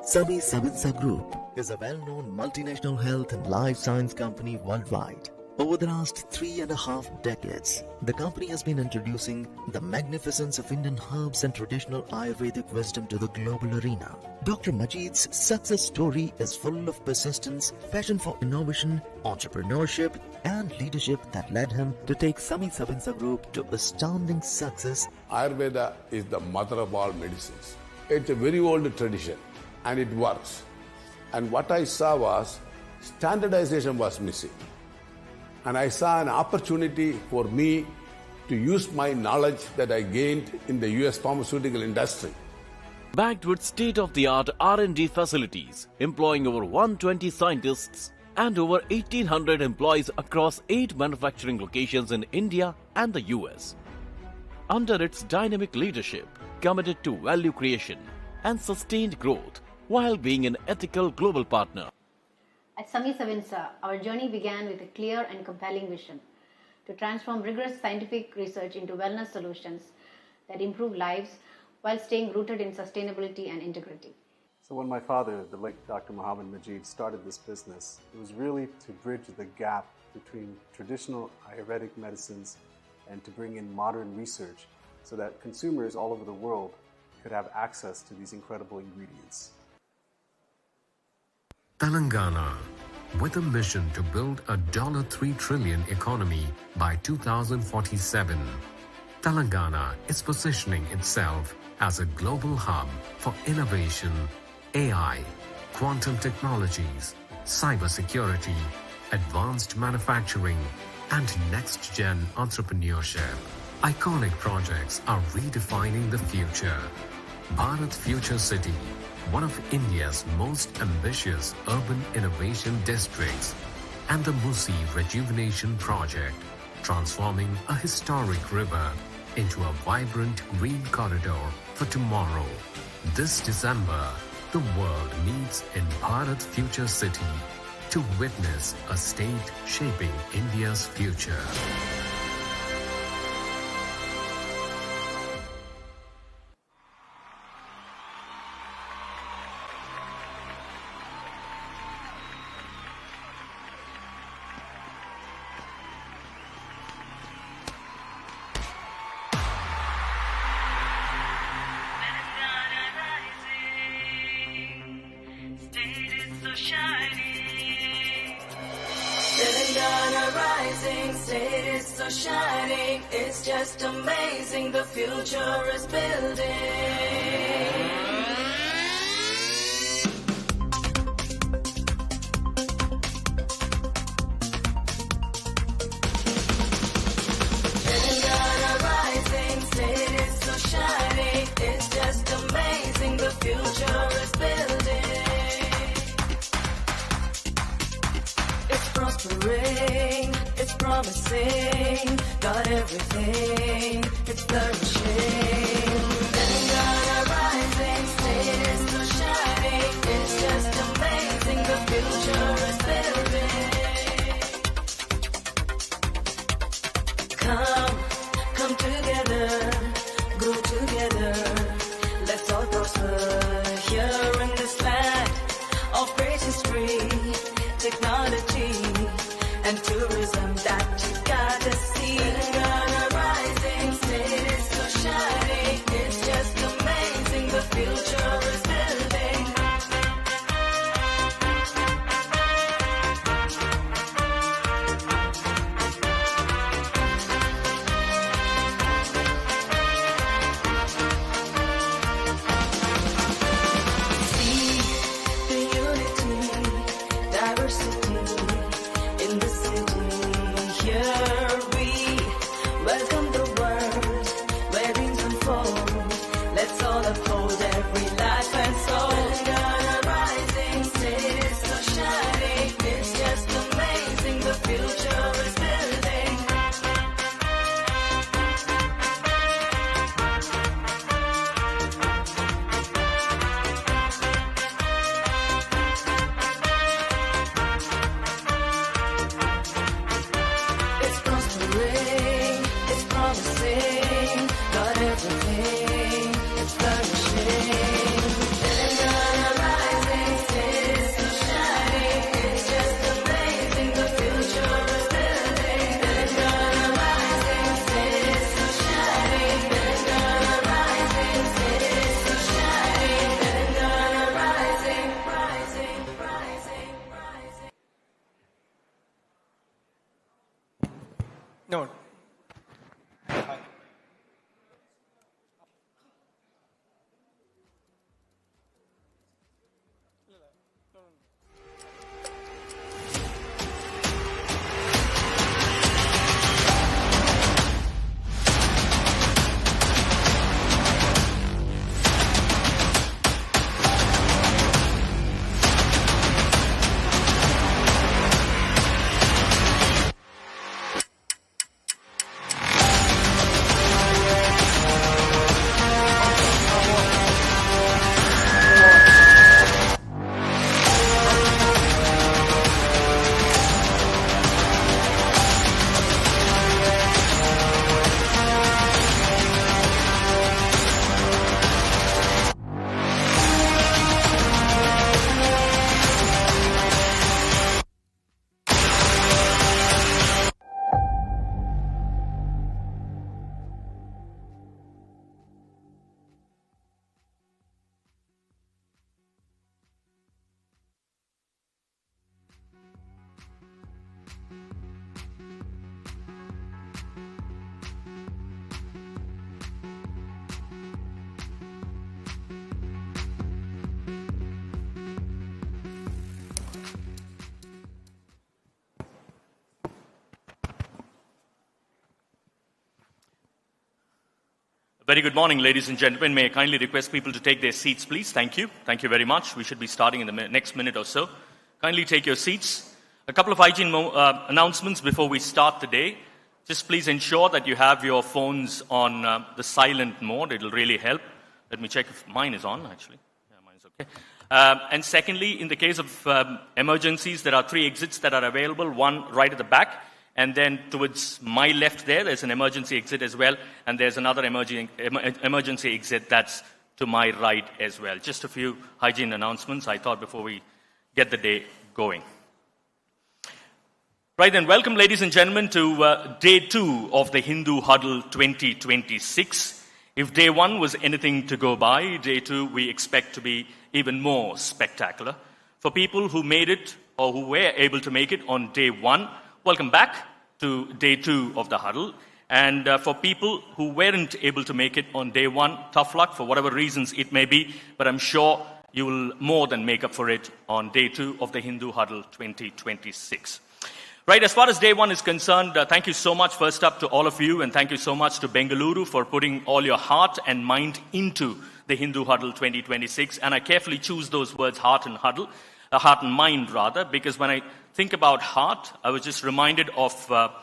Sabi Sabinsa Group is a well-known multinational health and life science company worldwide. Over the last 3.5 decades, the company has been introducing the magnificence of Indian herbs and traditional Ayurvedic wisdom to the global arena. Dr. Majid's success story is full of persistence, passion for innovation, entrepreneurship, and leadership that led him to take Sami Sabinsa Group to astounding success. Ayurveda is the mother of all medicines. It's a very old tradition and it works. And what I saw was standardization was missing. And I saw an opportunity for me to use my knowledge that I gained in the US pharmaceutical industry. Backed with state-of-the-art R&D facilities, employing over 120 scientists and over 1,800 employees across 8 manufacturing locations in India and the US. Under its dynamic leadership, committed to value creation and sustained growth while being an ethical global partner. At Sami Sabinsa, our journey began with a clear and compelling vision to transform rigorous scientific research into wellness solutions that improve lives while staying rooted in sustainability and integrity. So when my father, the late Dr. Muhammad Majid, started this business, it was really to bridge the gap between traditional Ayurvedic medicines and to bring in modern research so that consumers all over the world could have access to these incredible ingredients. Telangana, with a mission to build a $3 trillion economy by 2047, Telangana is positioning itself as a global hub for innovation, AI, quantum technologies, cybersecurity, advanced manufacturing, and next-gen entrepreneurship. Iconic projects are redefining the future. Bharat Future City, one of India's most ambitious urban innovation districts, and the Musi Rejuvenation Project, transforming a historic river into a vibrant green corridor for tomorrow. This December, the world meets in Bharat Future City to witness a state shaping India's future. Telangana rising, state is so shining. It's just amazing, the future is building. Telangana rising, state is so shining. It's just amazing, the future is building. Prospering, it's promising, got everything, it's flourishing. Telangana rising, state is so shining, it's just amazing, the future is building. Come together, grow together, let's all prosper here in this land of great history, technology, and tourism that you gotta see. Telangana rising, state is so shining. It's just amazing, the future is building. See the unity, diversity in the city. Here we welcome the world where dreams unfold. Let's all uphold every life and soul. Telangana rising, state is so shining. It's just amazing, the future is building. It's prospering, it's promising, got everything, it's flourishing. Telangana rising. Very good morning, ladies and gentlemen. May I kindly request people to take their seats, please? Thank you. Thank you very much. We should be starting in the next minute or so. Kindly take your seats. A couple of hygiene announcements before we start the day. Just please ensure that you have your phones on the silent mode. It'll really help. Let me check if mine is on, actually. Yeah, mine's okay. And secondly, in the case of emergencies, there are 3 exits that are available, one right at the back, and then towards my left there's an emergency exit as well, and there's another emergency exit that's to my right as well. Just a few hygiene announcements, I thought, before we get the day going. Right then, welcome, ladies and gentlemen, to day 2 of the Hindu Huddle 2026. If day 1 was anything to go by, day 2 we expect to be even more spectacular. For people who made it or who were able to make it on day 1, welcome back to day 2 of the huddle. And for people who weren't able to make it on day 1, tough luck for whatever reasons it may be, but I'm sure you will more than make up for it on day 2 of the Hindu Huddle 2026. Right, as far as day 1 is concerned, thank you so much first up to all of you, and thank you so much to Bengaluru for putting all your heart and mind into the Hindu Huddle 2026. And I carefully choose those words, heart and huddle, heart and mind rather, because when I think about heart, I was just reminded of our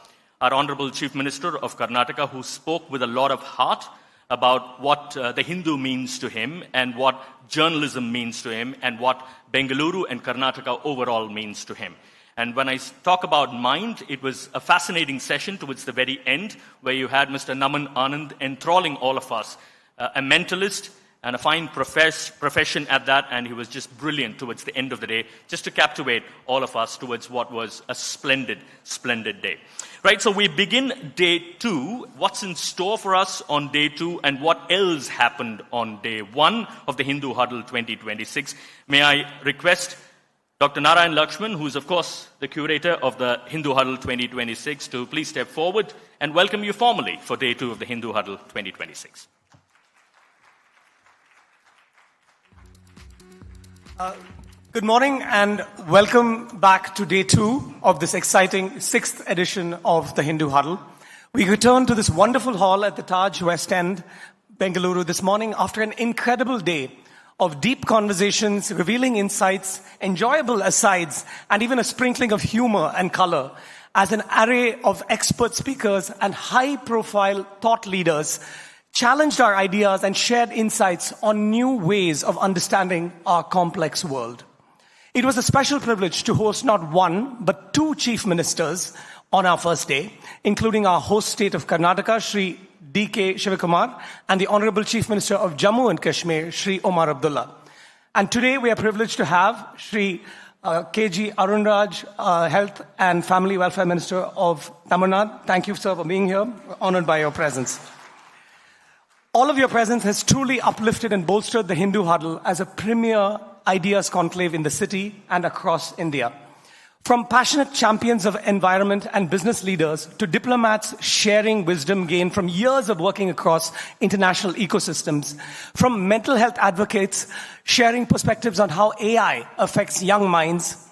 Honorable Chief Minister of Karnataka, who spoke with a lot of heart about what the Hindu means to him and what journalism means to him and what Bengaluru and Karnataka overall means to him. And when I talk about mind, it was a fascinating session towards the very end where you had Mr. Naman Anand enthralling all of us, a mentalist and a fine profession at that, and he was just brilliant towards the end of the day, just to captivate all of us towards what was a splendid, splendid day. Right, so we begin day 2. What's in store for us on day 2 and what else happened on day 1 of the Hindu Huddle 2026? May I request Dr. Narayan Lakshman, who is, of course, the curator of the Hindu Huddle 2026, to please step forward and welcome you formally for day 2 of the Hindu Huddle 2026. Good morning and welcome back to day 2 of this exciting 6th edition of the Hindu Huddle. We return to this wonderful hall at the Taj West End, Bengaluru this morning after an incredible day of deep conversations, revealing insights, enjoyable asides, and even a sprinkling of humor and color as an array of expert speakers and high-profile thought leaders challenged our ideas and shared insights on new ways of understanding our complex world. It was a special privilege to host not 1, but 2 chief ministers on our first day, including our host state of Karnataka, Shri D.K. Shivakumar, and the Honorable Chief Minister of Jammu and Kashmir, Shri Omar Abdullah. And today we are privileged to have Shri K.G. Arunraj, Health and Family Welfare Minister of Tamil Nadu. Thank you, sir, for being here. Honored by your presence. All of your presence has truly uplifted and bolstered the Hindu Huddle as a premier ideas conclave in the city and across India. From passionate champions of environment and business leaders to diplomats sharing wisdom gained from years of working across international ecosystems, from mental health advocates sharing perspectives on how AI affects young minds,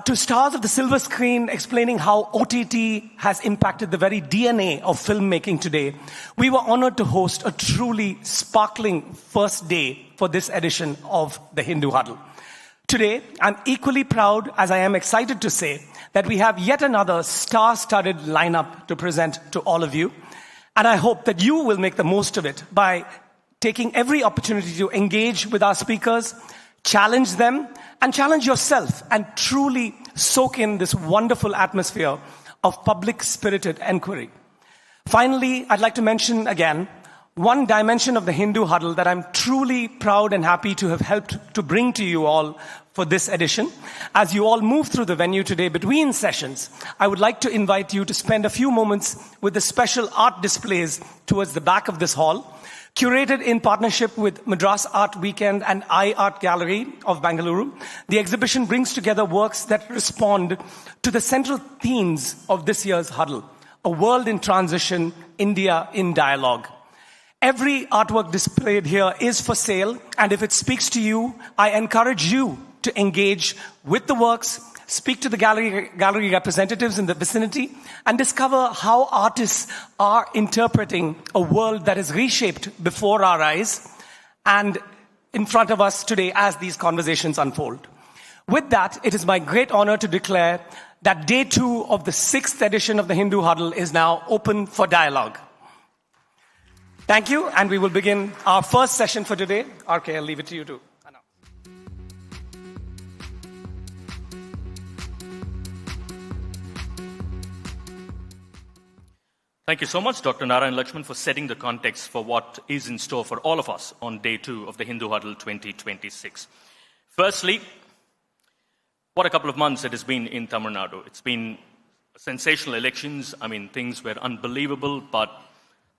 to stars of the silver screen explaining how OTT has impacted the very DNA of filmmaking today, we were honored to host a truly sparkling first day for this edition of the Hindu Huddle. Today, I'm equally proud, as I am excited to say, that we have yet another star-studded lineup to present to all of you. And I hope that you will make the most of it by taking every opportunity to engage with our speakers, challenge them, and challenge yourself, and truly soak in this wonderful atmosphere of public-spirited inquiry. Finally, I'd like to mention again one dimension of the Hindu Huddle that I'm truly proud and happy to have helped to bring to you all for this edition. As you all move through the venue today between sessions, I would like to invite you to spend a few moments with the special art displays towards the back of this hall, curated in partnership with Madras Art Weekend and iArt Gallery of Bengaluru. The exhibition brings together works that respond to the central themes of this year's huddle: a world in transition, India in dialogue. Every artwork displayed here is for sale, and if it speaks to you, I encourage you to engage with the works, speak to the gallery representatives in the vicinity, and discover how artists are interpreting a world that is reshaped before our eyes and in front of us today as these conversations unfold. With that, it is my great honor to declare that day 2 of the 6th edition of the Hindu Huddle is now open for dialogue. Thank you, and we will begin our first session for today. RK, I'll leave it to you to announce. Thank you so much, Dr. Narayan Lakshman, for setting the context for what is in store for all of us on day 2 of the Hindu Huddle 2026. Firstly, what a couple of months it has been in Tamil Nadu. It's been sensational elections. I mean, things were unbelievable, but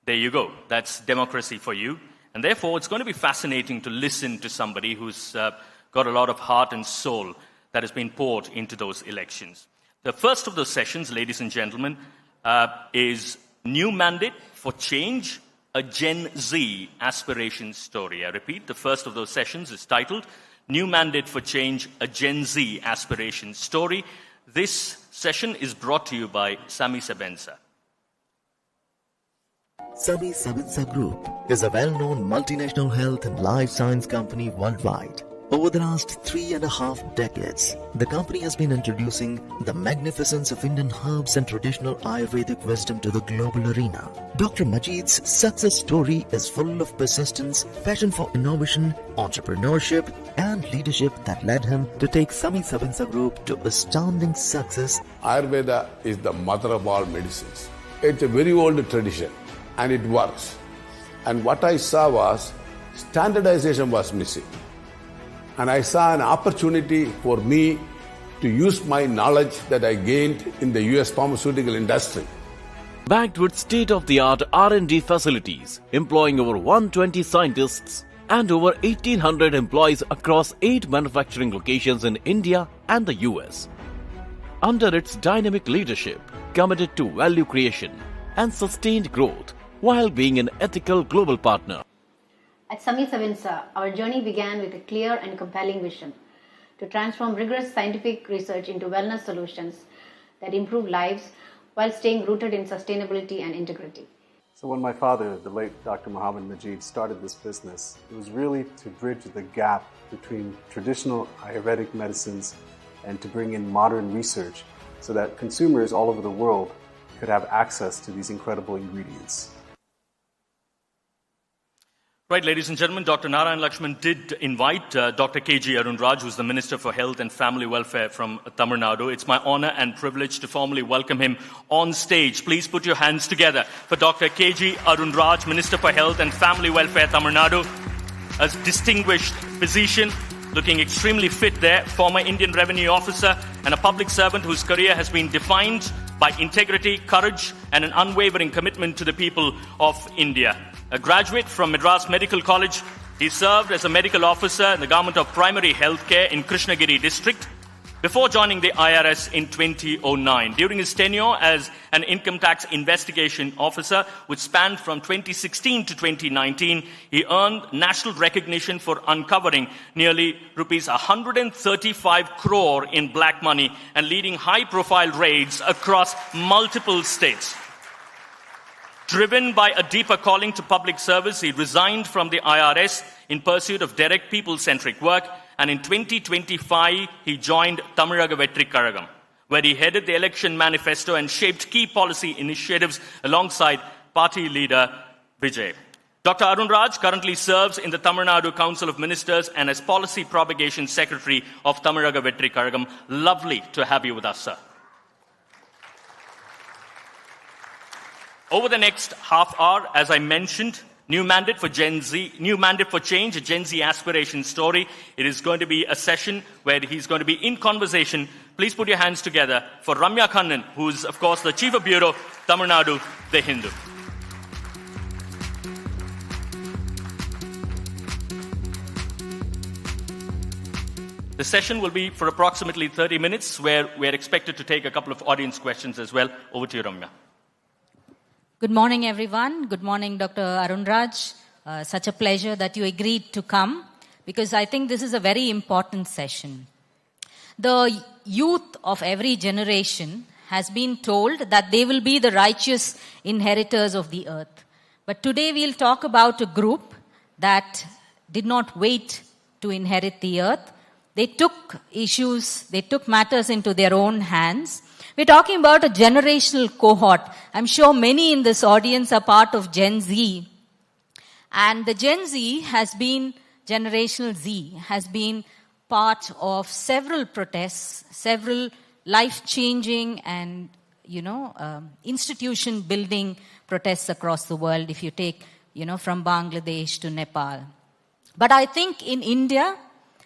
there you go. That's democracy for you. And therefore, it's going to be fascinating to listen to somebody who's got a lot of heart and soul that has been poured into those elections. The first of those sessions, ladies and gentlemen, is New Mandate for Change, a Gen Z Aspiration Story. I repeat, the first of those sessions is titled New Mandate for Change, a Gen Z Aspiration Story. This session is brought to you by Sami Sebenza. Sami Sebenza Group is a well-known multinational health and life science company worldwide. Over the last 3.5 decades, the company has been introducing the magnificence of Indian herbs and traditional Ayurvedic wisdom to the global arena. Dr. Majid's success story is full of persistence, passion for innovation, entrepreneurship, and leadership that led him to take Sami Sebenza Group to astounding success. Ayurveda is the mother of all medicines. It's a very old tradition and it works. And what I saw was standardization was missing. And I saw an opportunity for me to use my knowledge that I gained in the US pharmaceutical industry. Backed with state-of-the-art R&D facilities, employing over 120 scientists and over 1,800 employees across 8 manufacturing locations in India and the US. Under its dynamic leadership, committed to value creation and sustained growth, while being an ethical global partner. At Sami Sebenza, our journey began with a clear and compelling vision to transform rigorous scientific research into wellness solutions that improve lives while staying rooted in sustainability and integrity. So when my father, the late Dr. Muhammad Majid, started this business, it was really to bridge the gap between traditional Ayurvedic medicines and to bring in modern research so that consumers all over the world could have access to these incredible ingredients. Right, ladies and gentlemen, Dr. Narayan Lakshman did invite Dr. K.G. Arun Raj, who's the Minister for Health and Family Welfare from Tamil Nadu. It's my honor and privilege to formally welcome him on stage. Please put your hands together for Dr. K.G. Arun Raj, Minister for Health and Family Welfare, Tamil Nadu. A distinguished physician, looking extremely fit there, former Indian Revenue Officer, and a public servant whose career has been defined by integrity, courage, and an unwavering commitment to the people of India. A graduate from Madras Medical College, he served as a medical officer in the Government of Primary Healthcare in Krishnagiri district before joining the IRS in 2009. During his tenure as an income tax investigation officer, which spanned from 2016 to 2019, he earned national recognition for uncovering nearly rupees 135 crore in black money and leading high-profile raids across multiple states. Driven by a deeper calling to public service, he resigned from the IRS in pursuit of direct people-centric work, and in 2025, he joined Tamaraga Vetri Karagam, where he headed the election manifesto and shaped key policy initiatives alongside party leader Vijay. Dr. Arun Raj currently serves in the Tamil Nadu Council of Ministers and as Policy Propagation Secretary of Tamaraga Vetri Karagam. Lovely to have you with us, sir. Over the next half hour, as I mentioned, New Mandate for Change, a Gen Z Aspiration Story. It is going to be a session where he's going to be in conversation. Please put your hands together for Ramya Kannan, who is, of course, the Chief of Bureau, Tamil Nadu, The Hindu. The session will be for approximately 30 minutes, where we're expected to take a couple of audience questions as well. Over to you, Ramya. Good morning, everyone. Good morning, Dr. Arun Raj. Such a pleasure that you agreed to come, because I think this is a very important session. The youth of every generation has been told that they will be the righteous inheritors of the earth. But today we'll talk about a group that did not wait to inherit the earth. They took matters into their own hands. We're talking about a generational cohort. I'm sure many in this audience are part of Gen Z. And the Gen Z Generational Z has been part of several protests, several life-changing and, institution-building protests across the world, if you take, from Bangladesh to Nepal. But I think in India,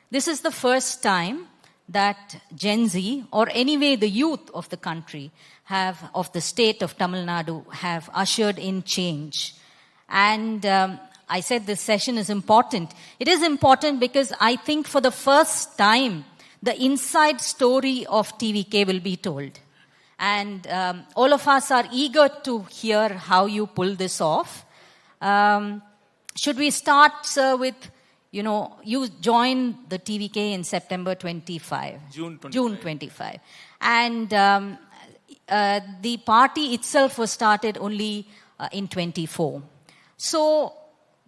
this is the first time that Gen Z, or anyway the youth of the country, of the state of Tamil Nadu, have ushered in change. And I said this session is important. It is important because I think for the first time, the inside story of TVK will be told. And all of us are eager to hear how you pull this off. Should we start, sir, with, you joined the TVK in September 25. June 25. And the party itself was started only in 24. So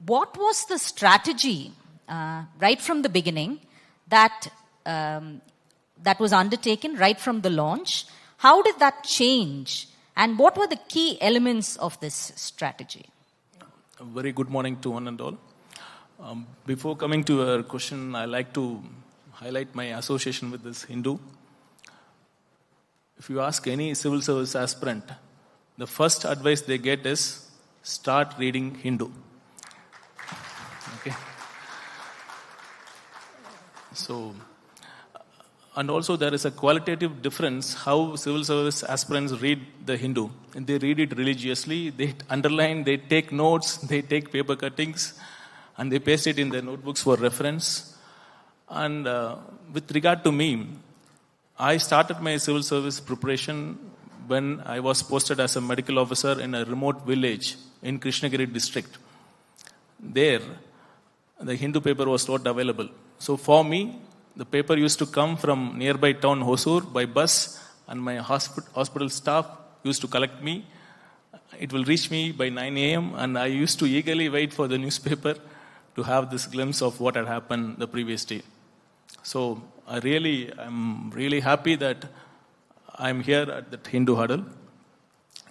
what was the strategy right from the beginning that was undertaken right from the launch? How did that change? And what were the key elements of this strategy? A very good morning to one and all. Before coming to your question, I like to highlight my association with this Hindu. If you ask any civil service aspirant, the first advice they get is start reading Hindu. Okay. So, and also there is a qualitative difference how civil service aspirants read the Hindu. And they read it religiously, they underline, they take notes, they take paper cuttings, and they paste it in their notebooks for reference. And with regard to me, I started my civil service preparation when I was posted as a medical officer in a remote village in Krishnagiri district. There, the Hindu paper was not available. So for me, the paper used to come from nearby town Hosur by bus, and my hospital staff used to collect me. It will reach me by 9 a.m. and I used to eagerly wait for the newspaper to have this glimpse of what had happened the previous day. So I'm really happy that I'm here at the Hindu Huddle.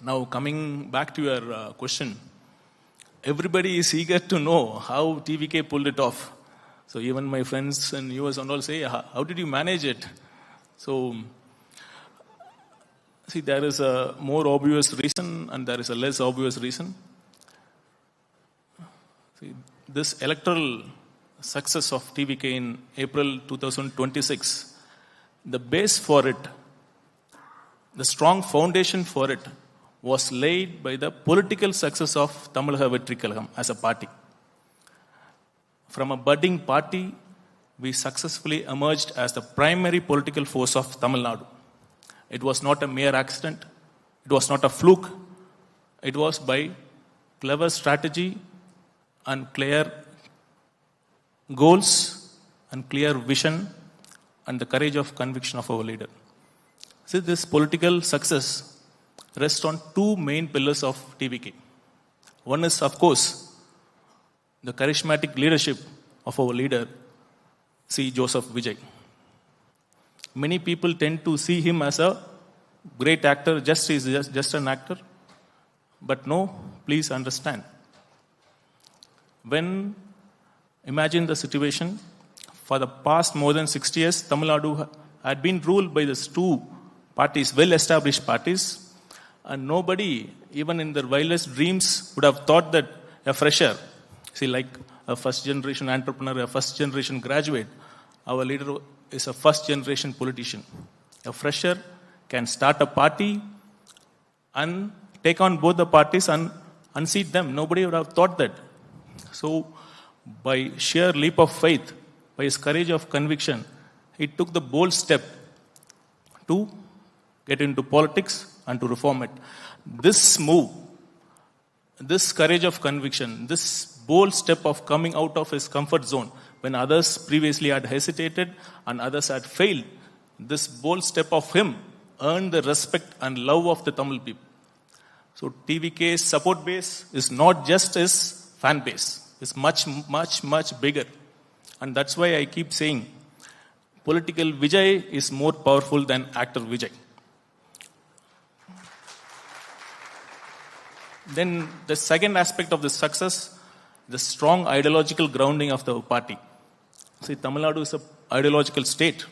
Now coming back to your question, everybody is eager to know how TVK pulled it off. So even my friends in US and all say, how did you manage it? So, see, there is a more obvious reason and there is a less obvious reason. See, this electoral success of TVK in April 2026, the base for it, the strong foundation for it was laid by the political success of Tamil Vetri Kalagam as a party. From a budding party, we successfully emerged as the primary political force of Tamil Nadu. It was not a mere accident. It was not a fluke. It was by clever strategy and clear goals and clear vision and the courage of conviction of our leader. See, this political success rests on two main pillars of TVK. One is, of course, the charismatic leadership of our leader, C. Joseph Vijay. Many people tend to see him as a great actor, just an actor. But no, please understand. Imagine the situation, for the past more than 60 years, Tamil Nadu had been ruled by these two parties, well-established parties, and nobody, even in their wildest dreams, would have thought that a fresher, see, like a first-generation entrepreneur, a first-generation graduate, our leader is a first-generation politician. A fresher can start a party and take on both the parties and unseat them. Nobody would have thought that. So, by sheer leap of faith, by his courage of conviction, he took the bold step to get into politics and to reform it. This move, this courage of conviction, this bold step of coming out of his comfort zone when others previously had hesitated and others had failed, this bold step of him earned the respect and love of the Tamil people. So TVK's support base is not just his fan base. It's much, much, much bigger. And that's why I keep saying, political Vijay is more powerful than actor Vijay. Then the second aspect of the success, the strong ideological grounding of the party. See, Tamil Nadu is an ideological state.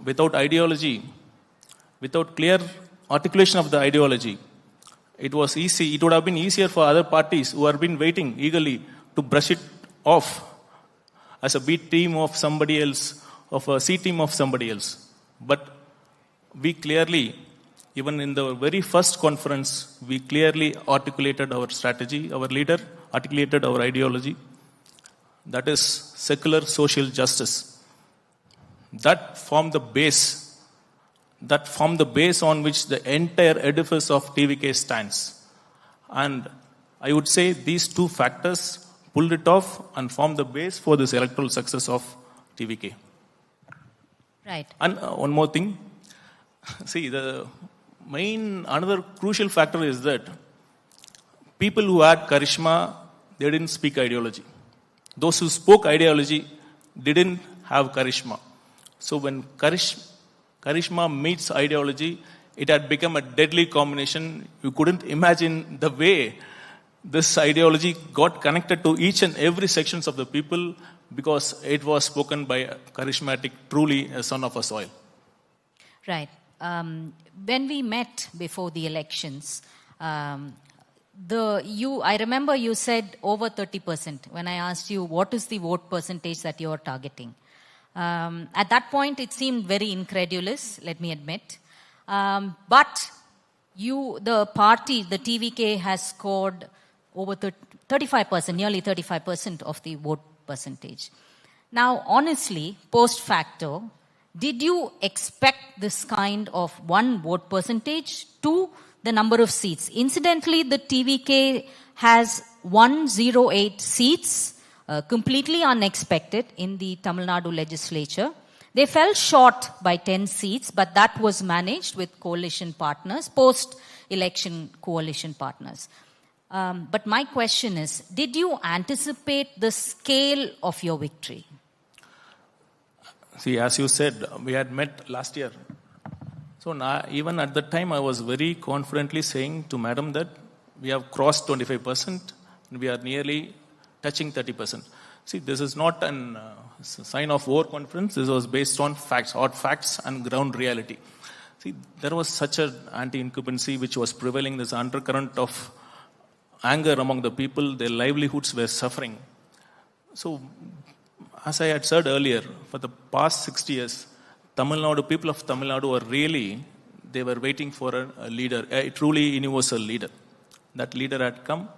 Without ideology, without clear articulation of the ideology, it would have been easier for other parties who have been waiting eagerly to brush it off as a B team of somebody else, of a C team of somebody else. But we clearly, even in the very first conference, we clearly articulated our strategy. Our leader articulated our ideology. That is secular social justice. That formed the base. That formed the base on which the entire edifice of TVK stands. And I would say these two factors pulled it off and formed the base for this electoral success of TVK. Right. And one more thing. See, another crucial factor is that people who had charisma, they didn't speak ideology. Those who spoke ideology didn't have charisma. So when charisma meets ideology, it had become a deadly combination. You couldn't imagine the way this ideology got connected to each and every sections of the people because it was spoken by a charismatic, truly a son of a soil. Right. When we met before the elections, I remember you said over 30% when I asked you what is the vote percentage that you are targeting. At that point, it seemed very incredulous, let me admit. But the party, the TVK, has scored over 35%, nearly 35% of the vote percentage. Now, honestly, post facto, did you expect this kind of one vote percentage to the number of seats? Incidentally, the TVK has 108 seats, completely unexpected in the Tamil Nadu legislature. They fell short by 10 seats, but that was managed with coalition partners, post-election coalition partners. But my question is, did you anticipate the scale of your victory? See, as you said, we had met last year. So now, even at that time, I was very confidently saying to Madam that we have crossed 25% and we are nearly touching 30%. See, this is not a sign of overconfidence. This was based on facts, hard facts and ground reality. See, there was such an anti-incumbency which was prevailing, this undercurrent of anger among the people. Their livelihoods were suffering. So, as I had said earlier, for the past 60 years, people of Tamil Nadu they were waiting for a leader, a truly universal leader. That leader had come,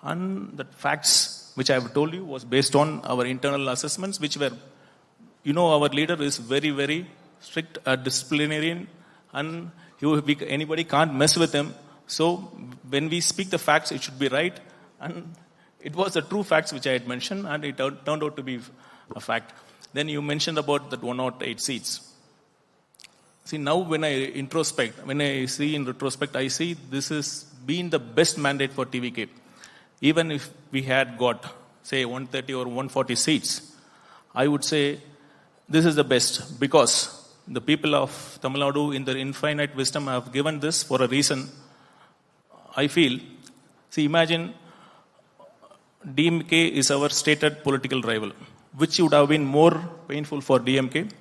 and the facts which I have told you was based on our internal assessments, which were, our leader is very, very strict, disciplinarian, and anybody can't mess with him. So when we speak the facts, it should be right. And it was the true facts which I had mentioned, and it turned out to be a fact. Then you mentioned about that 108 seats. See, now when I see in retrospect, I see this has been the best mandate for TVK. Even if we had got, say, 130 or 140 seats, I would say this is the best because the people of Tamil Nadu in their infinite wisdom have given this for a reason. I feel, see, imagine DMK is our stated political rival, which would have been more painful for DMK.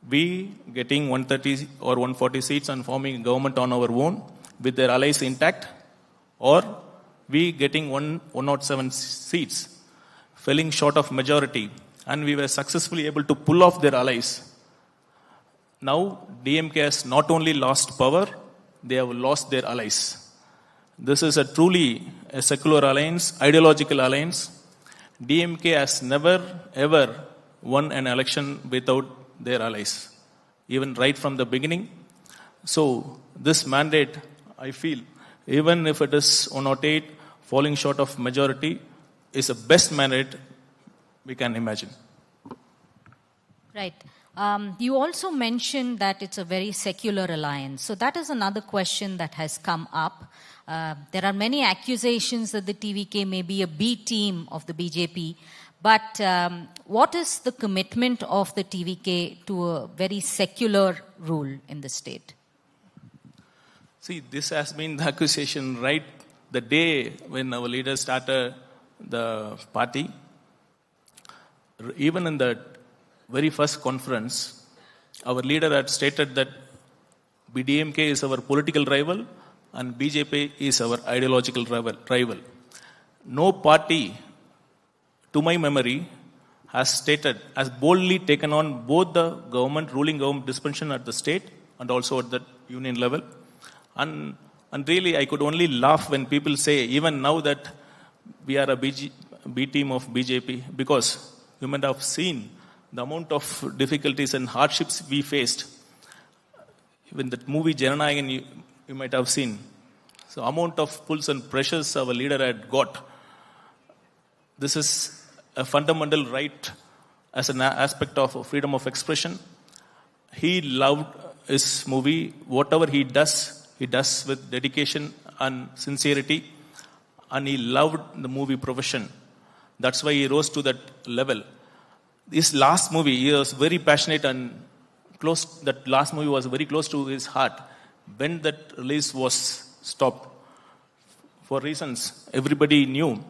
We getting 130 or 140 seats and forming a government on our own with their allies intact, or we getting 107 seats, falling short of majority, and we were successfully able to pull off their allies. Now, DMK has not only lost power, they have lost their allies. This is truly a secular alliance, ideological alliance. DMK has never, ever won an election without their allies, even right from the beginning. So, this mandate, I feel, even if it is 108, falling short of majority, is the best mandate we can imagine. Right. You also mentioned that it's a very secular alliance. So that is another question that has come up. There are many accusations that the TVK may be a B team of the BJP. But what is the commitment of the TVK to a very secular rule in the state? See, this has been the accusation right the day when our leader started the party. Even in the very first conference, our leader had stated that BDMK is our political rival and BJP is our ideological rival. No party, to my memory, has boldly taken on both the ruling government dispensation at the state and also at the union level. And really, I could only laugh when people say, even now that we are a B team of BJP, because you might have seen the amount of difficulties and hardships we faced. Even that movie Jananayagan, you might have seen. So amount of pulls and pressures our leader had got. This is a fundamental right as an aspect of freedom of expression. He loved his movie. Whatever he does with dedication and sincerity. And he loved the movie profession. That's why he rose to that level. This last movie, he was very passionate and close. That last movie was very close to his heart. When that release was stopped, for reasons everybody knew,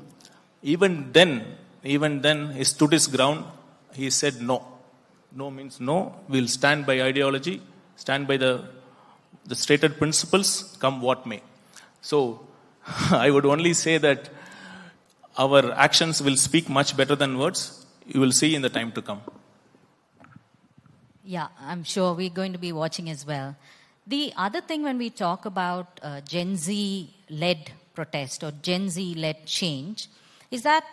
even then he stood his ground. He said no. No means no. We'll stand by ideology, stand by the stated principles, come what may. So I would only say that our actions will speak much better than words. You will see in the time to come. Yeah, I'm sure we're going to be watching as well. The other thing when we talk about Gen Z-led protest or Gen Z-led change is that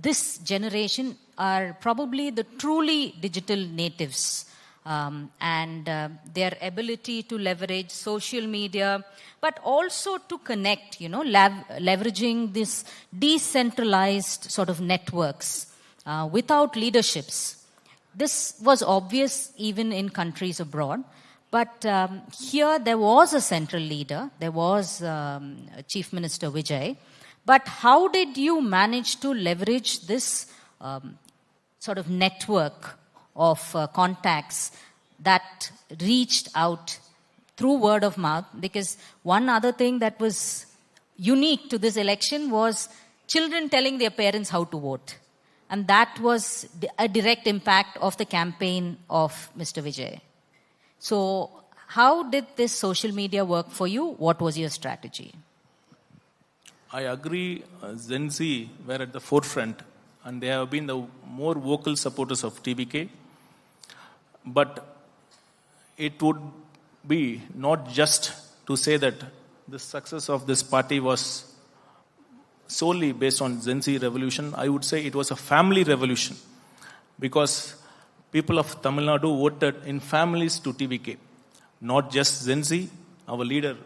this generation are probably the truly digital natives. And their ability to leverage social media, but also to connect, leveraging this decentralized sort of networks without leaderships. This was obvious even in countries abroad, but here there was a central leader, there was Chief Minister Vijay, but how did you manage to leverage this sort of network of contacts that reached out through word of mouth? Because one other thing that was unique to this election was children telling their parents how to vote. And that was a direct impact of the campaign of Mr. Vijay. So how did this social media work for you? What was your strategy? I agree, Gen Z were at the forefront and they have been the more vocal supporters of TVK. But it would be not just to say that the success of this party was solely based on Gen Z revolution. I would say it was a family revolution because people of Tamil Nadu voted in families to TVK. Not just Gen Z, our leader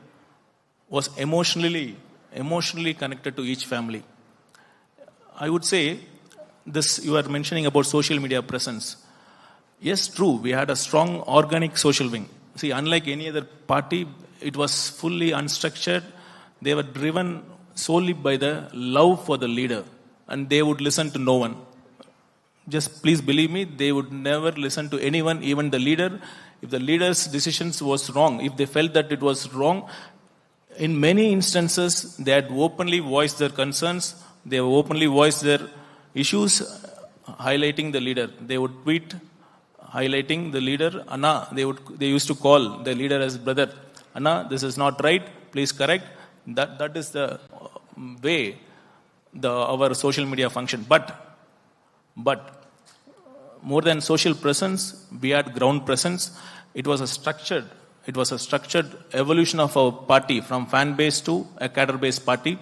was emotionally connected to each family. I would say this, you are mentioning about social media presence. Yes, true, we had a strong organic social wing. See, unlike any other party, it was fully unstructured. They were driven solely by the love for the leader and they would listen to no one. Just please believe me, they would never listen to anyone, even the leader. If the leader's decisions was wrong, if they felt that it was wrong, in many instances, they had openly voiced their concerns. They openly voiced their issues, highlighting the leader. They would tweet highlighting the leader. Anna, they used to call the leader as brother. Anna, this is not right. Please correct. That is the way our social media function. But more than social presence, we had ground presence. It was a structured evolution of our party from fan base to a cadre based party.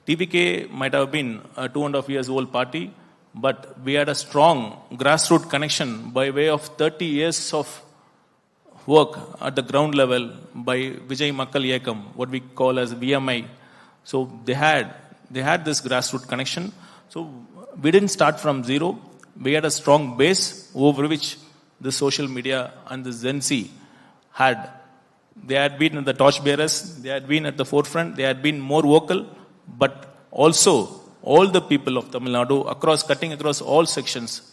TVK might have been a 2.5 years old party, but we had a strong grassroots connection by way of 30 years of work at the ground level by Vijay Makkal Yekam, what we call as VMI. So they had this grassroots connection. So we didn't start from zero. We had a strong base over which the social media and the Gen Z they had been the torchbearers, they had been at the forefront, they had been more vocal, but also all the people of Tamil Nadu, cutting across all sections,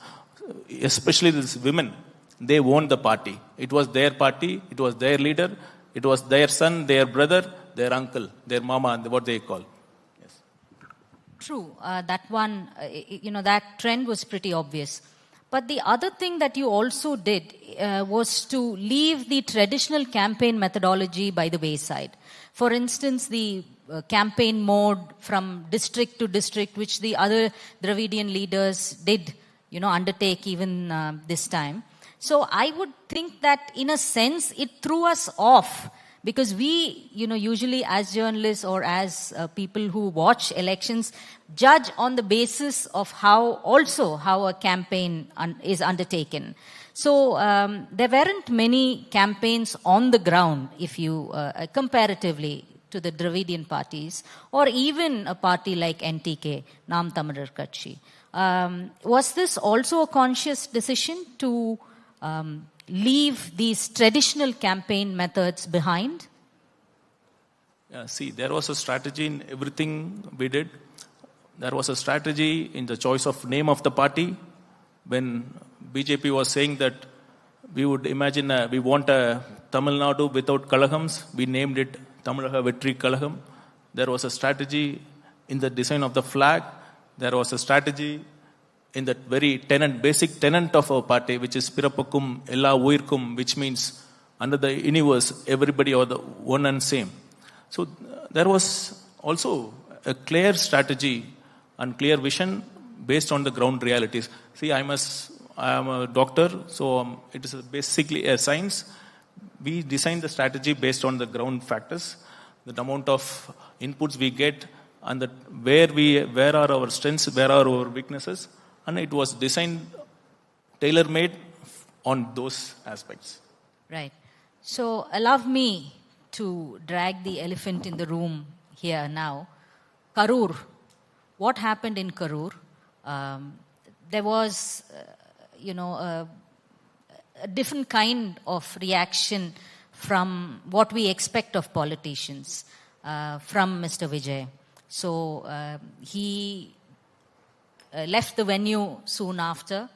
especially these women, they owned the party. It was their party, it was their leader, it was their son, their brother, their uncle, their mama, what they call. Yes. True. That one, that trend was pretty obvious. But the other thing that you also did was to leave the traditional campaign methodology by the wayside. For instance, the campaign mode from district to district, which the other Dravidian leaders did, undertake even this time. So I would think that in a sense it threw us off, because we, usually as journalists or as people who watch elections, judge on the basis of how a campaign is undertaken. So there weren't many campaigns on the ground, if you comparatively to the Dravidian parties, or even a party like NTK, Nam Tamilar Katchi. Was this also a conscious decision to leave these traditional campaign methods behind? Yeah, see, there was a strategy in everything we did. There was a strategy in the choice of name of the party. When BJP was saying that we would imagine we want a Tamil Nadu without Kalahams, we named it Tamilaka Vetri Kalaham. There was a strategy in the design of the flag. There was a strategy in that very basic tenet of our party, which is Pirapakkum Ella Uirkum, which means under the universe, everybody are the one and same. So there was also a clear strategy and clear vision based on the ground realities. See, I am a doctor, so it is basically a science. We design the strategy based on the ground factors, the amount of inputs we get, and where are our strengths, where are our weaknesses. And it was designed, tailor-made on those aspects. Right. So allow me to drag the elephant in the room here now. Karur. What happened in Karur? There was, a different kind of reaction from what we expect of politicians from Mr. Vijay. So he left the venue soon after.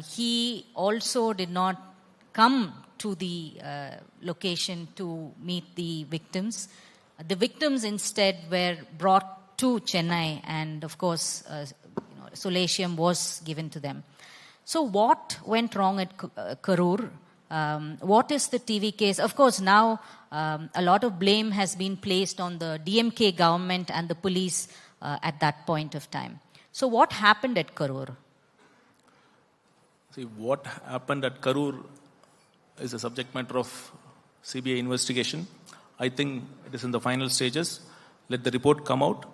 He also did not come to the location to meet the victims. The victims instead were brought to Chennai, and of course, solatium was given to them. So what went wrong at Karur? What is the TV case? Of course, now a lot of blame has been placed on the DMK government and the police at that point of time. So what happened at Karur? See, what happened at Karur is a subject matter of CBI investigation. I think it is in the final stages. Let the report come out.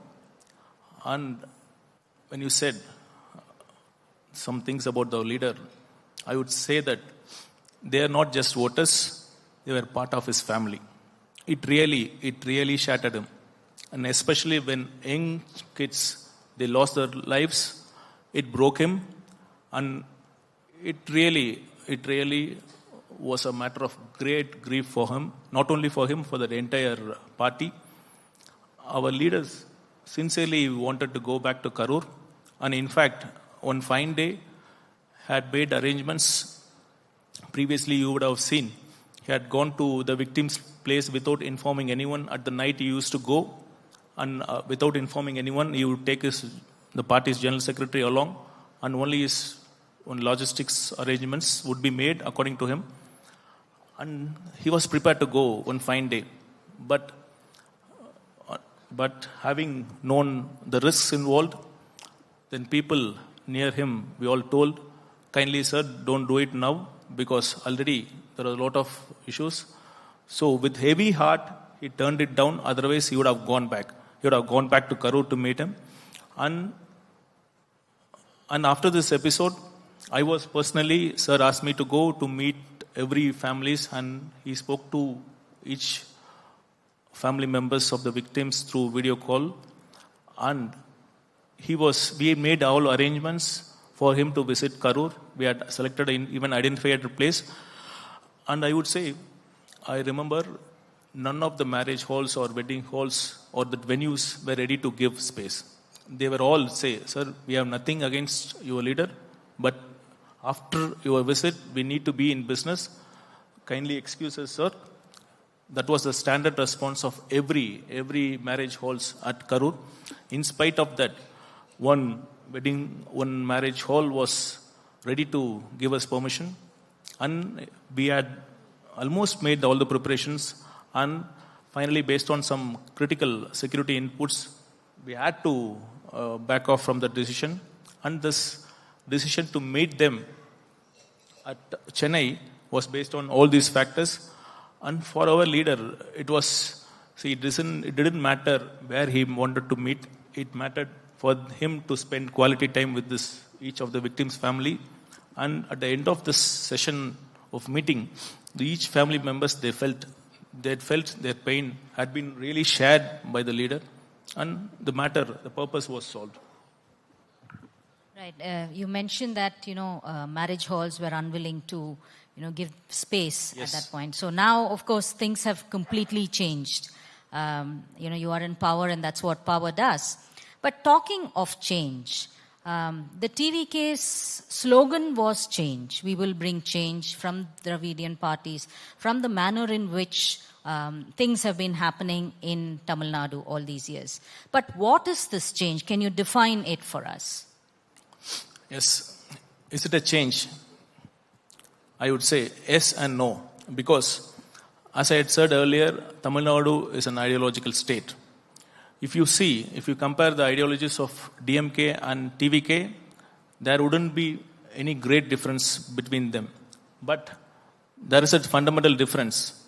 And when you said some things about the leader, I would say that they are not just voters, they were part of his family. It really shattered him. And especially when young kids, they lost their lives, it broke him. And it really was a matter of great grief for him, not only for him, for the entire party. Our leaders sincerely wanted to go back to Karur, and in fact, one fine day, had made arrangements. Previously, you would have seen, he had gone to the victim's place without informing anyone. At the night, he used to go, and without informing anyone, he would take the party's general secretary along, and only his own logistics arrangements would be made according to him. And he was prepared to go one fine day. But having known the risks involved, then people near him, we all told, kindly sir, don't do it now, because already there are a lot of issues. So with heavy heart, he turned it down. Otherwise, he would have gone back. He would have gone back to Karur to meet him. And after this episode, I was personally, sir asked me to go to meet every families, and he spoke to each family members of the victims through video call. And we made all arrangements for him to visit Karur. We had selected, even identified a place. And I would say, I remember none of the marriage halls or wedding halls or the venues were ready to give space. They were all say, sir, we have nothing against your leader, but after your visit, we need to be in business. Kindly excuse us, sir. That was the standard response of every marriage halls at Karur. In spite of that, one marriage hall was ready to give us permission. And we had almost made all the preparations. And finally, based on some critical security inputs, we had to back off from the decision. And this decision to meet them at Chennai was based on all these factors. And for our leader, it didn't matter where he wanted to meet. It mattered for him to spend quality time with each of the victims' family. And at the end of this session of meeting, each family members, they felt their pain had been really shared by the leader, and the purpose was solved. Right. You mentioned that, marriage halls were unwilling to, give space at that point. So now, of course, things have completely changed. You are in power, and that's what power does. But talking of change, the TVK's slogan was change. We will bring change from Dravidian parties, from the manner in which things have been happening in Tamil Nadu all these years. But what is this change? Can you define it for us? Yes. Is it a change? I would say yes and no. Because, as I had said earlier, Tamil Nadu is an ideological state. If you compare the ideologies of DMK and TVK, there wouldn't be any great difference between them. But there is a fundamental difference.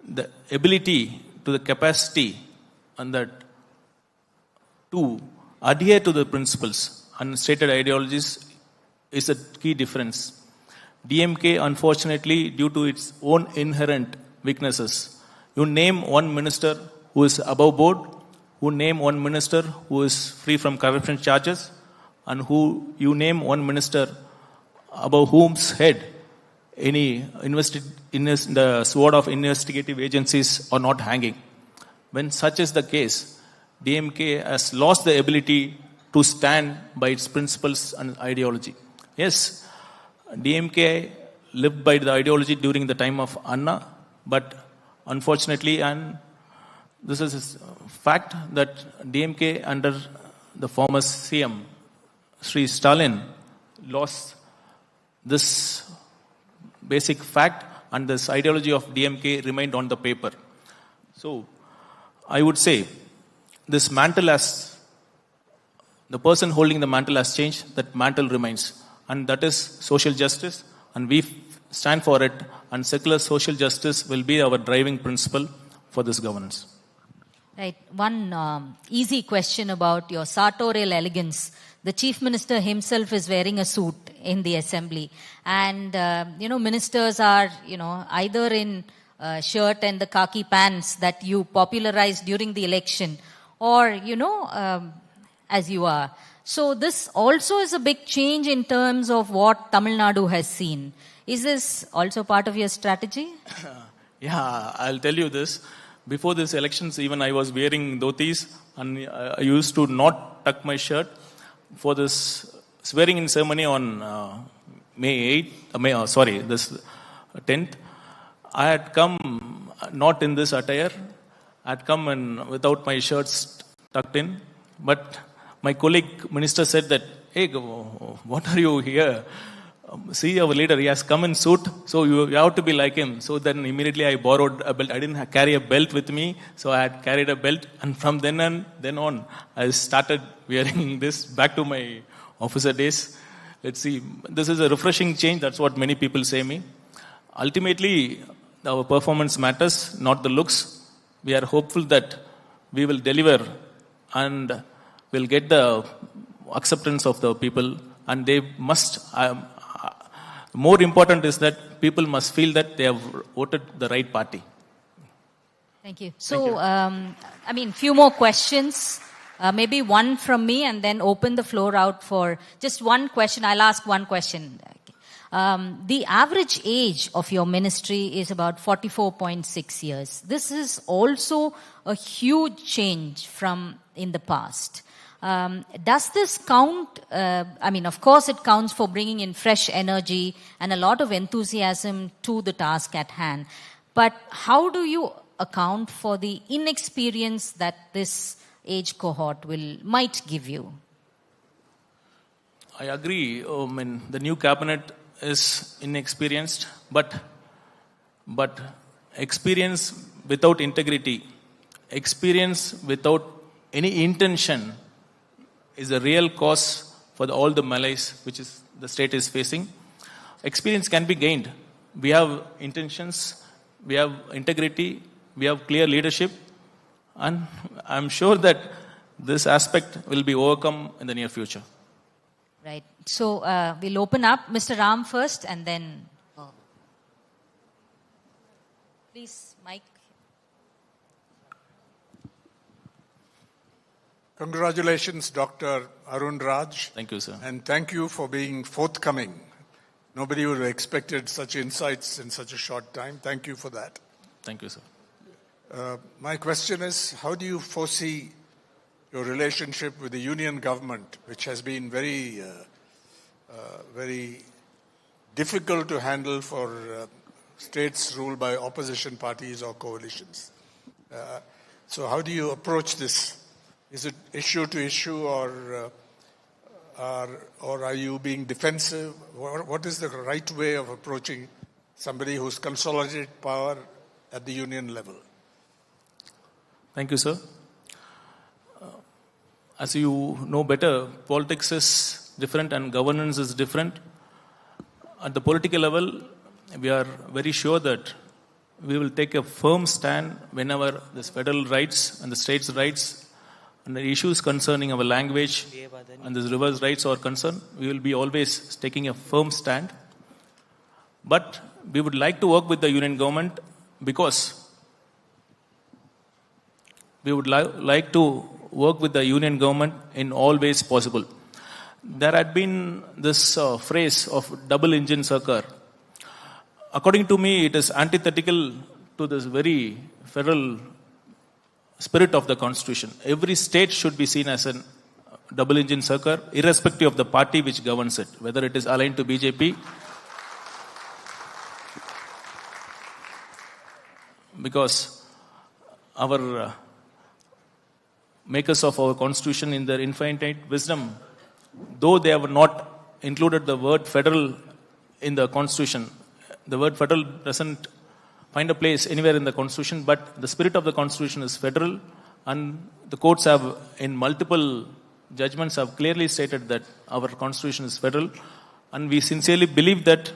The ability to the capacity and that to adhere to the principles and stated ideologies is a key difference. DMK, unfortunately, due to its own inherent weaknesses, you name one minister who is above board, who name one minister who is free from corruption charges, and you name one minister above whom's head any the sword of investigative agencies are not hanging. When such is the case, DMK has lost the ability to stand by its principles and ideology. Yes, DMK lived by the ideology during the time of Anna, but unfortunately, and this is a fact, that DMK under the former CM, Sri Stalin, lost this basic fact, and this ideology of DMK remained on the paper. So, I would say, this mantle the person holding the mantle has changed, that mantle remains. And that is social justice, and we stand for it, and secular social justice will be our driving principle for this governance. Right. One easy question about your sartorial elegance. The Chief Minister himself is wearing a suit in the assembly. And, ministers are, either in shirt and the khaki pants that you popularized during the election, or, as you are. So this also is a big change in terms of what Tamil Nadu has seen. Is this also part of your strategy? Yeah, I'll tell you this. Before these elections, even I was wearing dhotis, and I used to not tuck my shirt. For this swearing-in ceremony on this 10th, I had come not in this attire. I had come without my shirts tucked in. But my colleague minister said that, hey, what are you here? See our leader, he has come in suit, so you have to be like him. So then immediately I borrowed a belt. I didn't carry a belt with me, so I had carried a belt. And from then on, I started wearing this back to my officer days. Let's see, this is a refreshing change. That's what many people say me. Ultimately, our performance matters, not the looks. We are hopeful that we will deliver and will get the acceptance of the people, and they must. More important is that people must feel that they have voted the right party. Thank you. So, few more questions. Maybe one from me and then open the floor out for just one question. I'll ask one question. The average age of your ministry is about 44.6 years. This is also a huge change from in the past. Does this count? Of course it counts for bringing in fresh energy and a lot of enthusiasm to the task at hand. But how do you account for the inexperience that this age cohort might give you? I agree. The new cabinet is inexperienced, but experience without integrity, experience without any intention is a real cause for all the malaise which is the state is facing. Experience can be gained. We have intentions, we have integrity, we have clear leadership, and I'm sure that this aspect will be overcome in the near future. Right. So we'll open up. Mr. Ram first and then... Please, Mike. Congratulations, Dr. Arun Raj. Thank you, sir. And thank you for being forthcoming. Nobody would have expected such insights in such a short time. Thank you for that. Thank you, sir. My question is, how do you foresee your relationship with the union government, which has been very difficult to handle for states ruled by opposition parties or coalitions? So how do you approach this? Is it issue to issue, or are you being defensive? What is the right way of approaching somebody who's consolidated power at the union level? Thank you, sir. As you know better, politics is different and governance is different. At the political level, we are very sure that we will take a firm stand whenever the federal rights and the states' rights and the issues concerning our language and the rivers' rights are concerned. We will be always taking a firm stand. But we would like to work with the union government because we would like to work with the union government in all ways possible. There had been this phrase of double engine circle. According to me, it is antithetical to this very federal spirit of the constitution. Every state should be seen as a double engine circle, irrespective of the party which governs it, whether it is aligned to BJP. Because our makers of our constitution, in their infinite wisdom, though they have not included the word federal in the constitution, the word federal doesn't find a place anywhere in the constitution, but the spirit of the constitution is federal, and the courts have, in multiple judgments, have clearly stated that our constitution is federal, and we sincerely believe that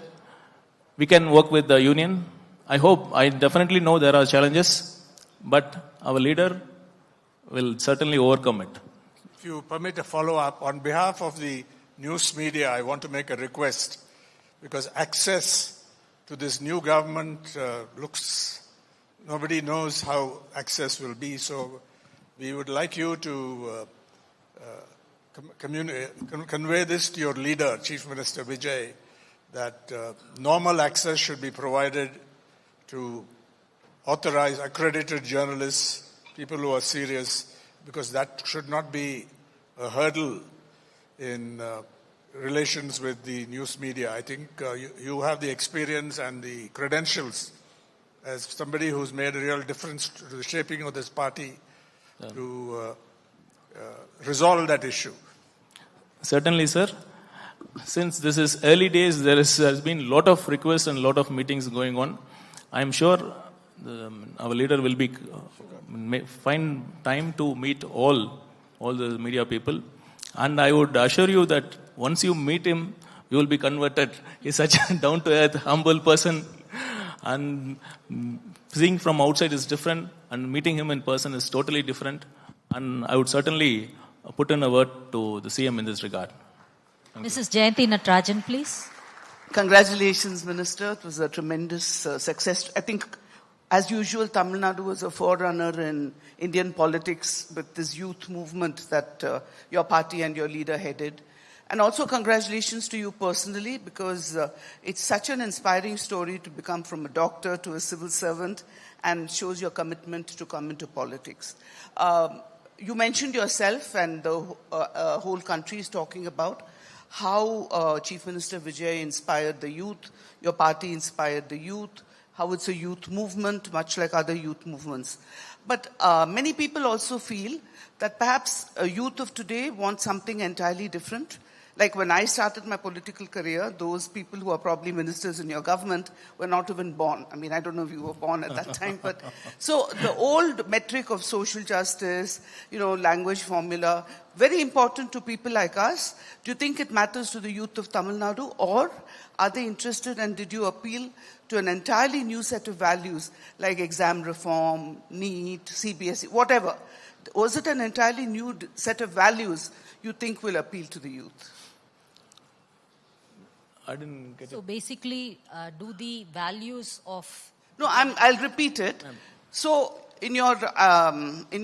we can work with the union. I definitely know there are challenges, but our leader will certainly overcome it. If you permit a follow-up, on behalf of the news media, I want to make a request, because access to this new government nobody knows how access will be, so we would like you to convey this to your leader, Chief Minister Vijay, that normal access should be provided to authorized, accredited journalists, people who are serious, because that should not be a hurdle in relations with the news media. I think you have the experience and the credentials as somebody who's made a real difference to the shaping of this party to resolve that issue. Certainly, sir. Since this is early days, there's been a lot of requests and a lot of meetings going on. I'm sure our leader will find time to meet all the media people. And I would assure you that once you meet him, you will be converted. He's such a down-to-earth, humble person. And seeing from outside is different, and meeting him in person is totally different. And I would certainly put in a word to the CM in this regard. Mrs. Jayanti Natarajan, please. Congratulations, Minister. It was a tremendous success. I think As usual, Tamil Nadu was a forerunner in Indian politics with this youth movement that your party and your leader headed. And also congratulations to you personally, because it's such an inspiring story to become from a doctor to a civil servant, and shows your commitment to come into politics. You mentioned yourself, and the whole country is talking about how Chief Minister Vijay inspired the youth, your party inspired the youth, how it's a youth movement, much like other youth movements. But many people also feel that perhaps a youth of today want something entirely different. Like when I started my political career, those people who are probably ministers in your government were not even born. I mean, I don't know if you were born at that time, but so the old metric of social justice, language formula, very important to people like us. Do you think it matters to the youth of Tamil Nadu, or are they interested, and did you appeal to an entirely new set of values like exam reform, NEET, CBSE, whatever? Was it an entirely new set of values you think will appeal to the youth? I didn't get it. So basically, do the values of... No, I'll repeat it. So in your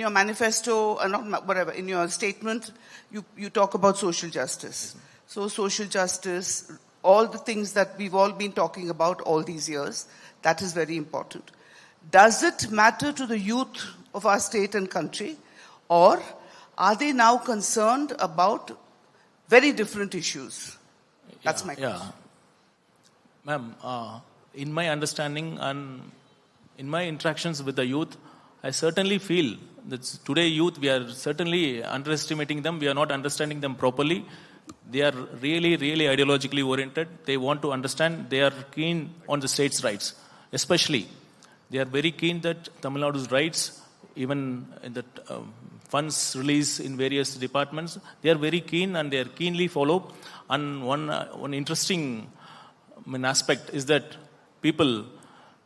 manifesto, in your statement, you talk about social justice. So social justice, all the things that we've all been talking about all these years, that is very important. Does it matter to the youth of our state and country, or are they now concerned about very different issues? That's my question. Yeah. Ma'am, in my understanding and in my interactions with the youth, I certainly feel that today youth, we are certainly underestimating them. We are not understanding them properly. They are really, really ideologically oriented. They want to understand. They are keen on the state's rights. Especially, they are very keen that Tamil Nadu's rights, even in the funds released in various departments, they are very keen and they are keenly follow. And one interesting aspect is that people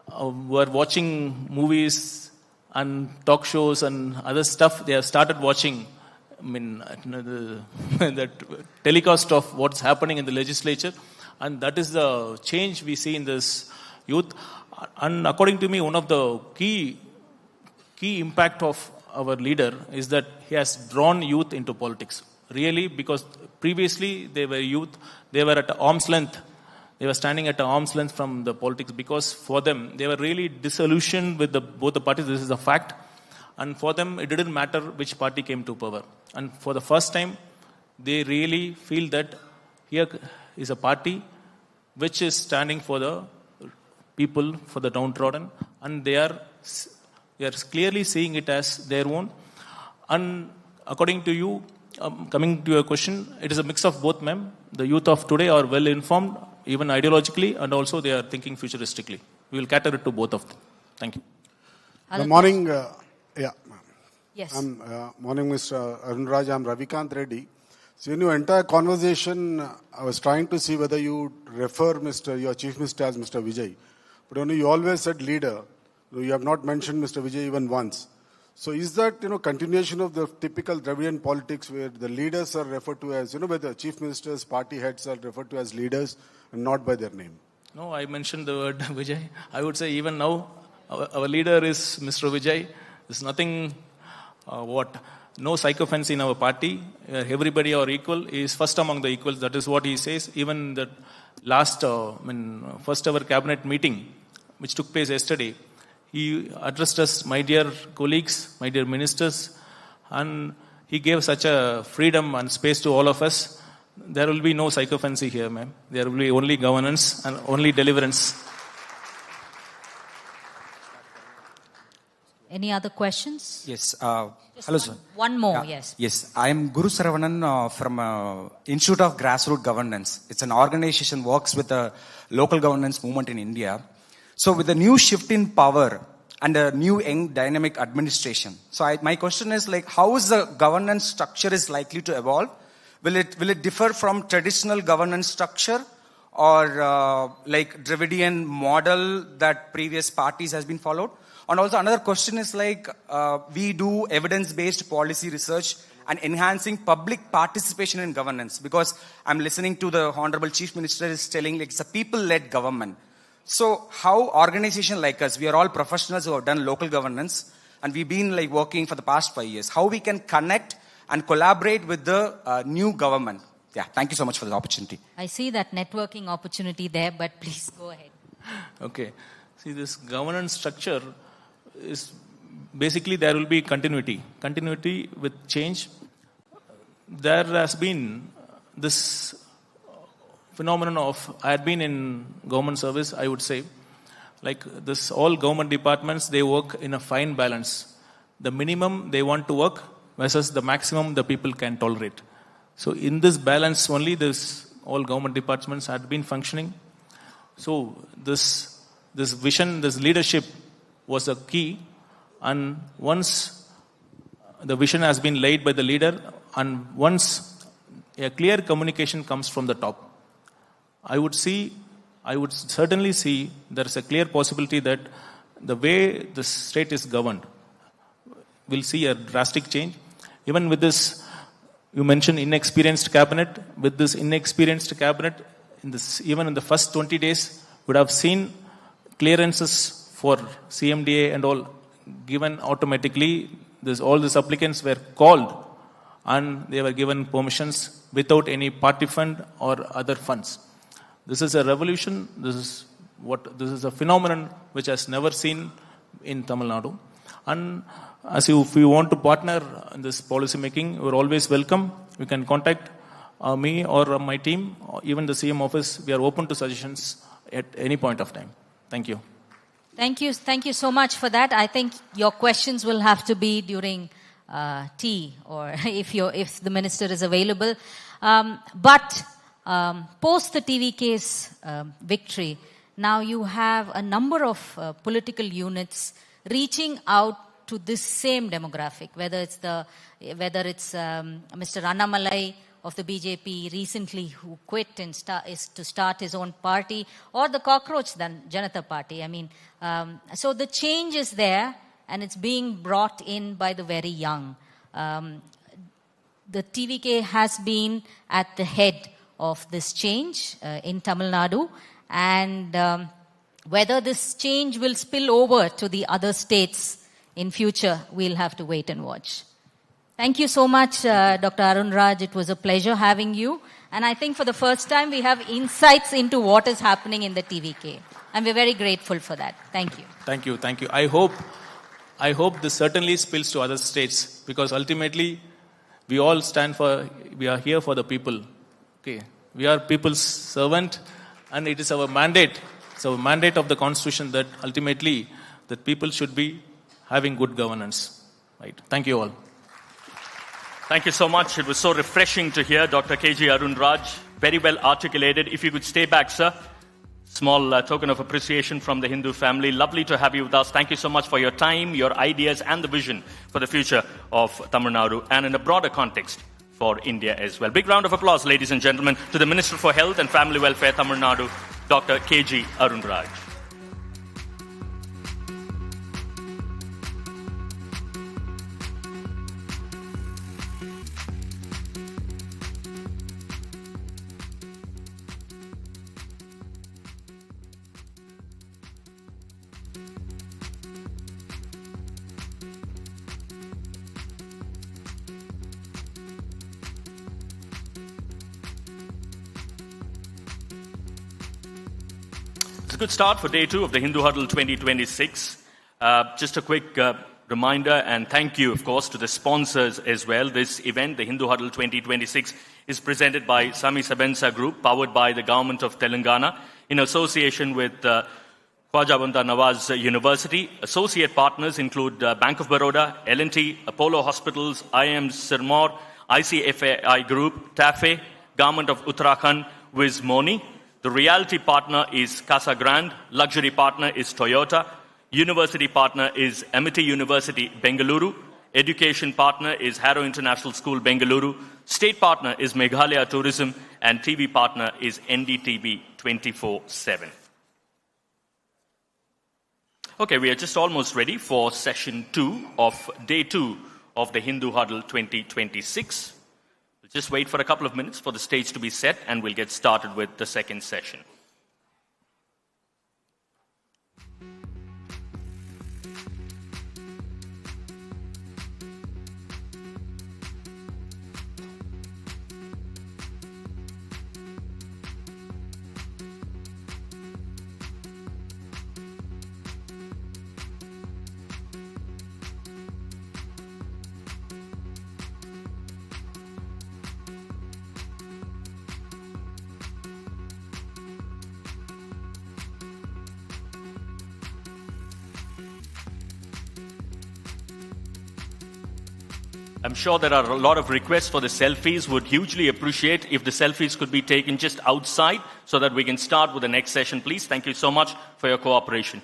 who are watching movies and talk shows and other stuff, they have started watching that telecast of what's happening in the legislature, and that is the change we see in this youth. And according to me, one of the key impact of our leader is that he has drawn youth into politics. Really, because previously they were youth, they were at arm's length. They were standing at arm's length from the politics, because for them, they were really disillusioned with both the parties. This is a fact. And for them, it didn't matter which party came to power. And for the first time, they really feel that here is a party which is standing for the people, for the downtrodden, and they are clearly seeing it as their own. And according to you, coming to your question, it is a mix of both, ma'am. The youth of today are well informed, even ideologically, and also they are thinking futuristically. We will cater it to both of them. Thank you. Good morning. Yes. Morning, Mr. Arunraj. I'm Ravikant Reddy. So in your entire conversation, I was trying to see whether you refer your Chief Minister as Mr. Vijay. But only you always said leader. You have not mentioned Mr. Vijay even once. So is that, continuation of the typical Dravidian politics where the leaders are referred to as, where the chief ministers, party heads are referred to as leaders and not by their name? No, I mentioned the word Vijay. I would say even now, our leader is Mr. Vijay. There's nothing, no sycophancy in our party. Everybody are equal. He is first among the equals. That is what he says. Even the last, first ever cabinet meeting, which took place yesterday, he addressed us, my dear colleagues, my dear ministers, and he gave such a freedom and space to all of us. There will be no sycophancy here, ma'am. There will be only governance and only deliverance. Any other questions? Yes. Hello, sir. One more, yes. Yes. I am Guru Saravanan from Institute of Grassroots Governance. It's an organization works with the local governance movement in India. So with the new shift in power and a new young dynamic administration, so my question is how is the governance structure is likely to evolve? Will it differ from traditional governance structure or Dravidian model that previous parties has been followed? And also another question is we do evidence-based policy research and enhancing public participation in governance, because I'm listening to the Honorable Chief Minister is telling it's a people-led government. So how organizations like us, we are all professionals who have done local governance, and we've been like working for the past 5 years, how we can connect and collaborate with the new government. Yeah, thank you so much for the opportunity. I see that networking opportunity there, but please go ahead. Okay. See, this governance structure is basically there will be continuity. Continuity with change. There has been this phenomenon of, I had been in government service, I would say, like this, all government departments, they work in a fine balance. The minimum they want to work versus the maximum the people can tolerate. So in this balance only, this all government departments had been functioning. So this vision, this leadership was a key. And once the vision has been laid by the leader, and once a clear communication comes from the top, I would certainly see there is a clear possibility that the way the state is governed will see a drastic change. Even with this, you mentioned inexperienced cabinet. With this inexperienced cabinet, even in the first 20 days, would have seen clearances for CMDA and all given automatically. All these applicants were called and they were given permissions without any party fund or other funds. This is a revolution. This is a phenomenon which has never seen in Tamil Nadu. And if you want to partner in this policy making, you're always welcome. You can contact me or my team, or even the CM office. We are open to suggestions at any point of time. Thank you. Thank you so much for that. I think your questions will have to be during tea, or if the minister is available. But post the TVK's victory, now you have a number of political units reaching out to this same demographic, whether it's Mr. Annamalai of the BJP recently, who quit and is to start his own party, or the cockroach Janata Party. I mean, so the change is there, and it's being brought in by the very young. The TVK has been at the head of this change in Tamil Nadu, and whether this change will spill over to the other states in future, we'll have to wait and watch. Thank you so much, Dr. Arun Raj. It was a pleasure having you. And I think for the first time, we have insights into what is happening in the TVK. And we're very grateful for that. Thank you. Thank you. Thank you. I hope this certainly spills to other states, because ultimately we are here for the people. Okay. We are people's servant, and it is our mandate. It's our mandate of the Constitution that ultimately that people should be having good governance. Right. Thank you all. Thank you so much. It was so refreshing to hear Dr. KG Arun Raj. Very well articulated. If you could stay back, sir. Small token of appreciation from the Hindu family. Lovely to have you with us. Thank you so much for your time, your ideas, and the vision for the future of Tamil Nadu, and in a broader context for India as well. Big round of applause, ladies and gentlemen, to the Minister for Health and Family Welfare, Tamil Nadu, Dr. KG Arun Raj. Good start for day 2 of the Hindu Huddle 2026. Just a quick reminder and thank you, of course, to the sponsors as well. This event, the Hindu Huddle 2026, is presented by Sami Sabensa Group, powered by the Government of Telangana, in association with Khwaja Bandar Nawaz University. Associate partners include Bank of Baroda, L&T, Apollo Hospitals, IIM Sirmaur, ICFAI Group, TAFE, Government of Uttarakhand, Wismoni. The reality partner is Casa Grande, luxury partner is Toyota, university partner is Amity University, Bengaluru, education partner is Harrow International School, Bengaluru, state partner is Meghalaya Tourism, and TV partner is NDTV 24/7. Okay, we are just almost ready for session 2 of day 2 of the Hindu Huddle 2026. Just wait for a couple of minutes for the stage to be set, and we'll get started with the second session. I'm sure there are a lot of requests for the selfies. Would hugely appreciate if the selfies could be taken just outside so that we can start with the next session, please. Thank you so much for your cooperation.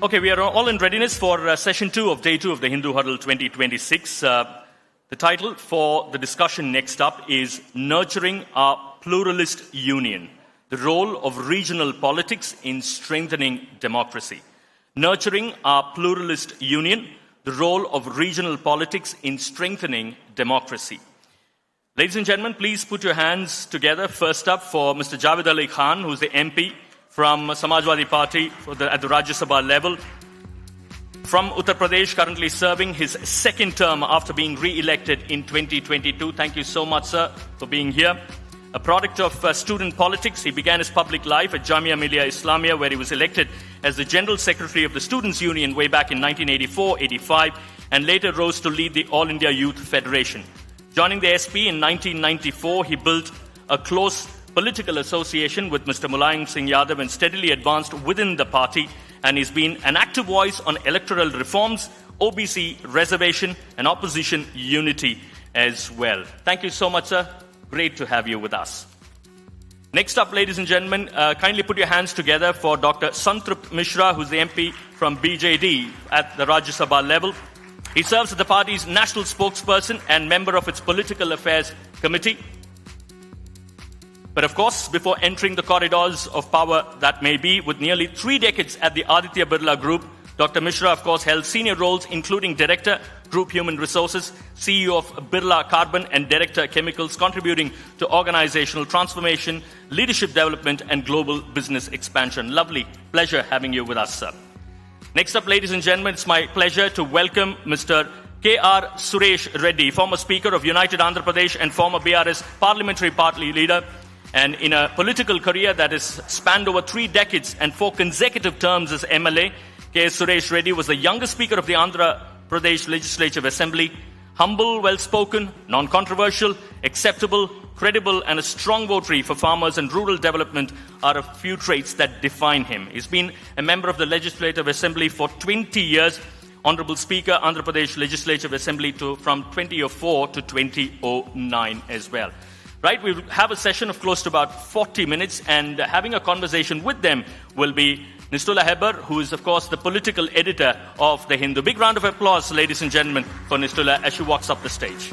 Okay, we are all in readiness for session 2 of day 2 of the Hindu Huddle 2026. The title for the discussion next up is Nurturing Our Pluralist Union, the Role of Regional Politics in Strengthening Democracy. Nurturing Our Pluralist Union, the Role of Regional Politics in Strengthening Democracy. Ladies and gentlemen, please put your hands together. First up for Mr. Javed Ali Khan, who is the MP from Samajwadi Party at the Rajya Sabha level. From Uttar Pradesh, currently serving his second term after being re-elected in 2022. Thank you so much, sir, for being here. A product of student politics, he began his public life at Jamia Millia Islamia, where he was elected as the General Secretary of the Students' Union way back in 1984-85, and later rose to lead the All India Youth Federation. Joining the SP in 1994, he built a close political association with Mr. Mulayam Singh Yadav and steadily advanced within the party, and he's been an active voice on electoral reforms, OBC reservation and opposition unity as well. Thank you so much, sir. Great to have you with us. Next up, ladies and gentlemen, kindly put your hands together for Dr. Santrupt Mishra, who's the MP from BJD at the Rajya Sabha level. He serves as the party's national spokesperson and member of its Political Affairs Committee. But of course, before entering the corridors of power that may be, with nearly 3 decades at the Aditya Birla Group, Dr. Mishra, of course, held senior roles including Director, Group Human Resources, CEO of Birla Carbon and Director Chemicals, contributing to organizational transformation, leadership development and global business expansion. Lovely. Pleasure having you with us, sir. Next up, ladies and gentlemen, it's my pleasure to welcome Mr. K.R. Suresh Reddy, former Speaker of United Andhra Pradesh and former BRS Parliamentary Party leader. And in a political career that has spanned over 3 decades and 4 consecutive terms as MLA, K.S. Suresh Reddy was the youngest Speaker of the Andhra Pradesh Legislative Assembly. Humble, well-spoken, non-controversial, acceptable, credible, and a strong votary for farmers and rural development are a few traits that define him. He's been a member of the Legislative Assembly for 20 years. Honorable Speaker, Andhra Pradesh Legislative Assembly from 2004 to 2009 as well. Right, we'll have a session of close to about 40 minutes, and having a conversation with them will be Nistula Heber, who is, of course, the political editor of The Hindu. Big round of applause, ladies and gentlemen, for Nistula as she walks up the stage.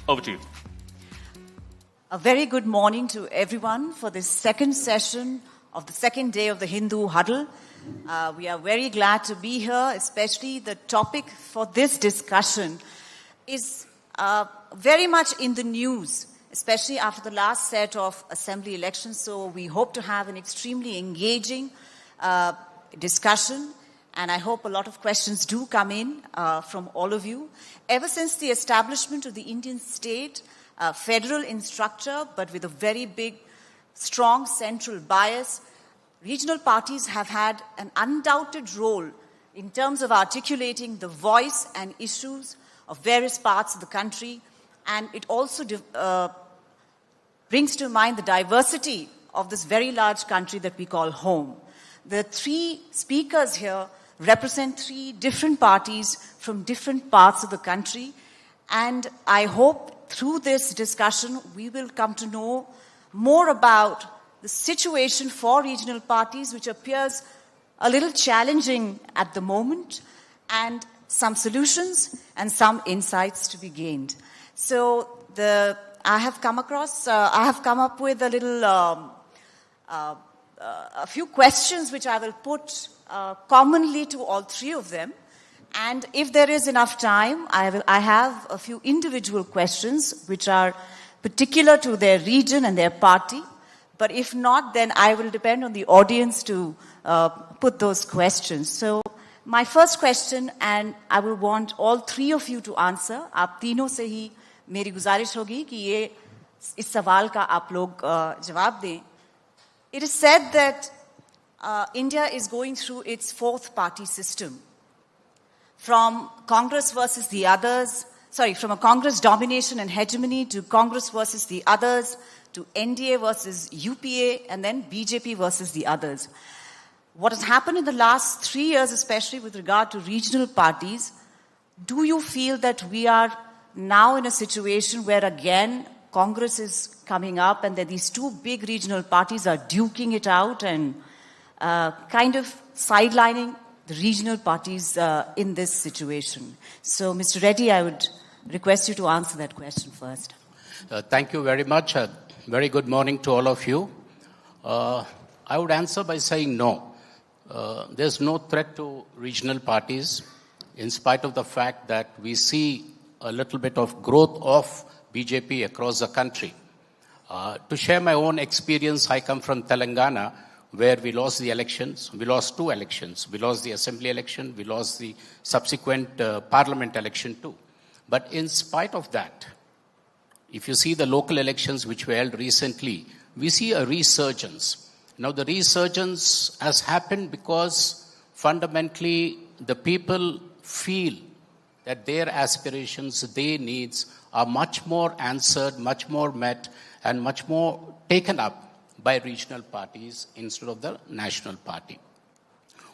Over to you. A very good morning to everyone for this second session of the second day of the Hindu Huddle. We are very glad to be here, especially the topic for this discussion is very much in the news, especially after the last set of assembly elections. So we hope to have an extremely engaging discussion, and I hope a lot of questions do come in from all of you. Ever since the establishment of the Indian state, federal in structure, but with a very big, strong central bias, regional parties have had an undoubted role in terms of articulating the voice and issues of various parts of the country, and it also brings to mind the diversity of this very large country that we call home. The 3 speakers here represent 3 different parties from different parts of the country, and I hope through this discussion we will come to know more about the situation for regional parties, which appears a little challenging at the moment, and some solutions, and some insights to be gained. So I have come up with a few questions which I will put commonly to all three of them. And if there is enough time, I have a few individual questions which are particular to their region and their party. But if not, then I will depend on the audience to put those questions. So my first question, and I will want all three of you to answer. आप तीनों से ही मेरी गुजारिश होगी कि ये इस सवाल का आप लोग जवाब दें. It is said that India is going through its fourth party system. From Congress versus the others, from a Congress domination and hegemony to Congress versus the others, to NDA versus UPA, and then BJP versus the others. What has happened in the last 3 years, especially with regard to regional parties, do you feel that we are now in a situation where again Congress is coming up and that these two big regional parties are duking it out and kind of sidelining the regional parties in this situation? So, Mr. Reddy, I would request you to answer that question first. Thank you very much. Very good morning to all of you. I would answer by saying no. There's no threat to regional parties, in spite of the fact that we see a little bit of growth of BJP across the country. To share my own experience, I come from Telangana, where we lost the elections. We lost 2 elections. We lost the assembly election. We lost the subsequent parliament election too. But in spite of that, if you see the local elections which were held recently, we see a resurgence. Now, the resurgence has happened because fundamentally the people feel that their aspirations, their needs are much more answered, much more met, and much more taken up by regional parties instead of the national party.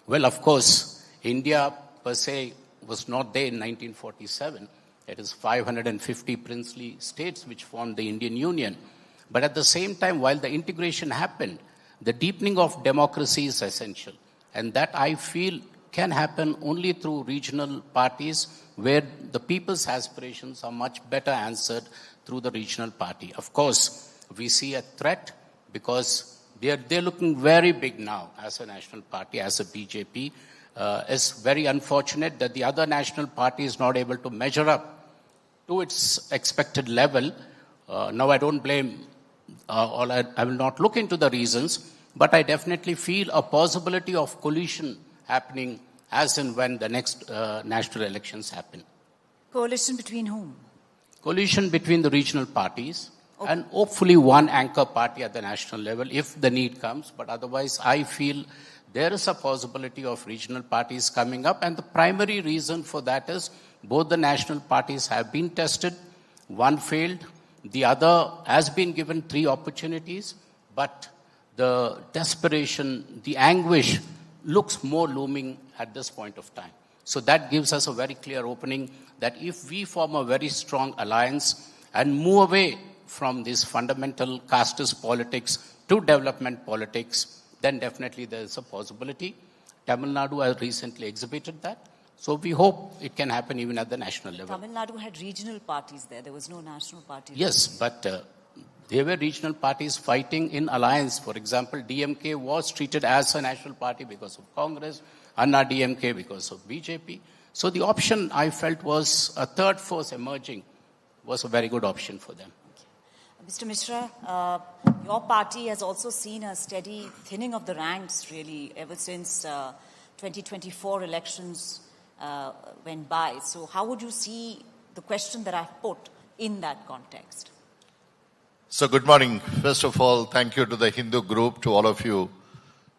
Well, of course, India per se was not there in 1947. It is 550 princely states which formed the Indian Union. But at the same time, while the integration happened, the deepening of democracy is essential. And that I feel can happen only through regional parties where the people's aspirations are much better answered through the regional party. Of course, we see a threat because they're looking very big now as a national party, as a BJP. It's very unfortunate that the other national party is not able to measure up to its expected level. Now, I don't blame, or I will not look into the reasons, but I definitely feel a possibility of collision happening as and when the next national elections happen. Coalition between whom? Coalition between the regional parties and hopefully one anchor party at the national level if the need comes. But otherwise, I feel there is a possibility of regional parties coming up. And the primary reason for that is both the national parties have been tested. One failed. The other has been given 3 opportunities. But the desperation, the anguish looks more looming at this point of time. So that gives us a very clear opening that if we form a very strong alliance and move away from this fundamental casteist politics to development politics, then definitely there is a possibility. Tamil Nadu has recently exhibited that. So we hope it can happen even at the national level. Tamil Nadu had regional parties there. There was no national party. Yes, but there were regional parties fighting in alliance. For example, DMK was treated as a national party because of Congress, Anna DMK because of BJP. So the option I felt was a third force emerging was a very good option for them. Mr. Mishra, your party has also seen a steady thinning of the ranks, really, ever since 2024 elections went by. So how would you see the question that I've put in that context? So good morning. First of all, thank you to the Hindu group, to all of you,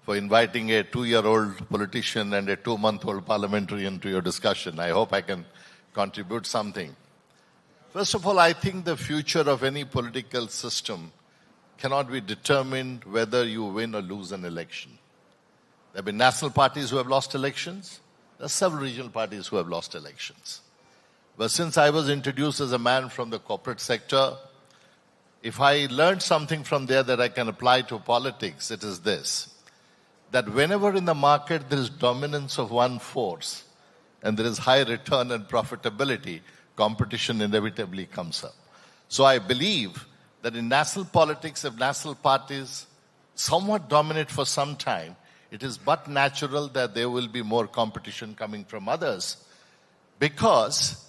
for inviting a 2-year-old politician and a 2-month-old parliamentarian to your discussion. I hope I can contribute something. First of all, I think the future of any political system cannot be determined whether you win or lose an election. There have been national parties who have lost elections. There are several regional parties who have lost elections. But since I was introduced as a man from the corporate sector, if I learned something from there that I can apply to politics, it is this: that whenever in the market there is dominance of one force, and there is high return and profitability, competition inevitably comes up. So I believe that in national politics, if national parties somewhat dominate for some time, it is but natural that there will be more competition coming from others, because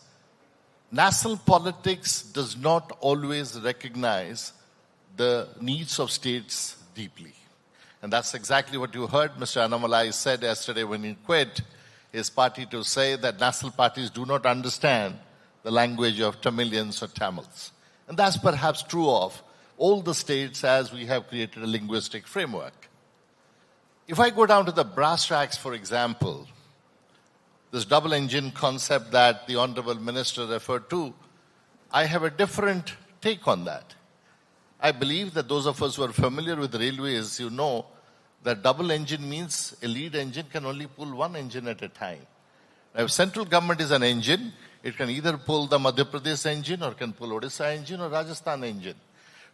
national politics does not always recognize the needs of states deeply. And that's exactly what you heard Mr. Annamalai said yesterday when he quit his party, to say that national parties do not understand the language of Tamilians or Tamils. And that's perhaps true of all the states as we have created a linguistic framework. If I go down to the brass tacks, for example, this double engine concept that the Honorable Minister referred to, I have a different take on that. I believe that those of us who are familiar with railways, you know that double engine means a lead engine can only pull one engine at a time. Now, if central government is an engine, it can either pull the Madhya Pradesh engine or can pull Odisha engine or Rajasthan engine.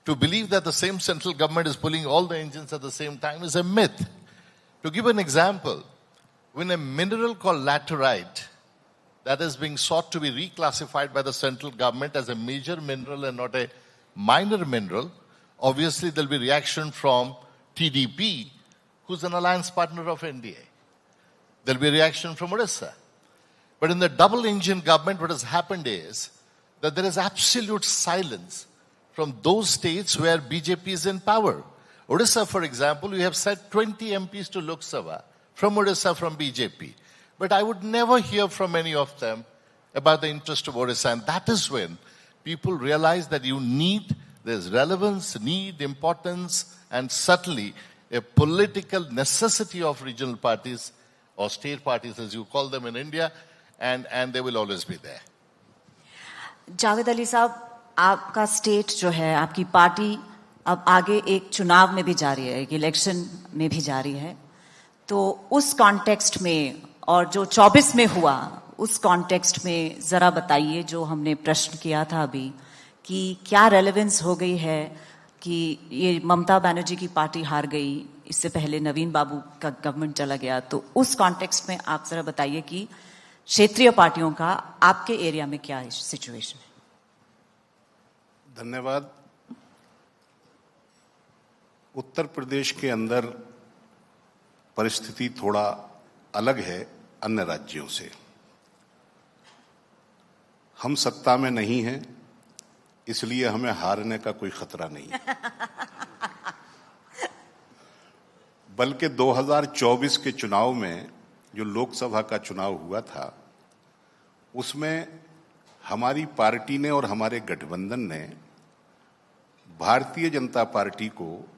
To believe that the same central government is pulling all the engines at the same time is a myth. To give an example, when a mineral called laterite that is being sought to be reclassified by the central government as a major mineral and not a minor mineral, obviously there'll be reaction from TDP, who's an alliance partner of NDA. There'll be reaction from Odisha. But in the double engine government, what has happened is that there is absolute silence from those states where BJP is in power. Odisha, for example, we have sent 20 MPs to Lok Sabha from Odisha from BJP. But I would never hear from any of them about the interest of Odisha. And that is when people realize that there's relevance, need, importance, and certainly a political necessity of regional parties or state parties, as you call them in India, and they will always be there. Javed Ali साहब, आपका state जो है, आपकी party अब आगे एक चुनाव में भी जा रही है, एक इलेक्शन में भी जा रही है, तो उस कॉन्टेक्स्ट में और जो 24 में हुआ, उस कॉन्टेक्स्ट में जरा बताइए, जो हमने प्रश्न किया था अभी, कि क्या रेलेवेंस हो गई है कि ये ममता बनर्जी की पार्टी हार गई, इससे पहले नवीन बाबू का गवर्नमेंट चला गया, तो उस कॉन्टेक्स्ट में आप जरा बताइए कि क्षेत्रीय पार्टियों का आपके एरिया में क्या सिचुएशन है। धन्यवाद। उत्तर प्रदेश के अंदर परिस्थिति थोड़ा अलग है अन्य राज्यों से। हम सत्ता में नहीं हैं, इसलिए हमें हारने का कोई खतरा नहीं है। बल्कि 2024 के चुनाव में जो लोकसभा का चुनाव हुआ था, उसमें हमारी पार्टी ने और हमारे गठबंधन ने भारतीय जनता पार्टी को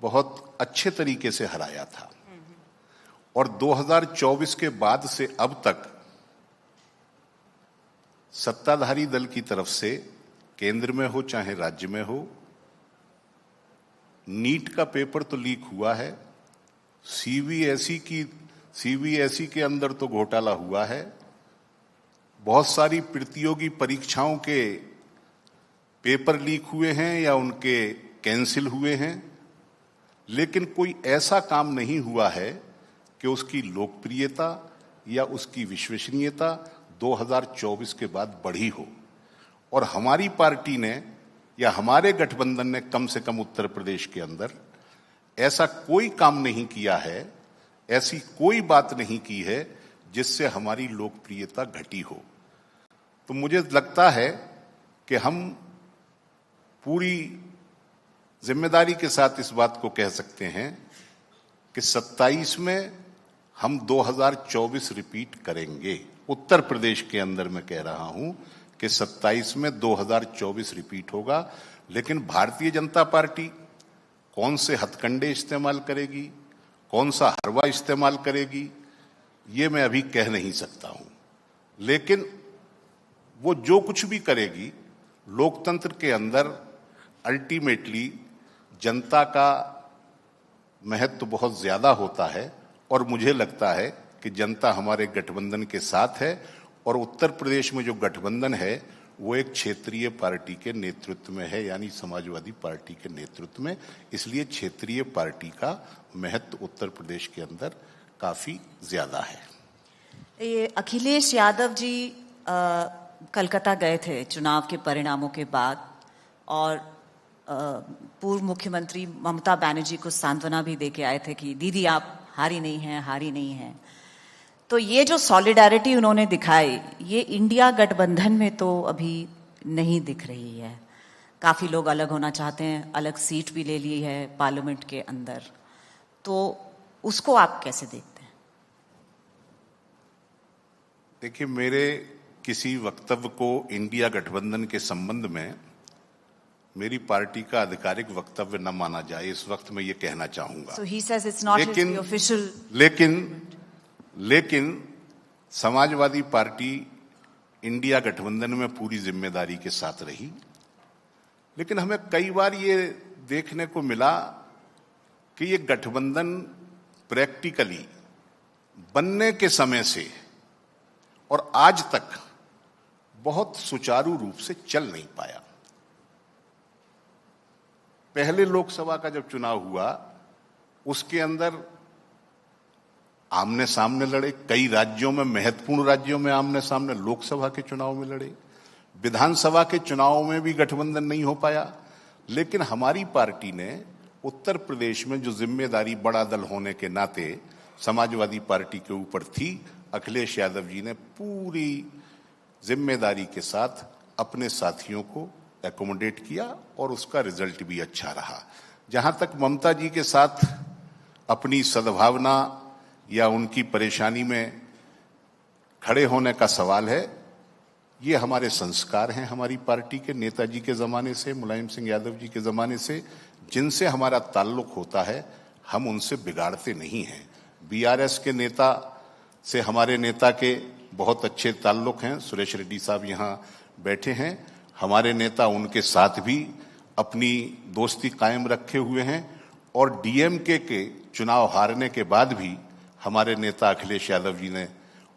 बहुत अच्छे तरीके से हराया था। और 2024 के बाद से अब तक सत्ताधारी दल की तरफ से केंद्र में हो चाहे राज्य में हो, नीट का पेपर तो लीक हुआ है, सीबीएसई के अंदर तो घोटाला हुआ है, बहुत सारी प्रतियोगी परीक्षाओं के पेपर लीक हुए हैं या उनके कैंसिल हुए हैं, लेकिन कोई ऐसा काम नहीं हुआ है कि उसकी लोकप्रियता या उसकी विश्वसनीयता 2024 के बाद बढ़ी हो। और हमारी पार्टी ने या हमारे गठबंधन ने कम से कम उत्तर प्रदेश के अंदर ऐसा कोई काम नहीं किया है, ऐसी कोई बात नहीं की है जिससे हमारी लोकप्रियता घटी हो। तो मुझे लगता है कि हम पूरी जिम्मेदारी के साथ इस बात को कह सकते हैं कि 27 में हम 2024 रिपीट करेंगे। उत्तर प्रदेश के अंदर मैं कह रहा हूं कि 27 में 2024 रिपीट होगा। लेकिन भारतीय जनता पार्टी कौन से हथकंडे इस्तेमाल करेगी, कौन सा हरवा इस्तेमाल करेगी, ये मैं अभी कह नहीं सकता हूं। लेकिन वो जो कुछ भी करेगी, लोकतंत्र के अंदर अल्टीमेटली जनता का महत्व बहुत ज्यादा होता है और मुझे लगता है कि जनता हमारे गठबंधन के साथ है। और उत्तर प्रदेश में जो गठबंधन है वो एक क्षेत्रीय पार्टी के नेतृत्व में है, यानी समाजवादी पार्टी के नेतृत्व में। इसलिए क्षेत्रीय पार्टी का महत्व उत्तर प्रदेश के अंदर काफी ज्यादा है। ये अखिलेश यादव जी कलकत्ता गए थे चुनाव के परिणामों के बाद और पूर्व मुख्यमंत्री ममता बनर्जी को सांत्वना भी देके आए थे कि दीदी आप हारी नहीं हैं। तो ये जो सॉलिडारिटी उन्होंने दिखाई, ये इंडिया गठबंधन में तो अभी नहीं दिख रही है। काफी लोग अलग होना चाहते हैं, अलग सीट भी ले ली है पार्लियामेंट के अंदर, तो उसको आप कैसे देखते हैं? देखिए, मेरे किसी वक्तव्य को इंडिया गठबंधन के संबंध में मेरी पार्टी का आधिकारिक वक्तव्य न माना जाए, इस वक्त मैं ये कहना चाहूंगा। So he says it's not his official... लेकिन समाजवादी पार्टी इंडिया गठबंधन में पूरी जिम्मेदारी के साथ रही। लेकिन हमें कई बार ये देखने को मिला कि ये गठबंधन प्रैक्टिकली बनने के समय से और आज तक बहुत सुचारू रूप से चल नहीं पाया। पहले लोकसभा का जब चुनाव हुआ, उसके अंदर आमने सामने लड़े, कई राज्यों में, महत्वपूर्ण राज्यों में आमने सामने लोकसभा के चुनाव में लड़े, विधानसभा के चुनाव में भी गठबंधन नहीं हो पाया। लेकिन हमारी पार्टी ने उत्तर प्रदेश में जो जिम्मेदारी बड़ा दल होने के नाते समाजवादी पार्टी के ऊपर थी, अखिलेश यादव जी ने पूरी जिम्मेदारी के साथ अपने साथियों को एकोमोडेट किया और उसका रिजल्ट भी अच्छा रहा। जहां तक ममता जी के साथ अपनी सद्भावना या उनकी परेशानी में खड़े होने का सवाल है, ये हमारे संस्कार हैं हमारी पार्टी के, नेताजी के जमाने से, मुलायम सिंह यादव जी के जमाने से, जिनसे हमारा ताल्लुक होता है, हम उनसे बिगाड़ते नहीं हैं। बीआरएस के नेता से हमारे नेता के बहुत अच्छे ताल्लुक हैं, सुरेश रेड्डी साहब यहाँ बैठे हैं, हमारे नेता उनके साथ भी अपनी दोस्ती कायम रखे हुए हैं। और डीएमके के चुनाव हारने के बाद भी हमारे नेता अखिलेश यादव जी ने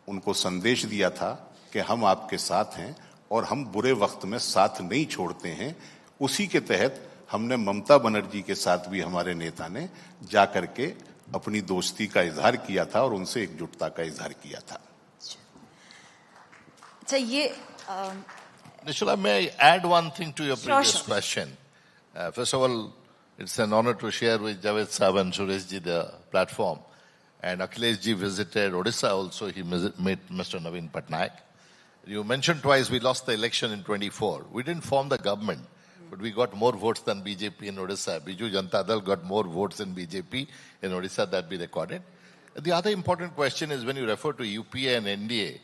उनको संदेश दिया था कि हम आपके साथ हैं और हम बुरे वक्त में साथ नहीं छोड़ते हैं। उसी के तहत हमने ममता बनर्जी के साथ भी हमारे नेता ने जाकर के अपनी दोस्ती का इजहार किया था और उनसे एकजुटता का इजहार किया था। अच्छा, ये Nishula, may I add one thing to your previous question? First of all, it's an honor to share with Javed Saab and Suresh ji the platform. And Akhilesh ji visited Odisha also. He met Mr. Naveen Patnaik. You mentioned twice we lost the election in 24. We didn't form the government, but we got more votes than BJP in Odisha. Biju Janata Dal got more votes than BJP in Odisha, that be recorded. The other important question is when you refer to UPA and NDA,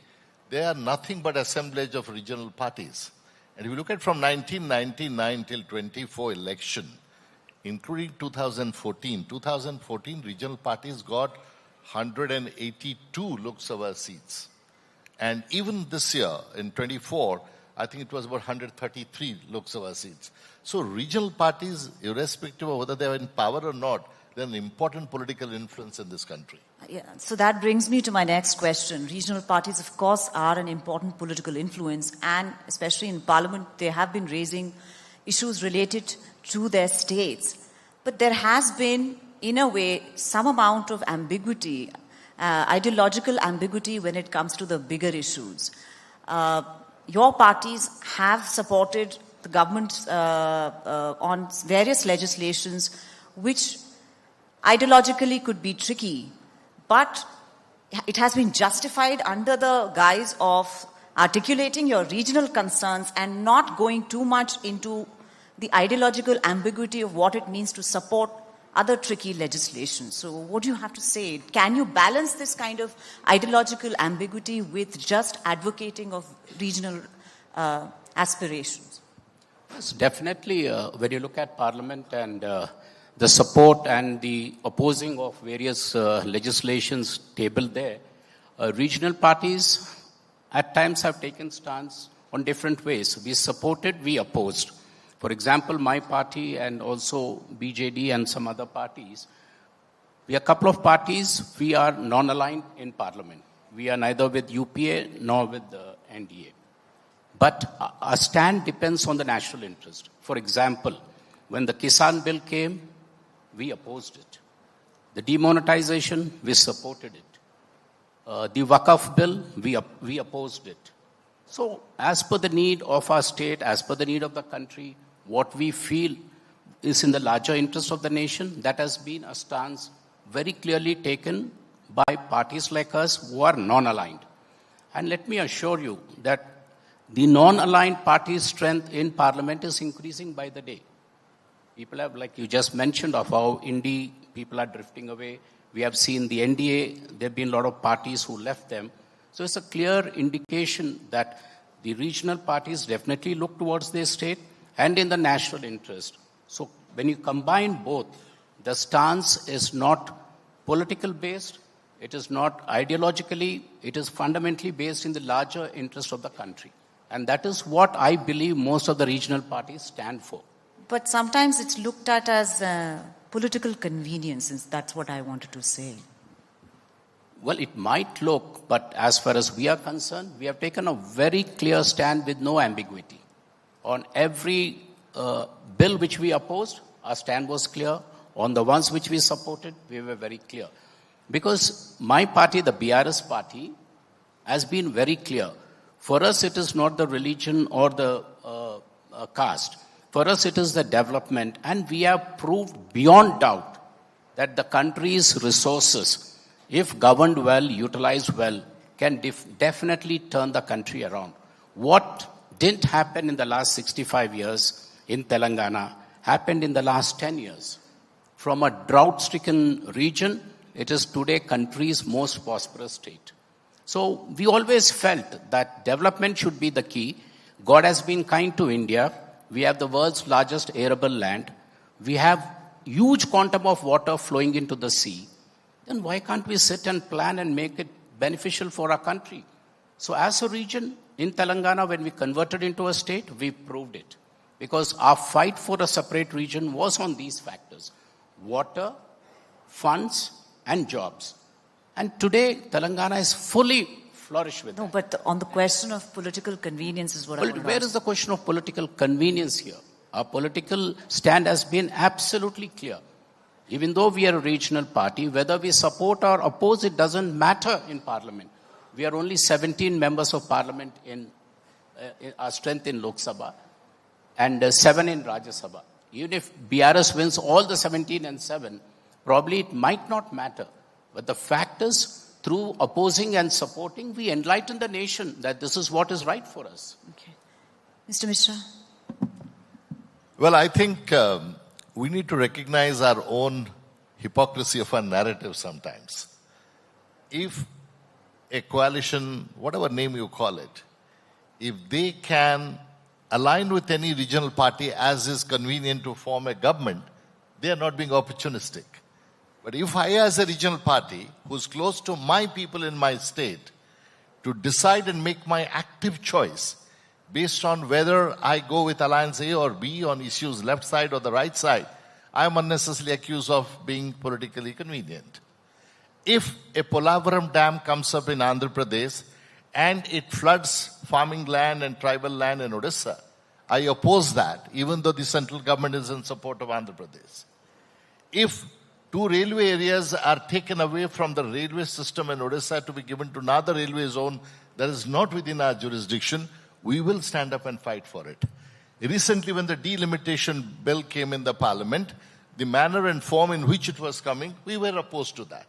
they are nothing but assemblage of regional parties. And if you look at from 1999 till 24 election, including 2014 regional parties got 182 Lok Sabha seats. And even this year, in 24, I think it was about 133 Lok Sabha seats. So regional parties, irrespective of whether they are in power or not, they're an important political influence in this country. Yeah, so that brings me to my next question. Regional parties, of course, are an important political influence, and especially in Parliament, they have been raising issues related to their states. But there has been, in a way, some amount of ambiguity, ideological ambiguity when it comes to the bigger issues. Your parties have supported the government on various legislations which ideologically could be tricky, but it has been justified under the guise of articulating your regional concerns and not going too much into the ideological ambiguity of what it means to support other tricky legislation. So what do you have to say? Can you balance this kind of ideological ambiguity with just advocating of regional aspirations? Yes, definitely. When you look at Parliament and the support and the opposing of various legislations tabled there, regional parties at times have taken stance on different ways. We supported, we opposed. For example, my party and also BJD and some other parties, we are a couple of parties, we are non-aligned in Parliament. We are neither with UPA nor with the NDA. But our stand depends on the national interest. For example, when the Kisan bill came, we opposed it. The demonetization, we supported it. The Waqf bill, we opposed it. So as per the need of our state, as per the need of the country, what we feel is in the larger interest of the nation, that has been a stance very clearly taken by parties like us who are non-aligned. And let me assure you that the non-aligned party's strength in parliament is increasing by the day. People have, like you just mentioned, of how Indie people are drifting away. We have seen the NDA, there have been a lot of parties who left them. So it's a clear indication that the regional parties definitely look towards their state and in the national interest. So when you combine both, the stance is not political based, it is not ideologically, it is fundamentally based in the larger interest of the country. And that is what I believe most of the regional parties stand for. But sometimes it's looked at as political convenience, and that's what I wanted to say. Well, it might look, but as far as we are concerned, we have taken a very clear stand with no ambiguity. On every bill which we opposed, our stand was clear. On the ones which we supported, we were very clear. Because my party, the BRS party, has been very clear. For us, it is not the religion or the caste. For us, it is the development. And we have proved beyond doubt that the country's resources, if governed well, utilized well, can definitely turn the country around. What didn't happen in the last 65 years in Telangana happened in the last 10 years. From a drought-stricken region, it is today country's most prosperous state. So we always felt that development should be the key. God has been kind to India. We have the world's largest arable land. We have huge quantum of water flowing into the sea. Then why can't we sit and plan and make it beneficial for our country? So as a region in Telangana, when we converted into a state, we proved it. Because our fight for a separate region was on these factors: water, funds, and jobs. And today, Telangana is fully flourished with that. No, but on the question of political convenience is what I want to Where ask. is the question of political convenience here? Our political stand has been absolutely clear. Even though we are a regional party, whether we support or oppose, it doesn't matter in parliament. We are only 17 members of parliament in our strength in Lok Sabha and 7 in Rajya Sabha. Even if BRS wins all the 17 and 7, probably it might not matter. But the fact is, through opposing and supporting, we enlighten the nation that this is what is right for us. Okay. Mr. Mishra? Well, I think we need to recognize our own hypocrisy of our narrative sometimes. If a coalition, whatever name you call it, if they can align with any regional party as is convenient to form a government, they are not being opportunistic. But if I, as a regional party, who's close to my people in my state, to decide and make my active choice based on whether I go with Alliance A or B on issues left side or the right side, I am unnecessarily accused of being politically convenient. If a Polavaram dam comes up in Andhra Pradesh and it floods farming land and tribal land in Odisha, I oppose that, even though the central government is in support of Andhra Pradesh. If 2 railway areas are taken away from the railway system in Odisha to be given to another railway zone that is not within our jurisdiction, we will stand up and fight for it. Recently, when the delimitation bill came in the parliament, the manner and form in which it was coming, we were opposed to that.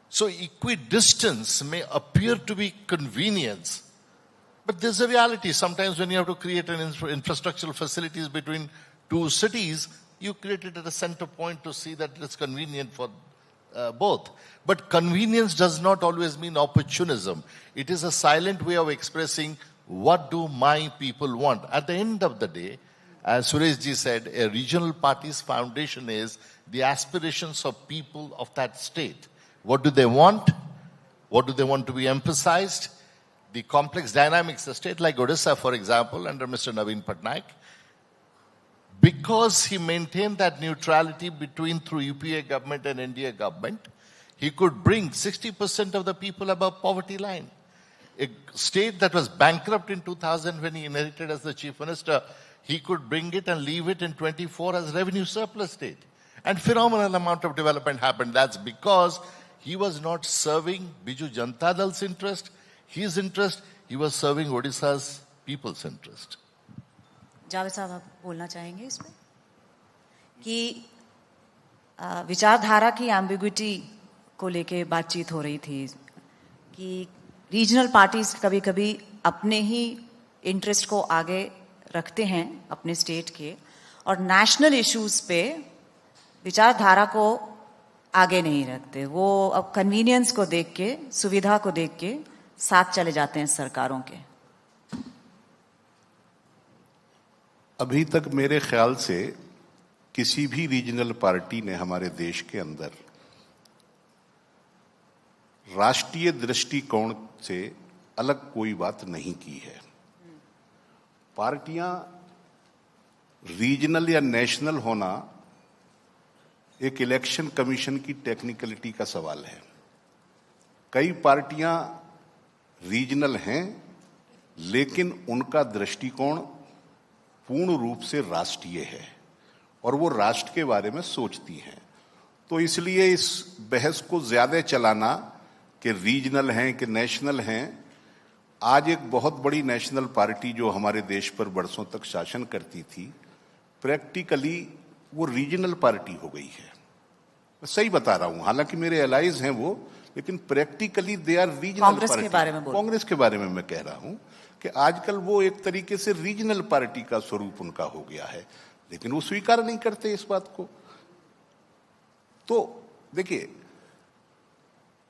So equidistance may appear to be convenience, but there's a reality. Sometimes when you have to create an infrastructural facilities between 2 cities, you create it at a center point to see that it's convenient for both. But convenience does not always mean opportunism. It is a silent way of expressing what do my people want. At the end of the day, as Sureshji said, a regional party's foundation is the aspirations of people of that state. What do they want? What do they want to be emphasized? The complex dynamics, a state like Odisha, for example, under Mr. Naveen Patnaik, because he maintained that neutrality through UPA government and NDA government, he could bring 60% of the people above poverty line. A state that was bankrupt in 2000 when he inherited as the chief minister, he could bring it and leave it in 24 as revenue surplus state. And phenomenal amount of development happened. That's because he was not serving Biju Janata Dal's interest, his interest, he was serving Odisha's people's interest. Javed साहब आप बोलना चाहेंगे इसमें कि विचारधारा की ambiguity को लेके बातचीत हो रही थी कि रीजनल पार्टीज कभी-कभी अपने ही इंटरेस्ट को आगे रखते हैं अपने स्टेट के और नेशनल इश्यूज पे विचारधारा को आगे नहीं रखते. वो अब कन्वीनियंस को देख के, सुविधा को देख के साथ चले जाते हैं सरकारों के. अभी तक मेरे ख्याल से किसी भी रीजनल पार्टी ने हमारे देश के अंदर राष्ट्रीय दृष्टिकोण से अलग कोई बात नहीं की है. पार्टियां रीजनल या नेशनल होना एक इलेक्शन कमीशन की टेक्निकलिटी का सवाल है. कई पार्टियां रीजनल हैं लेकिन उनका दृष्टिकोण पूर्ण रूप से राष्ट्रीय है और वो राष्ट्र के बारे में सोचती हैं. तो इसलिए इस बहस को ज्यादा चलाना कि रीजनल हैं कि नेशनल हैं, आज एक बहुत बड़ी नेशनल पार्टी जो हमारे देश पर बरसों तक शासन करती थी, प्रैक्टिकली वो रीजनल पार्टी हो गई है. मैं सही बता रहा हूं, हालांकि मेरे एलाइज हैं वो, लेकिन practically they are regional party. Congress के बारे में मैं कह रहा हूं कि आजकल वो एक तरीके से रीजनल पार्टी का स्वरूप उनका हो गया है, लेकिन वो स्वीकार नहीं करते इस बात को. तो देखिए,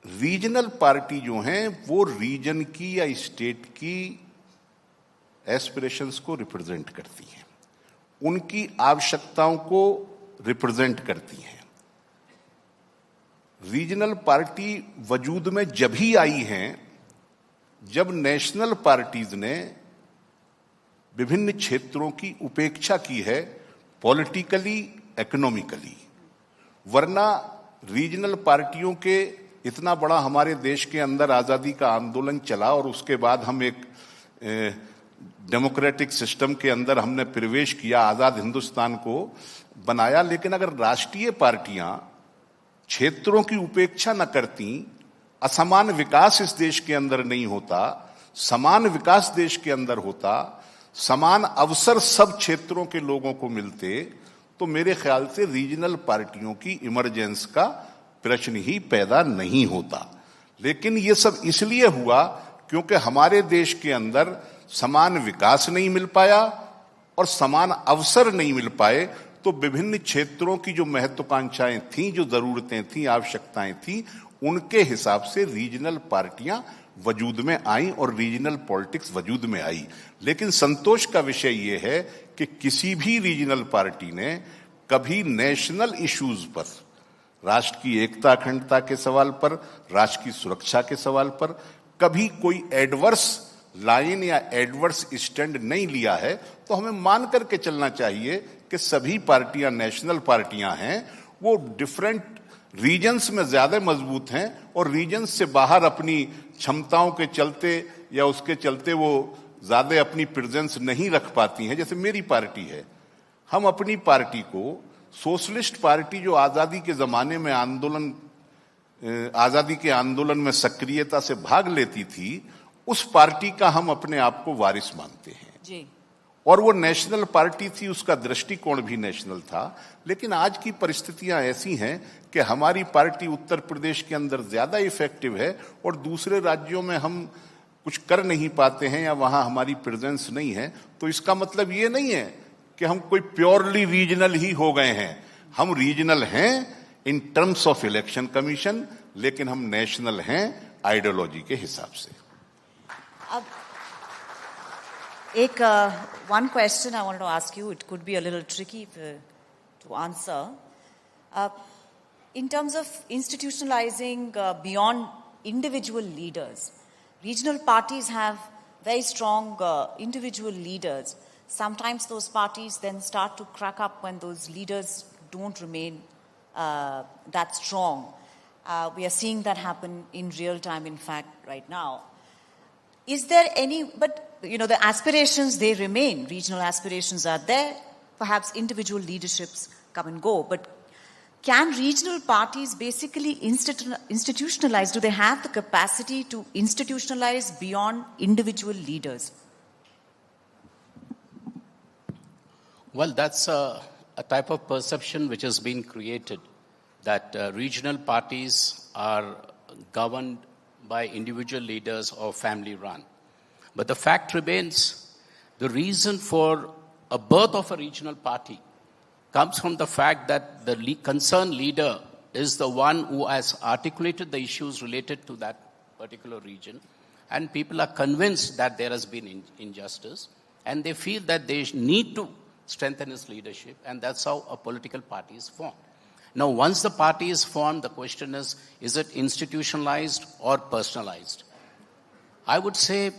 रीजनल पार्टी जो हैं वो रीजन की या स्टेट की एस्पिरेशंस को रिप्रेजेंट करती हैं, उनकी आवश्यकताओं को रिप्रेजेंट करती हैं. रीजनल पार्टी वजूद में जब ही आई हैं जब नेशनल पार्टीज ने विभिन्न क्षेत्रों की उपेक्षा की है, पॉलिटिकली, इकोनॉमिकली. वरना रीजनल पार्टियों के इतना बड़ा हमारे देश के अंदर आजादी का आंदोलन चला और उसके बाद हम एक डेमोक्रेटिक सिस्टम के अंदर हमने प्रवेश किया, आजाद हिंदुस्तान को बनाया. लेकिन अगर राष्ट्रीय पार्टियां क्षेत्रों की उपेक्षा न करती, असमान विकास इस देश के अंदर नहीं होता, समान विकास देश के अंदर होता, समान अवसर सब क्षेत्रों के लोगों को मिलते, तो मेरे ख्याल से रीजनल पार्टियों की इमरजेंस का प्रश्न ही पैदा नहीं होता. लेकिन ये सब इसलिए हुआ क्योंकि हमारे देश के अंदर समान विकास नहीं मिल पाया और समान अवसर नहीं मिल पाए. तो विभिन्न क्षेत्रों की जो महत्वाकांक्षाएं थीं, जो जरूरतें थीं, आवश्यकताएं थीं, उनके हिसाब से रीजनल पार्टियां वजूद में आई और रीजनल पॉलिटिक्स वजूद में आई. लेकिन संतोष का विषय यह है कि किसी भी रीजनल पार्टी ने कभी नेशनल इश्यूज पर, राष्ट्र की एकता अखंडता के सवाल पर, राष्ट्र की सुरक्षा के सवाल पर कभी कोई एडवर्स लाइन या एडवर्स स्टैंड नहीं लिया है. तो हमें मान करके चलना चाहिए कि सभी पार्टियां नेशनल पार्टियां हैं, वो डिफरेंट रीजन्स में ज्यादा मजबूत हैं और रीजन्स से बाहर अपनी क्षमताओं के चलते या उसके चलते वो ज्यादा अपनी प्रेजेंस नहीं रख पाती हैं. जैसे मेरी पार्टी है, हम अपनी पार्टी को सोशलिस्ट पार्टी जो आजादी के जमाने में आजादी के आंदोलन में सक्रियता से भाग लेती थी, उस पार्टी का हम अपने आप को वारिस मानते हैं जी. और वो नेशनल पार्टी थी, उसका दृष्टिकोण भी नेशनल था. लेकिन आज की परिस्थितियां ऐसी हैं कि हमारी पार्टी उत्तर प्रदेश के अंदर ज्यादा इफेक्टिव है और दूसरे राज्यों में हम कुछ कर नहीं पाते हैं या वहां हमारी प्रेजेंस नहीं है. तो इसका मतलब ये नहीं है कि हम कोई प्योरली रीजनल ही हो गए हैं. हम रीजनल हैं in terms of election commission, लेकिन हम नेशनल हैं आइडियोलॉजी के हिसाब से. अब एक one question I wanted to ask you. It could be a little tricky to answer. In terms of institutionalizing beyond individual leaders, regional parties have very strong individual leaders. Sometimes those parties then start to crack up when those leaders don't remain that strong. We are seeing that happen in real time, in fact, right now. Is there any, but you know, the aspirations, they remain. Regional aspirations are there. Perhaps individual leaderships come and go. But can regional parties basically institutionalize? Do they have the capacity to institutionalize beyond individual leaders? Well, that's a type of perception which has been created, that regional parties are governed by individual leaders or family run. But the fact remains, the reason for a birth of a regional party comes from the fact that the concerned leader is the one who has articulated the issues related to that particular region, and people are convinced that there has been injustice, and they feel that they need to strengthen his leadership, and that's how a political party is formed. Now, once the party is formed, the question is it institutionalized or personalized? I would say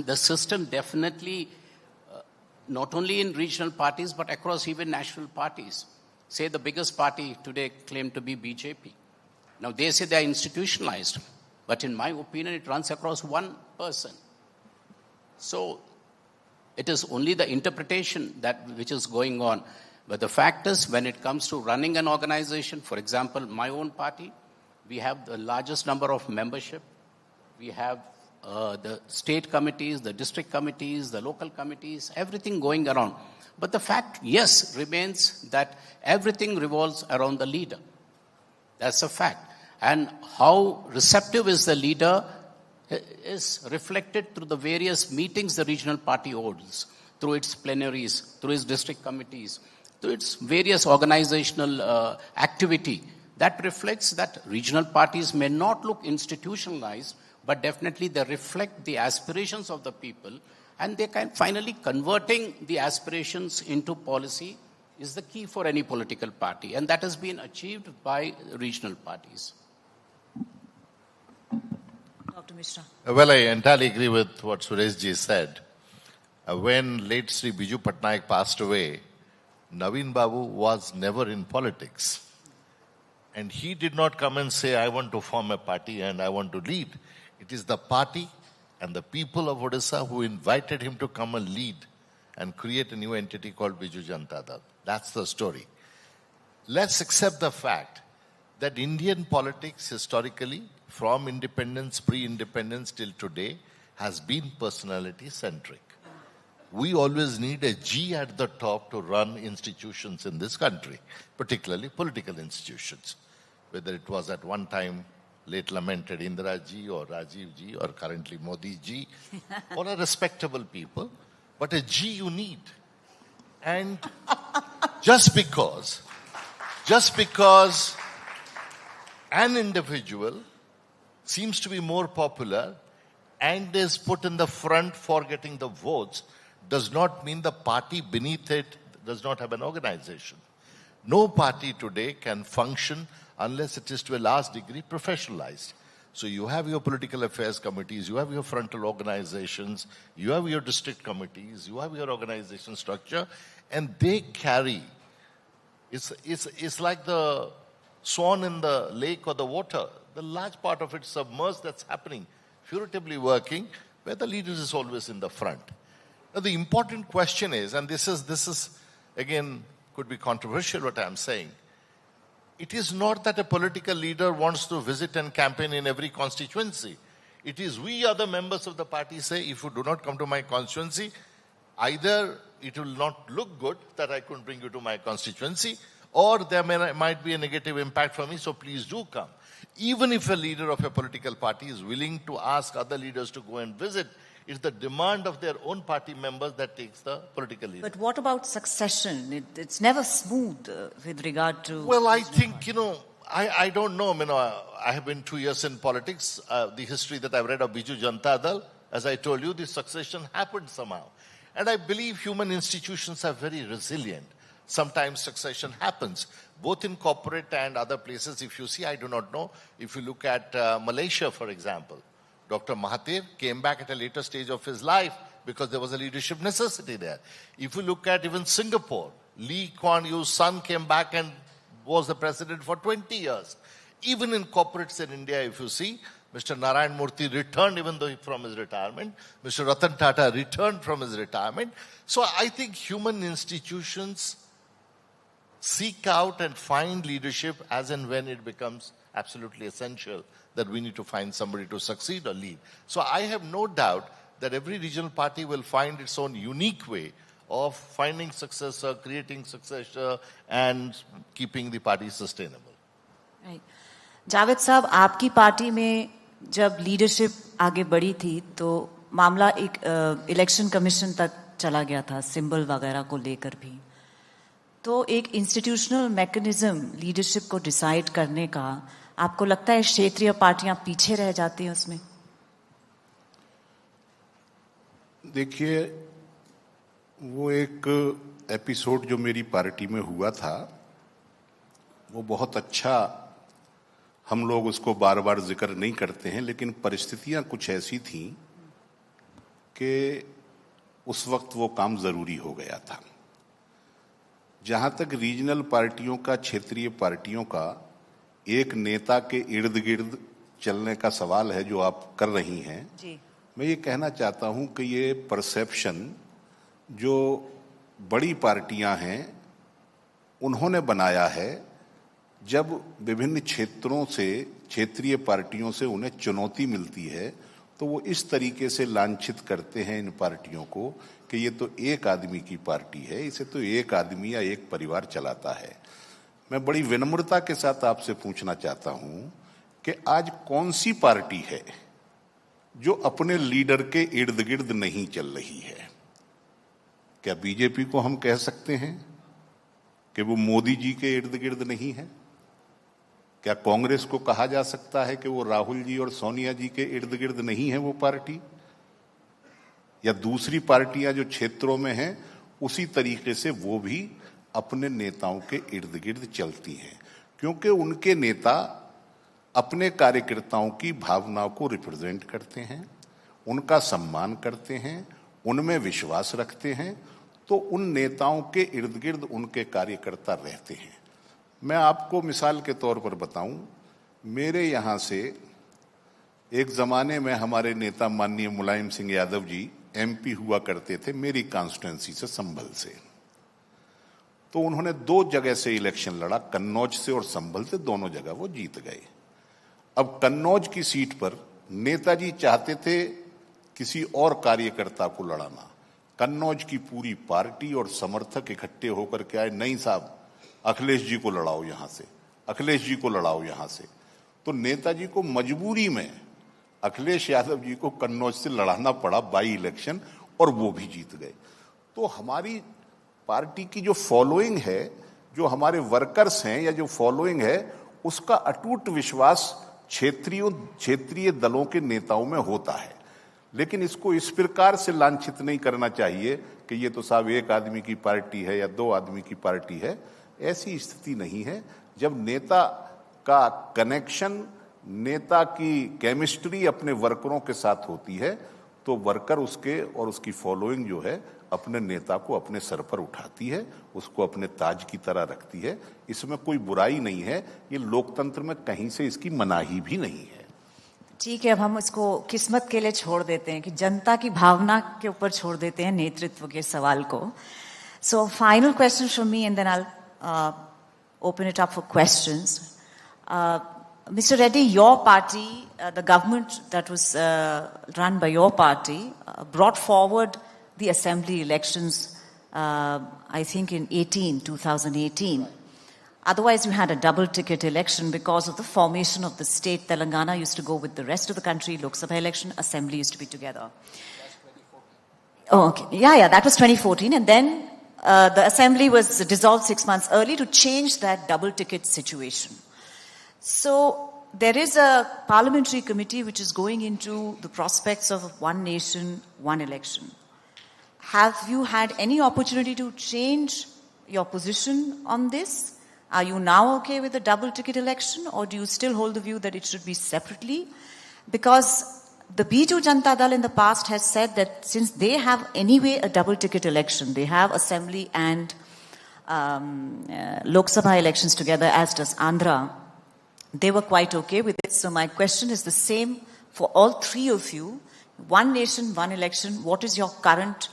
the system definitely, not only in regional parties, but across even national parties. Say the biggest party today claimed to be BJP. Now, they say they are institutionalized, but in my opinion, it runs across one person. So, it is only the interpretation which is going on. But the fact is, when it comes to running an organization, for example, my own party, we have the largest number of membership. We have the state committees, the district committees, the local committees, everything going around. But the fact, yes, remains that everything revolves around the leader. That's a fact. And how receptive is the leader is reflected through the various meetings the regional party holds, through its plenaries, through its district committees, through its various organizational activity. That reflects that regional parties may not look institutionalized, but definitely they reflect the aspirations of the people, and they can finally converting the aspirations into policy is the key for any political party, and that has been achieved by regional parties. Dr. Mishra. Well, I entirely agree with what Sureshji said. When late Sri Biju Patnaik passed away, Naveen Babu was never in politics. And he did not come and say, I want to form a party and I want to lead. It is the party and the people of Odisha who invited him to come and lead and create a new entity called Biju Janata Dal. That's the story. Let's accept the fact that Indian politics historically, from independence, pre-independence till today, has been personality-centric. We always need a G at the top to run institutions in this country, particularly political institutions. Whether it was at one time late lamented Indira Ji or Rajiv Ji or currently Modi Ji, all are respectable people, but a G you need. And just because an individual seems to be more popular and is put in the front for getting the votes does not mean the party beneath it does not have an organization. No party today can function unless it is to a large degree professionalized. So you have your political affairs committees, you have your frontal organizations, you have your district committees, you have your organization structure, and they carry. It's like the swan in the lake or the water. The large part of it submerged that's happening, furtively working, where the leader is always in the front. Now the important question is, and this is again could be controversial what I'm saying, it is not that a political leader wants to visit and campaign in every constituency. It is we other members of the party say, if you do not come to my constituency, either it will not look good that I couldn't bring you to my constituency, or there might be a negative impact for me, so please do come. Even if a leader of a political party is willing to ask other leaders to go and visit, it's the demand of their own party members that takes the political leader. But what about succession? It's never smooth with regard to... Well, I think, I don't know. I have been 2 years in politics. The history that I've read of Biju Janata Dal, as I told you, the succession happened somehow. And I believe human institutions are very resilient. Sometimes succession happens, both in corporate and other places. If you see, I do not know. If you look at Malaysia, for example, Dr. Mahathir came back at a later stage of his life because there was a leadership necessity there. If you look at even Singapore, Lee Kuan Yew's son came back and was the president for 20 years. Even in corporates in India, if you see, Mr. Narayan Murthy returned even though from his retirement. Mr. Ratan Tata returned from his retirement. So I think human institutions seek out and find leadership as and when it becomes absolutely essential that we need to find somebody to succeed or lead. So I have no doubt that every regional party will find its own unique way of finding successor, creating successor, and keeping the party sustainable. Right. Javed साहब, आपकी party में जब leadership आगे बढ़ी थी तो मामला एक इलेक्शन कमीशन तक चला गया था, सिंबल वगैरह को लेकर भी. तो एक इंस्टीट्यूशनल मैकेनिज्म लीडरशिप को डिसाइड करने का, आपको लगता है क्षेत्रीय पार्टियां पीछे रह जाती हैं उसमें? देखिए, वो एक एपिसोड जो मेरी पार्टी में हुआ था वो बहुत अच्छा, हम लोग उसको बार बार जिक्र नहीं करते हैं, लेकिन परिस्थितियां कुछ ऐसी थीं कि उस वक्त वो काम जरूरी हो गया था. जहां तक रीजनल पार्टियों का, क्षेत्रीय पार्टियों का एक नेता के इर्द गिर्द चलने का सवाल है जो आप कर रही हैं जी. मैं ये कहना चाहता हूं कि ये परसेप्शन जो बड़ी पार्टियां हैं उन्होंने बनाया है, जब विभिन्न क्षेत्रों से, क्षेत्रीय पार्टियों से उन्हें चुनौती मिलती है तो वो इस तरीके से लांछित करते हैं इन पार्टियों को कि ये तो एक आदमी की पार्टी है, इसे तो एक आदमी या एक परिवार चलाता है. मैं बड़ी विनम्रता के साथ आपसे पूछना चाहता हूं कि आज कौन सी पार्टी है जो अपने लीडर के इर्द गिर्द नहीं चल रही है? क्या बीजेपी को हम कह सकते हैं कि वो मोदी जी के इर्द गिर्द नहीं है? क्या कांग्रेस को कहा जा सकता है कि वो राहुल जी और सोनिया जी के इर्द गिर्द नहीं है वो पार्टी? या दूसरी पार्टियां जो क्षेत्रों में हैं उसी तरीके से वो भी अपने नेताओं के इर्द गिर्द चलती हैं, क्योंकि उनके नेता अपने कार्यकर्ताओं की भावनाओं को रिप्रेजेंट करते हैं, उनका सम्मान करते हैं, उनमें विश्वास रखते हैं, तो उन नेताओं के इर्द गिर्द उनके कार्यकर्ता रहते हैं. मैं आपको मिसाल के तौर पर बताऊं, मेरे यहाँ से एक जमाने में हमारे नेता माननीय मुलायम सिंह यादव जी एमपी हुआ करते थे मेरी कॉन्स्टिट्यूंसी से, संभल से. तो उन्होंने 2 जगह से इलेक्शन लड़ा, कन्नौज से और संभल से, दोनों जगह वो जीत गए. अब कन्नौज की सीट पर नेताजी चाहते थे किसी और कार्यकर्ता को लड़ाना. कन्नौज की पूरी पार्टी और समर्थक इकट्ठे होकर के आए, नहीं साहब अखिलेश जी को लड़ाओ यहां से, अखिलेश जी को लड़ाओ यहां से. तो नेताजी को मजबूरी में अखिलेश यादव जी को कन्नौज से लड़ाना पड़ा बाई इलेक्शन, और वो भी जीत गए. तो हमारी पार्टी की जो फॉलोइंग है, जो हमारे वर्कर्स हैं या जो फॉलोइंग है, उसका अटूट विश्वास क्षेत्रीय दलों के नेताओं में होता है. लेकिन इसको इस प्रकार से लांछित नहीं करना चाहिए कि ये तो साहब एक आदमी की पार्टी है या 2 आदमी की पार्टी है. ऐसी स्थिति नहीं है. जब नेता का कनेक्शन, नेता की केमिस्ट्री अपने वर्करों के साथ होती है तो वर्कर उसके और उसकी फॉलोइंग जो है अपने नेता को अपने सर पर उठाती है, उसको अपने ताज की तरह रखती है. इसमें कोई बुराई नहीं है. ये लोकतंत्र में कहीं से इसकी मनाही भी नहीं है. ठीक है, अब हम इसको किस्मत के लिए छोड़ देते हैं कि जनता की भावना के ऊपर छोड़ देते हैं नेतृत्व के सवाल को. So final question from me and then I open it up for questions. Mr. Reddy, your party, the government that was run by your party, brought forward the assembly elections, I think in 2018. Otherwise, you had a double ticket election because of the formation of the state. Telangana used to go with the rest of the country. Lok Sabha election, assembly used to be together. That's 2014. Oh, okay. Yeah, that was 2014. And then the assembly was dissolved 6 months early to change that double ticket situation. So there is a parliamentary committee which is going into the prospects of one nation, one election. Have you had any opportunity to change your position on this? Are you now okay with the double ticket election, or do you still hold the view that it should be separately? Because the Biju Janata Dal in the past has said that since they have anyway a double ticket election, they have assembly and Lok Sabha elections together, as does Andhra, they were quite okay with it. So my question is the same for all 3 of you. One nation, one election. What is your current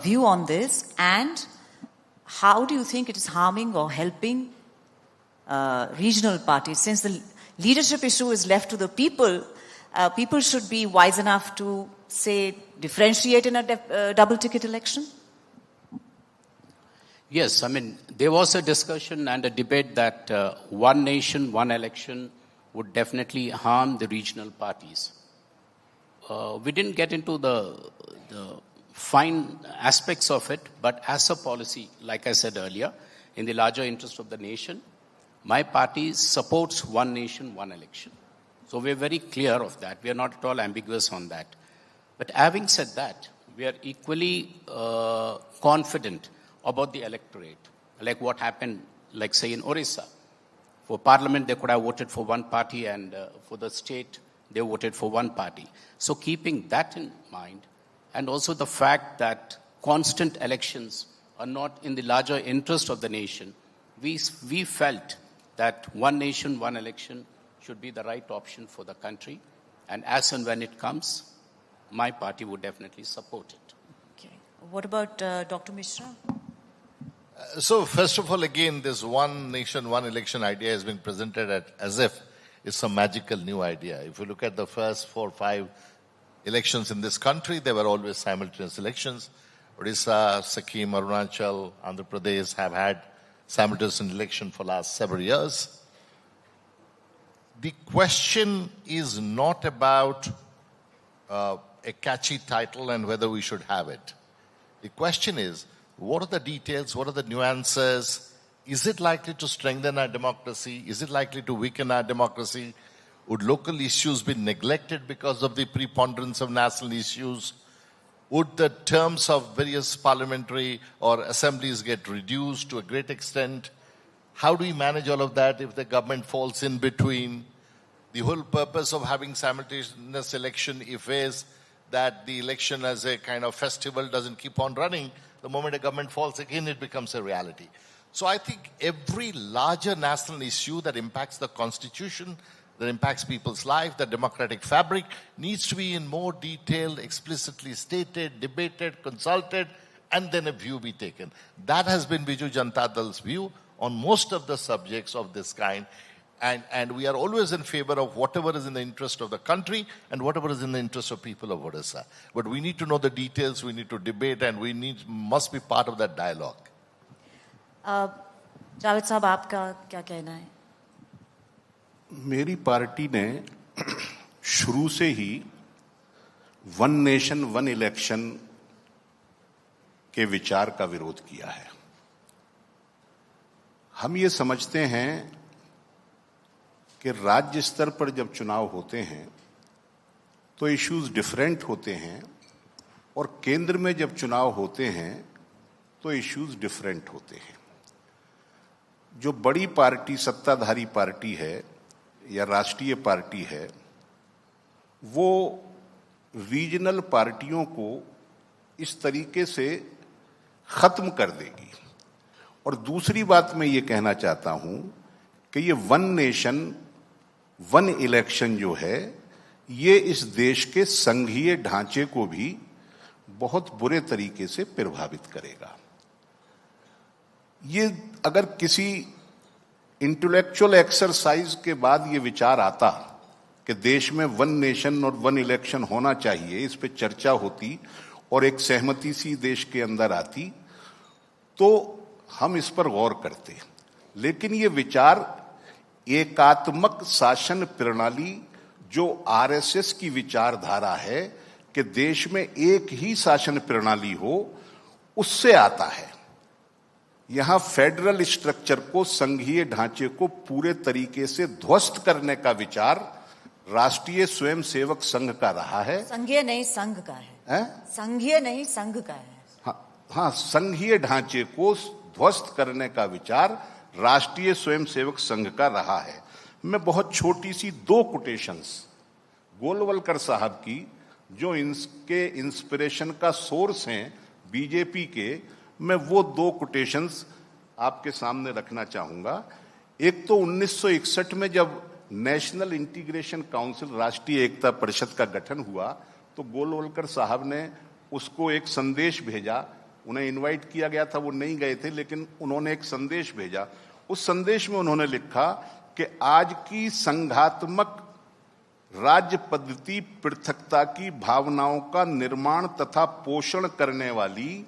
view on this? And how do you think it is harming or helping regional parties? Since the leadership issue is left to the people, people should be wise enough to, say, differentiate in a double ticket election? Yes, I mean, there was a discussion and a debate that one nation, one election would definitely harm the regional parties. We didn't get into the fine aspects of it, but as a policy, like I said earlier, in the larger interest of the nation, my party supports one nation, one election. So we're very clear of that. We are not at all ambiguous on that. But having said that, we are equally confident about the electorate, like what happened, like say in Orissa. For parliament, they could have voted for one party, and for the state, they voted for one party. So keeping that in mind, and also the fact that constant elections are not in the larger interest of the nation, we felt that one nation, one election should be the right option for the country. And as and when it comes, my party would definitely support it. Okay. What about Dr. Mishra? So first of all, again, this one nation, one election idea has been presented as if it's a magical new idea. If you look at the first 4 or 5 elections in this country, they were always simultaneous elections. Odisha, Sikkim, Arunachal, Andhra Pradesh have had simultaneous election for last several years. The question is not about a catchy title and whether we should have it. The question is, what are the details? What are the nuances? Is it likely to strengthen our democracy? Is it likely to weaken our democracy? Would local issues be neglected because of the preponderance of national issues? Would the terms of various parliamentary or assemblies get reduced to a great extent? How do we manage all of that if the government falls in between? The whole purpose of having simultaneous election, if is that the election as a kind of festival doesn't keep on running, the moment a government falls again, it becomes a reality. So I think every larger national issue that impacts the constitution, that impacts people's life, the democratic fabric, needs to be in more detail, explicitly stated, debated, consulted, and then a view be taken. That has been Biju Janata Dal's view on most of the subjects of this kind. And we are always in favor of whatever is in the interest of the country and whatever is in the interest of people of Odisha. But we need to know the details, we need to debate, and must be part of that dialogue. Javed साहब, आपका क्या कहना है? मेरी party ने शुरू से ही one nation one election के विचार का विरोध किया है. हम ये समझते हैं कि राज्य स्तर पर जब चुनाव होते हैं तो इश्यूज डिफरेंट होते हैं और केंद्र में जब चुनाव होते हैं तो इश्यूज डिफरेंट होते हैं. जो बड़ी पार्टी, सत्ताधारी पार्टी है या राष्ट्रीय पार्टी है, वो रीजनल पार्टियों को इस तरीके से खत्म कर देगी. और दूसरी बात मैं ये कहना चाहता हूं कि ये वन नेशन वन इलेक्शन जो है, ये इस देश के संघीय ढांचे को भी बहुत बुरे तरीके से प्रभावित करेगा. ये अगर किसी इंटेलेक्चुअल एक्सरसाइज के बाद ये विचार आता कि देश में वन नेशन और वन इलेक्शन होना चाहिए, इस पे चर्चा होती और एक सहमति सी देश के अंदर आती, तो हम इस पर गौर करते. लेकिन ये विचार एकात्मक शासन प्रणाली, जो आरएसएस की विचारधारा है कि देश में एक ही शासन प्रणाली हो, उससे आता है. यहां फेडरल स्ट्रक्चर को, संघीय ढांचे को पूरे तरीके से ध्वस्त करने का विचार राष्ट्रीय स्वयंसेवक संघ का रहा है. संघीय नहीं संघ का है. संघीय नहीं संघ का है. हाँ, संघीय ढांचे को ध्वस्त करने का विचार राष्ट्रीय स्वयंसेवक संघ का रहा है. मैं बहुत छोटी सी 2 कोटेशंस गोलवलकर साहब की, जो इनके इंस्पिरेशन का सोर्स हैं बीजेपी के, मैं वो 2 कोटेशंस आपके सामने रखना चाहूंगा. एक तो 1961 में जब नेशनल इंटीग्रेशन काउंसिल, राष्ट्रीय एकता परिषद का गठन हुआ, तो गोलवलकर साहब ने उसको एक संदेश भेजा उन्हें इनवाइट किया गया था, वो नहीं गए थे, लेकिन उन्होंने एक संदेश भेजा। उस संदेश में उन्होंने लिखा कि आज की संघात्मक राज्य पद्धति पृथकता की भावनाओं का निर्माण तथा पोषण करने वाली,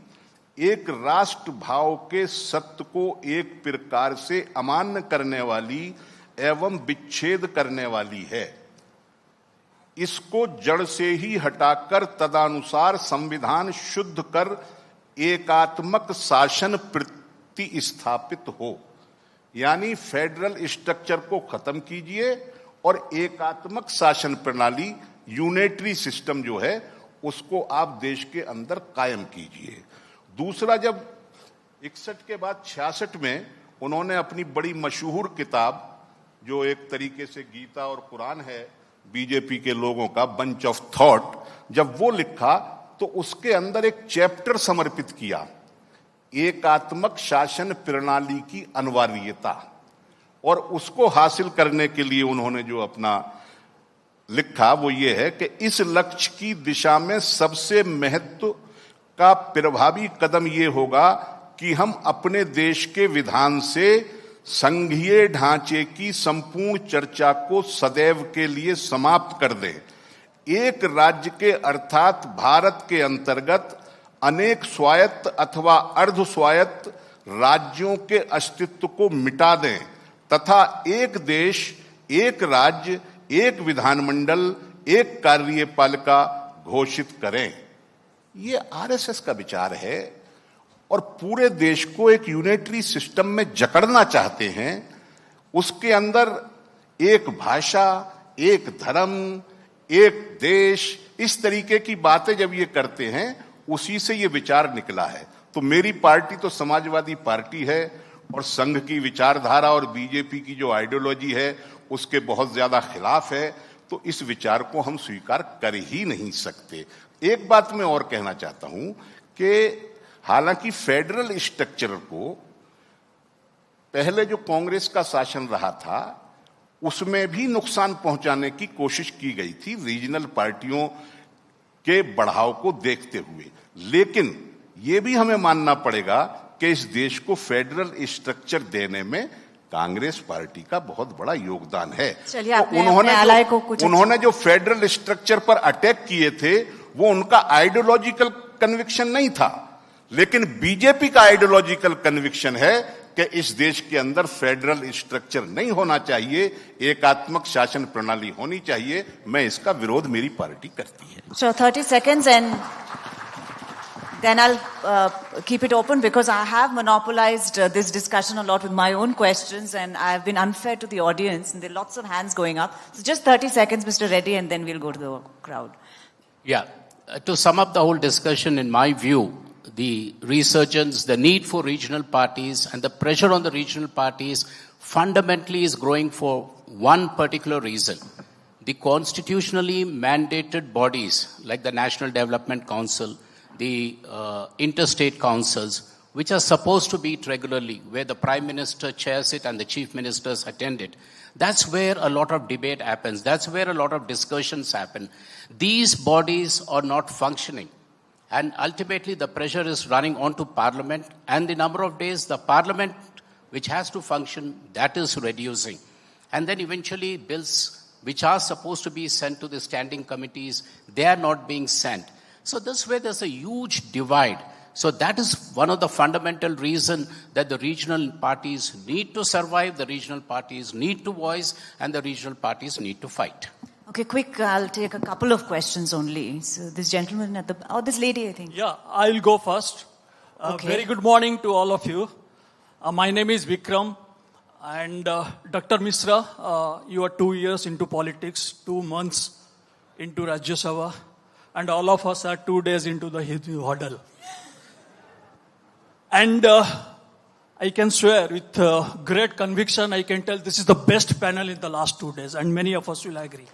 एक राष्ट्र भाव के सत्य को एक प्रकार से अमान्य करने वाली एवं विच्छेद करने वाली है। इसको जड़ से ही हटाकर तदनुसार संविधान शुद्ध कर एकात्मक शासन प्रतिस्थापित हो। यानी फेडरल स्ट्रक्चर को खत्म कीजिए और एकात्मक शासन प्रणाली, यूनिटरी सिस्टम जो है, उसको आप देश के अंदर कायम कीजिए। दूसरा, जब 61 के बाद 66 में उन्होंने अपनी बड़ी मशहूर किताब, जो एक तरीके से गीता और कुरान है बीजेपी के लोगों का, बंच ऑफ थॉट, जब वो लिखा तो उसके अंदर एक चैप्टर समर्पित किया एकात्मक शासन प्रणाली की अनिवार्यता। और उसको हासिल करने के लिए उन्होंने जो अपना लिखा वो ये है कि इस लक्ष्य की दिशा में सबसे महत्व का प्रभावी कदम ये होगा कि हम अपने देश के विधान से संघीय ढांचे की संपूर्ण चर्चा को सदैव के लिए समाप्त कर दें। एक राज्य के अर्थात भारत के अंतर्गत अनेक स्वायत्त अथवा अर्ध स्वायत्त राज्यों के अस्तित्व को मिटा दें तथा एक देश, एक राज्य, एक विधानमंडल, एक कार्यपालिका घोषित करें। ये आरएसएस का विचार है और पूरे देश को एक यूनिटरी सिस्टम में जकड़ना चाहते हैं। उसके अंदर एक भाषा, एक धर्म, एक देश, इस तरीके की बातें जब ये करते हैं, उसी से ये विचार निकला है। तो मेरी पार्टी तो समाजवादी पार्टी है और संघ की विचारधारा और बीजेपी की जो आइडियोलॉजी है उसके बहुत ज्यादा खिलाफ है। तो इस विचार को हम स्वीकार कर ही नहीं सकते। एक बात मैं और कहना चाहता हूं कि हालांकि फेडरल स्ट्रक्चर को पहले जो कांग्रेस का शासन रहा था उसमें भी नुकसान पहुंचाने की कोशिश की गई थी रीजनल पार्टियों के बढ़ाव को देखते हुए, लेकिन यह भी हमें मानना पड़ेगा कि इस देश को फेडरल स्ट्रक्चर देने में कांग्रेस पार्टी का बहुत बड़ा योगदान है। तो उन्होंने जो फेडरल स्ट्रक्चर पर अटैक किए थे वो उनका आइडियोलॉजिकल कन्विक्शन नहीं था, लेकिन बीजेपी का आइडियोलॉजिकल कन्विक्शन है कि इस देश के अंदर फेडरल स्ट्रक्चर नहीं होना चाहिए, एकात्मक शासन प्रणाली होनी चाहिए। मैं इसका विरोध मेरी पार्टी करती है। So 30 seconds and then I'll keep it open because I have monopolized this discussion a lot with my own questions and I've been unfair to the audience and there are lots of hands going up. So just 30 seconds, Mr. Reddy, and then we'll go to the crowd. Yeah. To sum up the whole discussion, in my view, the resurgence, the need for regional parties and the pressure on the regional parties fundamentally is growing for one particular reason. The constitutionally mandated bodies like the National Development Council, the interstate councils, which are supposed to meet regularly, where the Prime Minister chairs it and the Chief Ministers attend it. That's where a lot of debate happens. That's where a lot of discussions happen. These bodies are not functioning. And ultimately, the pressure is running onto Parliament, and the number of days the Parliament, which has to function, that is reducing. And then eventually, bills which are supposed to be sent to the standing committees, they are not being sent. So this way, there's a huge divide. So that is one of the fundamental reasons that the regional parties need to survive, the regional parties need to voice, and the regional parties need to fight. Okay, quick, I'll take a couple of questions only. So this gentleman at the, this lady, I think. Yeah, I'll go first. Okay. Very good morning to all of you. My name is Vikram, and Dr. Misra, you are 2 years into politics, 2 months into Rajya Sabha, and all of us are 2 days into the Hindu Huddle. And I can swear with great conviction, I can tell this is the best panel in the last 2 days, and many of us will agree.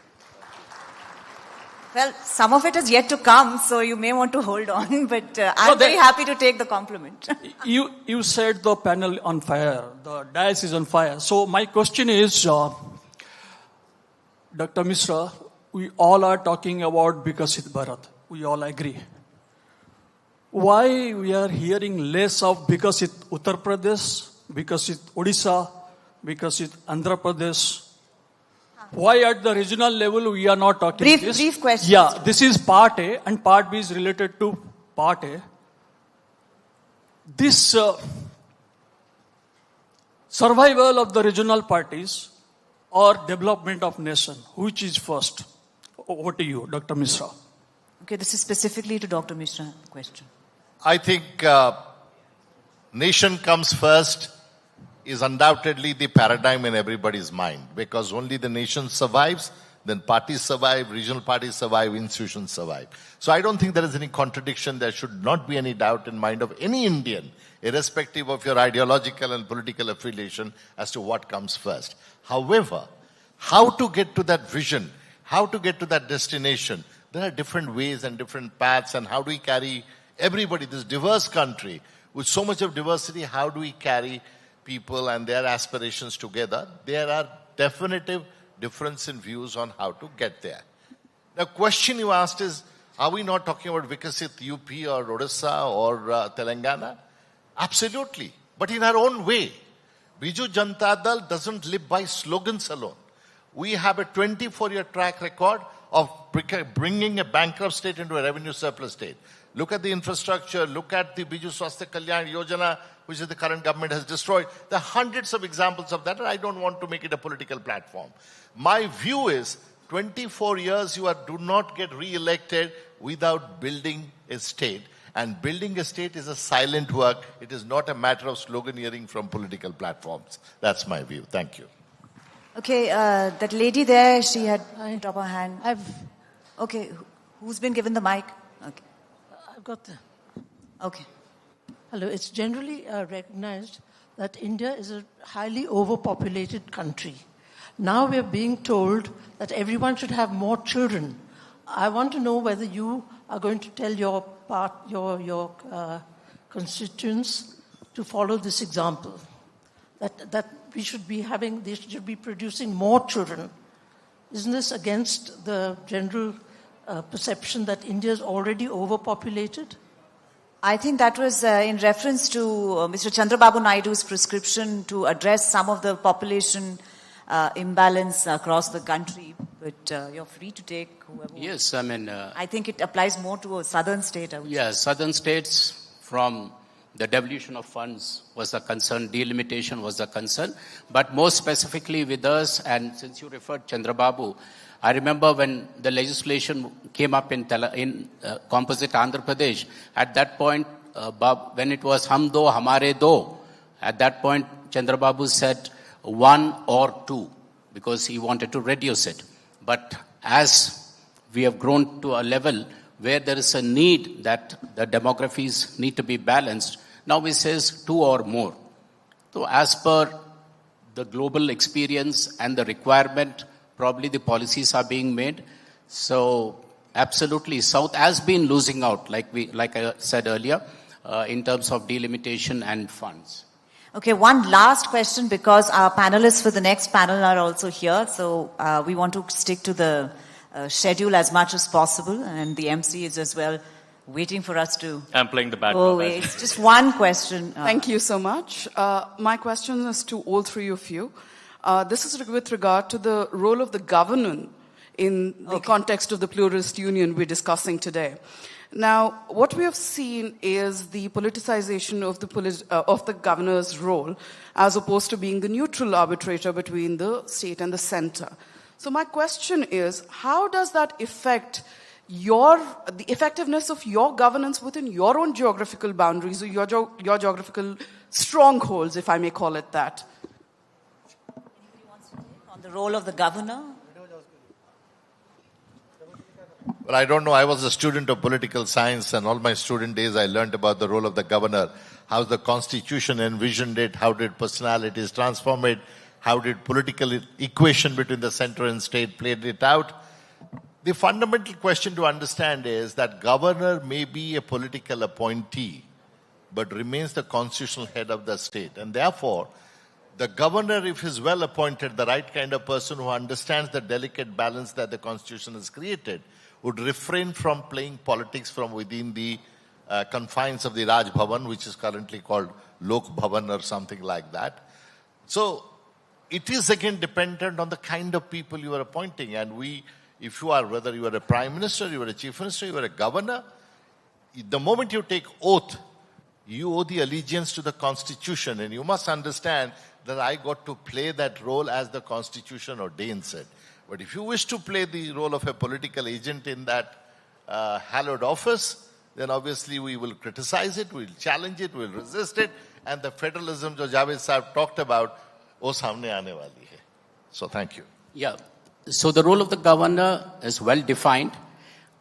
Well, some of it is yet to come, so you may want to hold on, but I'm very happy to take the compliment. You said the panel on fire, the dais is on fire. So my question is, Dr. Misra, we all are talking about Bikasit Bharat. We all agree. why we are hearing less of, because it's Uttar Pradesh, because it's Odisha, because it's Andhra Pradesh? Why at the regional level we are not talking this? Brief question. Yeah, this is part A and part B is related to part A. This survival of the regional parties or development of nation, which is first? Over to you, Dr. Mishra. Okay, this is specifically to Dr. Mishra question. I think nation comes first is undoubtedly the paradigm in everybody's mind, because only the nation survives, then parties survive, regional parties survive, institutions survive. So I don't think there is any contradiction. There should not be any doubt in mind of any Indian, irrespective of your ideological and political affiliation, as to what comes first. However, how to get to that vision, how to get to that destination, there are different ways and different paths, and how do we carry everybody, this diverse country, with so much of diversity, how do we carry people and their aspirations together? There are definitive difference in views on how to get there. The question you asked is, are we not talking about Vikasit UP or Odisha or Telangana? Absolutely, but in our own way. Biju Janata Dal doesn't live by slogans alone. We have a 24-year track record of bringing a bankrupt state into a revenue surplus state. Look at the infrastructure, look at the Biju Swasthya Kalyan Yojana, which the current government has destroyed. There are hundreds of examples of that, and I don't want to make it a political platform. My view is, 24 years you do not get re-elected without building a state. And building a state is a silent work. It is not a matter of sloganeering from political platforms. That's my view. Thank you. Okay, that lady there, she had put up her hand. Okay, who's been given the mic? Okay. I've got the... Okay. Hello, it's generally recognized that India is a highly overpopulated country. Now we're being told that everyone should have more children. I want to know whether you are going to tell your constituents to follow this example, that they should be producing more children. Isn't this against the general perception that India is already overpopulated? I think that was in reference to Mr. Chandrababu Naidu's prescription to address some of the population imbalance across the country. But you're free to take whoever. Yes, I mean... I think it applies more to a southern state, I would say. Yes, southern states, from the devolution of funds was a concern, delimitation was a concern. But more specifically with us, and since you referred Chandrababu, I remember when the legislation came up in composite Andhra Pradesh, at that point, when it was Hum Do, Hamare Do, at that point, Chandrababu said 1 or 2, because he wanted to reduce it. But as we have grown to a level where there is a need that the demographies need to be balanced, now we says 2 or more. So as per the global experience and the requirement, probably the policies are being made. So absolutely, South has been losing out, like I said earlier, in terms of delimitation and funds. Okay, one last question, because our panelists for the next panel are also here. So we want to stick to the schedule as much as possible. And the MC is as well waiting for us to... I'm playing the bad Oh, it's just one question. Thank you so much. My question is to all three of you. This is with regard to the role of the governor in the context of the pluralist union we're discussing today. Now, what we have seen is the politicization of the governor's role, as opposed to being the neutral arbitrator between the state and the center. So my question is, how does that affect the effectiveness of your governance within your own geographical boundaries, or your geographical strongholds, if I may call it that? Anybody wants to take on the role of the governor? Well, I don't know. I was a student of political science, and all my student days I learned about the role of the governor, how the constitution envisioned it, how did personalities transform it, how did political equation between the center and state played it out. The fundamental question to understand is that governor may be a political appointee, but remains the constitutional head of the state. And therefore, the governor, if he's well appointed, the right kind of person who understands the delicate balance that the constitution has created, would refrain from playing politics from within the confines of the Raj Bhavan, which is currently called Lok Bhavan or something like that. So it is again dependent on the kind of people you are appointing. And if you are, whether you are a prime minister, you are a chief minister, you are a governor, the moment you take oath, you owe the allegiance to the constitution. And you must understand that I got to play that role as the constitution ordains it. But if you wish to play the role of a political agent in that hallowed office, then obviously we will criticize it, we will challenge it, we will resist it, and the federalism that Javed Sahib talked about, wo samne aane wali hai. So thank you. Yeah. So the role of the governor is well defined,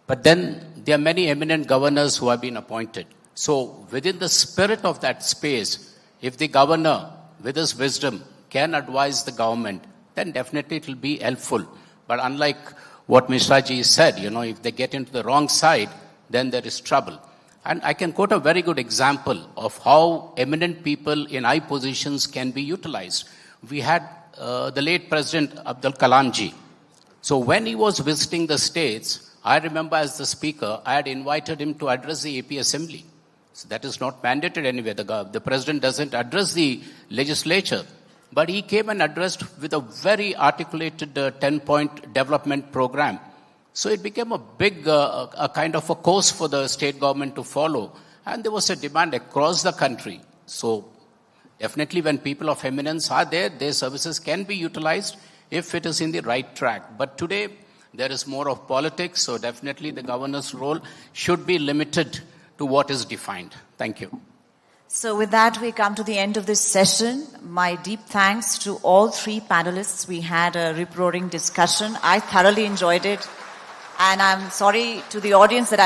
but then there are many eminent governors who have been appointed. So within the spirit of that space, if the governor, with his wisdom, can advise the government, then definitely it will be helpful. But unlike what Mishra ji said, if they get into the wrong side, then there is trouble. And I can quote a very good example of how eminent people in high positions can be utilized. We had the late President Abdul Kalam ji. So when he was visiting the states, I remember as the speaker, I had invited him to address the AP Assembly. So that is not mandated anywhere. The president doesn't address the legislature. But he came and addressed with a very articulated 10-point development program. So it became a big, a kind of a course for the state government to follow. And there was a demand across the country. So definitely when people of eminence are there, their services can be utilized if it is in the right track. But today, there is more of politics. So definitely the governor's role should be limited to what is defined. Thank you. So with that, we come to the end of this session. My deep thanks to all three panelists. We had a rip-roaring discussion. I thoroughly enjoyed it. And I'm sorry to the audience that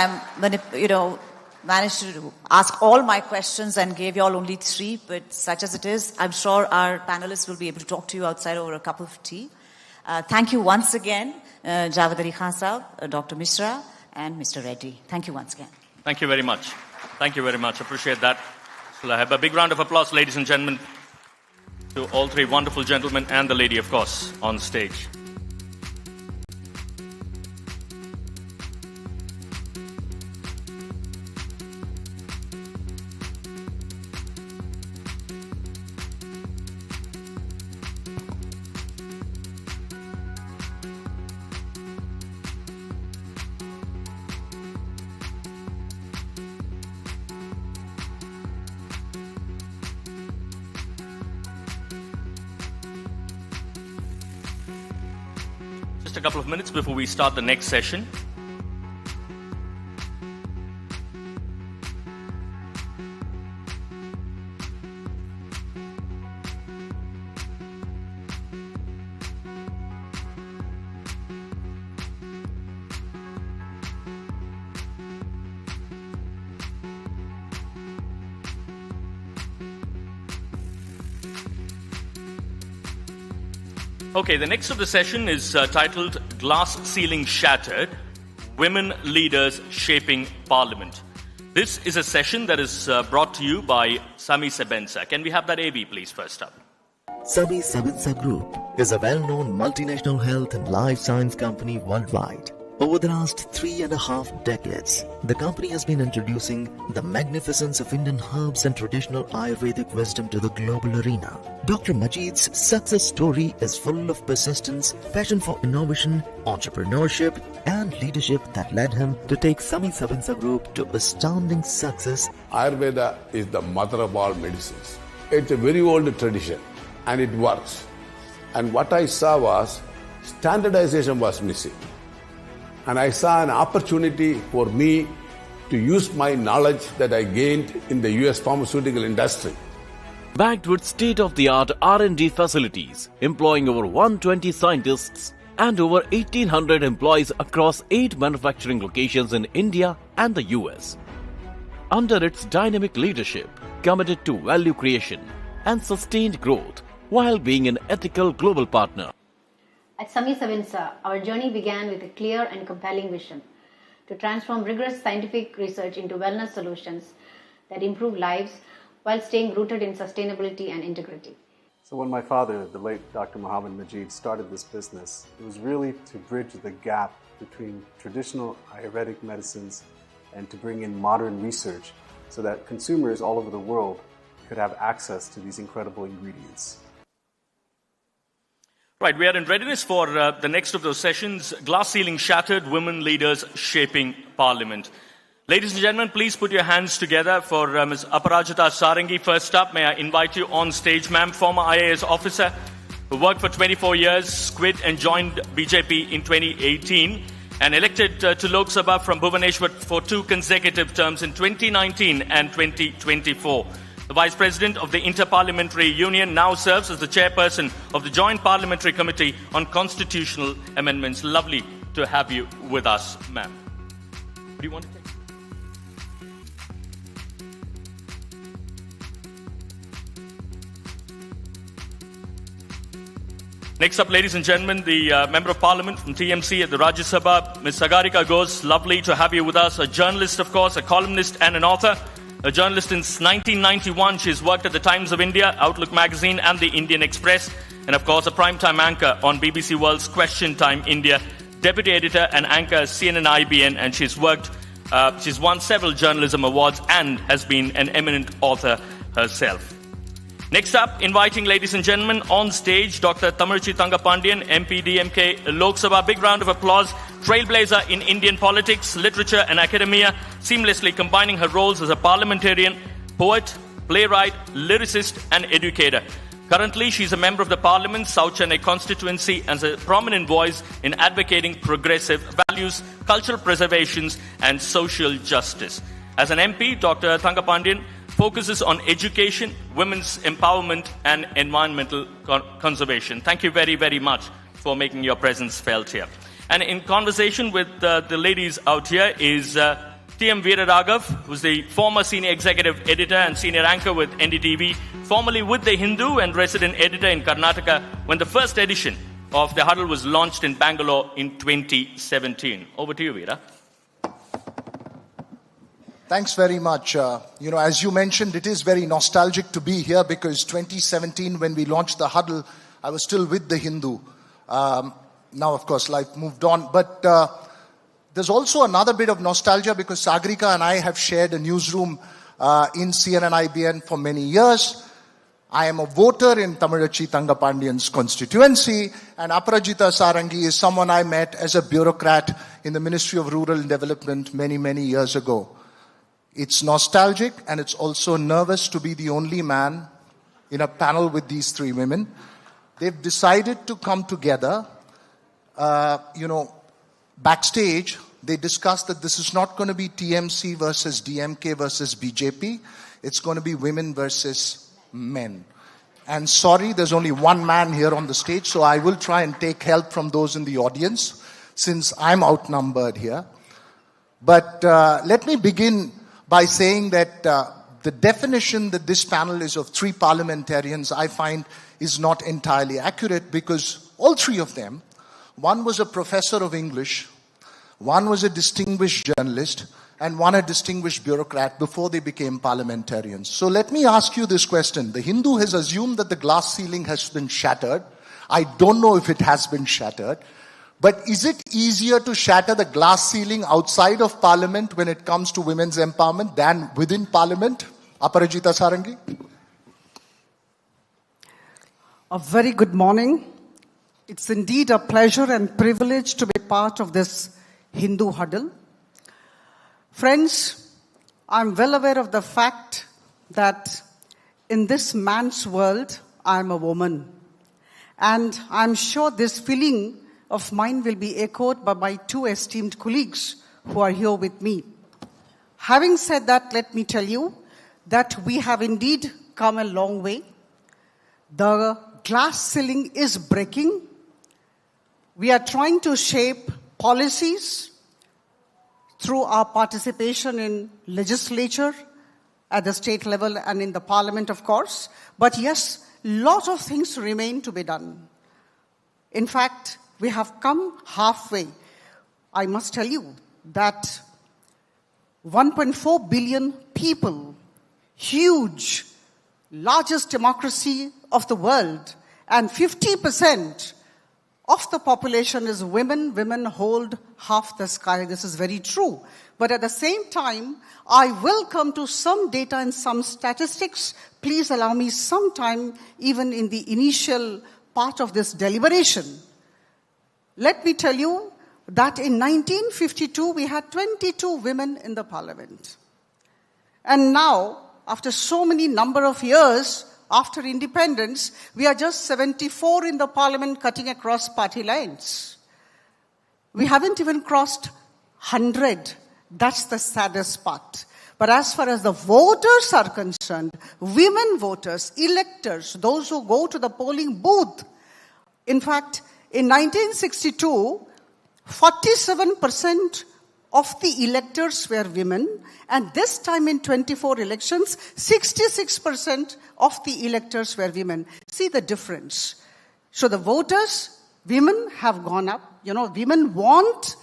managed to ask all my questions and gave you all only 3. But such as it is, I'm sure our panelists will be able to talk to you outside over a cup of tea. Thank you once again, Javed Ali Khan Sahab, Dr. Mishra, and Mr. Reddy. Thank you once again. Thank you very much. Thank you very much. Appreciate that. So I have a big round of applause, ladies and gentlemen, to all three wonderful gentlemen and the lady, of course, on stage. A couple of minutes before we start the next session. Okay, the next of the session is titled Glass Ceiling Shattered, Women Leaders Shaping Parliament. This is a session that is brought to you by Sami Sebensa. Can we have that AV, please, first up? Sami Sebensa Group is a well-known multinational health and life science company worldwide. Over the last 3.5 decades, the company has been introducing the magnificence of Indian herbs and traditional Ayurvedic wisdom to the global arena. Dr. Majid's success story is full of persistence, passion for innovation, entrepreneurship, and leadership that led him to take Sami Sebensa Group to astounding success. Ayurveda is the mother of all medicines. It's a very old tradition and it works. And what I saw was standardization was missing. And I saw an opportunity for me to use my knowledge that I gained in the US pharmaceutical industry. Backed with state-of-the-art R&D facilities, employing over 120 scientists and over 1,800 employees across 8 manufacturing locations in India and the US. Under its dynamic leadership, committed to value creation and sustained growth while being an ethical global partner. At Sami Sebensa, our journey began with a clear and compelling vision to transform rigorous scientific research into wellness solutions that improve lives while staying rooted in sustainability and integrity. So when my father, the late Dr. Mohammed Majid, started this business, it was really to bridge the gap between traditional Ayurvedic medicines and to bring in modern research so that consumers all over the world could have access to these incredible ingredients. Right, we are in readiness for the next of those sessions, Glass Ceiling Shattered, Women Leaders Shaping Parliament. Ladies and gentlemen, please put your hands together for Ms. Aparajita Sarangi. First up, may I invite you on stage, ma'am, former IAS officer who worked for 24 years, quit and joined BJP in 2018 and elected to Lok Sabha from Bhubaneswar for 2 consecutive terms in 2019 and 2024. The Vice President of the Inter-Parliamentary Union now serves as the Chairperson of the Joint Parliamentary Committee on Constitutional Amendments. Lovely to have you with us, ma'am. Do you want to take? Next up, ladies and gentlemen, the Member of Parliament from TMC at the Rajya Sabha, Ms. Sagarika Ghosh. Lovely to have you with us. A journalist, of course, a columnist and an author. A journalist since 1991, she's worked at the Times of India, Outlook Magazine and the Indian Express. And of course, a primetime anchor on BBC World's Question Time India. Deputy editor and anchor CNN IBN. And she's won several journalism awards and has been an eminent author herself. Next up, inviting, ladies and gentlemen, on stage, Dr. Tamilchi Thangapandian, MP DMK, Lok Sabha. Big round of applause. Trailblazer in Indian politics, literature and academia, seamlessly combining her roles as a parliamentarian, poet, playwright, lyricist and educator. Currently, she's a member of the Parliament's South Chennai constituency and a prominent voice in advocating progressive values, cultural preservations and social justice. As an MP, Dr. Thangapandian focuses on education, women's empowerment and environmental conservation. Thank you very, very much for making your presence felt here. And in conversation with the ladies out here is T.M. Veeraraghav, who's the former senior executive editor and senior anchor with NDTV, formerly with The Hindu and resident editor in Karnataka when the first edition of The Huddle was launched in Bangalore in 2017. Over to you, Veera. Thanks very much. As you mentioned, it is very nostalgic to be here because 2017, when we launched The Huddle, I was still with The Hindu. Now, of course, life moved on. But there's also another bit of nostalgia because Sagarika and I have shared a newsroom in CNN IBN for many years. I am a voter in Tamilchi Thangapandian's constituency, and Aparajita Sarangi is someone I met as a bureaucrat in the Ministry of Rural Development many, many years ago. It's nostalgic and it's also nervous to be the only man in a panel with these 3 women. They've decided to come together. Backstage, they discussed that this is not going to be TMC versus DMK versus BJP. It's going to be women versus men. And sorry, there's only one man here on the stage, so I will try and take help from those in the audience since I'm outnumbered here. But let me begin by saying that the definition that this panel is of 3 parliamentarians, I find, is not entirely accurate because all 3 of them, one was a professor of English, one was a distinguished journalist, and one a distinguished bureaucrat before they became parliamentarians. So let me ask you this question. The Hindu has assumed that the glass ceiling has been shattered. I don't know if it has been shattered. But is it easier to shatter the glass ceiling outside of Parliament when it comes to women's empowerment than within Parliament? Aparajita Sarangi? A very good morning. It's indeed a pleasure and privilege to be part of this Hindu Huddle. Friends, I'm well aware of the fact that in this man's world, I'm a woman. And I'm sure this feeling of mine will be echoed by my 2 esteemed colleagues who are here with me. Having said that, let me tell you that we have indeed come a long way. The glass ceiling is breaking. We are trying to shape policies through our participation in legislature at the state level and in the parliament, of course. But yes, a lot of things remain to be done. In fact, we have come halfway. I must tell you that 1.4 billion people, huge, largest democracy of the world, and 50% of the population is women. Women hold half the sky. This is very true. But at the same time, I will come to some data and some statistics. Please allow me some time, even in the initial part of this deliberation. Let me tell you that in 1952, we had 22 women in the parliament. And now, after so many number of years, after independence, we are just 74 in the parliament, cutting across party lines. We haven't even crossed 100. That's the saddest part. But as far as the voters are concerned, women voters, electors, those who go to the polling booth, in fact, in 1962, 47% of the electors were women, and this time in 24 elections, 66% of the electors were women. See the difference. So the voters, women have gone up. You know, women want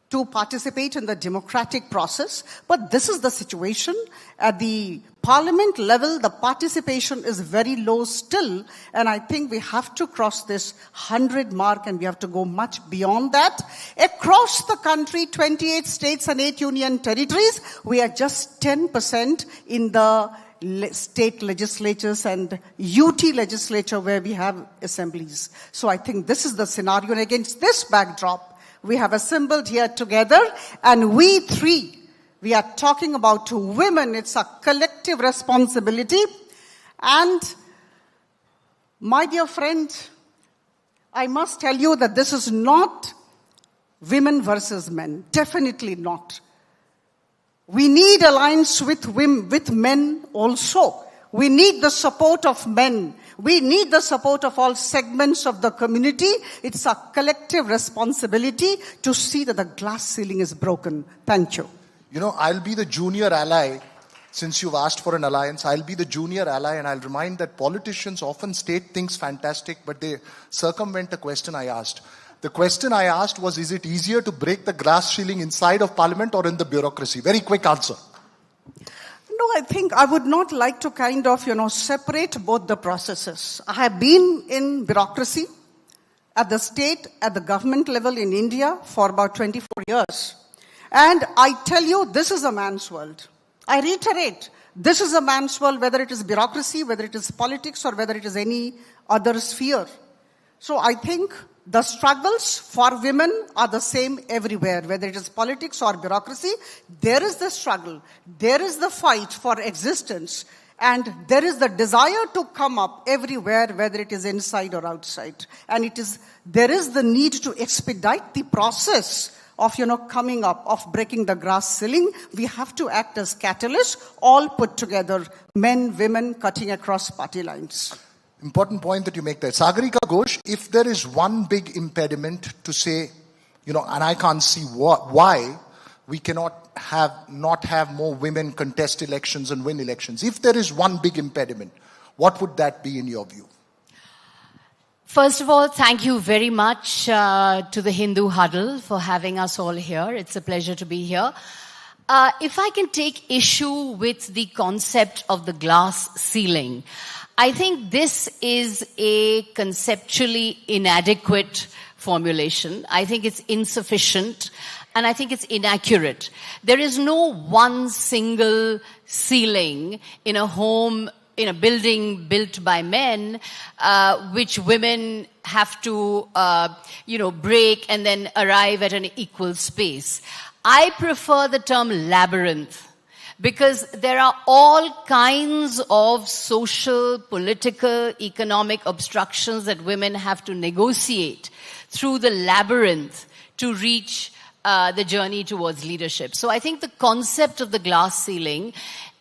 to participate in the democratic process, but this is the situation. At the parliament level, the participation is very low still, and I think we have to cross this 100 mark, and we have to go much beyond that. Across the country, 28 states and 8 union territories, we are just 10% in the state legislatures and UT legislature where we have assemblies. So I think this is the scenario, and against this backdrop, we have assembled here together, and we three, we are talking about women. It's a collective responsibility. And my dear friend, I must tell you that this is not women versus men. Definitely not. We need alliance with women, with men also. We need the support of men. We need the support of all segments of the community. It's a collective responsibility to see that the glass ceiling is broken. Thank you. You know, I'll be the junior ally. Since you've asked for an alliance, I'll be the junior ally, and I'll remind that politicians often state things fantastic, but they circumvent the question I asked. The question I asked was, is it easier to break the glass ceiling inside of parliament or in the bureaucracy? Very quick answer. No, I think I would not like to kind of, separate both the processes. I have been in bureaucracy at the state, at the government level in India for about 24 years. And I tell you, this is a man's world. I reiterate, this is a man's world, whether it is bureaucracy, whether it is politics, or whether it is any other sphere. So I think the struggles for women are the same everywhere, whether it is politics or bureaucracy. There is the struggle, there is the fight for existence, and there is the desire to come up everywhere, whether it is inside or outside. And there is the need to expedite the process of, coming up, of breaking the glass ceiling. We have to act as catalysts, all put together, men, women, cutting across party lines. Important point that you make there. Sagarika Ghosh, if there is one big impediment to say, and I can't see why we cannot not have more women contest elections and win elections. If there is one big impediment, what would that be in your view? First of all, thank you very much to the Hindu Huddle for having us all here. It's a pleasure to be here. If I can take issue with the concept of the glass ceiling, I think this is a conceptually inadequate formulation. I think it's insufficient, and I think it's inaccurate. There is no one single ceiling in a home, in a building built by men, which women have to, break and then arrive at an equal space. I prefer the term labyrinth, because there are all kinds of social, political, economic obstructions that women have to negotiate through the labyrinth to reach the journey towards leadership. So I think the concept of the glass ceiling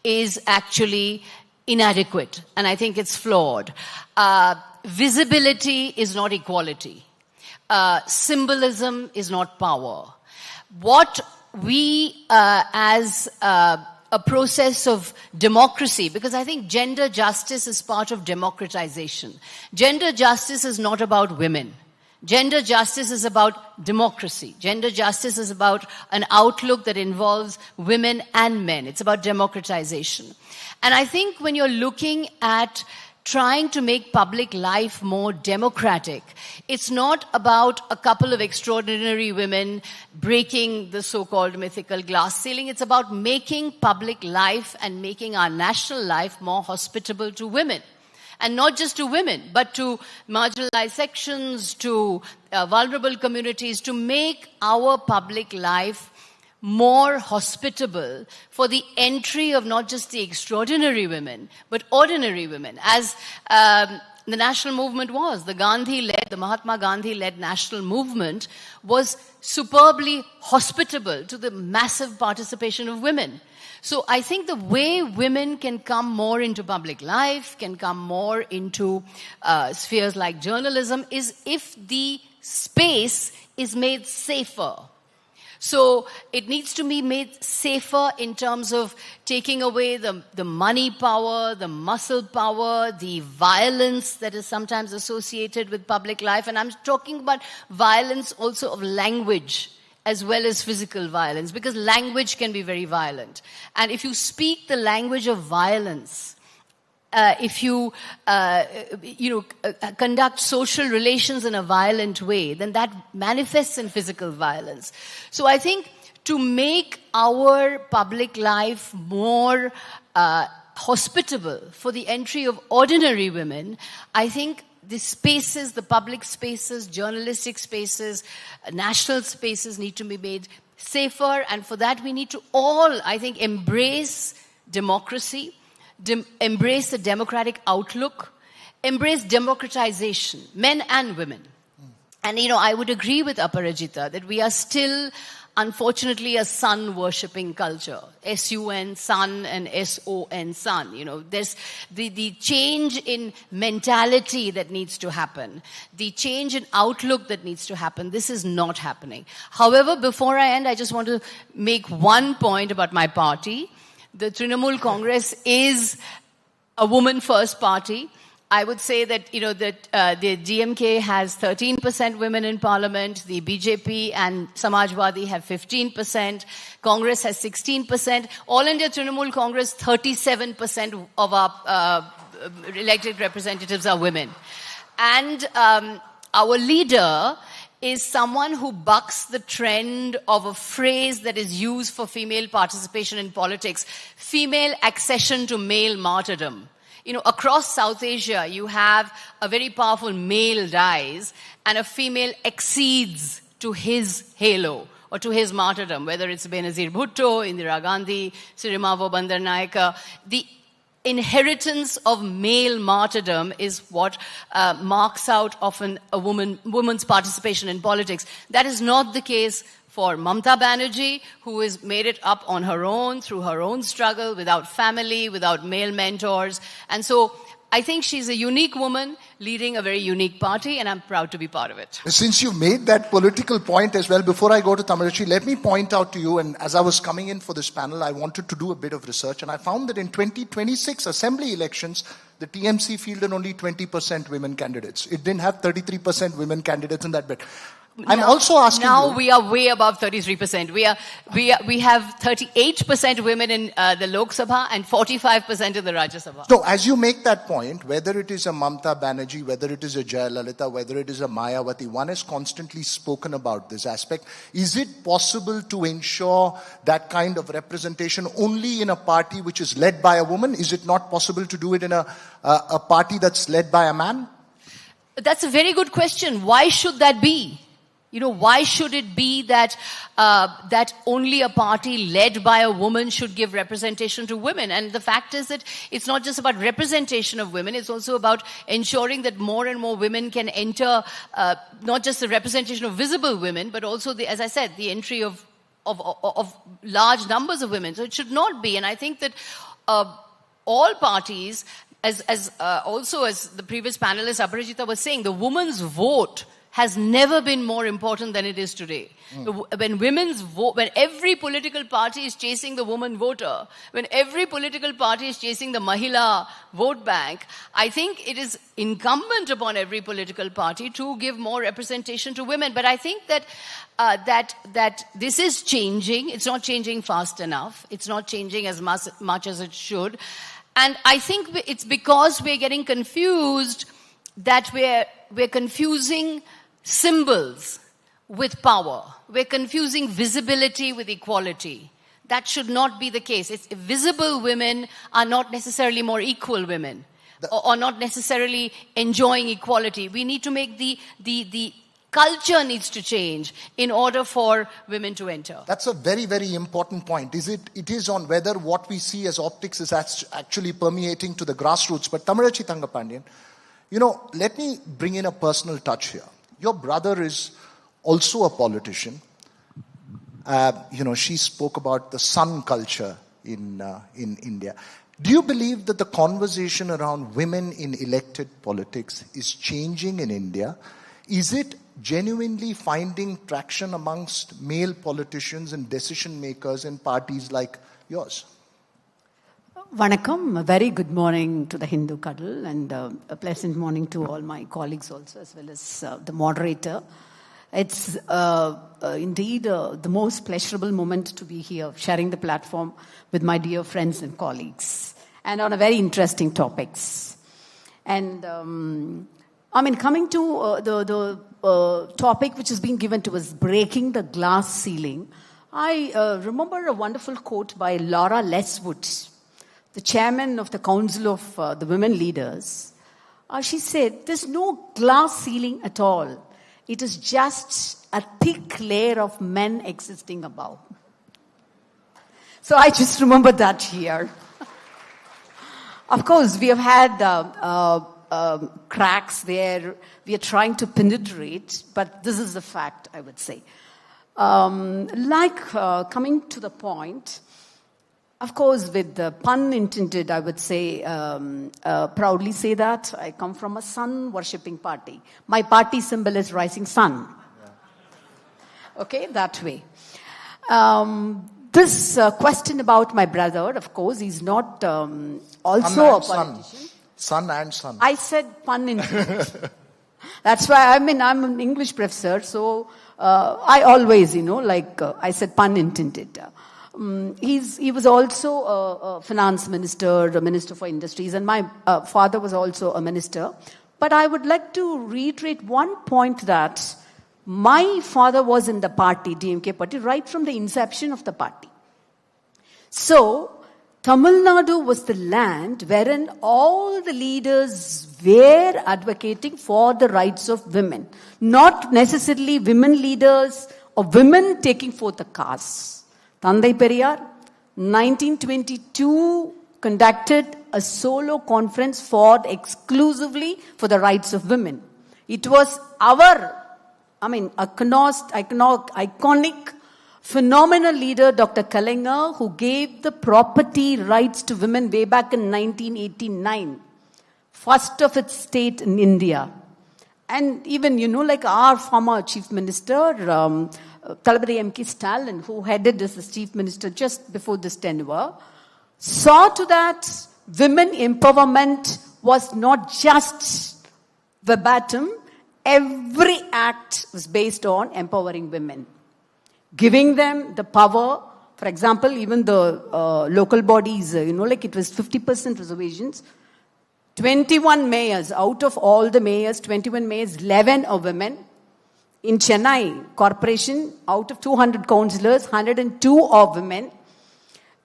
is actually inadequate, and I think it's flawed. Visibility is not equality. Symbolism is not power. What we, as a process of democracy, because I think gender justice is part of democratization. Gender justice is not about women. Gender justice is about democracy. Gender justice is about an outlook that involves women and men. It's about democratization. And I think when you're looking at trying to make public life more democratic. It's not about a couple of extraordinary women breaking the so-called mythical glass ceiling. It's about making public life and making our national life more hospitable to women. And not just to women, but to marginalized sections, to vulnerable communities, to make our public life more hospitable for the entry of not just the extraordinary women, but ordinary women, as the national movement was. The Mahatma Gandhi-led national movement was superbly hospitable to the massive participation of women. So I think the way women can come more into public life, can come more into spheres like journalism, is if the space is made safer. So it needs to be made safer in terms of taking away the money power, the muscle power, the violence that is sometimes associated with public life. And I'm talking about violence also of language as well as physical violence, because language can be very violent. And if you speak the language of violence, if you, conduct social relations in a violent way, then that manifests in physical violence. So I think to make our public life more hospitable for the entry of ordinary women, I think the spaces, the public spaces, journalistic spaces, national spaces need to be made safer. And for that, we need to all, I think, embrace democracy, embrace the democratic outlook, embrace democratization, men and women. And, I would agree with Aparajita that we are still, unfortunately, a sun-worshipping culture. S-U-N, sun, and S-O-N, sun. There's the change in mentality that needs to happen, the change in outlook that needs to happen. This is not happening. However, before I end, I just want to make one point about my party. The Trinamool Congress is a woman-first party. I would say that, the DMK has 13% women in parliament, the BJP and Samajwadi have 15%, Congress has 16%, All India Trinamool Congress, 37% of our elected representatives are women. And our leader is someone who bucks the trend of a phrase that is used for female participation in politics, female accession to male martyrdom. Across South Asia, you have a very powerful male dies and a female accedes to his halo or to his martyrdom, whether it's Benazir Bhutto, Indira Gandhi, Sirimavo Bandaranaike. The inheritance of male martyrdom is what marks out often a woman's participation in politics. That is not the case for Mamata Banerjee, who has made it up on her own, through her own struggle, without family, without male mentors. And so I think she's a unique woman leading a very unique party, and I'm proud to be part of it. Since you made that political point as well, before I go to Tamarachi, let me point out to you, and as I was coming in for this panel, I wanted to do a bit of research, and I found that in 2026 assembly elections, the TMC fielded only 20% women candidates. It didn't have 33% women candidates in that bit. I'm also asking now you, we are way above 33%. We have 38% women in the Lok Sabha and 45% in the Rajya Sabha. So as you make that point, whether it is a Mamata Banerjee, whether it is a Jayalalitha, whether it is a Mayawati, one has constantly spoken about this aspect. Is it possible to ensure that kind of representation only in a party which is led by a woman? Is it not possible to do it in a party that's led by a man? That's a very good question. Why should that be? Why should it be that that only a party led by a woman should give representation to women? And the fact is that it's not just about representation of women, it's also about ensuring that more and more women can enter, not just the representation of visible women, but also, as I said, the entry of large numbers of women. So it should not be. And I think that all parties, as the previous panelist Aparajita was saying, the woman's vote has never been more important than it is today. When women's vote, when every political party is chasing the woman voter, when every political party is chasing the Mahila vote bank, I think it is incumbent upon every political party to give more representation to women. But I think that that this is changing. It's not changing fast enough. It's not changing as much as it should. And I think it's because we're getting confused that we're confusing symbols with power. We're confusing visibility with equality. That should not be the case. Visible women are not necessarily more equal women or not necessarily enjoying equality. We need to make the culture needs to change in order for women to enter. That's a very, very important point. It is on whether what we see as optics is actually permeating to the grassroots. But Tamarachi Thangapandian, let me bring in a personal touch here. Your brother is also a politician. She spoke about the sun culture in India. Do you believe that the conversation around women in elected politics is changing in India? Is it genuinely finding traction amongst male politicians and decision makers in parties like yours? Vanakkam, a very good morning to the Hindu Huddle and a pleasant morning to all my colleagues also, as well as the moderator. It's indeed the most pleasurable moment to be here, sharing the platform with my dear friends and colleagues, and on a very interesting topics. And coming to the topic which has been given to us, breaking the glass ceiling, I remember a wonderful quote by Laura Leswood, the chairman of the Council of the Women Leaders. She said, "There's no glass ceiling at all. It is just a thick layer of men existing above." So I just remember that here. Of course, we have had cracks where we are trying to penetrate, but this is the fact, I would say. Coming to the point, of course, with the pun intended, I would say, proudly say that I come from a sun-worshipping party. My party symbol is rising sun. Yeah. Okay, that way. This question about my brother, of course, he's not also a politician. Sun and sun. I said pun intended. That's why, I'm an English professor, so I always, I said pun intended. He was also a finance minister, a minister for industries, and my father was also a minister. But I would like to reiterate one point that my father was in the party, DMK party, right from the inception of the party. So, Tamil Nadu was the land wherein all the leaders were advocating for the rights of women. Not necessarily women leaders or women taking forth the cause. Thandai Periyar, 1922, conducted a solo conference exclusively for the rights of women. It was our, iconic, phenomenal leader, Dr. Kalaignar, who gave the property rights to women way back in 1989. First of its state in India. And even, our former chief minister, Thalapathy M.K. Stalin, who headed this as chief minister just before this tenure, saw to that women empowerment was not just verbatim. Every act was based on empowering women. Giving them the power, for example, even the local bodies, it was 50% reservations. 21 mayors, out of all the mayors, 21 mayors, 11 are women. In Chennai Corporation, out of 200 councillors, 102 are women.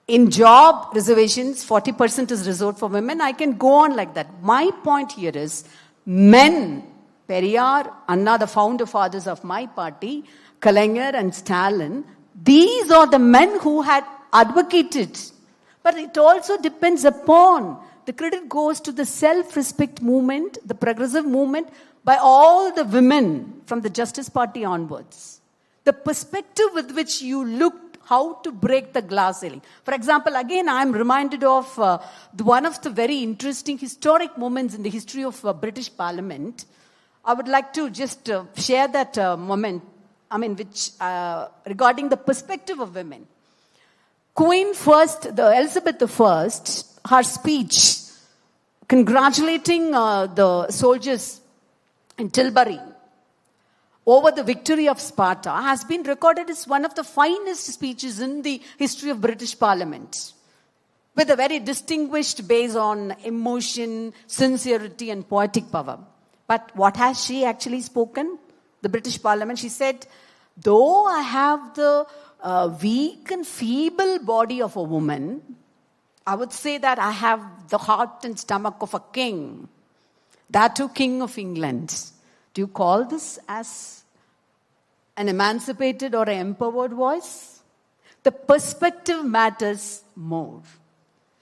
In job reservations, 40% is reserved for women. I can go on like that. My point here is, men, Periyar, Anna, the founder fathers of my party, Kalaignar and Stalin, these are the men who had advocated. But it also depends upon, the credit goes to the self-respect movement, the progressive movement, by all the women from the Justice Party onwards. The perspective with which you looked how to break the glass ceiling. For example, again, I'm reminded of one of the very interesting historic moments in the history of British Parliament. I would like to just share that moment, which regarding the perspective of women. Queen First, the Elizabeth I, her speech congratulating the soldiers in Tilbury over the victory of Sparta has been recorded as one of the finest speeches in the history of British Parliament. with a very distinguished base on emotion, sincerity, and poetic power. But what has she actually spoken? The British Parliament, she said, though I have the weak and feeble body of a woman, I would say that I have the heart and stomach of a king. That too, King of England. Do you call this as an emancipated or an empowered voice? The perspective matters more.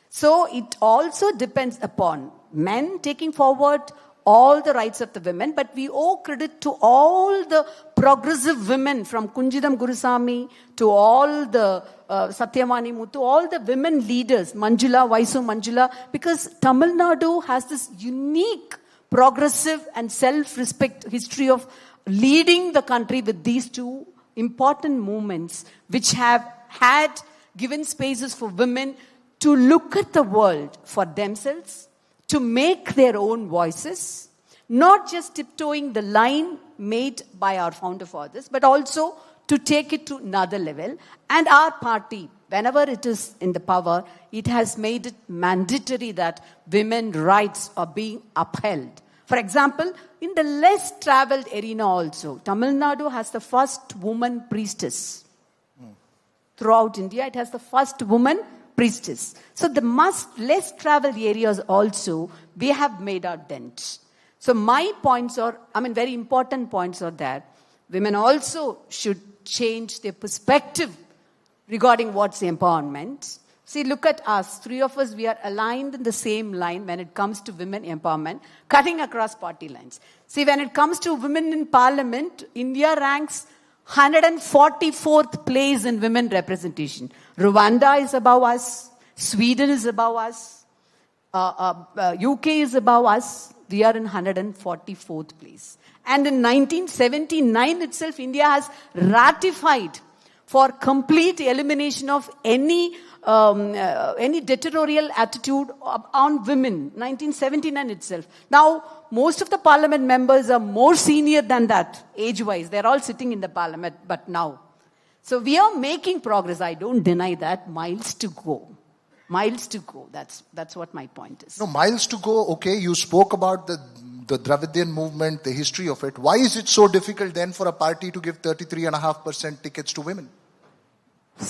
So it also depends upon men taking forward all the rights of the women, but we owe credit to all the progressive women from Kunjidam Gurusamy to all the Satyavani Muthu, all the women leaders, Manjula, Vaisu Manjula, because Tamil Nadu has this unique progressive and self-respect history of leading the country with these two important movements which have had given spaces for women to look at the world for themselves, to make their own voices, not just tiptoeing the line made by our founder fathers, but also to take it to another level. And our party, whenever it is in the power, it has made it mandatory that women's rights are being upheld. For example, in the less traveled arena also, Tamil Nadu has the first woman priestess. Throughout India, it has the first woman priestess. So the less traveled areas also, we have made our dent. So my points are, very important points are that women also should change their perspective regarding what's empowerment. See, look at us. Three of us, we are aligned in the same line when it comes to women empowerment, cutting across party lines. See, when it comes to women in parliament, India ranks 144th place in women representation. Rwanda is above us. Sweden is above us. UK is above us. We are in 144th place. And in 1979 itself, India has ratified for complete elimination of any dictatorial attitude on women, 1979 itself. Now, most of the parliament members are more senior than that, age-wise. They're all sitting in the parliament, but now. So we are making progress. I don't deny that. Miles to go. Miles to go. That's what my point is. No, miles to go. Okay, you spoke about the Dravidian movement, the history of it. Why is it so difficult then for a party to give 33.5% tickets to women?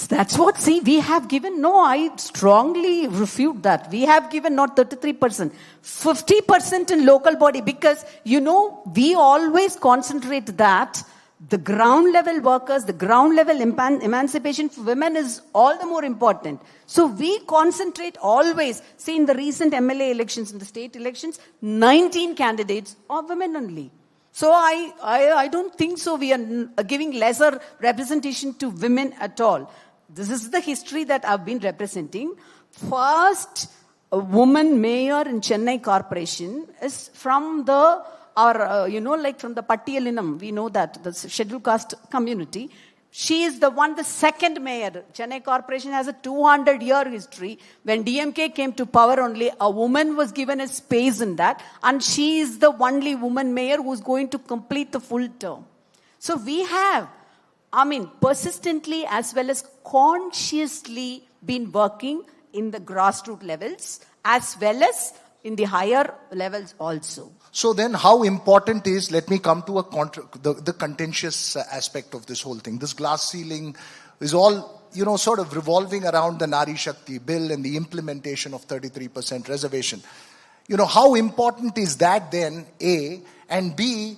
That's what, see, we have given, no, I strongly refute that. We have given not 33%, 50% in local body because, we always concentrate that the ground level workers, the ground level emancipation for women is all the more important. So we concentrate always, see in the recent MLA elections, in the state elections, 19 candidates are women only. So I don't think so we are giving lesser representation to women at all. This is the history that I've been representing. First woman mayor in Chennai Corporation is from from the Pattiyalinam. We know that, the scheduled caste community. She is the second mayor. Chennai Corporation has a 200-year history. When DMK came to power only, a woman was given a space in that. And she is the only woman mayor who's going to complete the full term. So we have, persistently as well as consciously been working in the grassroots levels as well as in the higher levels also. So then how important is, let me come to the contentious aspect of this whole thing. This glass ceiling is all, sort of revolving around the Nari Shakti bill and the implementation of 33% reservation. How important is that then, A, and B,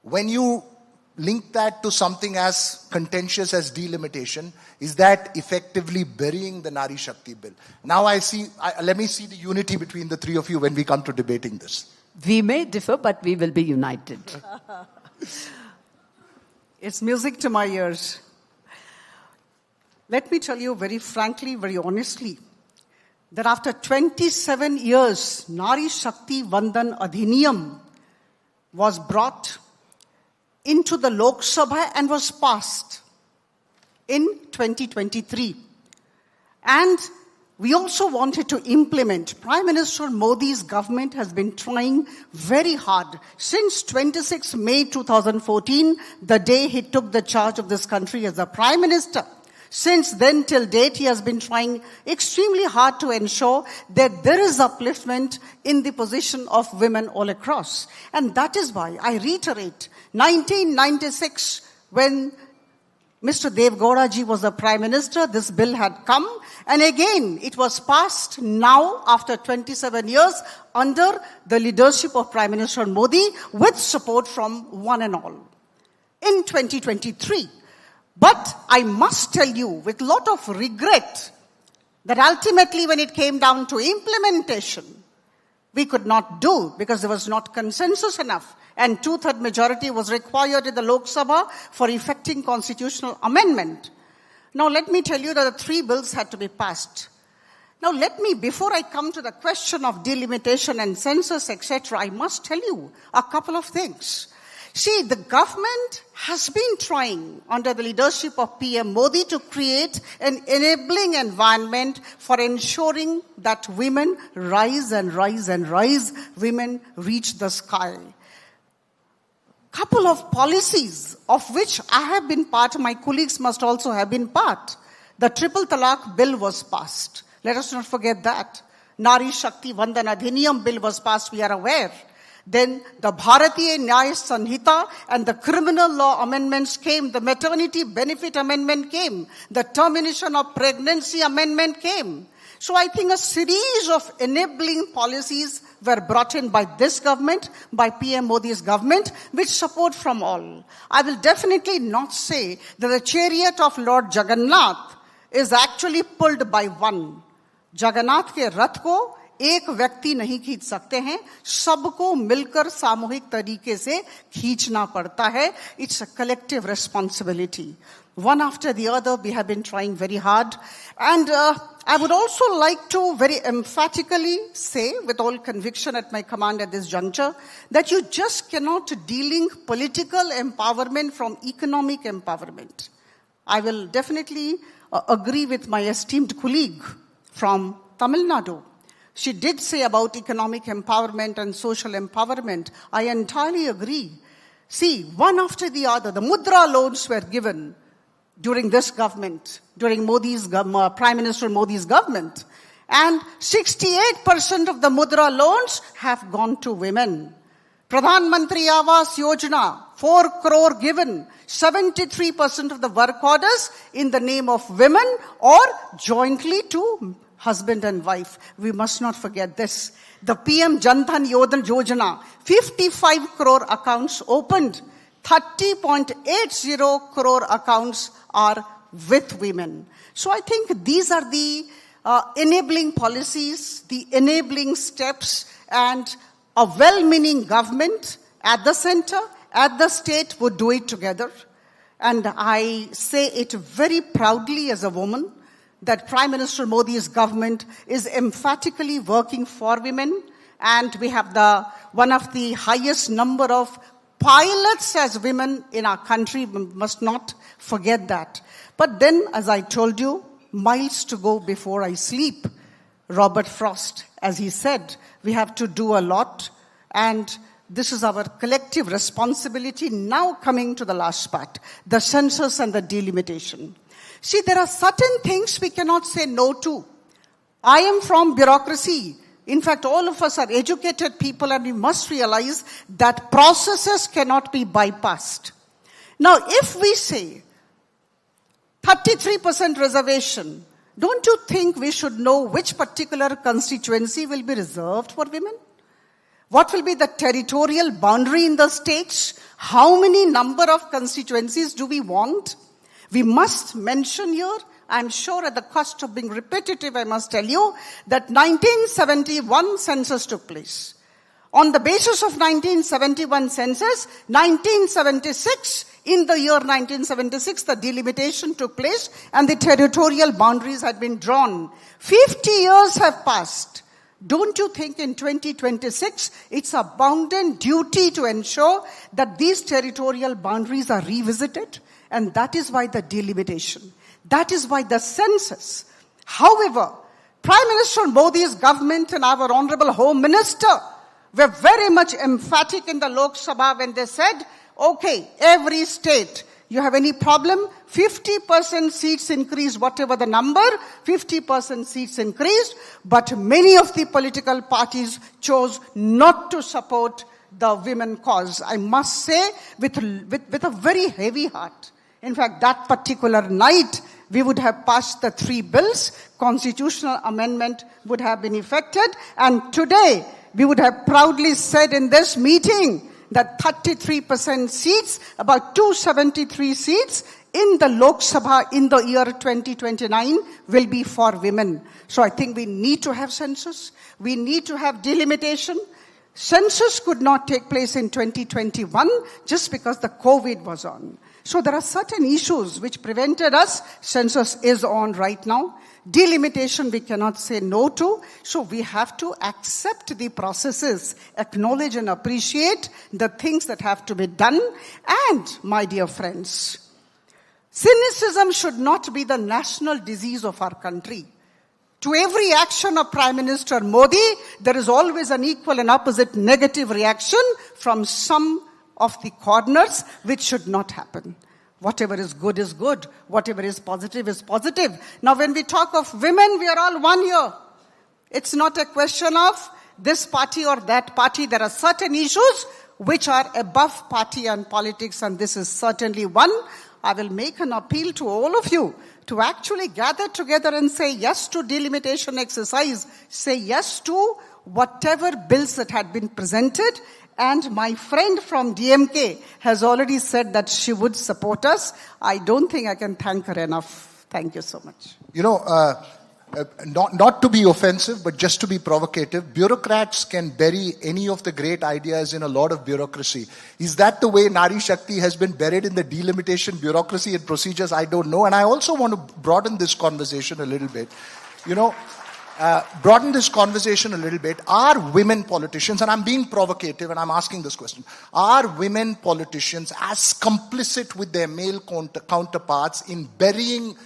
when you link that to something as contentious as delimitation, is that effectively burying the Nari Shakti bill? Now let me see the unity between the three of you when we come to debating this. We may differ, but we will be united. It's music to my ears. Let me tell you very frankly, very honestly, that after 27 years, Nari Shakti Vandan Adhiniyam was brought into the Lok Sabha and was passed in 2023. And we also wanted to implement. Prime Minister Modi's government has been trying very hard since 26 May 2014, the day he took the charge of this country as the Prime Minister, Since then till date, he has been trying extremely hard to ensure that there is upliftment in the position of women all across. And that is why I reiterate, 1996, when Mr. Dev Gowda ji was the Prime Minister, this bill had come. And again, it was passed now after 27 years under the leadership of Prime Minister Modi with support from one and all in 2023. But I must tell you with a lot of regret that ultimately when it came down to implementation, we could not do because there was not consensus enough. And 2/3 majority was required in the Lok Sabha for effecting constitutional amendment. Now let me tell you that the 3 bills had to be passed. Now let me, before I come to the question of delimitation and census, etc., I must tell you a couple of things. See, the government has been trying under the leadership of PM Modi to create an enabling environment for ensuring that women rise and rise and rise, women reach the sky. Couple of policies of which I have been part, my colleagues must also have been part. The Triple Talaq bill was passed. Let us not forget that. Nari Shakti Vandan Adhiniyam bill was passed, we are aware. Then the Bharatiya Nyaya Sanhita and the criminal law amendments came. The maternity benefit amendment came. The termination of pregnancy amendment came. So I think a series of enabling policies were brought in by this government, by PM Modi's government, with support from all. I will definitely not say that the chariot of Lord Jagannath is actually pulled by one. Jagannath के रथ को एक व्यक्ति नहीं खींच सकते हैं, सबको मिलकर सामूहिक तरीके से खींचना पड़ता है. It's a collective responsibility. One after the other, we have been trying very hard. And I would also like to very emphatically say, with all conviction at my command at this juncture, that you just cannot de-link political empowerment from economic empowerment. I will definitely agree with my esteemed colleague from Tamil Nadu. She did say about economic empowerment and social empowerment. I entirely agree. See, one after the other, the Mudra loans were given during this government, during Prime Minister Modi's government. And 68% of the Mudra loans have gone to women. Pradhan Mantri Awas Yojana, 4 crore given, 73% of the work orders in the name of women or jointly to husband and wife. We must not forget this. The PM Jan Dhan Yojana, 55 crore accounts opened. 30.80 crore accounts are with women. So I think these are the enabling policies, the enabling steps, and a well-meaning government at the center, at the state would do it together. And I say it very proudly as a woman that Prime Minister Modi's government is emphatically working for women, and we have one of the highest number of pilots as women in our country. We must not forget that. But then, as I told you, miles to go before I sleep. Robert Frost, as he said, we have to do a lot, and this is our collective responsibility. Now coming to the last part, the census and the delimitation. See, there are certain things we cannot say no to. I am from bureaucracy. In fact, all of us are educated people, and we must realize that processes cannot be bypassed. Now, if we say 33% reservation, don't you think we should know which particular constituency will be reserved for women? What will be the territorial boundary in the states? How many number of constituencies do we want? We must mention here, I'm sure at the cost of being repetitive, I must tell you, that 1971 census took place. On the basis of 1971 census, 1976, in the year 1976, the delimitation took place and the territorial boundaries had been drawn. 50 years have passed. Don't you think in 2026, it's a bounden duty to ensure that these territorial boundaries are revisited? And that is why the delimitation. That is why the census. However, Prime Minister Modi's government and our Honorable Home Minister were very much emphatic in the Lok Sabha when they said, okay, every state You have any problem? 50% seats increased, whatever the number, 50% seats increased, but many of the political parties chose not to support the women cause. I must say, with a very heavy heart. In fact, that particular night, we would have passed the 3 bills, constitutional amendment would have been effected, and today, we would have proudly said in this meeting that 33% seats, about 273 seats in the Lok Sabha in the year 2029 will be for women. So I think we need to have census. We need to have delimitation. Census could not take place in 2021 just because the COVID was on. So there are certain issues which prevented us. Census is on right now. Delimitation we cannot say no to. So we have to accept the processes, acknowledge and appreciate the things that have to be done. And, my dear friends, cynicism should not be the national disease of our country. To every action of Prime Minister Modi, there is always an equal and opposite negative reaction from some of the corners, which should not happen. Whatever is good is good. Whatever is positive is positive. Now, when we talk of women, we are all one here. It's not a question of this party or that party. There are certain issues which are above party and politics, and this is certainly one. I will make an appeal to all of you to actually gather together and say yes to delimitation exercise, say yes to whatever bills that had been presented. And my friend from DMK has already said that she would support us. I don't think I can thank her enough. Thank you so much. You know, not to be offensive, but just to be provocative, bureaucrats can bury any of the great ideas in a lot of bureaucracy. Is that the way Nari Shakti has been buried in the delimitation bureaucracy and procedures? I don't know. And I also want to broaden this conversation a little bit. You know, broaden this conversation a little bit. Are women politicians, and I'm being provocative and I'm asking this question, are women politicians as complicit with their male counterparts in burying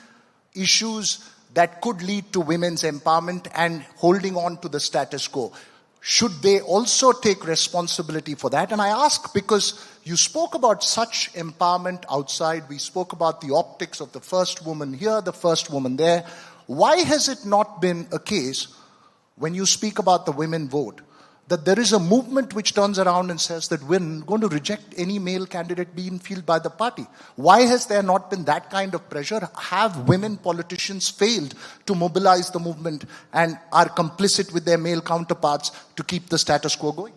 issues that could lead to women's empowerment and holding on to the status quo? Should they also take responsibility for that? And I ask because you spoke about such empowerment outside. We spoke about the optics of the first woman here, the first woman there. Why has it not been a case when you speak about the women vote that there is a movement which turns around and says that we're going to reject any male candidate being fielded by the party? Why has there not been that kind of pressure? Have women politicians failed to mobilize the movement and are complicit with their male counterparts to keep the status quo going?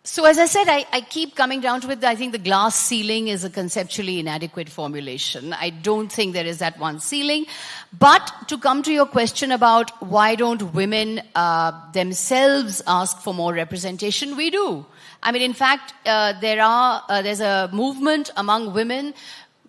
So as I said, I keep coming down to it. I think the glass ceiling is a conceptually inadequate formulation. I don't think there is that one ceiling. But to come to your question about why don't women themselves ask for more representation, we do. I mean, in fact, there's a movement among women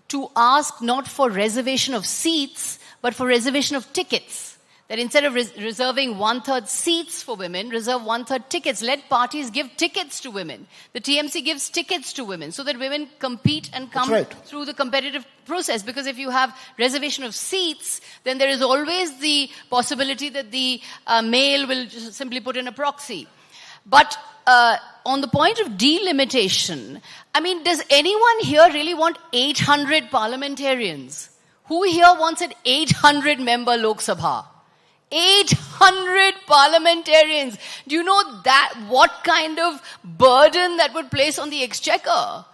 to ask not for reservation of seats, but for reservation of tickets. That instead of reserving 1/3 seats for women, reserve 1/3 tickets. Let parties give tickets to women. The TMC gives tickets to women so that women compete and come through the competitive process. Because if you have reservation of seats, then there is always the possibility that the male will just simply put in a proxy. But on the point of delimitation, I mean, does anyone here really want 800 parliamentarians? Who here wants an 800-member Lok Sabha? 800 parliamentarians. Do you know that what kind of burden that would place on the exchequer?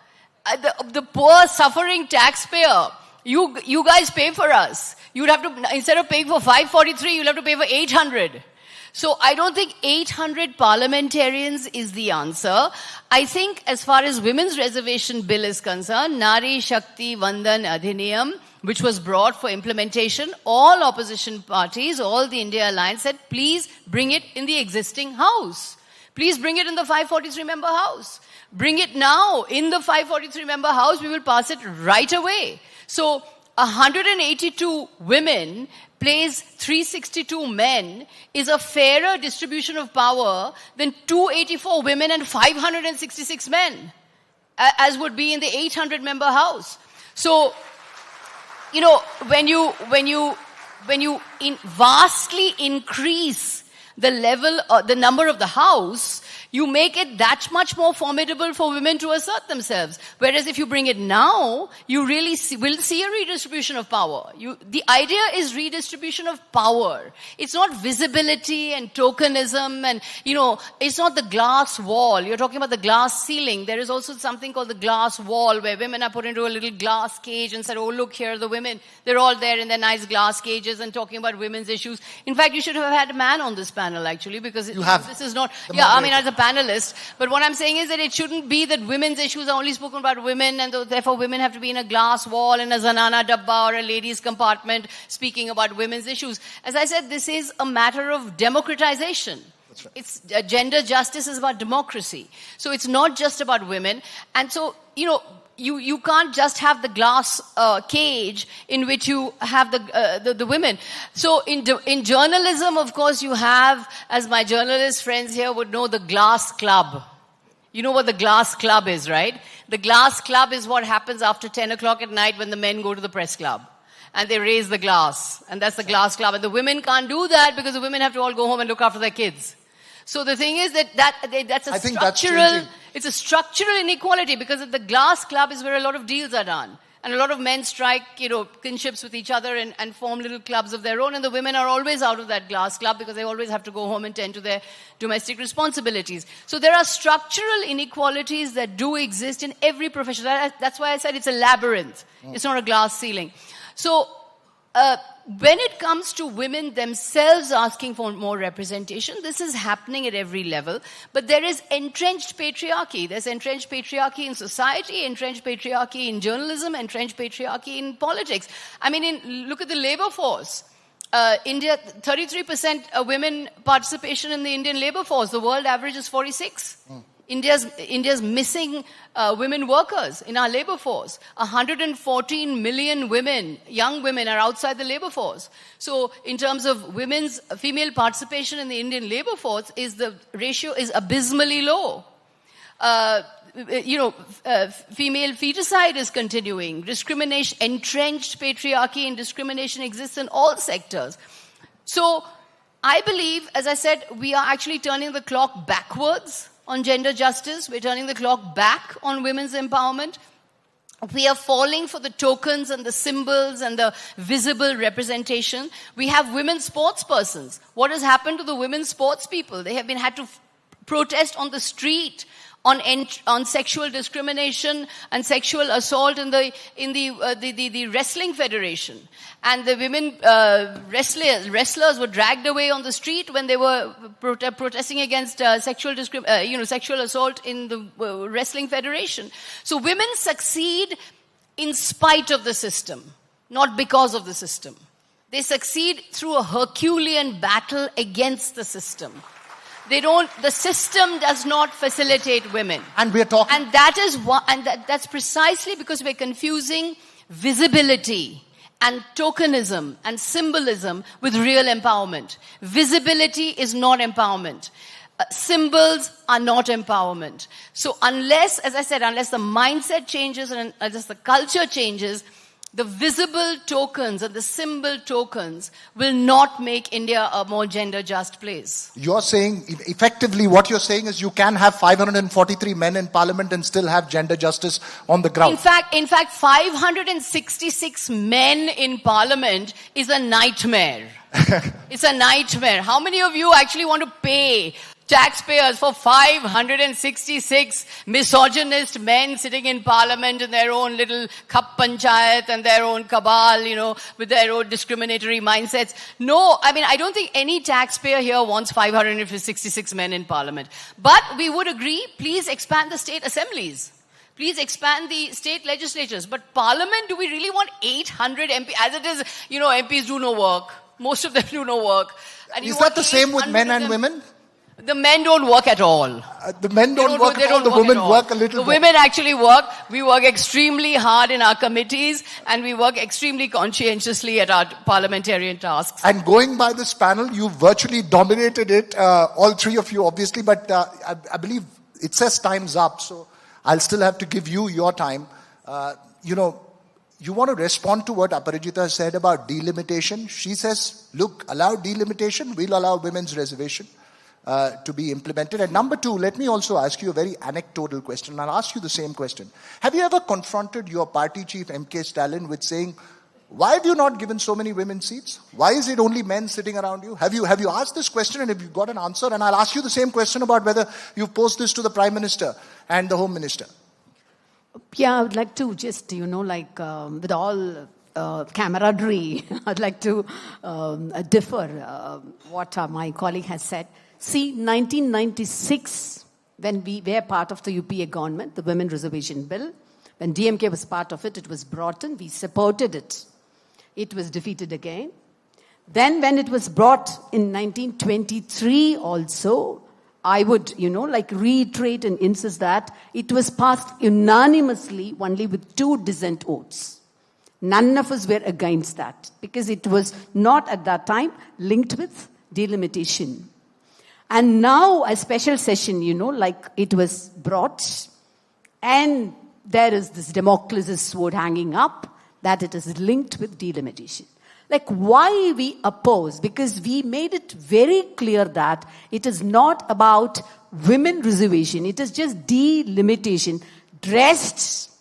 The poor suffering taxpayer. You guys pay for us. You'd have to, instead of paying for 543, you'll have to pay for 800. So I don't think 800 parliamentarians is the answer. I think as far as women's reservation bill is concerned, Nari Shakti Vandan Adhiniyam, which was brought for implementation, all opposition parties, all the India Alliance said, please bring it in the existing house. Please bring it in the 543-member house. Bring it now in the 543-member house. We will pass it right away. So 182 women plays 362 men is a fairer distribution of power than 284 women and 566 men, as would be in the 800-member house. So, you know, when you vastly increase the level, the number of the house, You make it that much more formidable for women to assert themselves. Whereas if you bring it now, you really will see a redistribution of power. The idea is redistribution of power. It's not visibility and tokenism and, it's not the glass wall. You're talking about the glass ceiling. There is also something called the glass wall where women are put into a little glass cage and said, oh, look here, the women, they're all there in their nice glass cages and talking about women's issues. In fact, you should have had a man on this panel actually because this is not, as a panelist. But what I'm saying is that it shouldn't be that women's issues are only spoken about women and therefore women have to be in a glass wall in a zanana dabba or a ladies compartment speaking about women's issues. As I said, this is a matter of democratization. That's right. It's gender justice is about democracy. So it's not just about women. And so, you can't just have the glass cage in which you have the women. So in journalism, of course, you have, as my journalist friends here would know, the glass club. You know what the glass club is, right? The glass club is what happens after 10 o'clock at night when the men go to the press club. And they raise the glass. And that's the glass club. And the women can't do that because the women have to all go home and look after their kids. So the thing is that's it's a structural inequality because the glass club is where a lot of deals are done. And a lot of men strike, kinships with each other and form little clubs of their own. And the women are always out of that glass club because they always have to go home and tend to their domestic responsibilities. So there are structural inequalities that do exist in every profession. That's why I said it's a labyrinth. It's not a glass ceiling. So when it comes to women themselves asking for more representation, this is happening at every level. But there is entrenched patriarchy. There's entrenched patriarchy in society, entrenched patriarchy in journalism, entrenched patriarchy in politics. I mean, look at the labor force. India, 33% women participation in the Indian labor force. The world average is 46%. India's missing women workers in our labor force. 114 million women, young women, are outside the labor force. So in terms of female participation in the Indian labor force, the ratio is abysmally low. Female feticide is continuing. Discrimination, entrenched patriarchy and discrimination exists in all sectors. So I believe, as I said, we are actually turning the clock backwards on gender justice. We're turning the clock back on women's empowerment. We are falling for the tokens and the symbols and the visible representation. We have women sports persons. What has happened to the women sports people? They have had to protest on the street on sexual discrimination and sexual assault in the wrestling federation, and the women wrestlers were dragged away on the street when they were protesting against sexual assault in the wrestling federation. So women succeed in spite of the system, not because of the system. They succeed through a Herculean battle against the system. The system does not facilitate women. And we're talking. And that's precisely because we're confusing visibility and tokenism and symbolism with real empowerment. Visibility is not empowerment. Symbols are not empowerment. So unless the mindset changes and unless the culture changes, the visible tokens and the symbol tokens will not make India a more gender just place. You're saying, effectively what you're saying is you can have 543 men in parliament and still have gender justice on the ground. In fact, 566 men in parliament is a nightmare. It's a nightmare. How many of you actually want to pay taxpayers for 566 misogynist men sitting in parliament in their own little Kap Panchayat and their own cabal, with their own discriminatory mindsets? No, I don't think any taxpayer here wants 566 men in parliament. But we would agree, please expand the state assemblies. Please expand the state legislatures. But parliament, do we really want 800 MPs? As it is, MPs do no work. Most of them do no work. And is that the same with men and women? The men don't work at all. The men don't work at all. The women work a little more. The women actually work. We work extremely hard in our committees and we work extremely conscientiously at our parliamentarian tasks. And going by this panel, you virtually dominated it, all three of you obviously, but I believe it says time's up, so I'll still have to give you your time. You want to respond to what Aparajita said about delimitation. She says, look, allow delimitation, we'll allow women's reservation. to be implemented? And number two, let me also ask you a very anecdotal question. I'll ask you the same question. Have you ever confronted your party chief, M.K. Stalin, with saying, why have you not given so many women seats? Why is it only men sitting around you? Have you asked this question and have you got an answer? And I'll ask you the same question about whether you've posed this to the Prime Minister and the Home Minister. Yeah, I would like to just, with all camaraderie, I'd like to differ what my colleague has said. See, 1996, when we were part of the UPA government, the Women Reservation Bill, when DMK was part of it, it was brought in, we supported it. It was defeated again. Then when it was brought in 1923 also, I would, reiterate and insist that it was passed unanimously only with 2 dissent votes. None of us were against that because it was not at that time linked with delimitation. And now a special session, it was brought and there is this Damocles' sword hanging up that it is linked with delimitation. Why we oppose? Because we made it very clear that it is not about women reservation. It is just delimitation dressed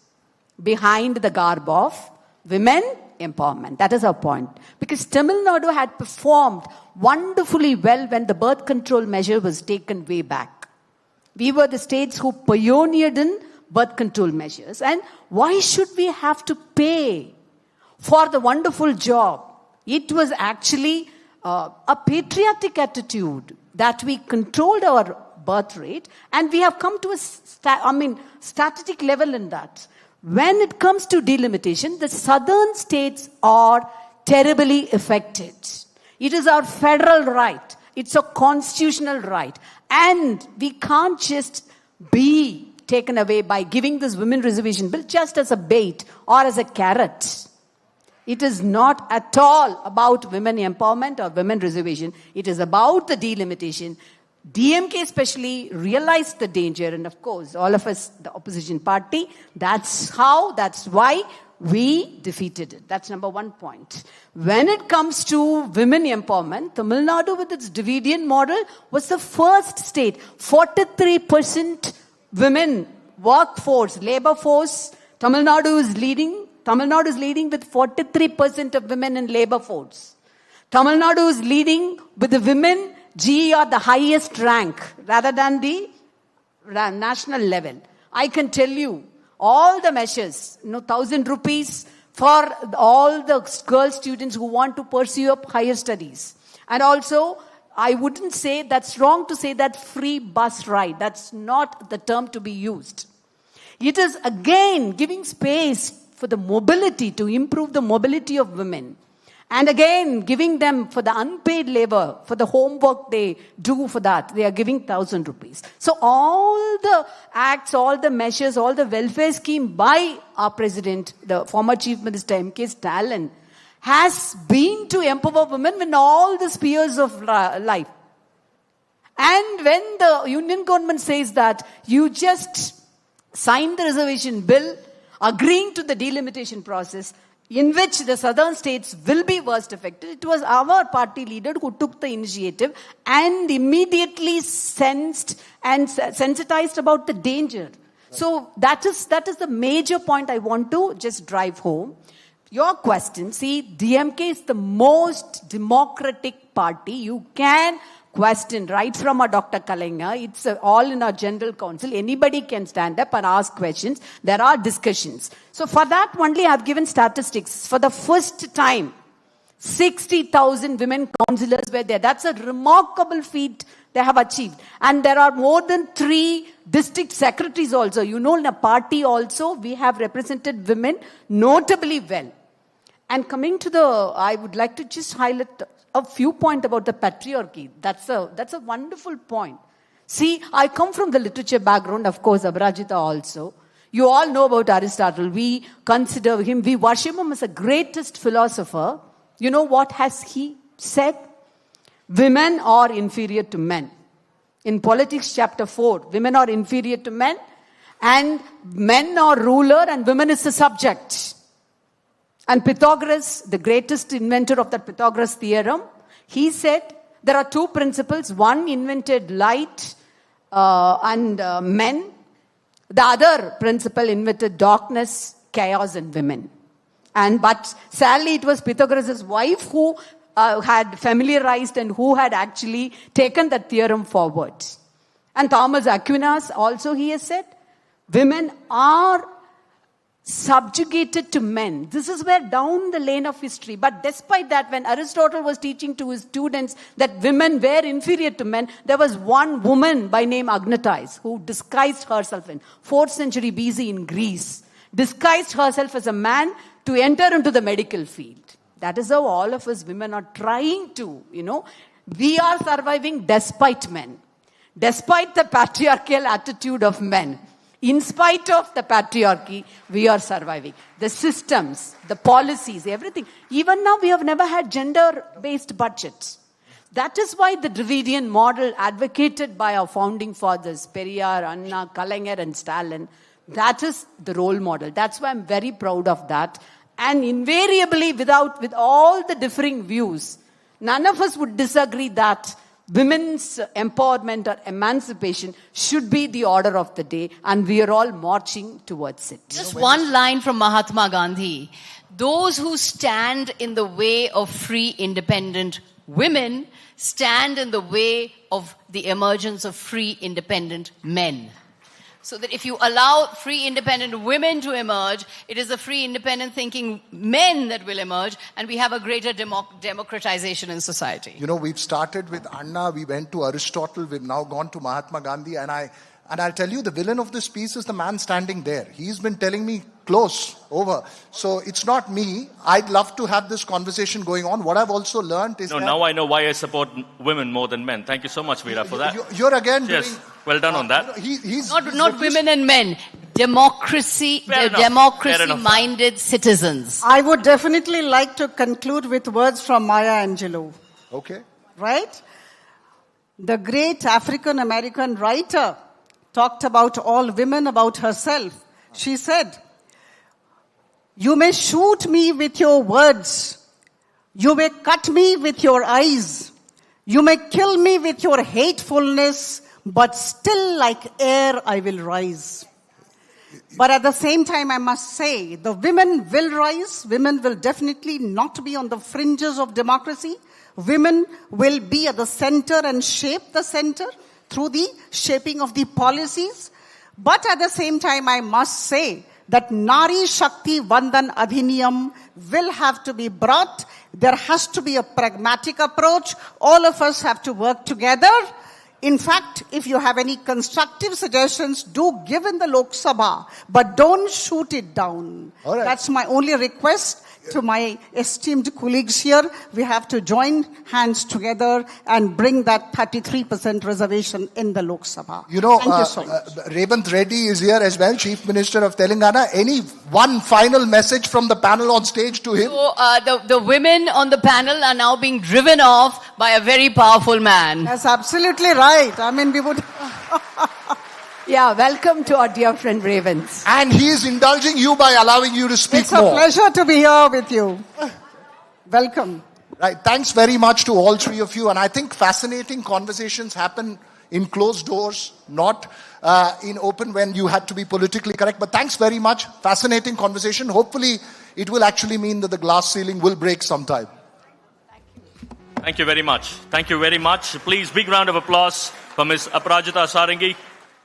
behind the garb of women empowerment. That is our point. Because Tamil Nadu had performed wonderfully well when the birth control measure was taken way back. We were the states who pioneered in birth control measures. And why should we have to pay for the wonderful job? It was actually a patriotic attitude that we controlled our birth rate and we have come to a statistic level in that. When it comes to delimitation, the southern states are terribly affected. It is our federal right. It's a constitutional right. And we can't just be taken away by giving this women reservation bill just as a bait or as a carrot. It is not at all about women empowerment or women reservation. It is about the delimitation. DMK especially realized the danger, and of course, all of us, the opposition party, that's why we defeated it. That's number one point. When it comes to women empowerment, Tamil Nadu with its Dravidian model was the first state. 43% women workforce, labor force. Tamil Nadu is leading. Tamil Nadu is leading with 43% of women in labor force. Tamil Nadu is leading with the women GER the highest rank rather than the national level. I can tell you all the measures, 1,000 rupees for all the girl students who want to pursue up higher studies. And also, I wouldn't say that's wrong to say that free bus ride. That's not the term to be used. It is again giving space for the mobility, to improve the mobility of women. And again, giving them for the unpaid labor, for the homework they do for that, they are giving 1,000 rupees. So all the acts, all the measures, all the welfare scheme by our president, the former Chief Minister M.K. Stalin, has been to empower women in all the spheres of life. And when the union government says that you just sign the reservation bill, agreeing to the delimitation process, in which the southern states will be worst affected, it was our party leader who took the initiative and immediately sensed and sensitized about the danger. So that is the major point I want to just drive home. Your question, see, DMK is the most democratic party. You can question right from our Dr. Kalaignar. It's all in our general council. Anybody can stand up and ask questions. There are discussions. So for that only I have given statistics. For the first time, 60,000 women councillors were there. That's a remarkable feat they have achieved. And there are more than 3 district secretaries also. You know, in a party also, we have represented women notably well. And coming to I would like to just highlight a few points about the patriarchy. That's a wonderful point. See, I come from the literature background, of course, Abhirajita also. You all know about Aristotle. We consider him, we worship him as the greatest philosopher. You know what has he said? Women are inferior to men. In Politics chapter 4, women are inferior to men, and men are ruler and women is the subject. And Pythagoras, the greatest inventor of that Pythagoras theorem, he said, there are two principles. One invented light and men. The other principle invented darkness, chaos, and women. But sadly, it was Pythagoras' wife who had familiarized and who had actually taken that theorem forward. And Thomas Aquinas also, he has said, women are subjugated to men. This is where down the lane of history. But despite that, when Aristotle was teaching to his students that women were inferior to men, there was one woman by name Agnatis who disguised herself in 4th century BC in Greece, disguised herself as a man to enter into the medical field. That is how all of us women are trying to, we are surviving despite men, despite the patriarchal attitude of men. In spite of the patriarchy, we are surviving. The systems, the policies, everything. Even now, we have never had gender-based budgets. That is why the Dravidian model advocated by our founding fathers, Periyar, Anna, Kalaignar, and Stalin, that is the role model. That's why I'm very proud of that. And invariably, with all the differing views, none of us would disagree that women's empowerment or emancipation should be the order of the day, and we are all marching towards it. Just one line from Mahatma Gandhi. Those who stand in the way of free, independent women stand in the way of the emergence of free, independent men. So that if you allow free, independent women to emerge, it is the free, independent thinking men that will emerge, and we have a greater democratization in society. We've started with Anna, we went to Aristotle, we've now gone to Mahatma Gandhi, and I'll tell you, the villain of this piece is the man standing there. He's been telling me, close, over. So it's not me. I'd love to have this conversation going on. What I've also learned is now I know why I support women more than men. Thank you so much, Veera, for that. You're again doing... Well done on that. He's not women and men. Democracy-minded citizens. I would definitely like to conclude with words from Maya Angelou. Okay. Right? The great African-American writer talked about all women, about herself. She said, "You may shoot me with your words. You may cut me with your eyes. You may kill me with your hatefulness, but still like air I will rise." But at the same time, I must say, the women will rise. Women will definitely not be on the fringes of democracy. Women will be at the center and shape the center through the shaping of the policies. But at the same time, I must say that Nari Shakti Vandan Adhiniyam will have to be brought. There has to be a pragmatic approach. All of us have to work together. In fact, if you have any constructive suggestions, do give in the Lok Sabha, but don't shoot it down. All right. That's my only request to my esteemed colleagues here. We have to join hands together and bring that 33% reservation in the Lok Sabha. Thank you so much. Revanth Reddy is here as well, Chief Minister of Telangana. Any one final message from the panel on stage to him? So, the women on the panel are now being driven off by a very powerful man. That's absolutely right. I mean, we would... Yeah, welcome to our dear friend Ravens. And he is indulging you by allowing you to speak more. It's a pleasure to be here with you. Welcome. Right, thanks very much to all three of you. And I think fascinating conversations happen in closed doors, not in open when you had to be politically correct. But thanks very much. Fascinating conversation. Hopefully, it will actually mean that the glass ceiling will break sometime. Thank you very much. Thank you very much. Please, big round of applause for Ms. Aparajita Sarangi,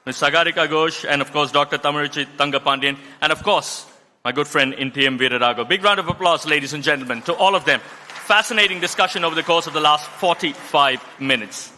Ms. Sagarika Ghosh, and of course, Dr. Tamiruchi Tangapandian, and of course, my good friend Intiyam Veeraraghav. Big round of applause, ladies and gentlemen, to all of them. Fascinating discussion over the course of the last 45 minutes.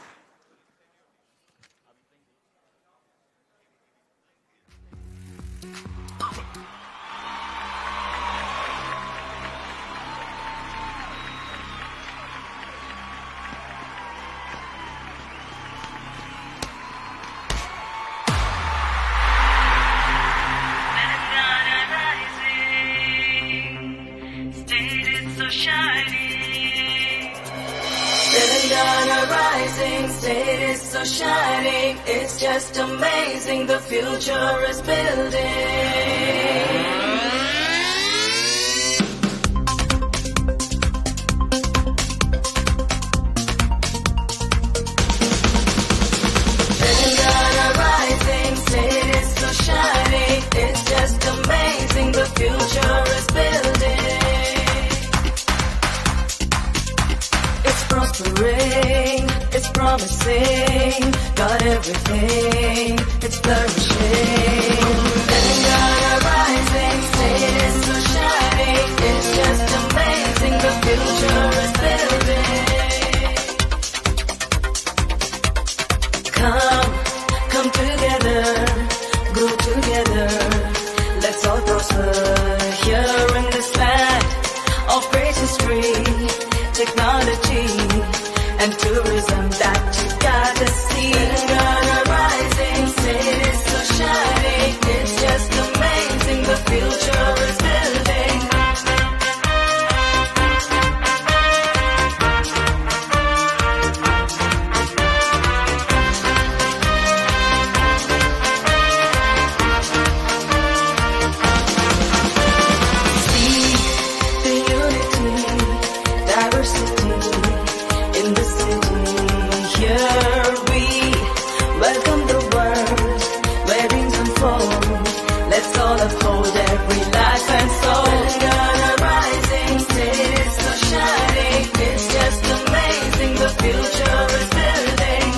Telangana rising, state is so shining. It's just amazing, the future is building. promising, got everything, it's flourishing. Telangana rising, state is so shining, it's just amazing, the future is building. Come together, grow together, let's all prosper here in this land of great history, technology, and tourism that you gotta see. Telangana rising, state is so shining, it's just amazing, the future is building. See the unity, diversity in the city. Here we welcome the world where dreams unfold. Let's all uphold every life and soul. Telangana rising, state is so shining, it's just amazing, the future is building.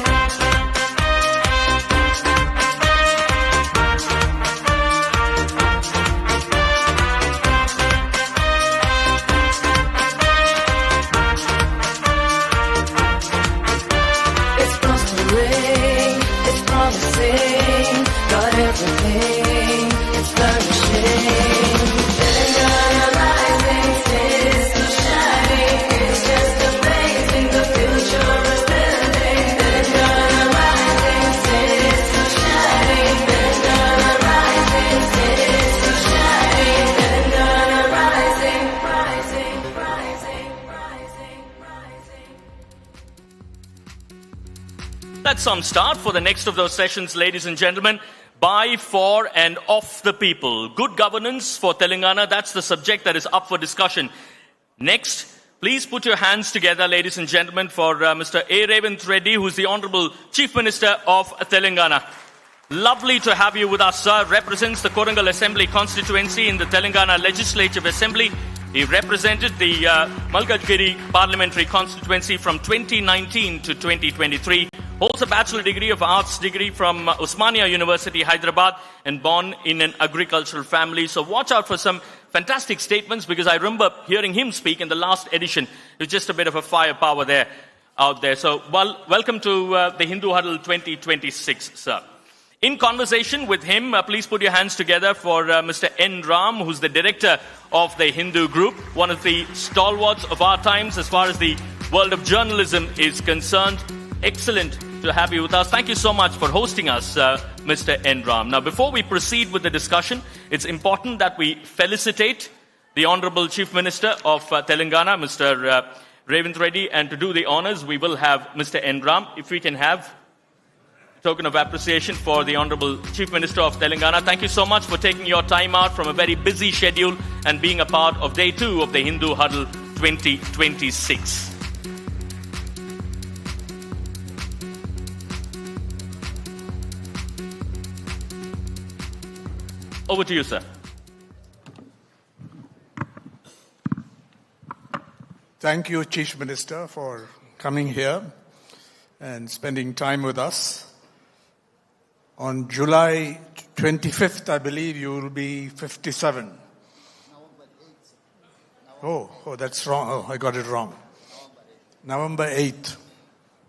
It's prospering, it's promising, got everything, it's flourishing. Telangana rising, state is so shining, it's just amazing, the future is building. Telangana rising, state is so shining, Telangana rising, state is so shining, Telangana rising, rising, rising, rising, rising. That's some start for the next of those sessions, ladies and gentlemen. By, for, and of the people. Good governance for Telangana, that's the subject that is up for discussion. Next, please put your hands together, ladies and gentlemen, for Mr. A. Revanth Reddy, who's the Honorable Chief Minister of Telangana. Lovely to have you with us, sir. Represents the Korangal Assembly constituency in the Telangana Legislative Assembly. He represented the Malkajgiri Parliamentary constituency from 2019 to 2023. Holds a Bachelor degree of Arts degree from Osmania University, Hyderabad, and born in an agricultural family. So watch out for some fantastic statements, because I remember hearing him speak in the last edition. It was just a bit of a firepower there, out there. So welcome to the Hindu Huddle 2026, sir. In conversation with him, please put your hands together for Mr. N. Ram, who's the director of the Hindu Group, one of the stalwarts of our times as far as the world of journalism is concerned. Excellent to have you with us. Thank you so much for hosting us, Mr. N. Ram. Now, before we proceed with the discussion, it's important that we felicitate the Honorable Chief Minister of Telangana, Mr. Revanth Reddy, and to do the honors, we will have Mr. N. Ram. If we can have a token of appreciation for the Honorable Chief Minister of Telangana. Thank you so much for taking your time out from a very busy schedule and being a part of Day 2 of the Hindu Huddle 2026. Over to you, sir. Thank you, Chief Minister, for coming here and spending time with us. On July 25th, I believe you will be 57. Oh, that's wrong. Oh, I got it wrong. November 8th.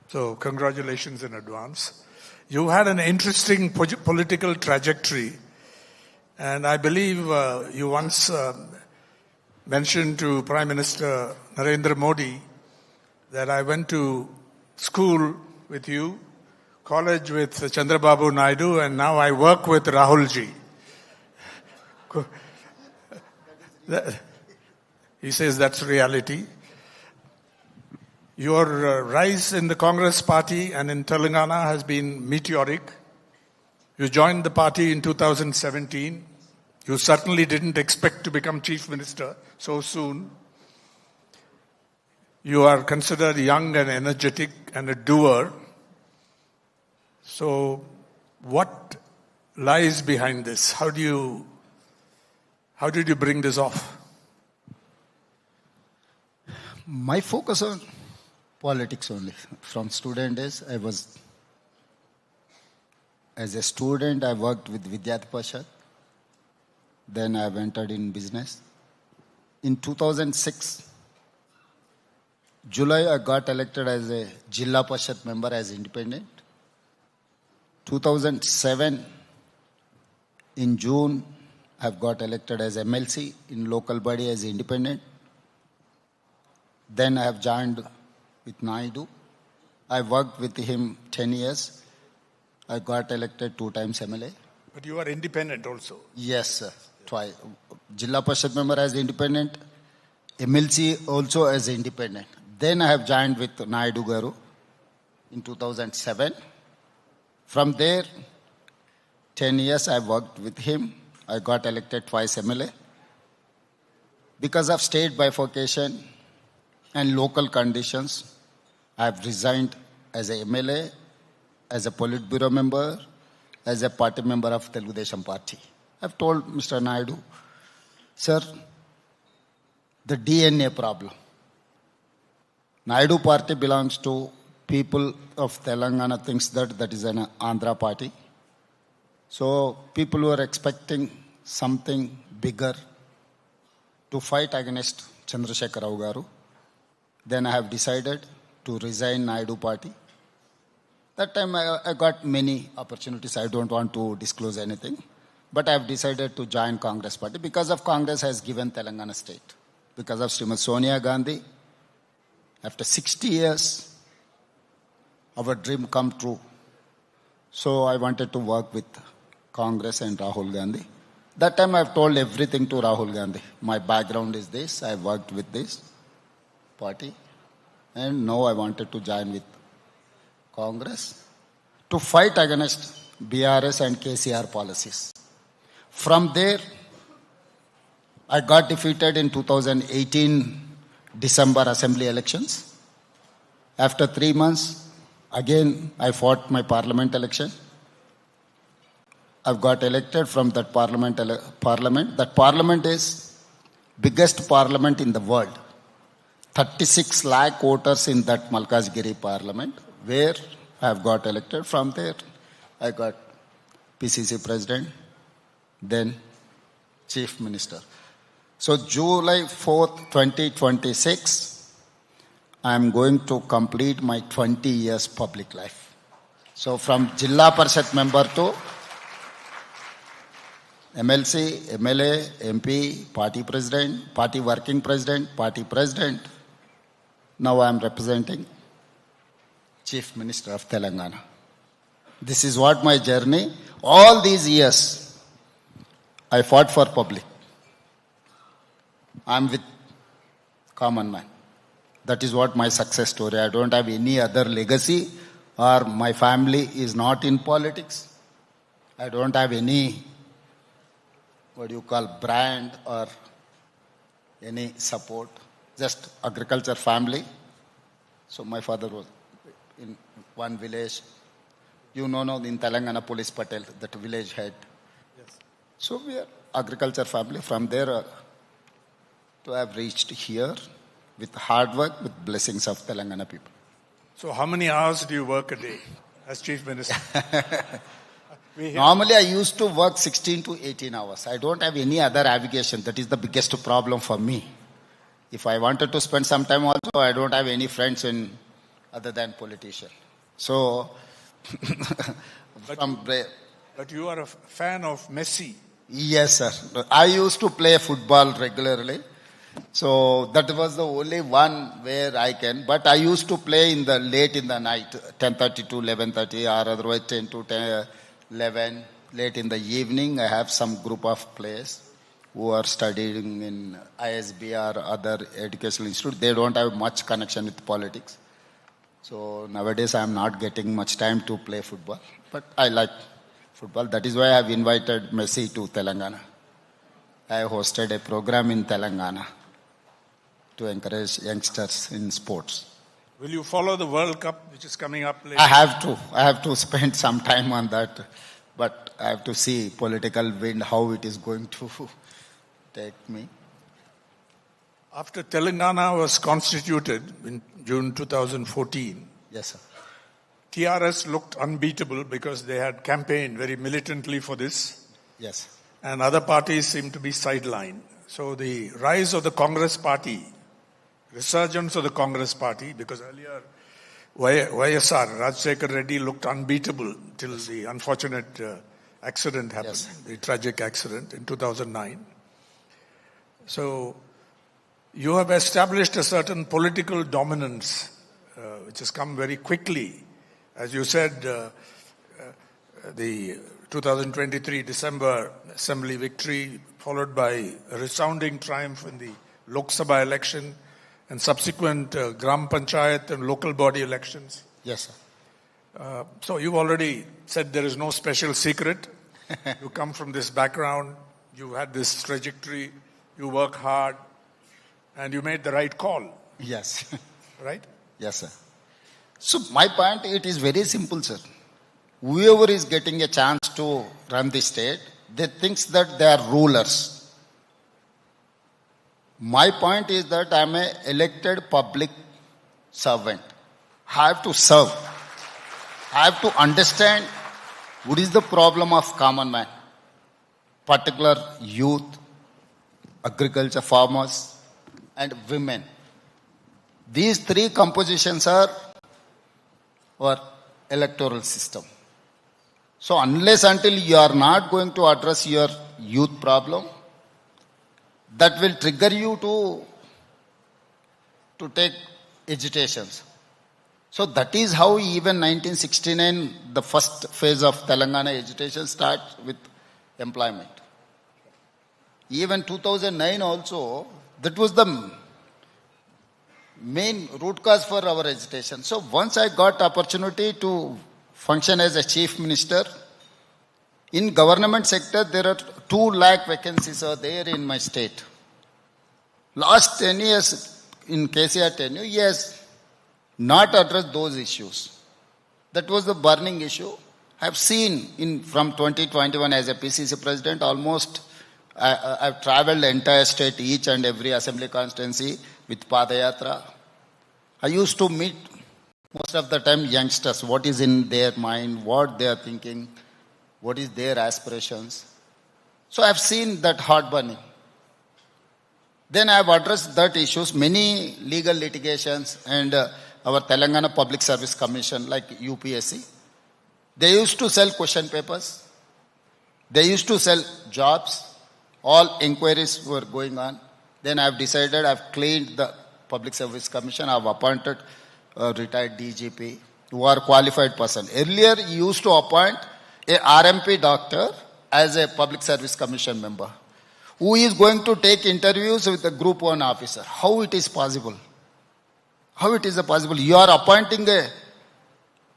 So congratulations in advance. You had an interesting political trajectory. And I believe you once mentioned to Prime Minister Narendra Modi that I went to school with you, college with Chandrababu Naidu, and now I work with Rahulji. He says that's reality. Your rise in the Congress party and in Telangana has been meteoric. You joined the party in 2017. You certainly didn't expect to become Chief Minister so soon. You are considered young and energetic and a doer. So what lies behind this? How did you bring this off? My focus Politics only. From student days, as a student, I worked with Vidyarthi Parishad. Then I entered in business. In 2006, July, I got elected as a Jilla Parishad member as independent. 2007, in June, I've got elected as MLC in local body as independent. Then I have joined with Naidu. I worked with him 10 years. I got elected 2 times MLA. But you are independent also. Yes, sir. Twice. Jilla Parishad member as independent, MLC also as independent. Then I have joined with Naidu Garu in 2007. From there, 10 years I worked with him. I got elected twice MLA. Because of state bifurcation and local conditions, I have resigned as a MLA, as a Politburo member, as a party member of Telugu Desam Party. I've told Mr. Naidu, sir, the DNA problem. Naidu Party belongs to people of Telangana, thinks that is an Andhra party. So people who are expecting something bigger to fight against Chandrasekhar Rao Garu. Then I have decided to resign Naidu Party. That time I got many opportunities. I don't want to disclose anything. But I have decided to join Congress Party because of Congress has given Telangana state. Because of Srimati Sonia Gandhi, after 60 years, our dream come true. So I wanted to work with Congress and Rahul Gandhi. That time I've told everything to Rahul Gandhi. My background is this. I worked with this party. And now I wanted to join with Congress to fight against BRS and KCR policies. From there, I got defeated in 2018 December Assembly elections. After 3 months, again I fought my parliament election. I've got elected from that parliament. That parliament is biggest parliament in the world. 36 lakh voters in that Malkajgiri parliament, where I have got elected. From there, I got PCC president, then chief minister. So July 4th, 2026, I am going to complete my 20 years public life. So from Jilla Parishad member to MLC, MLA, MP, party president, party working president, party president. Now I am representing Chief Minister of Telangana. This is what my journey. All these years, I fought for public. I am with common man. That is what my success story. I don't have any other legacy, or my family is not in politics. I don't have any, brand or any support. Just agriculture family. So my father was in one village. You know in Telangana, Police Patel, that village head. Yes. So we are agriculture family. From there to have reached here with hard work, with blessings of Telangana people. So how many hours do you work a day as Chief Minister? Normally I used to work 16 to 18 hours. I don't have any other avocation. That is the biggest problem for me. If I wanted to spend some time also, I don't have any friends other than politicians. So, but you are a fan of Messi. Yes, sir. I used to play football regularly. So that was the only one where I can. But I used to play late in the night, 10:30 to 11:30, or otherwise 10 to 11. Late in the evening, I have some group of players who are studying in ISB or other educational institute. They don't have much connection with politics. So nowadays I am not getting much time to play football. But I like football. That is why I have invited Messi to Telangana. I hosted a program in Telangana to encourage youngsters in sports. Will you follow the World Cup which is coming up later? I have to spend some time on that. But I have to see political wind, how it is going to take me. After Telangana was constituted in June 2014, yes, sir. TRS looked unbeatable because they had campaigned very militantly for this. Yes. And other parties seemed to be sidelined. So the rise of the Congress party, resurgence of the Congress party, because earlier YSR, Rajshekhar Reddy, looked unbeatable till the unfortunate accident happened, the tragic accident in 2009. So you have established a certain political dominance, which has come very quickly. As you said, the 2023 December Assembly victory, followed by a resounding triumph in the Lok Sabha election and subsequent Gram Panchayat and local body elections. Yes, sir. So you've already said there is no special secret. You come from this background, you had this trajectory, you work hard, and you made the right call. Yes. Right? Yes, sir. So my point, it is very simple, sir. Whoever is getting a chance to run the state, they think that they are rulers. My point is that I am an elected public servant. I have to serve. I have to understand what is the problem of common man, particular youth, agriculture farmers, and women. These three compositions are our electoral system. So unless until you are not going to address your youth problem, that will trigger you to take agitations. So that is how even 1969, the first phase of Telangana agitation starts with employment. Even 2009 also, that was the main root cause for our agitation. So once I got opportunity to function as a chief minister, in government sector there are 2 lakh vacancies are there in my state. Last 10 years in KCR tenure, he has not addressed those issues. That was the burning issue. I have seen from 2021 as a PCC president, almost I've traveled the entire state, each and every assembly constituency with Padayatra. I used to meet most of the time youngsters, what is in their mind, what they are thinking, what is their aspirations. So I've seen that heart burning. Then I've addressed that issues, many legal litigations and our Telangana Public Service Commission like UPSC. They used to sell question papers. They used to sell jobs. All inquiries were going on. Then I've decided I've cleaned the Public Service Commission. I've appointed a retired DGP who are qualified person. Earlier, you used to appoint a RMP doctor as a Public Service Commission member who is going to take interviews with the Group 1 officer. How it is possible? How it is possible? You are appointing a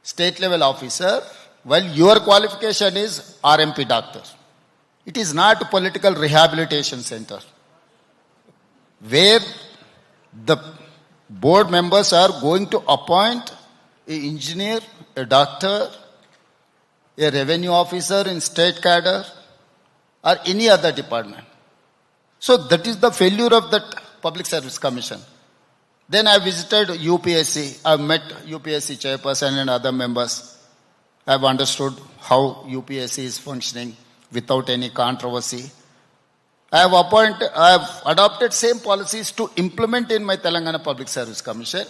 state level officer while your qualification is RMP doctor. It is not a political rehabilitation center where the board members are going to appoint an engineer, a doctor, a revenue officer in state cadre or any other department. So that is the failure of that Public Service Commission. Then I visited UPSC. I met UPSC chairperson and other members. I have understood how UPSC is functioning without any controversy. I have adopted same policies to implement in my Telangana Public Service Commission.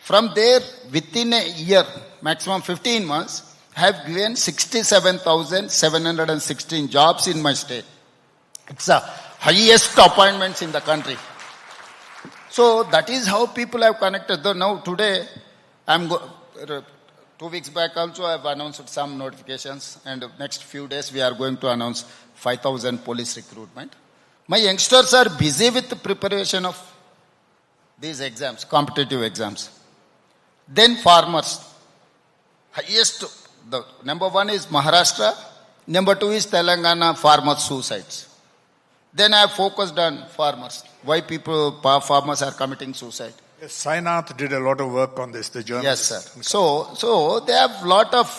From there, within a year, maximum 15 months, I have given 67,716 jobs in my state. It's the highest appointments in the country. So that is how people have connected. Though now today, 2 weeks back also I have announced some notifications, and next few days we are going to announce 5,000 police recruitment. My youngsters are busy with the preparation of these exams, competitive exams. Then farmers. Highest, the number 1 is Maharashtra, number 2 is Telangana farmer suicides. Then I have focused on farmers. Why farmers are committing suicide. Yes, Sainath did a lot of work on this, the journalist. Yes, sir. So they have lot of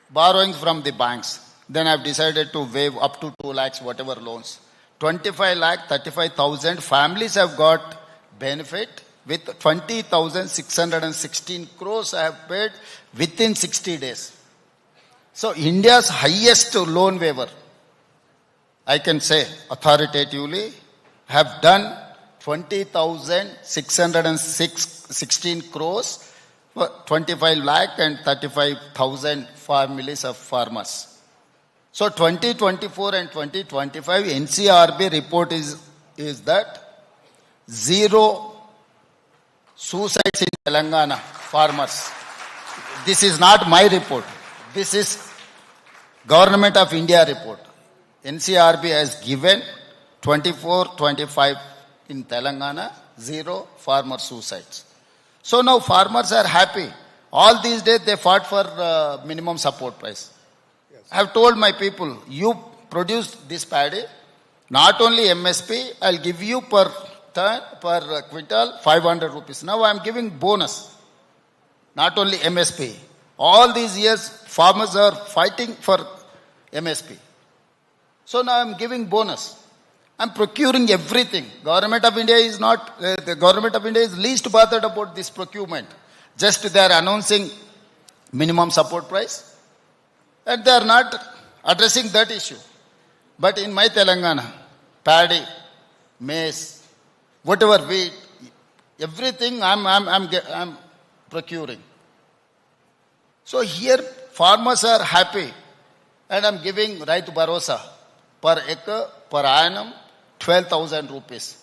borrowings from the banks. Then I have decided to waive up to 2 lakhs, whatever loans. 25 lakh 35,000 families have got benefit with 20,616 crores I have paid within 60 days. So India's highest loan waiver, I can say authoritatively, have done 20,616 crores for 25 lakh and 35,000 families of farmers. So 2024 and 2025 NCRB report is that zero suicides in Telangana farmers. This is not my report. This is Government of India report. NCRB has given 24-25 in Telangana, zero farmer suicides. So now farmers are happy. All these days they fought for minimum support price. Yes. I have told my people, you produce this paddy, not only MSP, I'll give you per quintal 500 rupees. Now I am giving bonus, not only MSP. All these years farmers are fighting for MSP. So now I am giving bonus. I am procuring everything. Government of India is not, the Government of India is least bothered about this procurement. Just they are announcing minimum support price and they are not addressing that issue. But in my Telangana, paddy, maize, whatever wheat, everything I'm procuring. So here farmers are happy and I'm giving Raitu Bharosa per acre, per annum, 12,000 rupees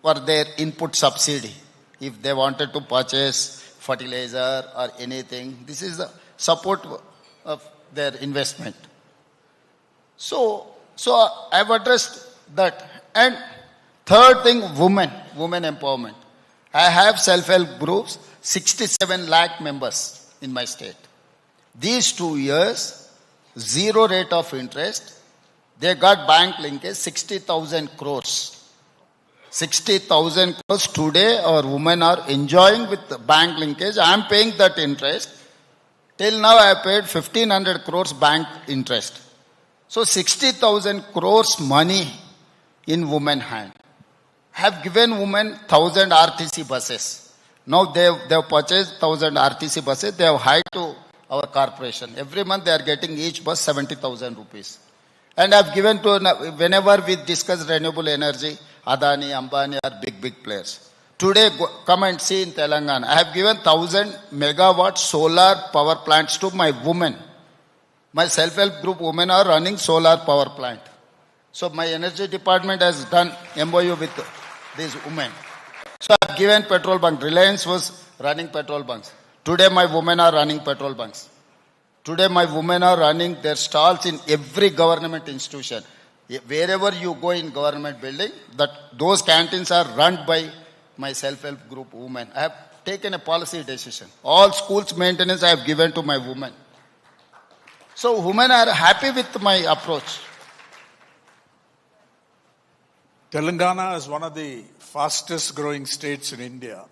for their input subsidy. If they wanted to purchase fertilizer or anything, this is the support of their investment. So I have addressed that. And third thing, women empowerment. I have self-help groups, 67 lakh members in my state. These 2 years, zero rate of interest, they got bank linkage, 60,000 crores. 60,000 crores today our women are enjoying with the bank linkage. I am paying that interest. Till now I have paid 1,500 crores bank interest. So 60,000 crores money in women hand. I have given women 1,000 RTC buses. Now they have purchased 1,000 RTC buses. They have hired to our corporation. Every month they are getting each bus 70,000 rupees. And I have given to, whenever we discuss renewable energy, Adani, Ambani are big players. Today, come and see in Telangana. I have given 1,000 megawatt solar power plants to my women. My self-help group women are running solar power plant. So my energy department has done MOU with these women. So I have given petrol bunk. Reliance was running petrol bunks. Today my women are running petrol bunks. Today my women are running their stalls in every government institution. Wherever you go in government building, those canteens are run by my self-help group women. I have taken a policy decision. All schools maintenance I have given to my women. So women are happy with my approach. Telangana is one of the fastest growing states in India.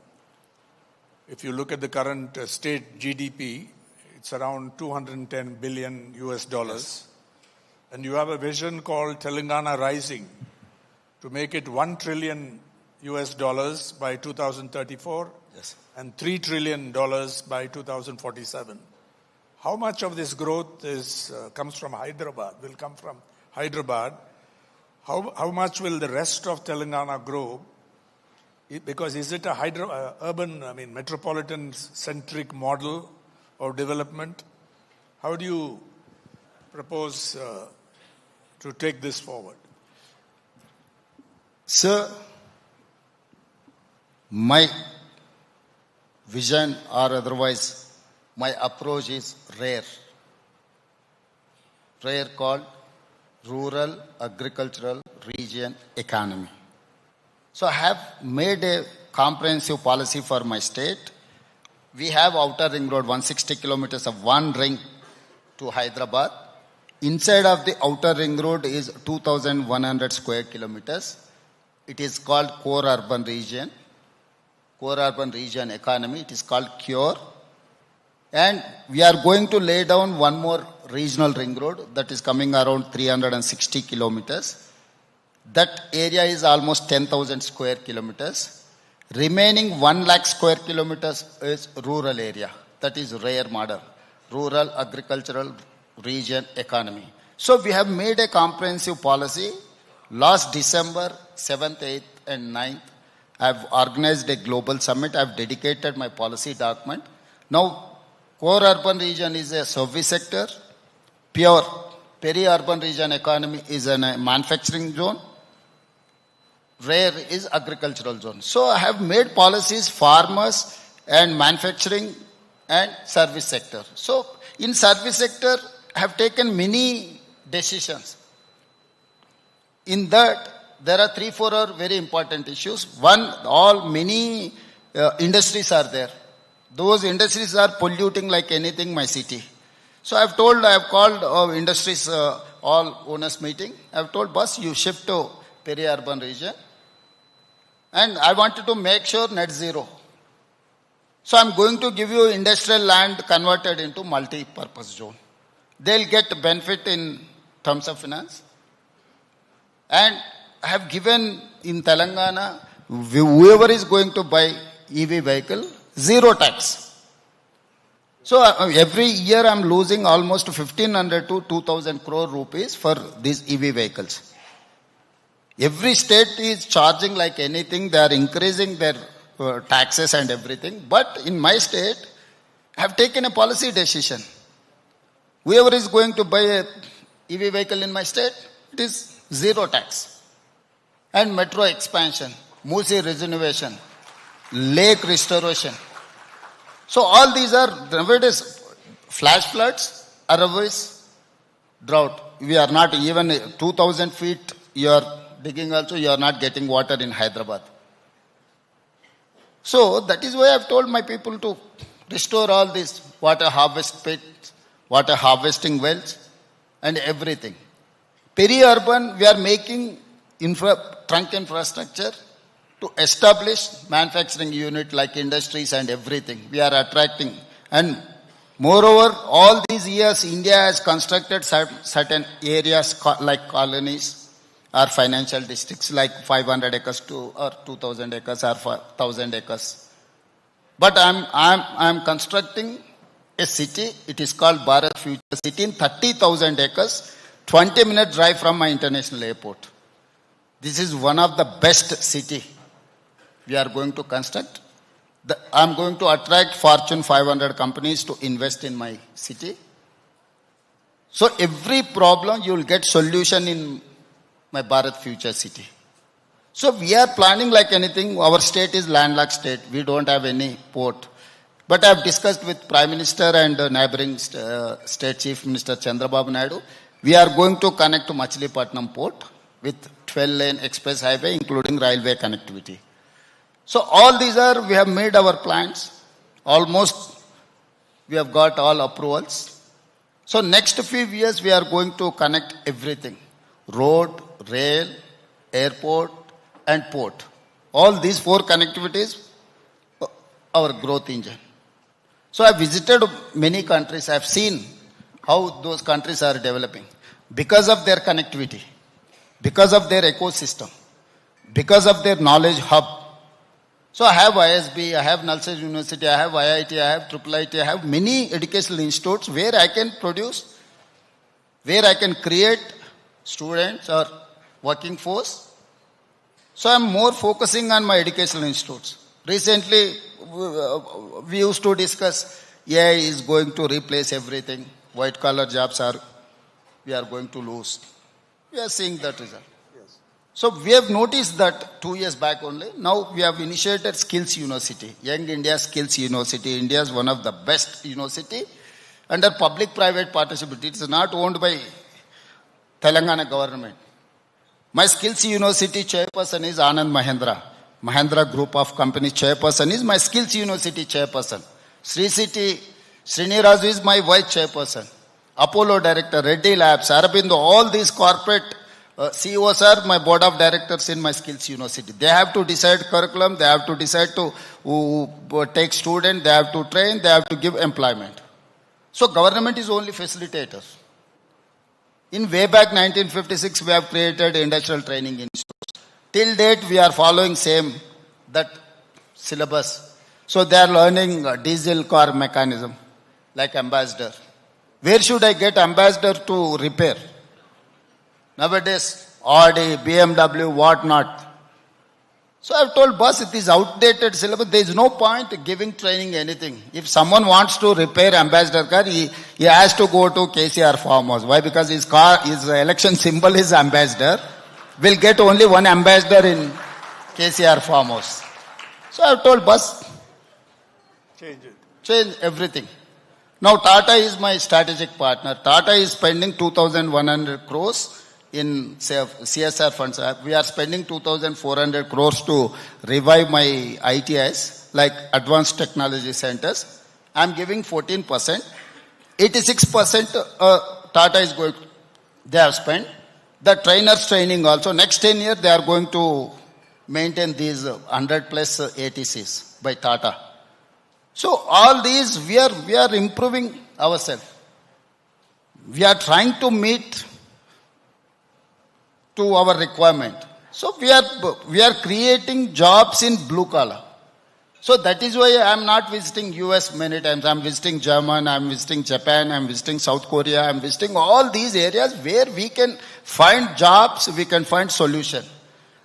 If you look at the current state GDP, it's around $210 billion US. Yes. And you have a vision called Telangana Rising to make it $1 trillion US by 2034 yes. and $3 trillion by 2047. How much of this growth comes from Hyderabad, will come from Hyderabad? How much will the rest of Telangana grow? Because is it a metropolitan-centric model of development? How do you propose to take this forward? Sir, my vision or otherwise, my approach is rare called Rural Agricultural Region Economy. So I have made a comprehensive policy for my state. We have outer ring road, 160 kilometers of one ring to Hyderabad. Inside of the outer ring road is 2,100 square kilometers. It is called core urban region economy. It is called CURE. And we are going to lay down one more regional ring road that is coming around 360 kilometers. That area is almost 10,000 square kilometers. Remaining 1 lakh square kilometers is rural area. That is rare model. Rural agricultural region economy. So we have made a comprehensive policy. Last December 7th, 8th and 9th, I have organized a global summit. I have dedicated my policy document. Now, core urban region is a service sector. Pure peri-urban region economy is a manufacturing zone. Rare is agricultural zone. So I have made policies, farmers and manufacturing and service sector. So in service sector, I have taken many decisions. In that, there are 3-4 very important issues. One, many industries are there. Those industries are polluting like anything my city. So I have called industries, all owners meeting. I have told, boss, you shift to peri-urban region. And I wanted to make sure net zero. So I'm going to give you industrial land converted into multi-purpose zone. They'll get benefit in terms of finance. And I have given in Telangana, whoever is going to buy EV vehicle, zero tax. So every year I'm losing almost 1,500 to 2,000 crore rupees for these EV vehicles. Every state is charging like anything. They are increasing their taxes and everything. But in my state, I have taken a policy decision. Whoever is going to buy a EV vehicle in my state, it is zero tax. And metro expansion, Musi regeneration, lake restoration. So all these are nowadays flash floods, otherwise drought. We are not even 2,000 feet you are digging also, you are not getting water in Hyderabad. So that is why I have told my people to restore all these water harvest pits, water harvesting wells and everything. Peri-urban, we are making trunk infrastructure to establish manufacturing unit like industries and everything. We are attracting. And moreover, all these years, India has constructed certain areas like colonies or financial districts like 500 acres or 2,000 acres or 1,000 acres. But I'm constructing a city. It is called Bharat Future City in 30,000 acres, 20-minute drive from my international airport. This is one of the best city we are going to construct. I'm going to attract Fortune 500 companies to invest in my city. So every problem you will get solution in my Bharat Future City. So we are planning like anything. Our state is landlocked state. We don't have any port. But I have discussed with Prime Minister and neighboring State Chief Minister Chandrababu Naidu. We are going to connect to Machilipatnam port with 12-lane express highway, including railway connectivity. So all these we have made our plans. Almost we have got all approvals. So next few years we are going to connect everything. Road, rail, airport and port. All these 4 connectivities, our growth engine. So I visited many countries. I have seen how those countries are developing. Because of their connectivity, because of their ecosystem, because of their knowledge hub. So I have ISB, I have Nalsa University, I have IIT, I have IIIT, I have many educational institutes where I can produce, where I can create students or working force. So I'm more focusing on my educational institutes. Recently, we used to discuss AI is going to replace everything. White collar jobs we are going to lose. We are seeing that result. Yes. So we have noticed that 2 years back only. Now we have initiated Skills University, Young India Skills University. India is one of the best university under public-private partnership. It is not owned by Telangana government. My Skills University chairperson is Anand Mahendra. Mahendra Group of Companies chairperson is my Skills University chairperson. Sri City Srinirazu is my vice chairperson. Apollo director, Reddy Labs, Arabindo, all these corporate CEOs are my board of directors in my Skills University. They have to decide curriculum, they have to decide to take students, they have to train, they have to give employment. So government is only facilitator. In way back 1956, we have created industrial training institutes. Till date, we are following that syllabus. So they are learning diesel car mechanism, like ambassador. Where should I get ambassador to repair? Nowadays, Audi, BMW, what not. So I've told boss, it is outdated syllabus. There is no point giving training anything. If someone wants to repair ambassador car, he has to go to KCR farmhouse. Why? Because his election symbol is ambassador. We'll get only one ambassador in KCR farmhouse. So I've told boss, change everything. Now Tata is my strategic partner. Tata is spending 2,100 crores in CSR funds. We are spending 2,400 crores to revive my ITIs, like advanced technology centers. I'm giving 14%. 86% Tata is going, they have spent. The trainers training also. Next 10 years, they are going to maintain these 100 plus ATCs by Tata. So all these, we are improving ourselves. We are trying to meet to our requirement. So we are creating jobs in blue collar. So that is why I am not visiting US many times. I am visiting Germany, I am visiting Japan, I am visiting South Korea, I am visiting all these areas where we can find jobs, we can find solution.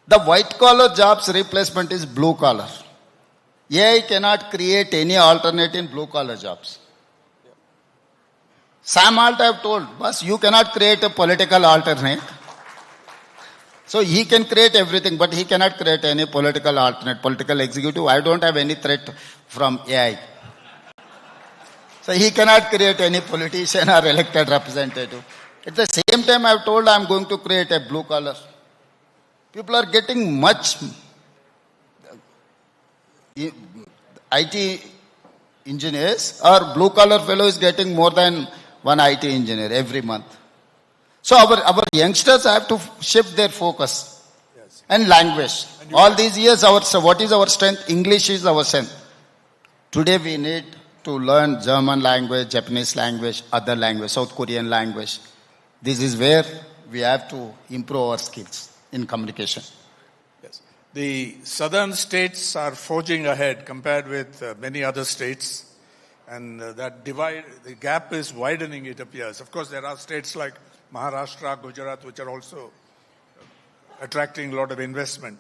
The white collar jobs replacement is blue collar. AI cannot create any alternate in blue collar jobs. Sam Alt I have told, boss, you cannot create a political alternate. So he can create everything, but he cannot create any political alternate, political executive. I don't have any threat from AI. So he cannot create any politician or elected representative. At the same time, I have told I am going to create a blue collar. People are getting much IT engineers, or blue collar fellow is getting more than one IT engineer every month. So our youngsters have to shift their focus. Yes. And language. And all these years, what is our strength? English is our strength. Today we need to learn German language, Japanese language, other language, South Korean language. This is where we have to improve our skills in communication. Yes. The southern states are forging ahead compared with many other states. And that divide, the gap is widening, it appears. Of course, there are states like Maharashtra, Gujarat, which are also attracting a lot of investment.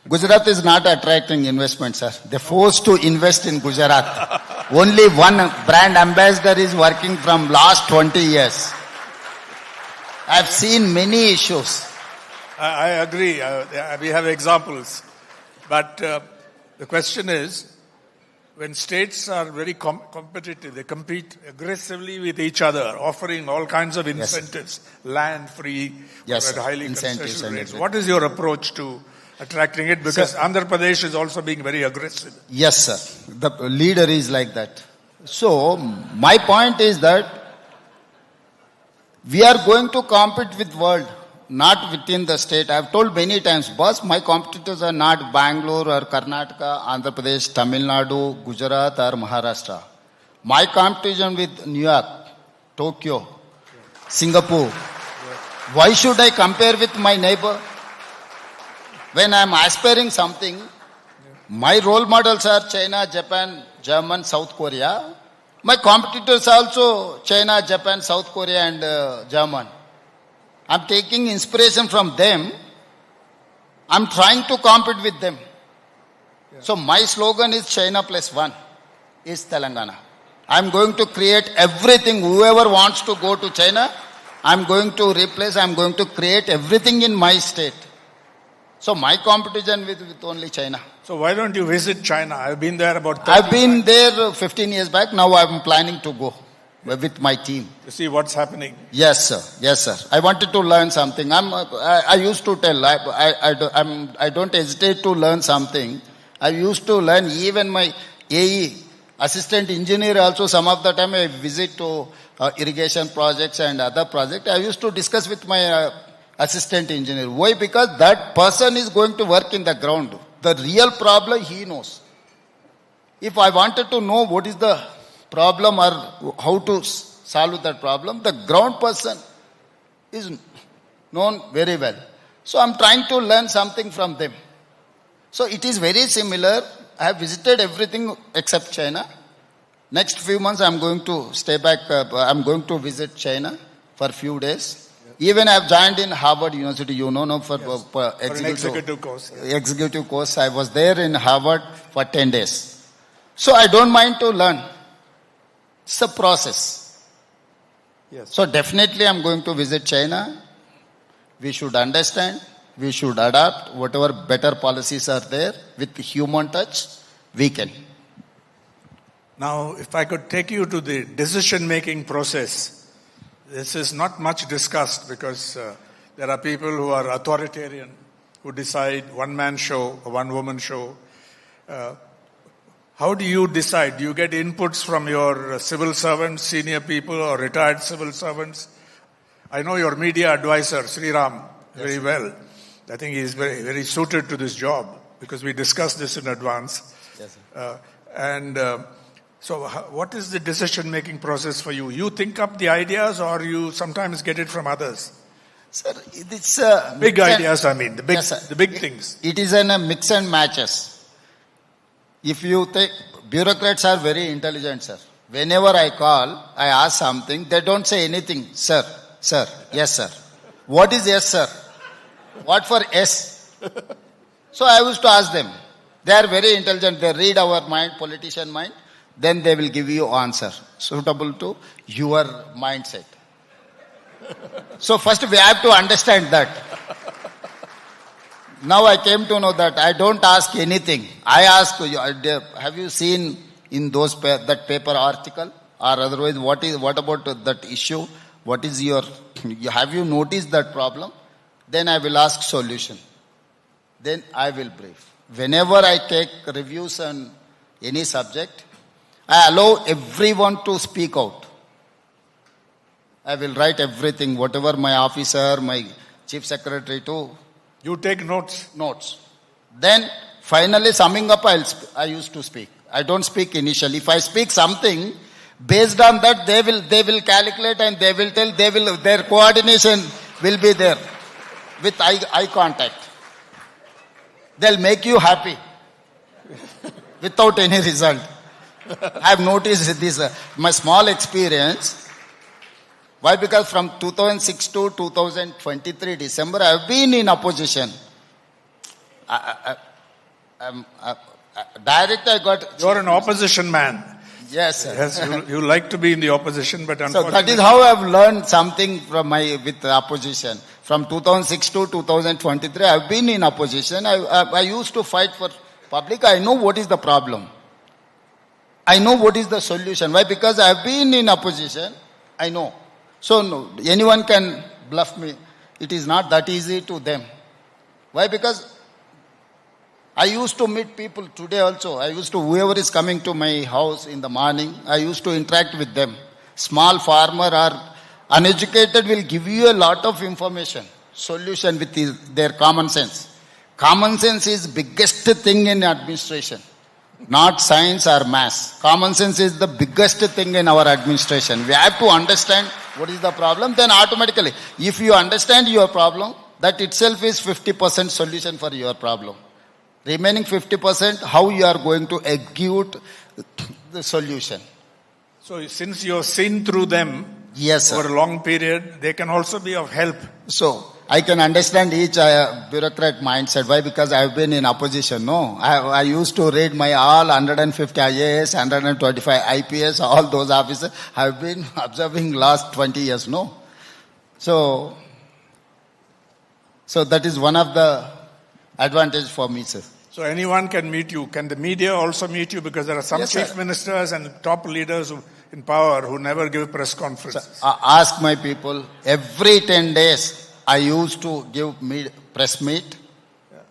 Gujarat is not attracting investment, sir. They're forced to invest in Gujarat. Only one brand ambassador is working from last 20 years. I've seen many issues. I agree. We have examples. But the question is, when states are very competitive, they compete aggressively with each other, offering all kinds of incentives, yes. Land free, yes, at highly incentives concessional rates. What is your approach to attracting it? Because Andhra Pradesh is also being very aggressive. Yes, sir. The leader is like that. So, my point is that we are going to compete with world, not within the state. I have told many times, boss, my competitors are not Bangalore or Karnataka, Andhra Pradesh, Tamil Nadu, Gujarat or Maharashtra. My competition with New York, Tokyo, Singapore. Why should I compare with my neighbor? When I am aspiring something, my role models are China, Japan, German, South Korea. My competitors are also China, Japan, South Korea and German. I'm taking inspiration from them. I'm trying to compete with them. Yeah. So my slogan is China plus one is Telangana. I'm going to create everything. Whoever wants to go to China, I'm going to replace, I'm going to create everything in my state. So my competition with only China. So why don't you visit China? I've been there about 30 I've been there 15 years back. Now I'm planning to go with my team. To see what's happening. Yes, sir. Yes, sir. I wanted to learn something. I used to tell, I don't hesitate to learn something. I used to learn even my AE, assistant engineer also, some of the time I visit to irrigation projects and other projects. I used to discuss with my assistant engineer. Why? Because that person is going to work in the ground. The real problem he knows. If I wanted to know what is the problem or how to solve that problem, the ground person is known very well. So I'm trying to learn something from them. So it is very similar. I have visited everything except China. Next few months I'm going to stay back. I'm going to visit China for a few days. Even I have joined in Harvard University, for executive course. Yes. Executive course. I was there in Harvard for 10 days. So I don't mind to learn. It's a process. Yes. So definitely I'm going to visit China. We should understand. We should adapt whatever better policies are there with human touch. We can. Now, if I could take you to the decision-making process. This is not much discussed because there are people who are authoritarian, who decide one-man show, a one-woman show. How do you decide? Do you get inputs from your civil servants, senior people, or retired civil servants? I know your media advisor, Sriram, very well. I think he is very, very suited to this job because we discussed this in advance. Yes, So what is the decision-making process for you? You think up the ideas or you sometimes get it from others? Sir, it's big ideas, I mean, the big things. It is in a mix and matches. If you think, bureaucrats are very intelligent, sir. Whenever I call, I ask something, they don't say anything. Sir, yes, sir. What is yes, sir? What for yes? So I used to ask them. They are very intelligent. They read our mind, politician mind. Then they will give you answer suitable to your mindset. So first we have to understand that. Now I came to know that I don't ask anything. I ask, have you seen in those that paper article or otherwise what about that issue? What is have you noticed that problem? Then I will ask solution. Then I will brief. Whenever I take reviews on any subject, I allow everyone to speak out. I will write everything, whatever my officer, my chief secretary to. You take notes? Notes. Then finally summing up, I used to speak. I don't speak initially. If I speak something, based on that they will calculate and they will tell, their coordination will be there with eye contact. They'll make you happy without any result. I have noticed this, my small experience. Why? Because from 2006 to 2023 December, I have been in opposition. Direct I got... You are an opposition man. Yes, sir. Yes, you like to be in the opposition, but unfortunately... So that is how I have learned something from with the opposition. From 2006 to 2023, I have been in opposition. I used to fight for public. I know what is the problem. I know what is the solution. Why? Because I have been in opposition. I know. So no, anyone can bluff me. It is not that easy to them. Why? Because I used to meet people today also. Whoever is coming to my house in the morning, I used to interact with them. Small farmer or uneducated will give you a lot of information, solution with their common sense. Common sense is biggest thing in administration. Not science or maths. Common sense is the biggest thing in our administration. We have to understand what is the problem. Then automatically, if you understand your problem, that itself is 50% solution for your problem. Remaining 50%, how you are going to execute the solution. So since you have seen through them, yes, sir, over a long period, they can also be of help. So I can understand each bureaucrat mindset. Why? Because I have been in opposition. No, I used to read my all 150 IAS, 125 IPS, all those officers. I have been observing last 20 years. No, so that is one of the advantage for me, sir. So anyone can meet you. Can the media also meet you? Because there are some Yes, chief sir. ministers and top leaders in power who never give press conferences. Ask my people. Every 10 days, I used to give press meet.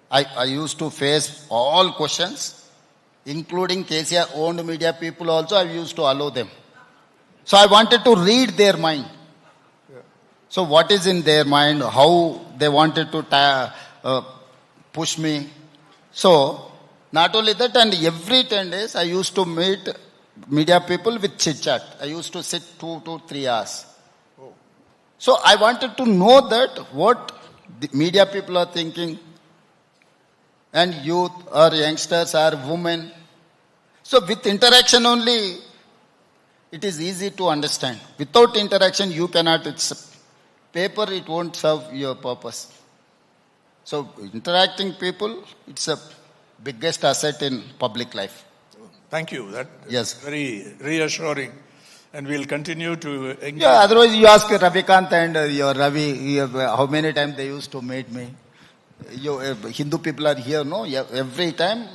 I used to face all questions, including KCR owned media people also. I used to allow them. So I wanted to read their mind. So what is in their mind? How they wanted to push me. So not only that, and every 10 days I used to meet media people with chit chat. I used to sit 2 to 3 hours. So I wanted to know that what the media people are thinking, and youth or youngsters or women. So with interaction only, it is easy to understand. Without interaction, you cannot, it's paper, it won't serve your purpose. So interacting people, it's a biggest asset in public life. Thank you. That yes. is very reassuring. And we'll continue to engage. Yeah, otherwise you ask Ravikant and your Ravi, how many times they used to meet me. Hindu people are here, no? Every time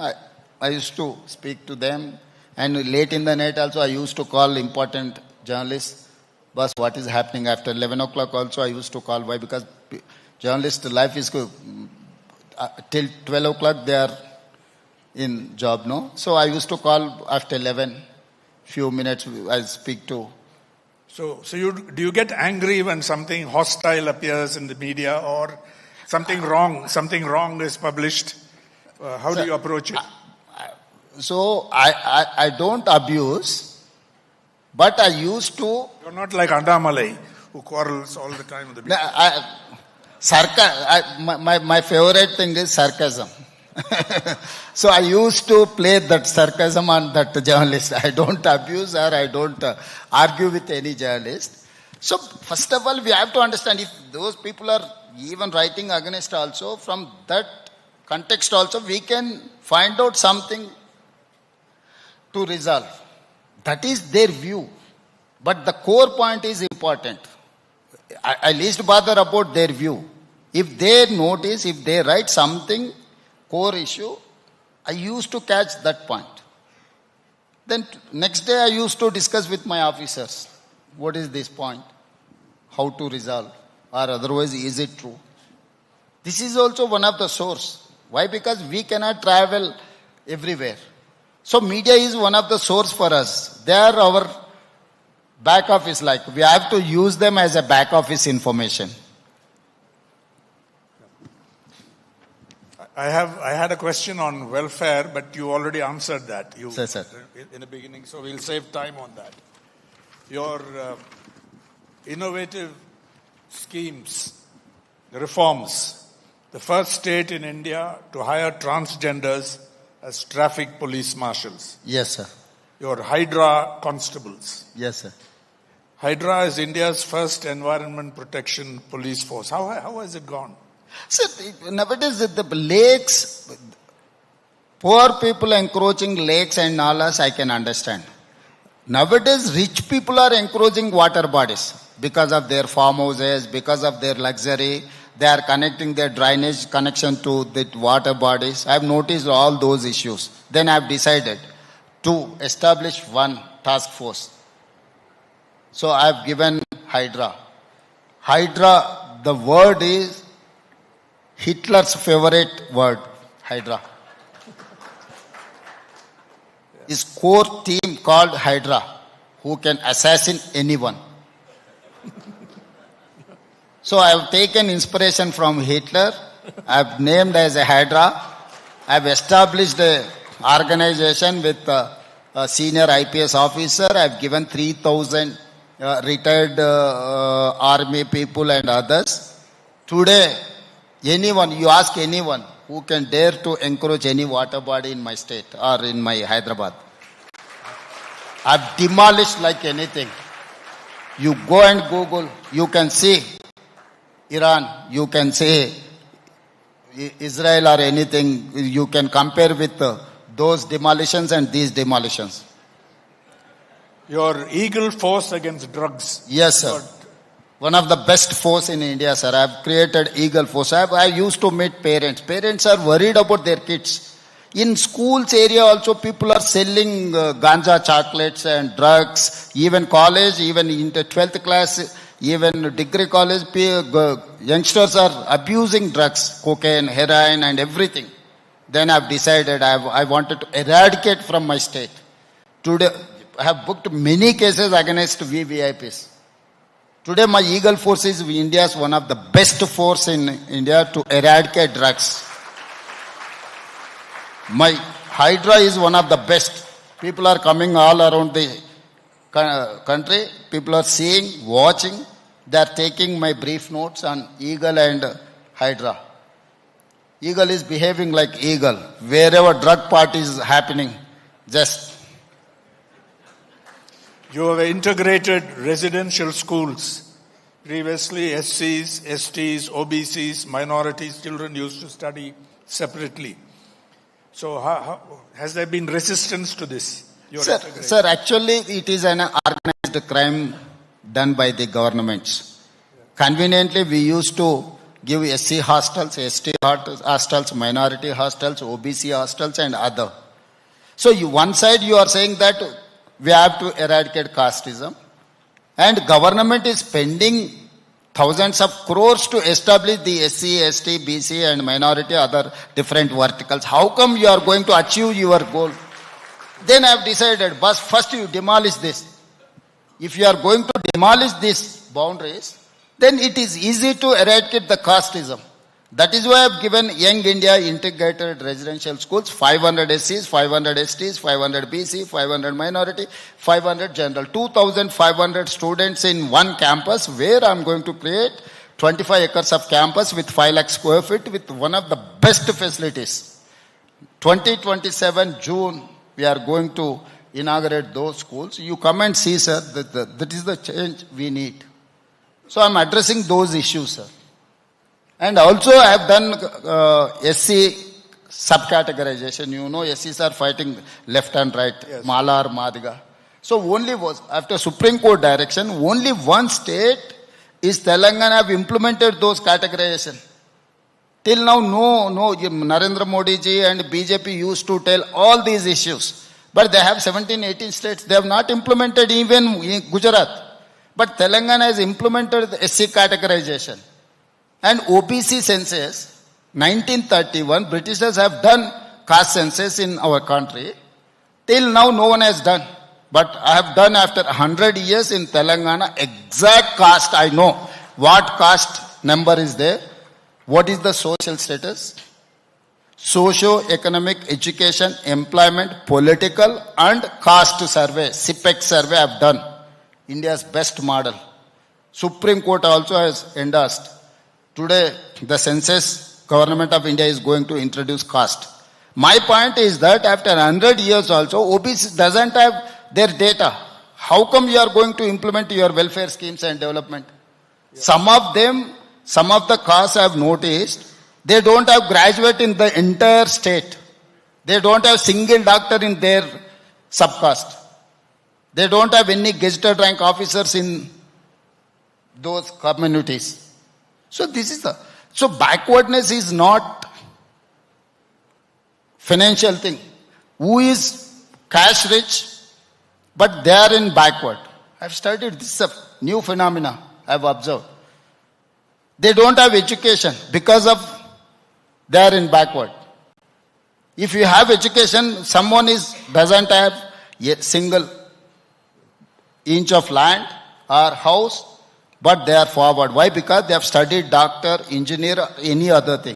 I used to speak to them. And late in the night also I used to call important journalists. Boss, what is happening after 11 o'clock also I used to call. Why? Because journalist life is till 12 o'clock they are in job, no? So I used to call after 11. Few minutes I speak to. So do you get angry when something hostile appears in the media or something wrong is published? How do you approach it? So I don't abuse, but I used to. You're not like Andamalai who quarrels all the time with the media. My favorite thing is sarcasm. So I used to play that sarcasm on that journalist. I don't abuse or I don't argue with any journalist. So first of all, we have to understand if those people are even writing against also, from that context also, we can find out something to resolve. That is their view. But the core point is important. I least bother about their view. If they notice, if they write something, core issue, I used to catch that point. Then next day I used to discuss with my officers. What is this point? How to resolve? Or otherwise, is it true? This is also one of the source. Why? Because we cannot travel everywhere. So media is one of the source for us. They are our back office, like we have to use them as a back office information. I had a question on welfare, but you already answered that. Sir. In the beginning, so we'll save time on that. Your innovative schemes, reforms, the first state in India to hire transgenders as traffic police marshals. Yes, sir. Your Hydra constables. Yes, sir. Hydra is India's first environment protection police force. How has it gone? So nowadays the lakes, poor people encroaching lakes and nalas, I can understand. Nowadays rich people are encroaching water bodies because of their farmhouses, because of their luxury. They are connecting their drainage connection to the water bodies. I have noticed all those issues. Then I have decided to establish one task force. So I have given Hydra. Hydra, the word is Hitler's favorite word, Hydra. His core team called Hydra, who can assassinate anyone. So I have taken inspiration from Hitler. I have named as a Hydra. I have established an organization with a senior IPS officer. I have given 3,000 retired army people and others. Today, anyone, you ask anyone who can dare to encroach any water body in my state or in my Hyderabad. I've demolished like anything. You go and Google, you can see Iran, you can say Israel or anything, you can compare with those demolitions and these demolitions. Your Eagle Force against drugs. Yes, sir. One of the best force in India, sir. I have created Eagle Force. I used to meet parents. Parents are worried about their kids. In schools area also, people are selling ganja chocolates and drugs. Even college, even in the 12th class, even degree college, youngsters are abusing drugs, cocaine, heroin and everything. Then I have decided I wanted to eradicate from my state. Today, I have booked many cases against VVIPs. Today my Eagle Force is India's one of the best force in India to eradicate drugs. My Hydra is one of the best. People are coming all around the country. People are seeing, watching. They are taking my brief notes on Eagle and Hydra. Eagle is behaving like eagle. Wherever drug party is happening, just... You have integrated residential schools. Previously, SCs, STs, OBCs, minorities, children used to study separately. So how has there been resistance to this? Sir, actually it is an organized crime done by the governments. Conveniently, we used to give SC hostels, ST hostels, minority hostels, OBC hostels and other. So one side you are saying that we have to eradicate casteism, and government is spending thousands of crores to establish the SC, ST, BC and minority other different verticals. How come you are going to achieve your goal? Then I have decided, but first you demolish this. If you are going to demolish these boundaries, then it is easy to eradicate the casteism. That is why I have given Young India integrated residential schools, 500 SCs, 500 STs, 500 BC, 500 minority, 500 general. 2,500 students in one campus where I am going to create 25 acres of campus with 5 lakh square feet with one of the best facilities. 2027 June, we are going to inaugurate those schools. You come and see, sir, that is the change we need. So I am addressing those issues, sir. And also I have done SC subcategorization. You know, SCs are fighting left and right, yes. Malar, Madiga. So after Supreme Court direction, only one state is Telangana have implemented those categorization. Till now, no, Narendra Modi ji and BJP used to tell all these issues. But they have 17, 18 states. They have not implemented even in Gujarat. But Telangana has implemented the SC categorization. And OBC census, 1931, Britishers have done caste census in our country. Till now, no one has done. But I have done after 100 years in Telangana, exact caste I know. What caste number is there? What is the social status? Socio-economic, education, employment, political and caste survey, CPEC survey I have done. India's best model. Supreme Court also has endorsed. Today, the census government of India is going to introduce caste. My point is that after 100 years also, OBC doesn't have their data. How come you are going to implement your welfare schemes and development? Yeah. Some of the castes I have noticed, they don't have graduate in the entire state. They don't have single doctor in their subcaste. They don't have any gazetted rank officers in those communities. So backwardness is not financial thing. Who is cash rich, but they are in backward. I've studied this new phenomena I've observed. They don't have education because of they are in backward. If you have education, someone doesn't have a single inch of land or house, but they are forward. Why? Because they have studied doctor, engineer, any other thing.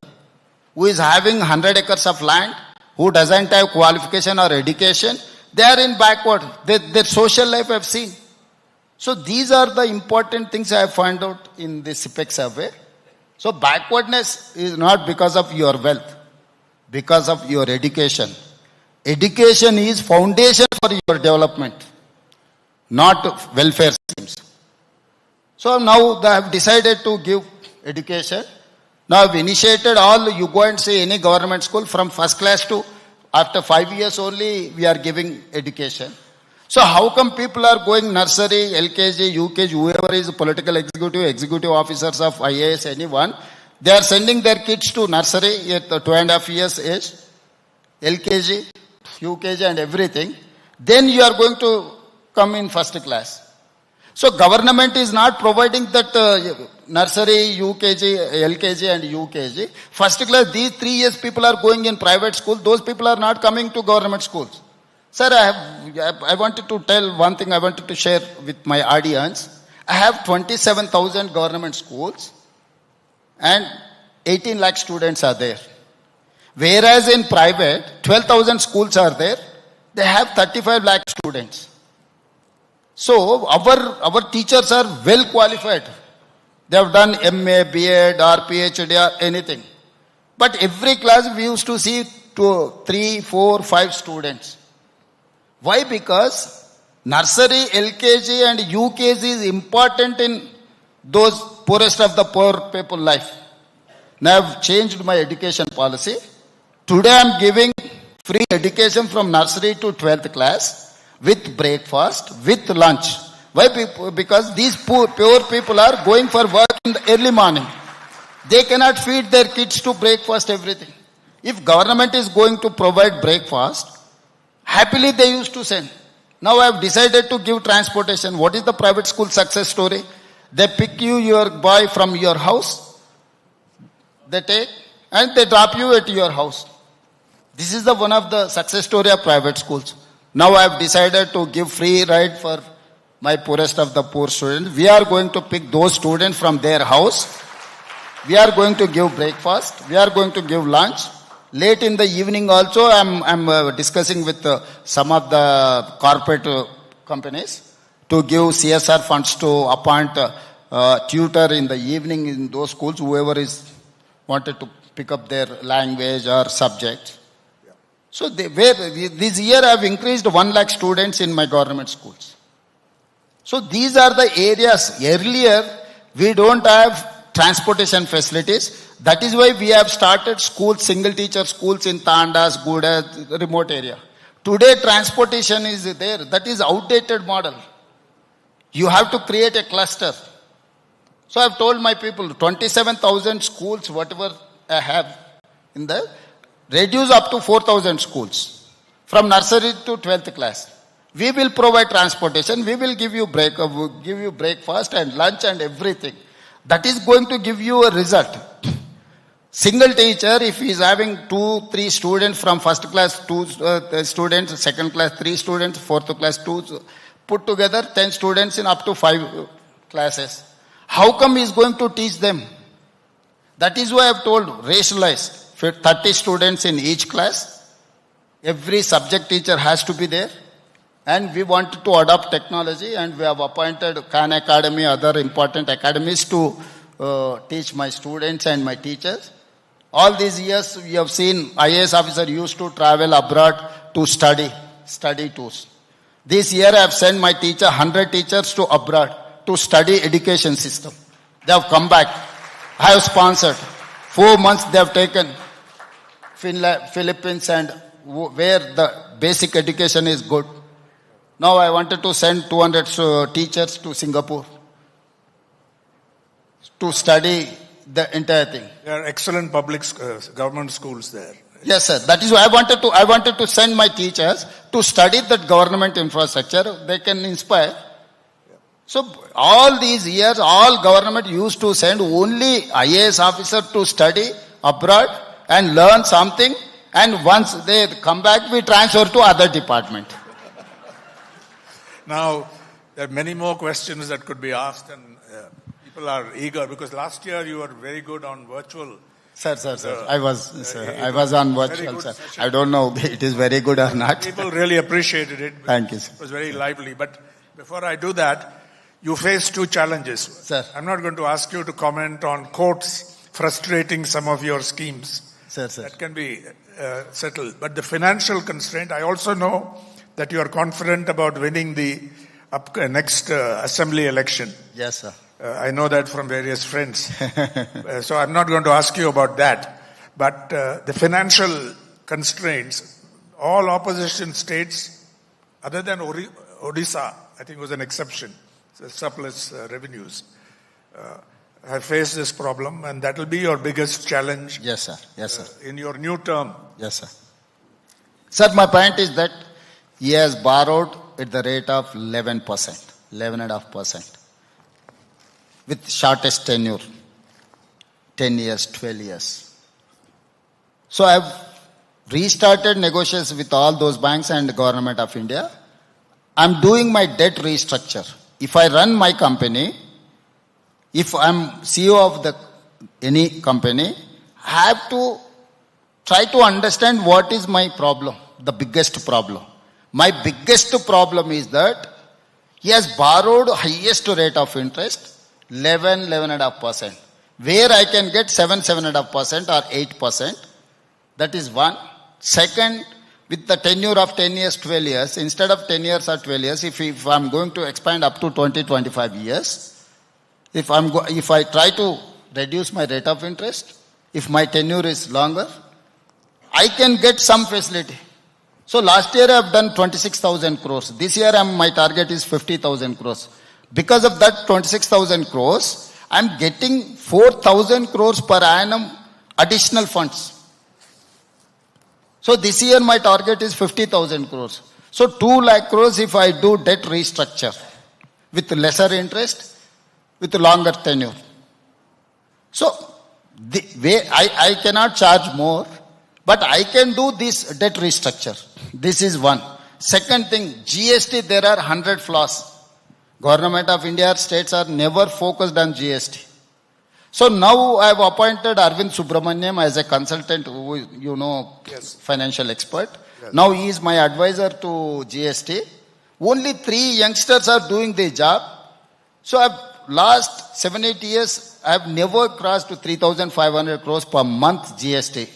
Who is having 100 acres of land, who doesn't have qualification or education, they are in backward. Their social life I have seen. So these are the important things I have found out in this CPEC survey. So backwardness is not because of your wealth, because of your education. Education is foundation for your development, not welfare schemes. So now I have decided to give education. Now I have initiated you go and see any government school from first class to after 5 years only we are giving education. So how come people are going nursery, LKG, UKG, whoever is political executive officers of IAS, anyone, they are sending their kids to nursery at 2.5 years age, LKG, UKG and everything. Then you are going to come in first class. So government is not providing that nursery, UKG, LKG and UKG. First class, these 3 years people are going in private school. Those people are not coming to government schools. Sir, I wanted to tell one thing I wanted to share with my audience. I have 27,000 government schools and 18 lakh students are there. Whereas in private, 12,000 schools are there. They have 35 lakh students. So our teachers are well qualified. They have done MA, BEd, or PhD, or anything. But every class we used to see 2, 3, 4, 5 students. Why? Because nursery, LKG and UKG is important in those poorest of the poor people life. Now I have changed my education policy. Today I am giving free education from nursery to 12th class with breakfast, with lunch. Why? Because these poor people are going for work in the early morning. They cannot feed their kids to breakfast, everything. If government is going to provide breakfast, happily they used to send. Now I have decided to give transportation. What is the private school success story? They pick you, your boy, from your house. They take and they drop you at your house. This is the one of the success story of private schools. Now I have decided to give free ride for my poorest of the poor students. We are going to pick those students from their house. We are going to give breakfast. We are going to give lunch. Late in the evening also, I'm discussing with some of the corporate companies to give CSR funds to appoint tutor in the evening in those schools, whoever is wanted to pick up their language or subject. So this year I have increased 1 lakh students in my government schools. So these are the areas. Earlier, we don't have transportation facilities. That is why we have started schools, single teacher schools in Tandas, Guda, remote area. Today, transportation is there. That is outdated model. You have to create a cluster. So I have told my people, 27,000 schools, whatever I have in the, reduce up to 4,000 schools from nursery to 12th class. We will provide transportation. We will give you breakfast and lunch and everything. That is going to give you a result. Single teacher, if he is having 2, 3 students from first class, 2 students, second class, 3 students, fourth class, 2, put together 10 students in up to 5 classes. How come he is going to teach them? That is why I have told, rationalize. 30 students in each class. Every subject teacher has to be there. And we wanted to adopt technology, and we have appointed Khan Academy, other important academies to teach my students and my teachers. All these years we have seen IAS officer used to travel abroad to study tours. This year I have sent my 100 teachers to abroad to study education system. They have come back. I have sponsored. 4 months they have taken Philippines, and where the basic education is good. Now I wanted to send 200 teachers to Singapore to study the entire thing. There are excellent public government schools there. Yes, sir. That is why I wanted to send my teachers to study that government infrastructure. They can inspire. So all these years, all government used to send only IAS officer to study abroad and learn something. And once they come back, we transfer to other department. Now, there are many more questions that could be asked, and people are eager, because last year you were very good on virtual. Sir. I was on virtual, sir. Session. I don't know if it is very good or not. People really appreciated it. Thank you, sir. It was very lively. But before I do that, you face 2 challenges. Sir. I'm not going to ask you to comment on courts frustrating some of your schemes. Sir. That can be settled. But the financial constraint, I also know that you are confident about winning the next assembly election. Yes, sir. I know that from various friends. So I'm not going to ask you about that. But the financial constraints, all opposition states, other than Odisha, I think was an exception, surplus revenues, have faced this problem, and that will be your biggest challenge. Yes, sir. Yes, sir. In your new term. Yes, sir. Sir, my point is that he has borrowed at the rate of 11%, 11.5%, with shortest tenure, 10 years, 12 years. So I have restarted negotiations with all those banks and the government of India. I'm doing my debt restructure. If I run my company, if I'm CEO of any company, I have to try to understand what is my problem, the biggest problem. My biggest problem is that he has borrowed highest rate of interest 11.5%. Where I can get 7.5% or 8%. That is one. Second, with the tenure of 10 years, 12 years, instead of 10 years or 12 years, if I'm going to expand up to 20, 25 years, if I try to reduce my rate of interest, if my tenure is longer, I can get some facility. So last year I have done 26,000 crores. This year my target is 50,000 crores. Because of that 26,000 crores, I'm getting 4,000 crores per annum additional funds. So this year my target is 50,000 crores. So 2 lakh crores if I do debt restructure with lesser interest, with longer tenure. So the way I cannot charge more, but I can do this debt restructure. This is one. Second thing, GST, there are 100 flaws. Government of India, states are never focused on GST. So now I have appointed Arvind Subramaniam as a consultant, financial expert. Yes. Now he is my advisor to GST. Only 3 youngsters are doing the job. So last 7-8 years, I have never crossed 3,500 crores per month GST.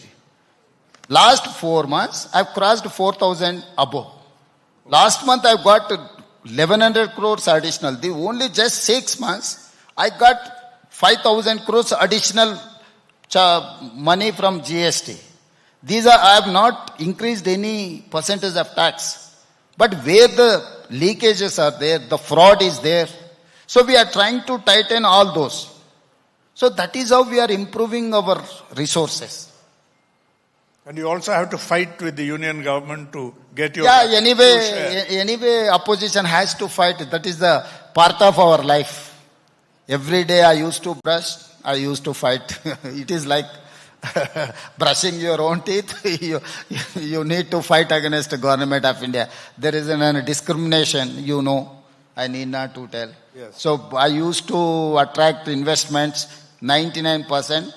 Last 4 months, I have crossed 4,000 above. Last month, I got 1,100 crores additional. The only just 6 months, I got 5,000 crores additional money from GST. These are, I have not increased any percentage of tax. But where the leakages are there, the fraud is there. So we are trying to tighten all those. So that is how we are improving our resources. And you also have to fight with the union government to get your... Yeah, anyway, opposition has to fight. That is the part of our life. Every day I used to brush, I used to fight. It is like brushing your own teeth. You need to fight against the government of India. There is a discrimination, I need not to tell. Yes. So I used to attract investments, 99%.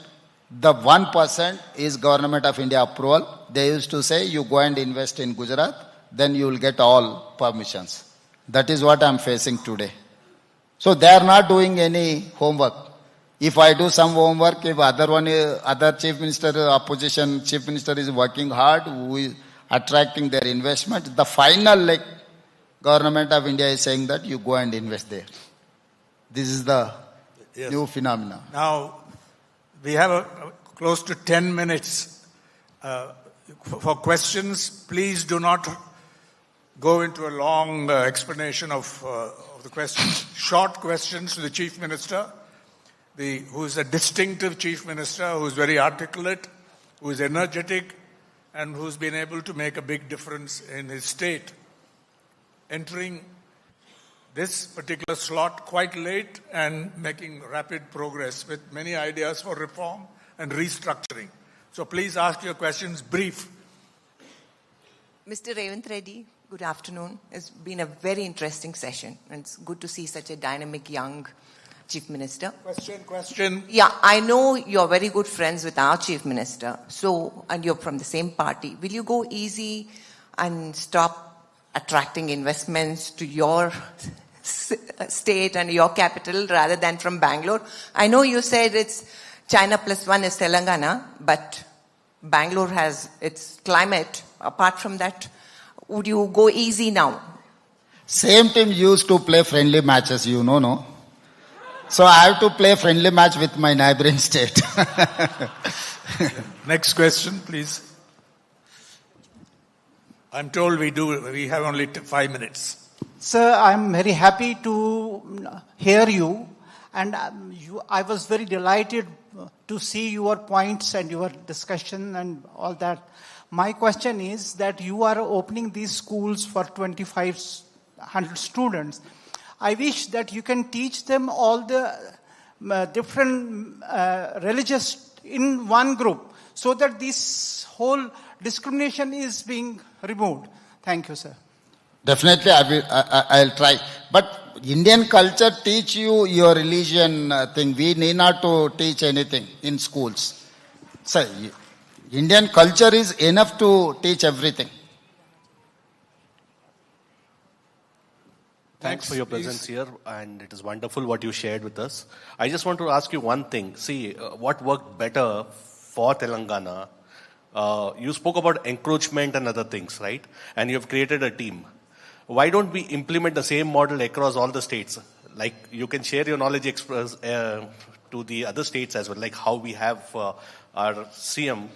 The 1% is Government of India approval. They used to say, you go and invest in Gujarat, then you will get all permissions. That is what I am facing today. So they are not doing any homework. If I do some homework, if other chief minister, opposition chief minister is working hard, who is attracting their investment, the final Government of India is saying that you go and invest there. This is the new phenomenon. Now, we have close to 10 minutes for questions. Please do not go into a long explanation of the questions. Short questions to the Chief Minister, who is a distinctive Chief Minister, who is very articulate, who is energetic, and who's been able to make a big difference in his state. Entering this particular slot quite late and making rapid progress with many ideas for reform and restructuring. So please ask your questions brief. Mr. Revant Reddy, good afternoon. It's been a very interesting session, and it's good to see such a dynamic young Chief Minister. Question. Yeah, I know you're very good friends with our Chief Minister, and you're from the same party. Will you go easy and stop attracting investments to your state and your capital rather than from Bangalore? I know you said it's China plus one is Telangana, but Bangalore has its climate. Apart from that, would you go easy now? Same team used to play friendly matches, no? So I have to play friendly match with my neighboring state. Next question, please. I'm told we have only 5 minutes. Sir, I'm very happy to hear you, and I was very delighted to see your points and your discussion and all that. My question is that you are opening these schools for 2,500 students. I wish that you can teach them all the different religious in one group, so that this whole discrimination is being removed. Thank you, sir. Definitely, I'll try. But Indian culture teach you your religion thing. We need not to teach anything in schools. So, Indian culture is enough to teach everything. Thanks for your presence here, and it is wonderful what you shared with us. I just want to ask you one thing. See, what worked better for Telangana? You spoke about encroachment and other things, right? And you have created a team. Why don't we implement the same model across all the states? Like, you can share your knowledge to the other states as well, like how we have our CM,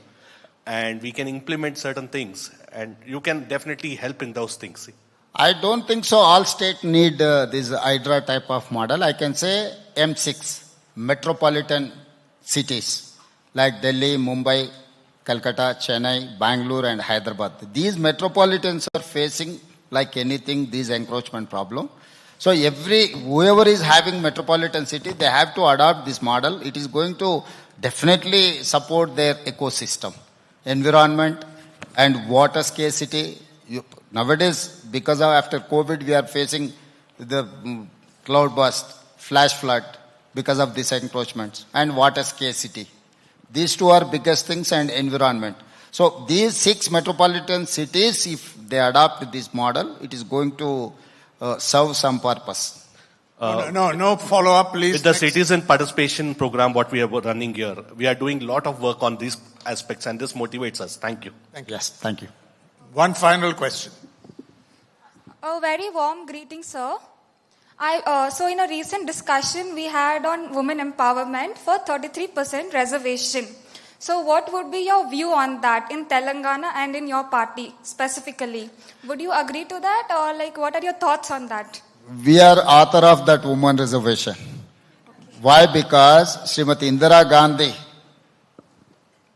and we can implement certain things, and you can definitely help in those things. I don't think so. All states need this Hydra type of model. I can say M6, metropolitan cities like Delhi, Mumbai, Calcutta, Chennai, Bangalore and Hyderabad. These metropolitans are facing like anything this encroachment problem. So whoever is having metropolitan city, they have to adopt this model. It is going to definitely support their ecosystem, environment and water scarcity. Nowadays, because of after COVID, we are facing the cloud burst, flash flood because of these encroachments and water scarcity. These two are biggest things, and environment. So these 6 metropolitan cities, if they adopt this model, it is going to serve some purpose. No follow-up, please. With the citizen participation program, what we are running here, we are doing a lot of work on these aspects, and this motivates us. Thank you. Yes, thank you. One final question. A very warm greeting, sir. So in a recent discussion we had on women empowerment for 33% reservation. So what would be your view on that in Telangana and in your party specifically? Would you agree to that, or like what are your thoughts on that? We are author of that woman reservation. Why? Because Srimati Indira Gandhi,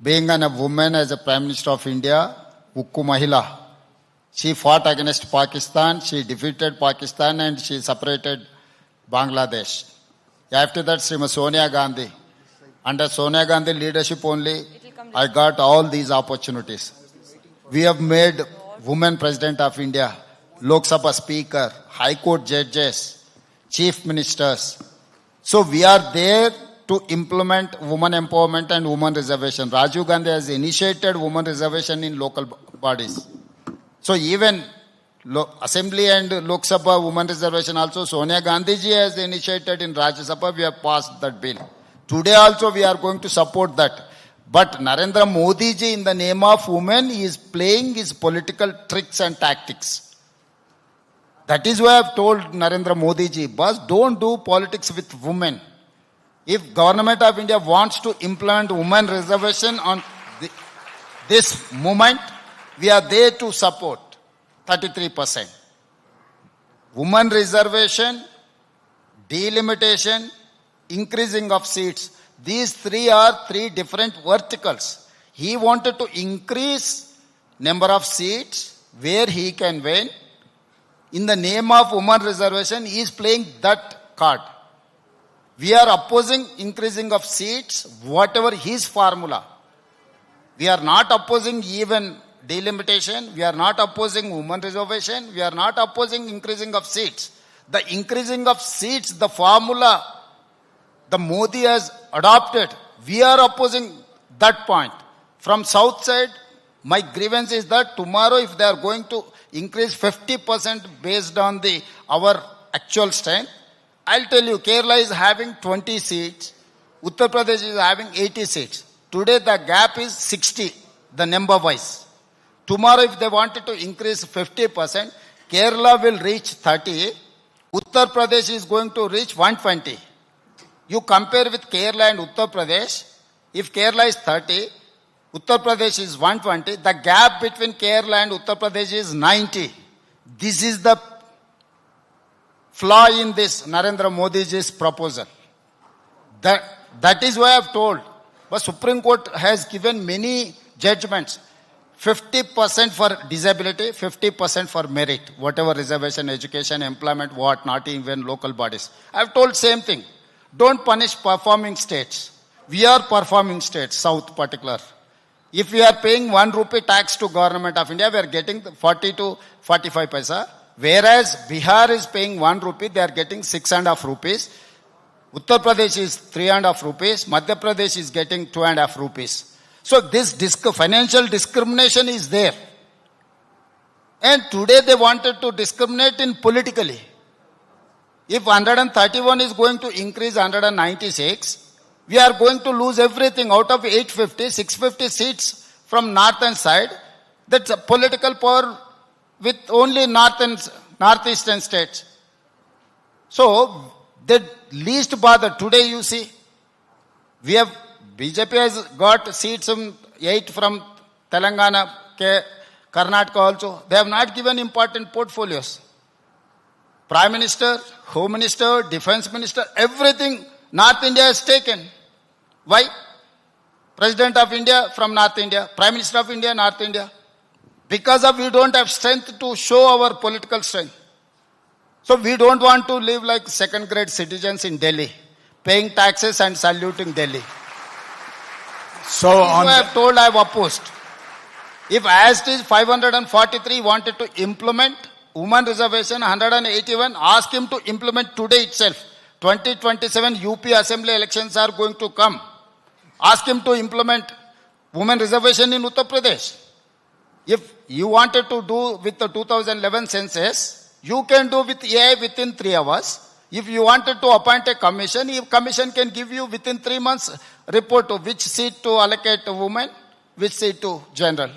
being a woman as a Prime Minister of India, Ukku Mahila, she fought against Pakistan, she defeated Pakistan and she separated Bangladesh. After that, Srimati Sonia Gandhi. Under Sonia Gandhi leadership only, I got all these opportunities. We have made women President of India, Lok Sabha Speaker, High Court judges, Chief Ministers. So we are there to implement women empowerment and women reservation. Rajiv Gandhi has initiated women reservation in local bodies. So even Assembly and Lok Sabha women reservation also, Sonia Gandhi ji has initiated in Rajya Sabha, we have passed that bill. Today also we are going to support that. But Narendra Modi ji, in the name of women, he is playing his political tricks and tactics. That is why I have told Narendra Modi ji, boss, don't do politics with women. If Government of India wants to implement women reservation on this movement, we are there to support 33%. Women reservation, delimitation, increasing of seats. These 3 are 3 different verticals. He wanted to increase number of seats where he can win. In the name of women reservation, he is playing that card. We are opposing increasing of seats, whatever his formula. We are not opposing even delimitation. We are not opposing women reservation. We are not opposing increasing of seats. The increasing of seats, the formula the Modi has adopted, we are opposing that point. From south side, my grievance is that tomorrow if they are going to increase 50% based on our actual strength, I'll tell you, Kerala is having 20 seats, Uttar Pradesh is having 80 seats. Today the gap is 60, the number wise. Tomorrow if they wanted to increase 50%, Kerala will reach 30, Uttar Pradesh is going to reach 120. You compare with Kerala and Uttar Pradesh, if Kerala is 30, Uttar Pradesh is 120, the gap between Kerala and Uttar Pradesh is 90. This is the flaw in this Narendra Modi's proposal. That is why I have told. But Supreme Court has given many judgments. 50% for disability, 50% for merit, whatever reservation, education, employment, what not, even local bodies. I have told same thing. Don't punish performing states. We are performing states, South particular. If we are paying 1 rupee tax to Government of India, we are getting 40 to 45 paisa. Whereas Bihar is paying 1 rupee, they are getting 6.5 rupees. Uttar Pradesh is 3.5 rupees. Madhya Pradesh is getting 2.5 rupees. So this financial discrimination is there. And today they wanted to discriminate in politically. If 131 is going to increase 196, we are going to lose everything. Out of 850, 650 seats from northern side. That's a political power with only northeastern states. So, the least bother. Today you see, we have, BJP has got seats 8 from Telangana, Karnataka also. They have not given important portfolios. Prime Minister, Home Minister, Defense Minister, everything North India has taken. Why? President of India from North India, Prime Minister of India, North India. Because of we don't have strength to show our political strength. So we don't want to live like second-grade citizens in Delhi, paying taxes and saluting Delhi. So I have told, I have opposed. If as it is 543 wanted to implement women reservation 181, ask him to implement today itself. 2027 UP Assembly elections are going to come. Ask him to implement women reservation in Uttar Pradesh. If you wanted to do with the 2011 census, you can do with AI within 3 hours. If you wanted to appoint a commission, if commission can give you within 3 months report to which seat to allocate to women, which seat to general.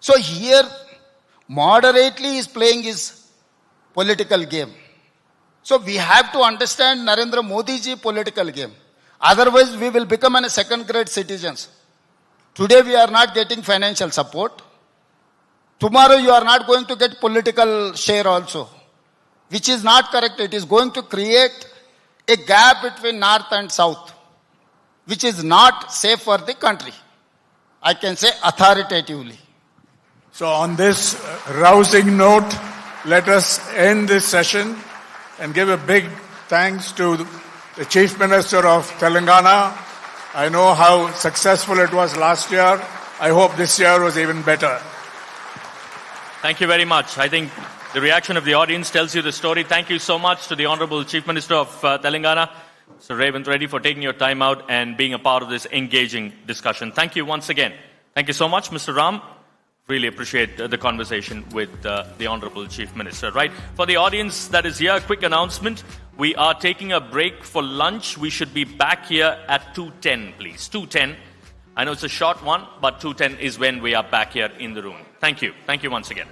So here, moderately is playing his political game. So we have to understand Narendra Modi ji political game. Otherwise, we will become a second-grade citizens. Today, we are not getting financial support. Tomorrow, you are not going to get political share also, which is not correct. It is going to create a gap between North and South, which is not safe for the country. I can say authoritatively. So on this rousing note, let us end this session and give a big thanks to the Chief Minister of Telangana. I know how successful it was last year. I hope this year was even better. Thank you very much. I think the reaction of the audience tells you the story. Thank you so much to the Honorable Chief Minister of Telangana, Mr. Revant Reddy, for taking your time out and being a part of this engaging discussion. Thank you once again. Thank you so much, Mr. Ram. Really appreciate the conversation with the Honorable Chief Minister. Right, for the audience that is here, a quick announcement. We are taking a break for lunch. We should be back here at 2:10, please. 2:10. I know it's a short one, but 2:10 is when we are back here in the room. Thank you. Thank you once again.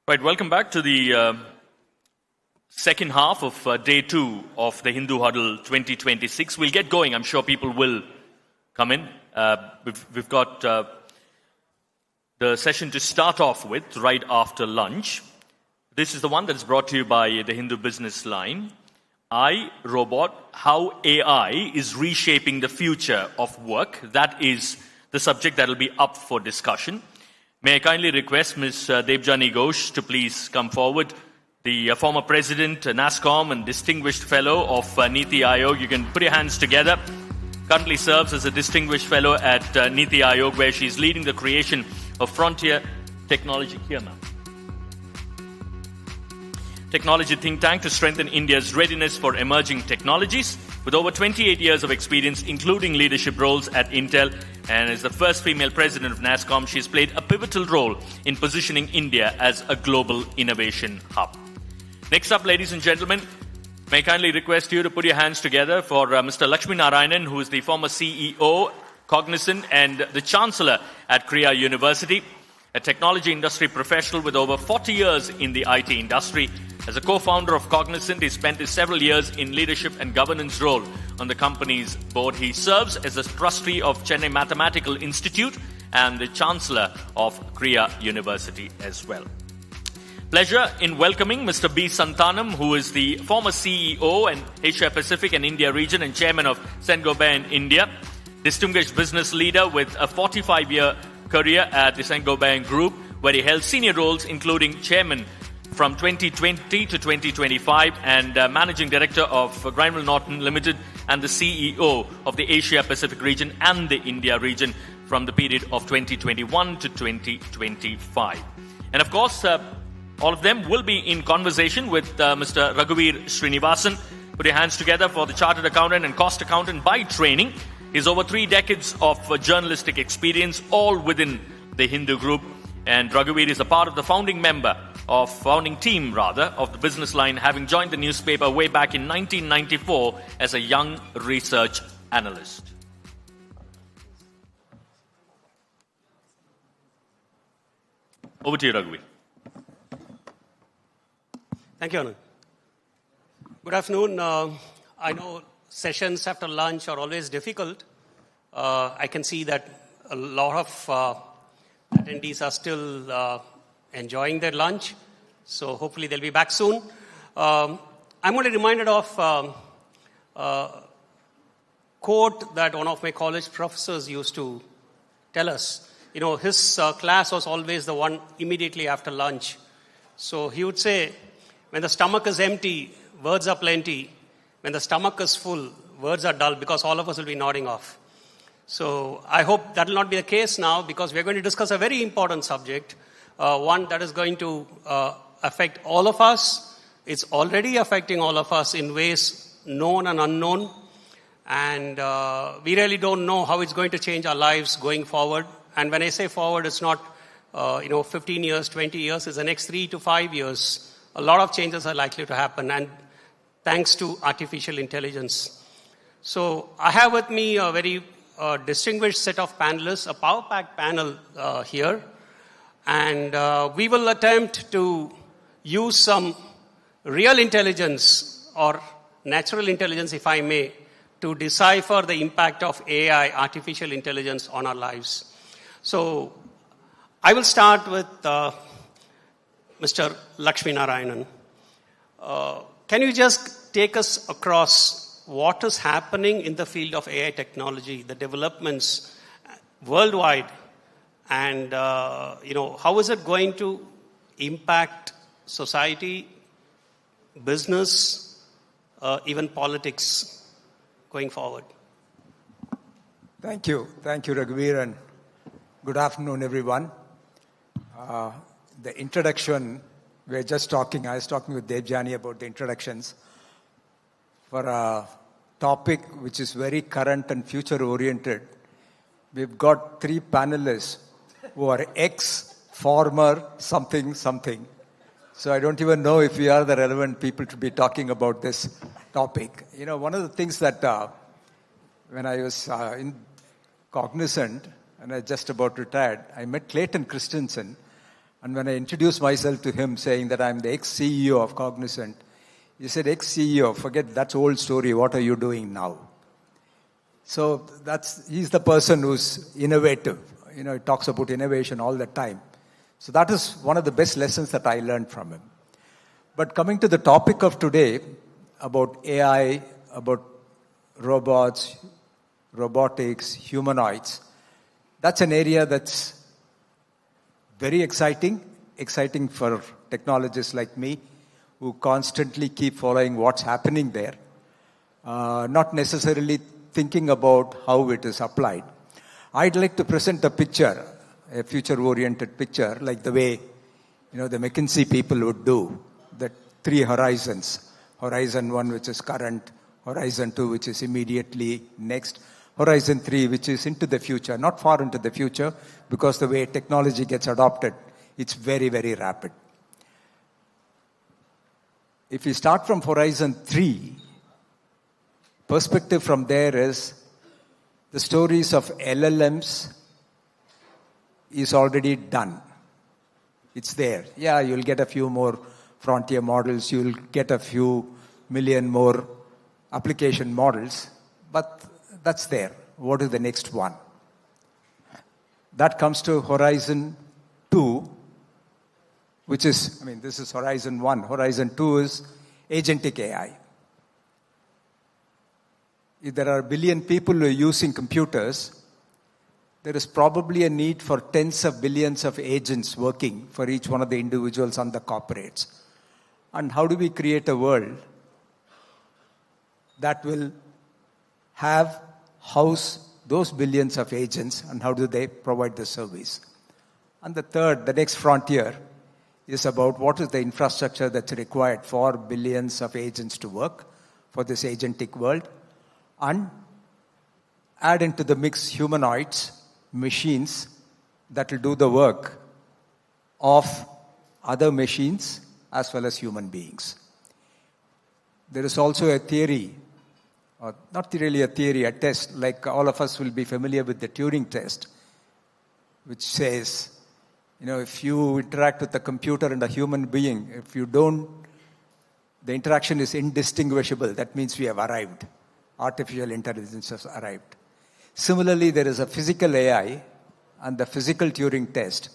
Right, welcome back to the second half of day 2 of the Hindu Huddle 2026. We'll get going. I'm sure people will come in. We've got the session to start off with right after lunch. This is the one that's brought to you by the Hindu Business Line. I, Robot, How AI is Reshaping the Future of Work. That is the subject that will be up for discussion. May I kindly request Ms. Debjani Ghosh to please come forward, the former president, NASSCOM, and distinguished fellow of Niti Aayog. You can put your hands together. Currently serves as a distinguished fellow at Niti Aayog, where she's leading the creation of frontier technology. Here, ma'am. Technology think tank to strengthen India's readiness for emerging technologies. With over 28 years of experience, including leadership roles at Intel, and as the first female president of NASSCOM, she's played a pivotal role in positioning India as a global innovation hub. Next up, ladies and gentlemen, may I kindly request you to put your hands together for Mr. Lakshmi Narayanan, who is the former CEO, Cognizant, and the Chancellor at Kriya University, a technology industry professional with over 40 years in the IT industry. As a co-founder of Cognizant, he spent his several years in leadership and governance role on the company's board. He serves as a trustee of Chennai Mathematical Institute and the Chancellor of Kriya University as well. Pleasure in welcoming Mr. B. Santanam, who is the former CEO and Asia Pacific and India region and chairman of Saint-Gobain in India, distinguished business leader with a 45-year career at the Saint-Gobain Group, where he held senior roles including chairman from 2020 to 2025 and managing director of Grindwell Norton Limited and the CEO of the Asia Pacific region and the India region from the period of 2021 to 2025. And of course, all of them will be in conversation with Mr. Raghuveer Srinivasan. Put your hands together for the chartered accountant and cost accountant by training. He's over 3 decades of journalistic experience, all within the Hindu Group. And Raghuveer is a part of the founding team of the Business Line, having joined the newspaper way back in 1994 as a young research analyst. Over to you, Raghuveer. Thank you, Anand. Good afternoon. I know sessions after lunch are always difficult. I can see that a lot of attendees are still enjoying their lunch, so hopefully they'll be back soon. I'm only reminded of a quote that one of my college professors used to tell us. You know, his class was always the one immediately after lunch. So he would say, when the stomach is empty, words are plenty. When the stomach is full, words are dull, because all of us will be nodding off. So I hope that will not be the case now, because we're going to discuss a very important subject, one that is going to affect all of us. It's already affecting all of us in ways known and unknown. And we really don't know how it's going to change our lives going forward. And when I say forward, it's not 15 years, 20 years. It's the next 3 to 5 years. A lot of changes are likely to happen, and thanks to artificial intelligence. So I have with me a very distinguished set of panelists, a power-packed panel here. And we will attempt to use some real intelligence, or natural intelligence, if I may, to decipher the impact of AI, artificial intelligence, on our lives. So I will start with Mr. Lakshmi Narayanan. Can you just take us across what is happening in the field of AI technology, the developments worldwide, and how is it going to impact society, business, even politics going forward? Thank you, Raghuveer, and good afternoon, everyone. The introduction, I was talking with Debjani about the introductions for a topic which is very current and future-oriented. We've got 3 panelists who are former something. So I don't even know if we are the relevant people to be talking about this topic. You know, one of the things that when I was in Cognizant, and I just about retired, I met Clayton Christensen, And when I introduced myself to him saying that I'm the ex-CEO of Cognizant, he said, ex-CEO, forget that's old story, what are you doing now? So he's the person who's innovative. He talks about innovation all the time. So that is one of the best lessons that I learned from him. But coming to the topic of today, about AI, about robots, robotics, humanoids, that's an area that's very exciting for technologists like me, who constantly keep following what's happening there, not necessarily thinking about how it is applied. I'd like to present a picture, a future-oriented picture, like the way the McKinsey people would do, the 3 horizons. Horizon 1, which is current, Horizon 2, which is immediately next, Horizon 3, which is into the future, not far into the future, because the way technology gets adopted, it's very, very rapid. If we start from Horizon 3, perspective from there is the stories of LLMs is already done. It's there. Yeah, you'll get a few more frontier models, you'll get a few million more application models, but that's there. What is the next one? That comes to Horizon 2, which is, this is Horizon 1. Horizon 2 is agentic AI. If there are a billion people who are using computers, there is probably a need for tens of billions of agents working for each one of the individuals and the corporates. And how do we create a world that will house those billions of agents, and how do they provide the service? And the next frontier, is about what is the infrastructure that's required for billions of agents to work for this agentic world, and add into the mix humanoids, machines that will do the work of other machines as well as human beings. There is also a theory, or not really a theory, a test, like all of us will be familiar with the Turing test, which says, if you interact with a computer and a human being, if you don't, the interaction is indistinguishable. That means we have arrived. Artificial intelligence has arrived. Similarly, there is a physical AI and the physical Turing test.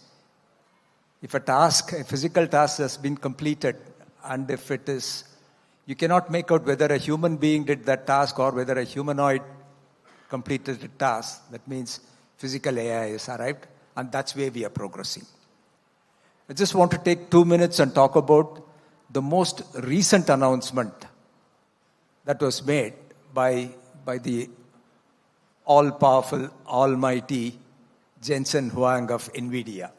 If a physical task has been completed, and if it is, you cannot make out whether a human being did that task or whether a humanoid completed the task, that means physical AI has arrived, and that's where we are progressing. I just want to take 2 minutes and talk about the most recent announcement that was made by the all-powerful, almighty Jensen Huang of NVIDIA.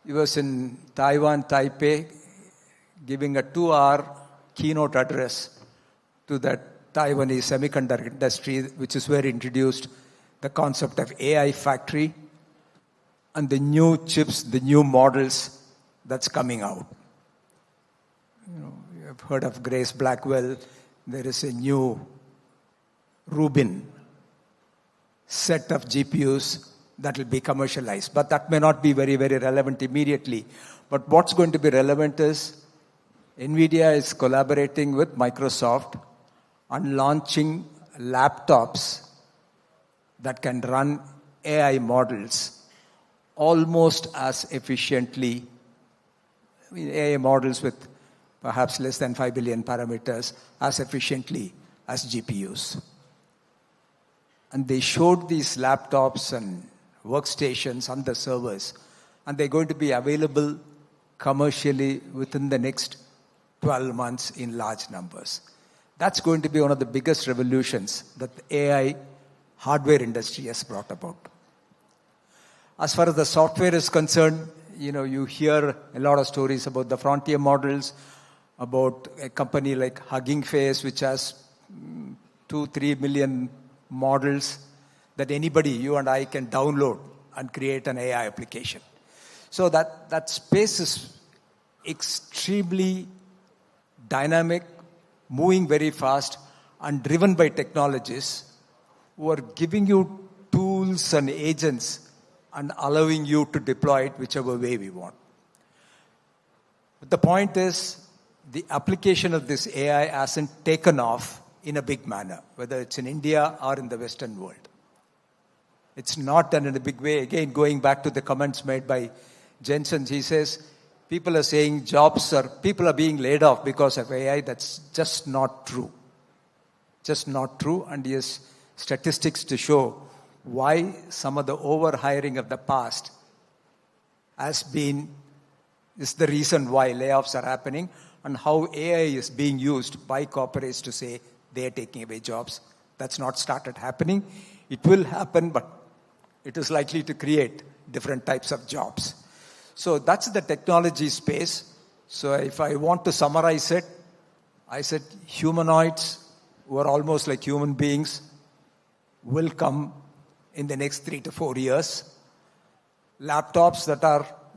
He was in Taiwan, Taipei, giving a 2-hour keynote address to the Taiwanese semiconductor industry, which is where he introduced the concept of AI factory and the new chips, the new models that's coming out. You have heard of Grace Blackwell. There is a new Rubin set of GPUs that will be commercialized. But that may not be very, very relevant immediately. But what's going to be relevant is NVIDIA is collaborating with Microsoft on launching laptops that can run AI models almost as efficiently, AI models with perhaps less than 5 billion parameters, as efficiently as GPUs. And they showed these laptops and workstations on the servers, and they're going to be available commercially within the next 12 months in large numbers. That's going to be one of the biggest revolutions that the AI hardware industry has brought about. As far as the software is concerned, you hear a lot of stories about the frontier models, about a company like Hugging Face, which has 2-3 million models that anybody, you and I, can download and create an AI application. So that space is extremely dynamic, moving very fast, and driven by technologists who are giving you tools and agents and allowing you to deploy it whichever way we want. But the point is, the application of this AI hasn't taken off in a big manner, whether it's in India or in the Western world. It's not done in a big way. Again, going back to the comments made by Jensen, he says, people are saying people are being laid off because of AI. That's just not true. Just not true. And he has statistics to show why some of the overhiring of the past is the reason why layoffs are happening, and how AI is being used by corporates to say they are taking away jobs. That's not started happening. It will happen, but it is likely to create different types of jobs. So that's the technology space. So if I want to summarize it, I said humanoids who are almost like human beings will come in the next 3 to 4 years. Laptops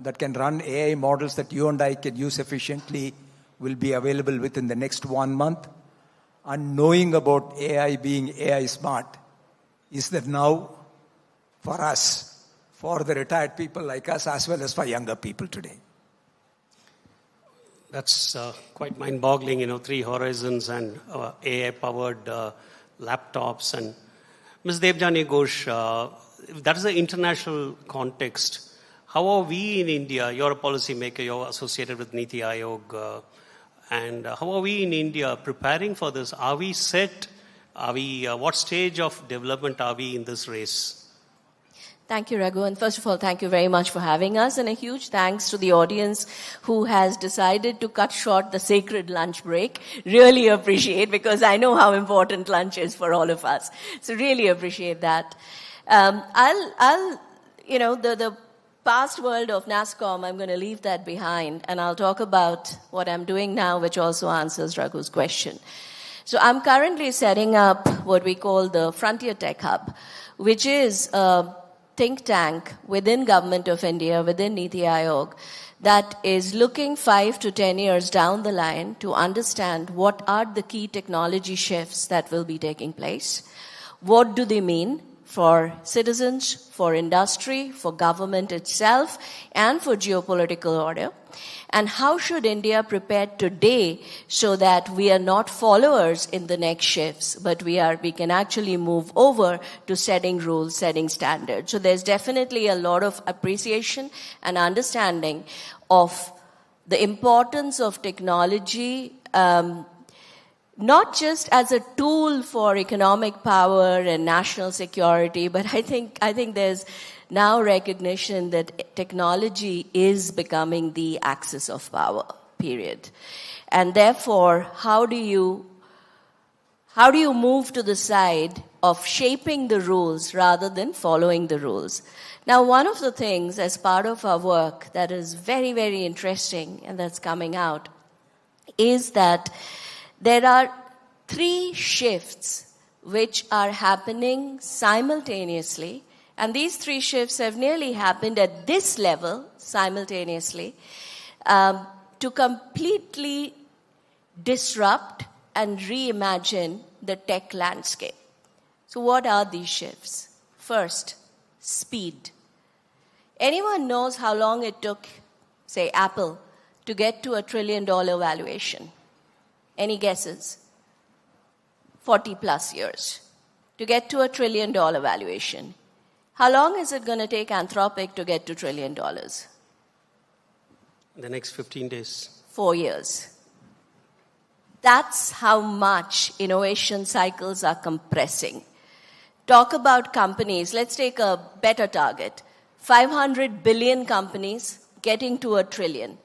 that can run AI models that you and I can use efficiently will be available within the next 1 month. And knowing about AI being AI smart is the now for us, for the retired people like us, as well as for younger people today. That's quite mind-boggling, 3 horizons and AI-powered laptops. And Ms. Debjani Ghosh, that is the international context. How are we in India? You're a policymaker, you're associated with Niti Aayog. And how are we in India preparing for this? Are we set? What stage of development are we in this race? Thank you, Raghu. And first of all, thank you very much for having us. And a huge thanks to the audience who has decided to cut short the sacred lunch break. Really appreciate, because I know how important lunch is for all of us. So really appreciate that. The past world of NASSCOM, I'm going to leave that behind. And I'll talk about what I'm doing now, which also answers Raghu's question. So I'm currently setting up what we call the Frontier Tech Hub, which is think tank within Government of India, within Niti Aayog, that is looking 5 to 10 years down the line to understand what are the key technology shifts that will be taking place. What do they mean for citizens, for industry, for government itself, and for geopolitical order? And how should India prepare today so that we are not followers in the next shifts, but we can actually move over to setting rules, setting standards. So there's definitely a lot of appreciation and understanding of the importance of technology, not just as a tool for economic power and national security, but I think there's now recognition that technology is becoming the axis of power, period. And therefore, how do you move to the side of shaping the rules rather than following the rules? Now, one of the things as part of our work that is very, very interesting and that's coming out is that there are 3 shifts which are happening simultaneously. And these 3 shifts have nearly happened at this level simultaneously to completely disrupt and reimagine the tech landscape. So what are these shifts? First, speed. Anyone knows how long it took, say, Apple to get to $1 trillion valuation? Any guesses? 40 plus years to get to $1 trillion valuation. How long is it going to take Anthropic to get to $1 trillion? The next 15 days. 4 years. That's how much innovation cycles are compressing. Talk about companies. Let's take a better target. 500 billion companies getting to $1 trillion.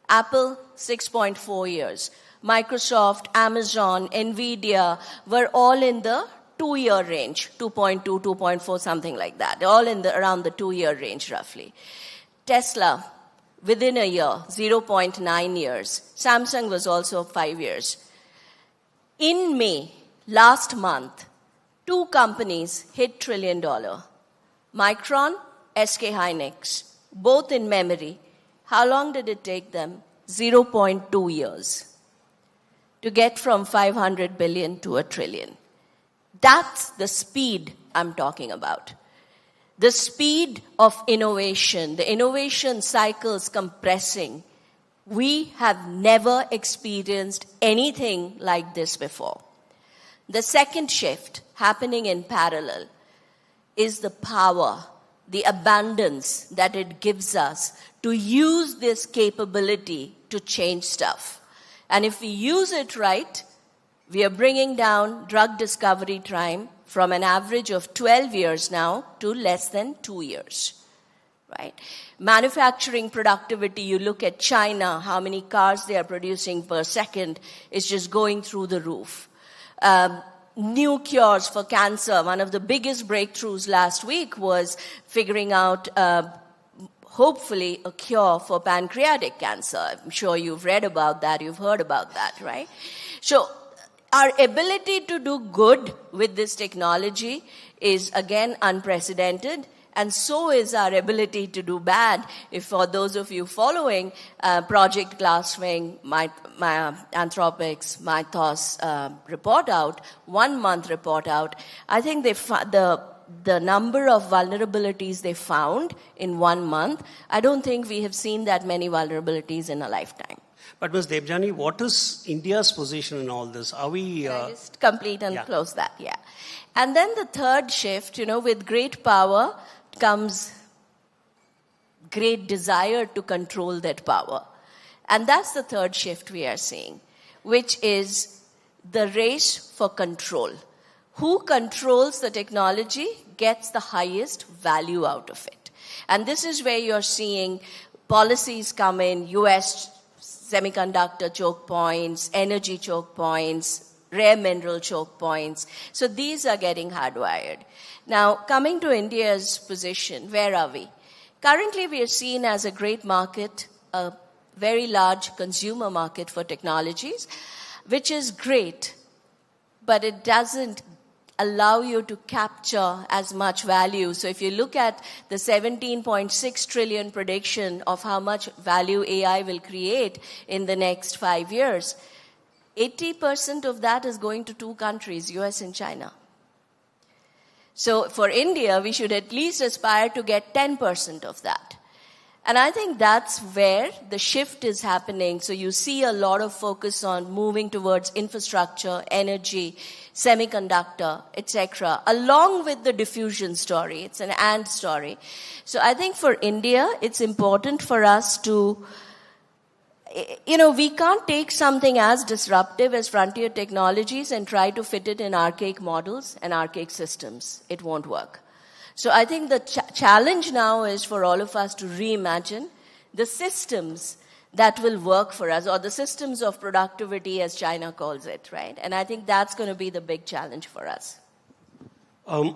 Apple, 6.4 years. Microsoft, Amazon, Nvidia were all in the 2-year range, 2.2, 2.4, something like that. All in around the 2-year range, roughly. Tesla, within a year, 0.9 years. Samsung was also 5 years. In May, last month, 2 companies hit $1 trillion. Micron, SK Hynix, both in memory. How long did it take them? 0.2 years to get from 500 billion to $1 trillion. That's the speed I'm talking about. The speed of innovation, the innovation cycles compressing We have never experienced anything like this before. The second shift happening in parallel is the power, the abundance that it gives us to use this capability to change stuff. And if we use it right, we are bringing down drug discovery time from an average of 12 years now to less than 2 years. Right? Manufacturing productivity, you look at China, how many cars they are producing per second is just going through the roof. New cures for cancer. One of the biggest breakthroughs last week was figuring out, hopefully, a cure for pancreatic cancer. I'm sure you've read about that, you've heard about that, right? So our ability to do good with this technology is, again, unprecedented. And so is our ability to do bad. If for those of you following Project Glasswing, my Anthropics, Mythos report out, 1 month report out, I think the number of vulnerabilities they found in 1 month, I don't think we have seen that many vulnerabilities in a lifetime. But Ms. Debjani, what is India's position in all this? Are we... Can I just complete and close that? Yeah. And then the third shift, with great power comes great desire to control that power. And that's the third shift we are seeing, which is the race for control. Who controls the technology gets the highest value out of it. And this is where you're seeing policies come in, US semiconductor choke points, energy choke points, rare mineral choke points. So these are getting hardwired. Now, coming to India's position, where are we? Currently, we are seen as a great market, a very large consumer market for technologies, which is great, but it doesn't allow you to capture as much value. So if you look at the 17.6 trillion prediction of how much value AI will create in the next 5 years, 80% of that is going to 2 countries, US and China. So for India, we should at least aspire to get 10% of that. And I think that's where the shift is happening. So you see a lot of focus on moving towards infrastructure, energy, semiconductor, etc., along with the diffusion story. It's an and story. So I think for India, it's important for us to, we can't take something as disruptive as frontier technologies and try to fit it in archaic models and archaic systems. It won't work. So I think the challenge now is for all of us to reimagine the systems that will work for us, or the systems of productivity as China calls it, right? And I think that's going to be the big challenge for us. Of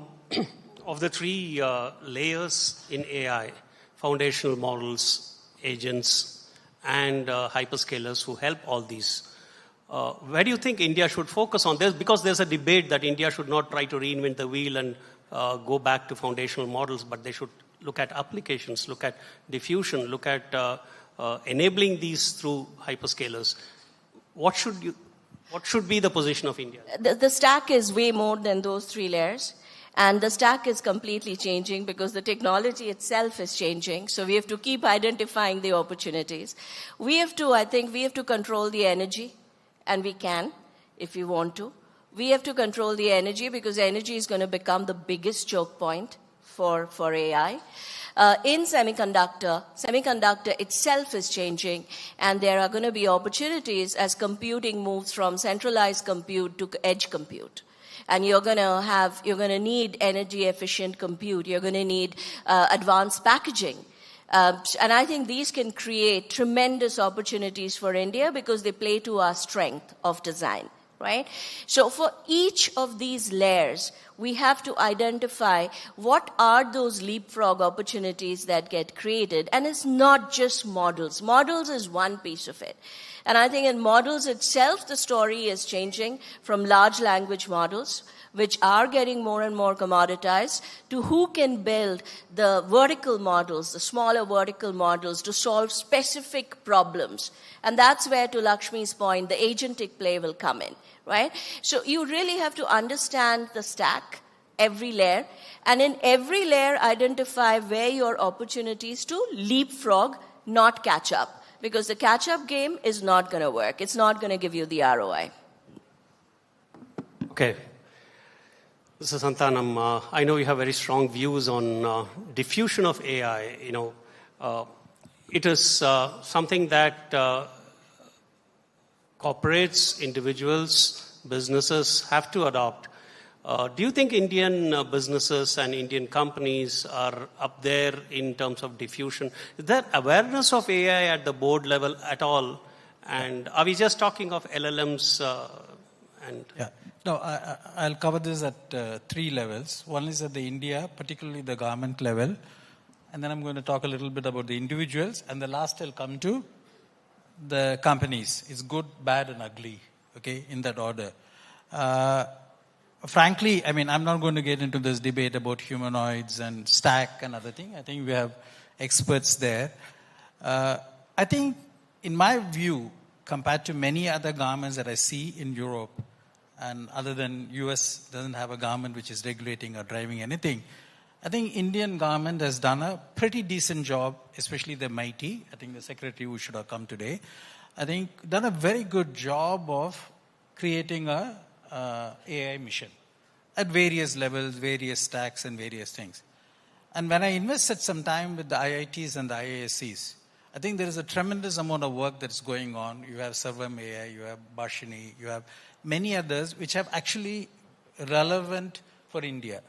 the 3 layers in AI, foundational models, agents, and hyperscalers who help all these, where do you think India should focus on this? Because there's a debate that India should not try to reinvent the wheel and go back to foundational models, but they should look at applications, look at diffusion, look at enabling these through hyperscalers. What should be the position of India? The stack is way more than those 3 layers. And the stack is completely changing because the technology itself is changing. So we have to keep identifying the opportunities. I think we have to control the energy, and we can if we want to. We have to control the energy because energy is going to become the biggest choke point for AI. In semiconductor itself is changing, and there are going to be opportunities as computing moves from centralized compute to edge compute. And you're going to need energy efficient compute. You're going to need advanced packaging. And I think these can create tremendous opportunities for India because they play to our strength of design, right? So for each of these layers, we have to identify what are those leapfrog opportunities that get created. And it's not just models. Models is one piece of it. And I think in models itself, the story is changing from large language models, which are getting more and more commoditized, to who can build the vertical models, the smaller vertical models to solve specific problems. And that's where, to Lakshmi's point, the agentic play will come in, right? So you really have to understand the stack, every layer, and in every layer identify where your opportunities to leapfrog, not catch up. because the catch-up game is not going to work. It's not going to give you the ROI. Okay. This is Santanam. I know you have very strong views on diffusion of AI. It is something that corporates, individuals, businesses have to adopt. Do you think Indian businesses and Indian companies are up there in terms of diffusion? Is there awareness of AI at the board level at all? And are we just talking of LLMs? No, I'll cover this at 3 levels. One is at the India, particularly the government level. And then I'm going to talk a little bit about the individuals. And the last I'll come to the companies. It's good, bad, and ugly, okay, in that order. Frankly, I mean, I'm not going to get into this debate about humanoids and stack and other things. I think we have experts there. I think, in my view, compared to many other governments that I see in Europe, and other than US doesn't have a government which is regulating or driving anything, I think Indian government has done a pretty decent job, especially the MIT. I think the secretary who should have come today, I think done a very good job of creating a AI mission at various levels, various stacks and various things. And when I invested some time with the IITs and the IISCs, I think there is a tremendous amount of work that's going on. You have Sarvam AI, you have Bhashini, you have many others which have actually relevant for India.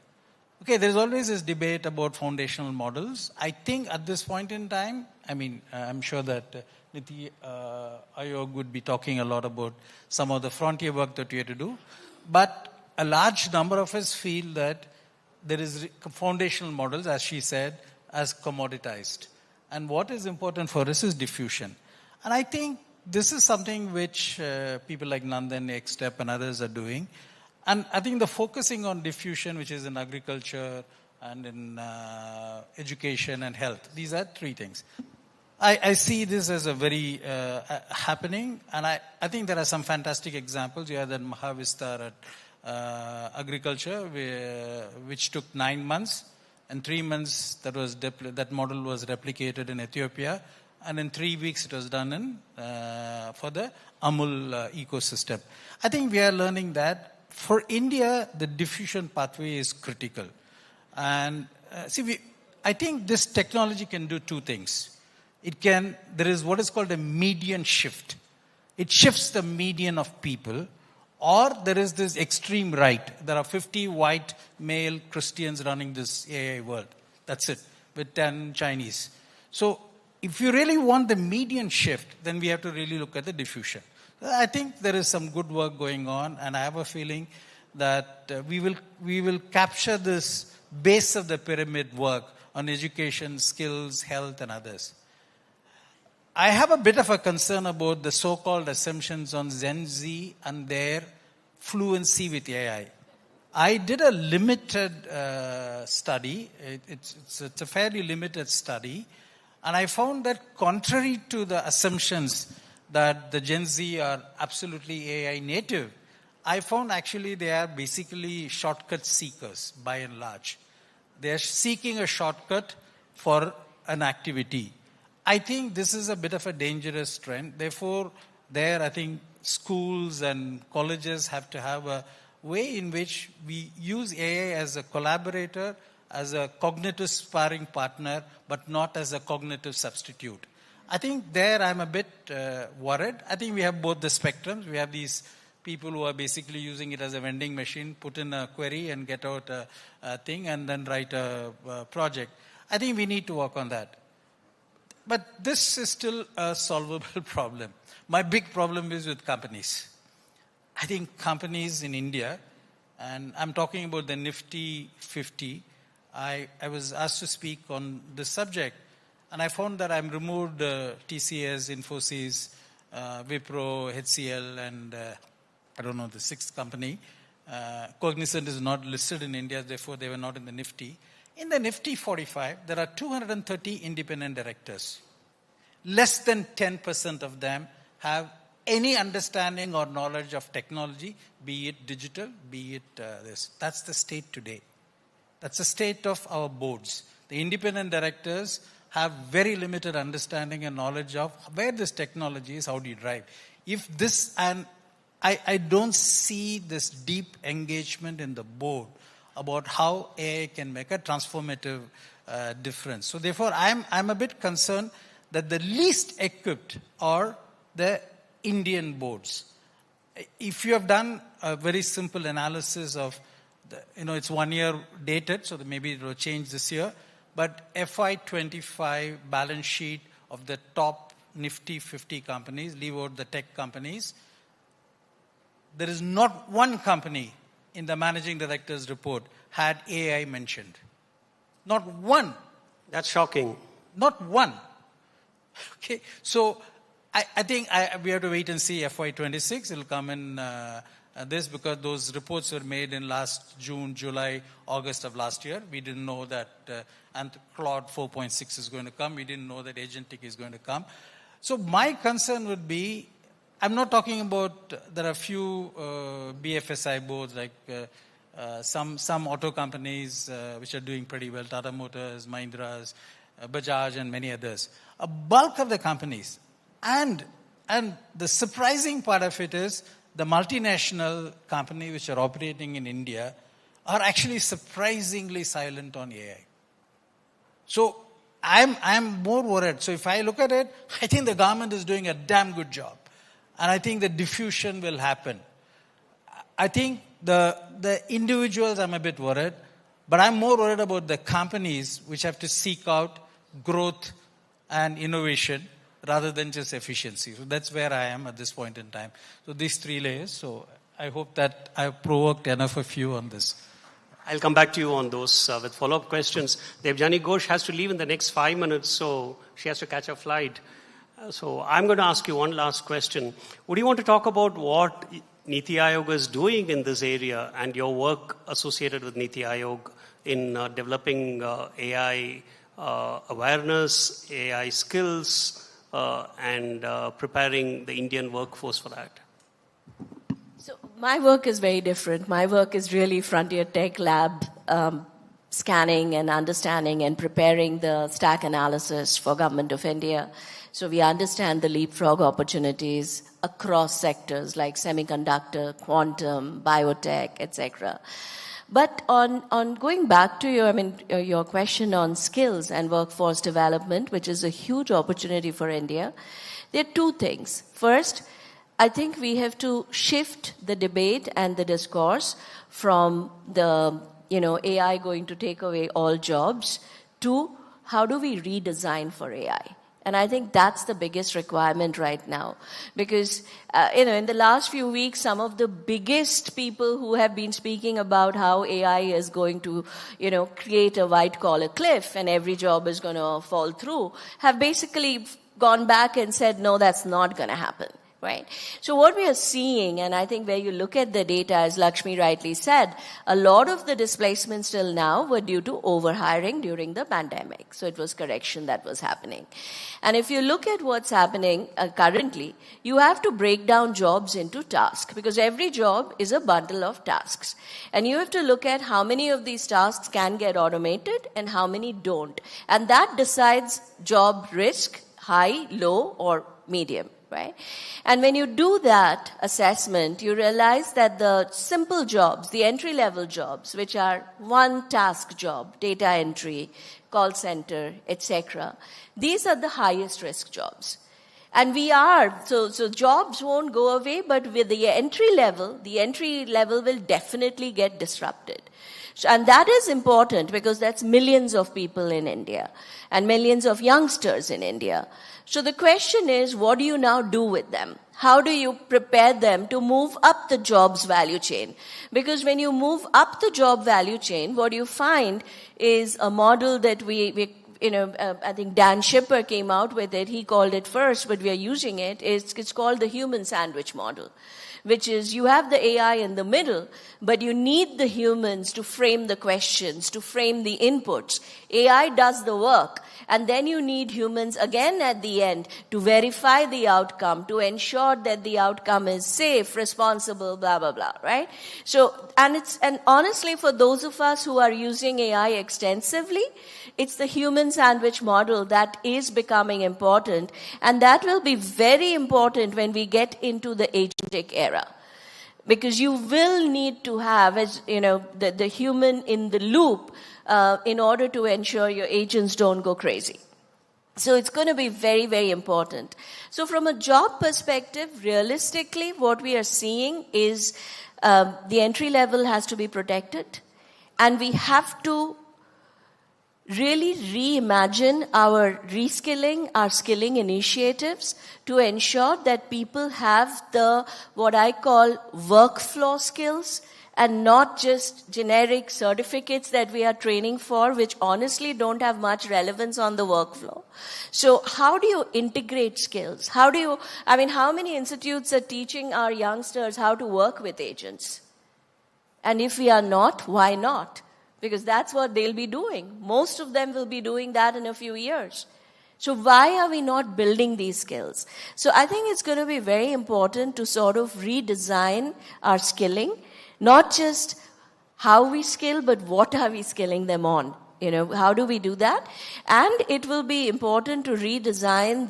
Okay, there's always this debate about foundational models. I think at this point in time, I mean, I'm sure that Niti Ayog would be talking a lot about some of the frontier work that we have to do. But a large number of us feel that there is foundational models, as she said, as commoditized. And what is important for us is diffusion. And I think this is something which people like Nandan, Xstep and others are doing. And I think the focusing on diffusion, which is in agriculture and in education and health, these are 3 things. I see this as a very happening, and I think there are some fantastic examples. You have that Mahavistar at agriculture, which took 9 months, and 3 months that model was replicated in Ethiopia, and in 3 weeks it was done for the Amul ecosystem. I think we are learning that for India, the diffusion pathway is critical. And I think this technology can do 2 things. There is what is called a median shift. It shifts the median of people, or there is this extreme right. There are 50 white male Christians running this AI world. That's it, with 10 Chinese. So if you really want the median shift, then we have to really look at the diffusion. I think there is some good work going on, and I have a feeling that we will capture this base of the pyramid work on education, skills, health, and others. I have a bit of a concern about the so-called assumptions on Gen Z and their fluency with AI. I did a limited study. It's a fairly limited study. And I found that contrary to the assumptions that the Gen Z are absolutely AI native, I found actually they are basically shortcut seekers by and large. They are seeking a shortcut for an activity. I think this is a bit of a dangerous trend. Therefore, I think schools and colleges have to have a way in which we use AI as a collaborator, as a cognitive sparring partner, but not as a cognitive substitute. I think there I'm a bit worried. I think we have both the spectrums. We have these people who are basically using it as a vending machine, put in a query and get out a thing and then write a project. I think we need to work on that. But this is still a solvable problem. My big problem is with companies. I think companies in India, and I'm talking about the Nifty 50, I was asked to speak on this subject, and I found that I'm removed TCS, Infosys, Wipro, HCL, and I don't know, the 6th company. Cognizant is not listed in India, therefore they were not in the Nifty. In the Nifty 45, there are 230 independent directors. Less than 10% of them have any understanding or knowledge of technology, be it digital, be it this. That's the state today. That's the state of our boards. The independent directors have very limited understanding and knowledge of where this technology is, how do you drive. If this, and I don't see this deep engagement in the board about how AI can make a transformative difference. So therefore, I'm a bit concerned that the least equipped are the Indian boards. If you have done a very simple analysis of, it's 1 year dated, so maybe it will change this year, but FY25 balance sheet of the top Nifty 50 companies, leave out the tech companies, there is not one company in the managing director's report had AI mentioned. Not one. That's shocking. Not one. Okay, so I think we have to wait and see FY26. It will come in this because those reports were made in last June, July, August of last year. We didn't know that Claude 4.6 is going to come. We didn't know that Agentic is going to come. So my concern would be, I'm not talking about, there are few BFSI boards like some auto companies which are doing pretty well, Tata Motors, Mahindra's, Bajaj and many others. A bulk of the companies, and the surprising part of it is the multinational companies which are operating in India are actually surprisingly silent on AI. So I'm more worried. So if I look at it, I think the government is doing a damn good job. And I think the diffusion will happen. I think the individuals, I'm a bit worried. But I'm more worried about the companies which have to seek out growth and innovation rather than just efficiency. So that's where I am at this point in time. So these three layers. So I hope that I've provoked enough of you on this. I'll come back to you on those with follow-up questions. Debjani Ghosh has to leave in the next 5 minutes, so she has to catch a flight. So I'm going to ask you one last question. Would you want to talk about what Niti Aayog is doing in this area and your work associated with Niti Aayog in developing AI awareness, AI skills, and preparing the Indian workforce for that? So my work is very different. My work is really frontier tech lab scanning and understanding and preparing the stack analysis for Government of India. So we understand the leapfrog opportunities across sectors like semiconductor, quantum, biotech, etc. But on going back to your question on skills and workforce development, which is a huge opportunity for India, there are two things. First, I think we have to shift the debate and the discourse from the AI going to take away all jobs to how do we redesign for AI. And I think that's the biggest requirement right now. Because, in the last few weeks, some of the biggest people who have been speaking about how AI is going to, create a white-collar cliff and every job is going to fall through, have basically gone back and said, no, that's not going to happen. Right? So what we are seeing, and I think where you look at the data, as Lakshmi rightly said, a lot of the displacements till now were due to overhiring during the pandemic. So it was correction that was happening. And if you look at what's happening currently, you have to break down jobs into tasks because every job is a bundle of tasks. And you have to look at how many of these tasks can get automated and how many don't. And that decides job risk, high, low, or medium. Right? And when you do that assessment, you realize that the simple jobs, the entry-level jobs, which are one task job, data entry, call center, etc., these are the highest risk jobs. And so jobs won't go away, but with the entry level will definitely get disrupted. And that is important because that's millions of people in India and millions of youngsters in India. So the question is, what do you now do with them? How do you prepare them to move up the jobs value chain? Because when you move up the job value chain, what you find is a model that I think Dan Schipper came out with it. He called it first, but we are using it. It's called the human sandwich model, which is you have the AI in the middle, but you need the humans to frame the questions, to frame the inputs. AI does the work. And then you need humans again at the end to verify the outcome, to ensure that the outcome is safe, responsible, blah, blah, blah, right? So, and honestly, for those of us who are using AI extensively, it's the human sandwich model that is becoming important, and that will be very important when we get into the agentic era. Because you will need to have, as you know, the human in the loop in order to ensure your agents don't go crazy. So it's going to be very, very important. So from a job perspective, realistically, what we are seeing is the entry level has to be protected, and we have to really reimagine our reskilling, our skilling initiatives to ensure that people have the, what I call, workflow skills, and not just generic certificates that we are training for, which honestly don't have much relevance on the workflow. So how do you integrate skills? How many institutes are teaching our youngsters how to work with agents? And if we are not, why not? Because that's what they'll be doing. Most of them will be doing that in a few years. So why are we not building these skills? So I think it's going to be very important to sort of redesign our skilling, not just how we skill, but what are we skilling them on? How do we do that? And it will be important to redesign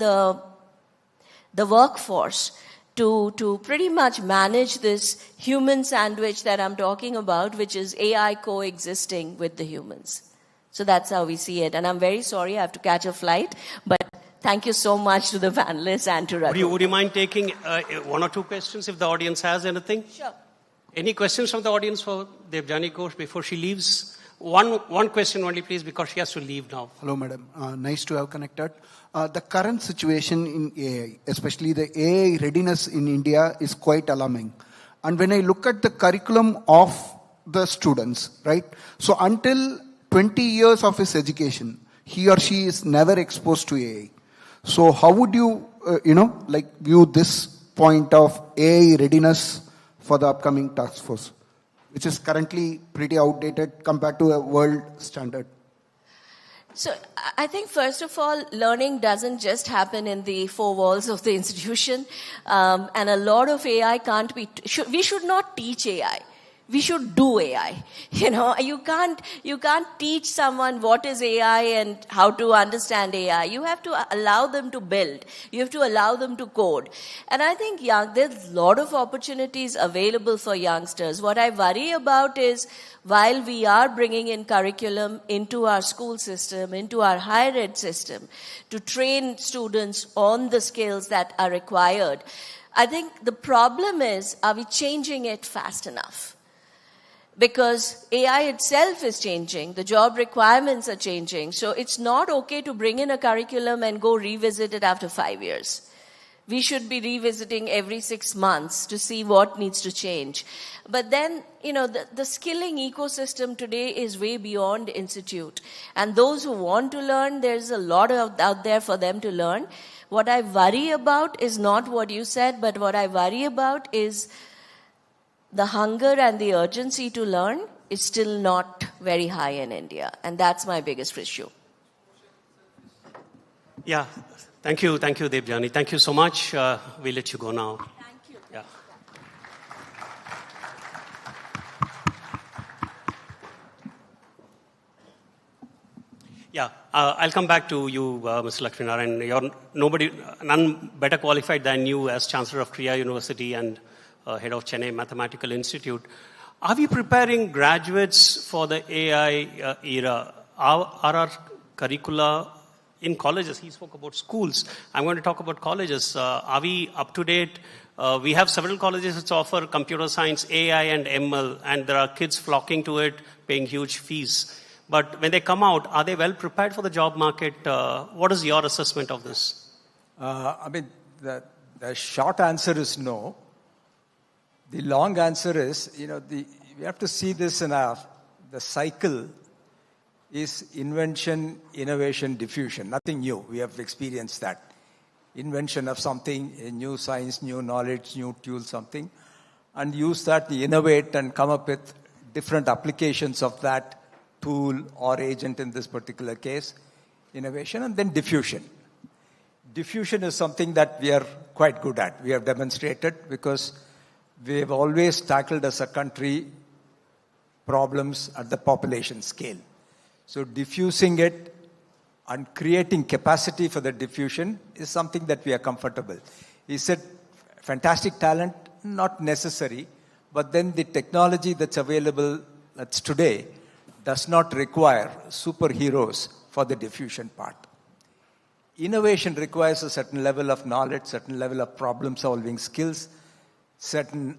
the workforce to pretty much manage this human sandwich that I'm talking about, which is AI coexisting with the humans. So that's how we see it. And I'm very sorry I have to catch a flight, but thank you so much to the panelists and to Raghu. Would you mind taking one or two questions if the audience has anything? Sure. Any questions from the audience for Debjani Ghosh before she leaves? One question only, please, because she has to leave now. Hello, madam. Nice to have connected. The current situation in AI, especially the AI readiness in India, is quite alarming. And when I look at the curriculum of the students, right? So until 20 years of his education, he or she is never exposed to AI. So how would you, view this point of AI readiness for the upcoming task force, which is currently pretty outdated compared to a world standard? So I think, first of all, learning doesn't just happen in the four walls of the institution. And a lot of AI can't be, we should not teach AI. We should do AI. You can't teach someone what is AI and how to understand AI. You have to allow them to build. You have to allow them to code. And I think there's a lot of opportunities available for youngsters. What I worry about is, while we are bringing in curriculum into our school system, into our higher ed system, to train students on the skills that are required, I think the problem is, are we changing it fast enough? Because AI itself is changing, the job requirements are changing, so it's not okay to bring in a curriculum and go revisit it after 5 years. We should be revisiting every 6 months to see what needs to change. But then, the skilling ecosystem today is way beyond institute. And those who want to learn, there's a lot out there for them to learn. What I worry about is not what you said, but what I worry about is the hunger and the urgency to learn is still not very high in India. And that's my biggest issue. Yeah. Thank you, Debjani. Thank you so much. We'll let you go now. Thank you. Yeah. Yeah, I'll come back to you, Mr. Lakshminarayan. You're none better qualified than you as Chancellor of Kriya University and head of Chennai Mathematical Institute. Are we preparing graduates for the AI era? Are our curricula in colleges? He spoke about schools. I'm going to talk about colleges. Are we up to date? We have several colleges which offer computer science, AI and ML, and there are kids flocking to it, paying huge fees. But when they come out, are they well prepared for the job market? What is your assessment of this? The short answer is no. The long answer is, we have to see this in the cycle is invention, innovation, diffusion. Nothing new. We have experienced that. Invention of something, a new science, new knowledge, new tool, something, and use that to innovate and come up with different applications of that tool or agent in this particular case, innovation, and then diffusion. Diffusion is something that we are quite good at. We have demonstrated because we have always tackled as a country problems at the population scale. So diffusing it and creating capacity for the diffusion is something that we are comfortable. He said, fantastic talent, not necessary, but then the technology that's available that's today does not require superheroes for the diffusion part. Innovation requires a certain level of knowledge, certain level of problem-solving skills, certain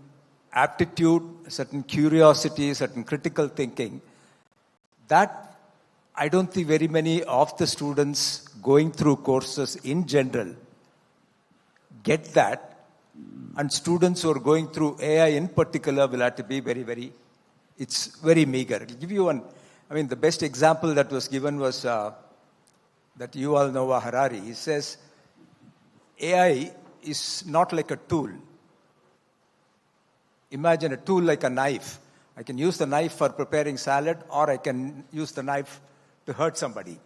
aptitude, certain curiosity, certain critical thinking. That I don't think very many of the students going through courses in general get that. And students who are going through AI in particular will have to be it's very meager. I'll give you the best example that was given was that Yuval Noah Harari. He says, AI is not like a tool. Imagine a tool like a knife. I can use the knife for preparing salad, or I can use the knife to hurt somebody.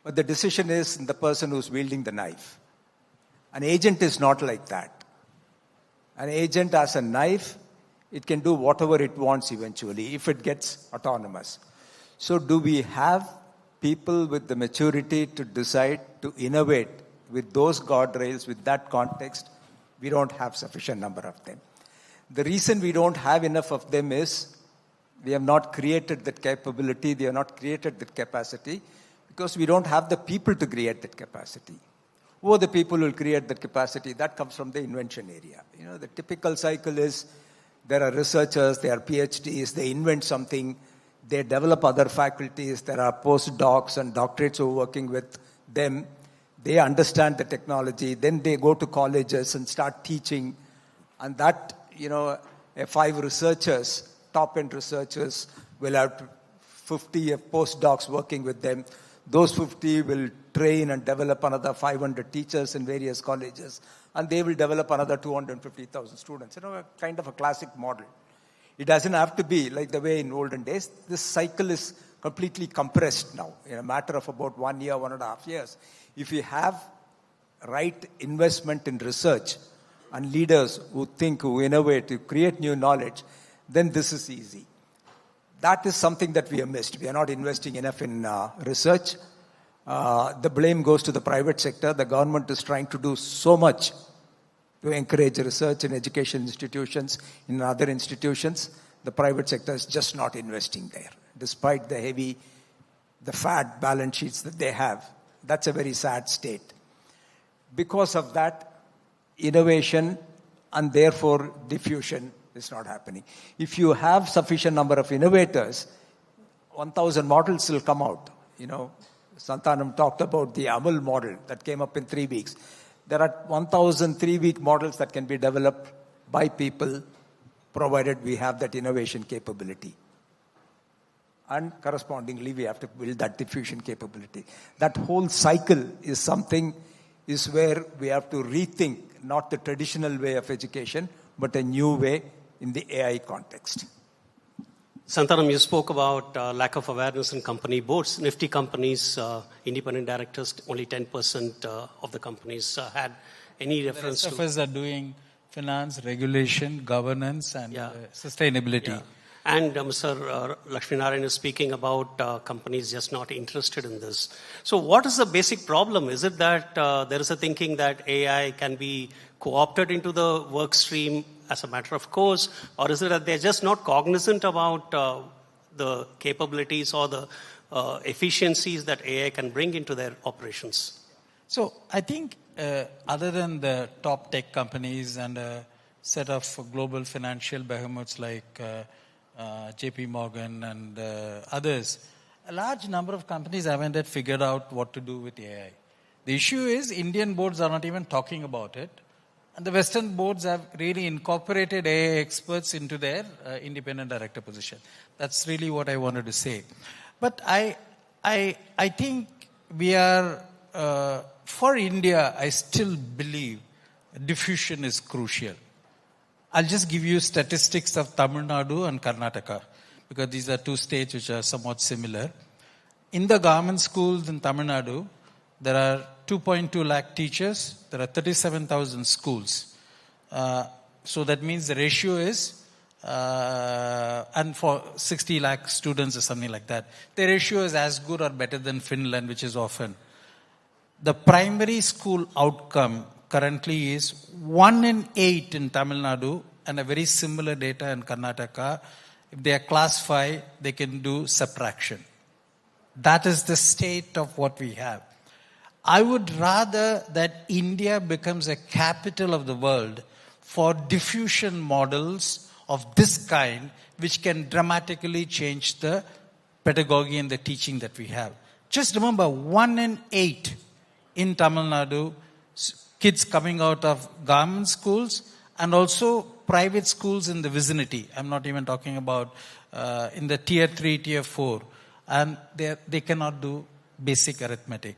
But the decision is in the person who's wielding the knife. An agent is not like that. An agent has a knife, it can do whatever it wants eventually if it gets autonomous. So do we have people with the maturity to decide to innovate with those guardrails, with that context? We don't have sufficient number of them. The reason we don't have enough of them is we have not created that capability, they have not created that capacity, because we don't have the people to create that capacity. Who are the people who will create that capacity? That comes from the invention area. The typical cycle is there are researchers, there are PhDs, they invent something, they develop other faculties, there are postdocs and doctorates who are working with them. They understand the technology, then they go to colleges and start teaching. And that, 5 researchers, top-end researchers, will have 50 postdocs working with them. Those 50 will train and develop another 500 teachers in various colleges, and they will develop another 250,000 students. Kind of a classic model. It doesn't have to be like the way in olden days. This cycle is completely compressed now in a matter of about 1 year, 1.5 years. If you have right investment in research and leaders who think, who innovate, who create new knowledge, then this is easy. That is something that we have missed. We are not investing enough in research. The blame goes to the private sector. The government is trying to do so much to encourage research in education institutions, in other institutions. The private sector is just not investing there, despite the fat balance sheets that they have. That's a very sad state. Because of that, innovation and therefore diffusion is not happening. If you have sufficient number of innovators, 1,000 models will come out. Santanam talked about the Amul model that came up in 3 weeks. There are 1,000 3-week models that can be developed by people, provided we have that innovation capability. And correspondingly, we have to build that diffusion capability. That whole cycle is where we have to rethink not the traditional way of education, but a new way in the AI context. Santanam, you spoke about lack of awareness in company boards. Nifty companies, independent directors, only 10% of the companies had any reference to... The SFs are doing finance, regulation, governance, and sustainability. Yeah. And Mr. Lakshminarayan is speaking about companies just not interested in this. So what is the basic problem? Is it that there is a thinking that AI can be co-opted into the work stream as a matter of course, or is it that they're just not cognizant about the capabilities or the efficiencies that AI can bring into their operations? So I think other than the top tech companies and a set of global financial behemoths like JP Morgan and others, a large number of companies haven't yet figured out what to do with AI. The issue is Indian boards are not even talking about it. And the Western boards have really incorporated AI experts into their independent director position. That's really what I wanted to say. But I think we are, for India, I still believe diffusion is crucial. I'll just give you statistics of Tamil Nadu and Karnataka, because these are 2 states which are somewhat similar. In the government schools in Tamil Nadu, there are 2.2 lakh teachers. There are 37,000 schools. So that means the ratio is and for 60 lakh students or something like that. The ratio is as good or better than Finland, which is often. The primary school outcome currently is 1 in 8 in Tamil Nadu, and a very similar data in Karnataka. If they are class 5, they can do subtraction. That is the state of what we have. I would rather that India becomes a capital of the world for diffusion models of this kind, which can dramatically change the pedagogy and the teaching that we have. Just remember, 1 in 8 in Tamil Nadu, kids coming out of government schools and also private schools in the vicinity. I'm not even talking about in the tier 3, tier 4. And they cannot do basic arithmetic.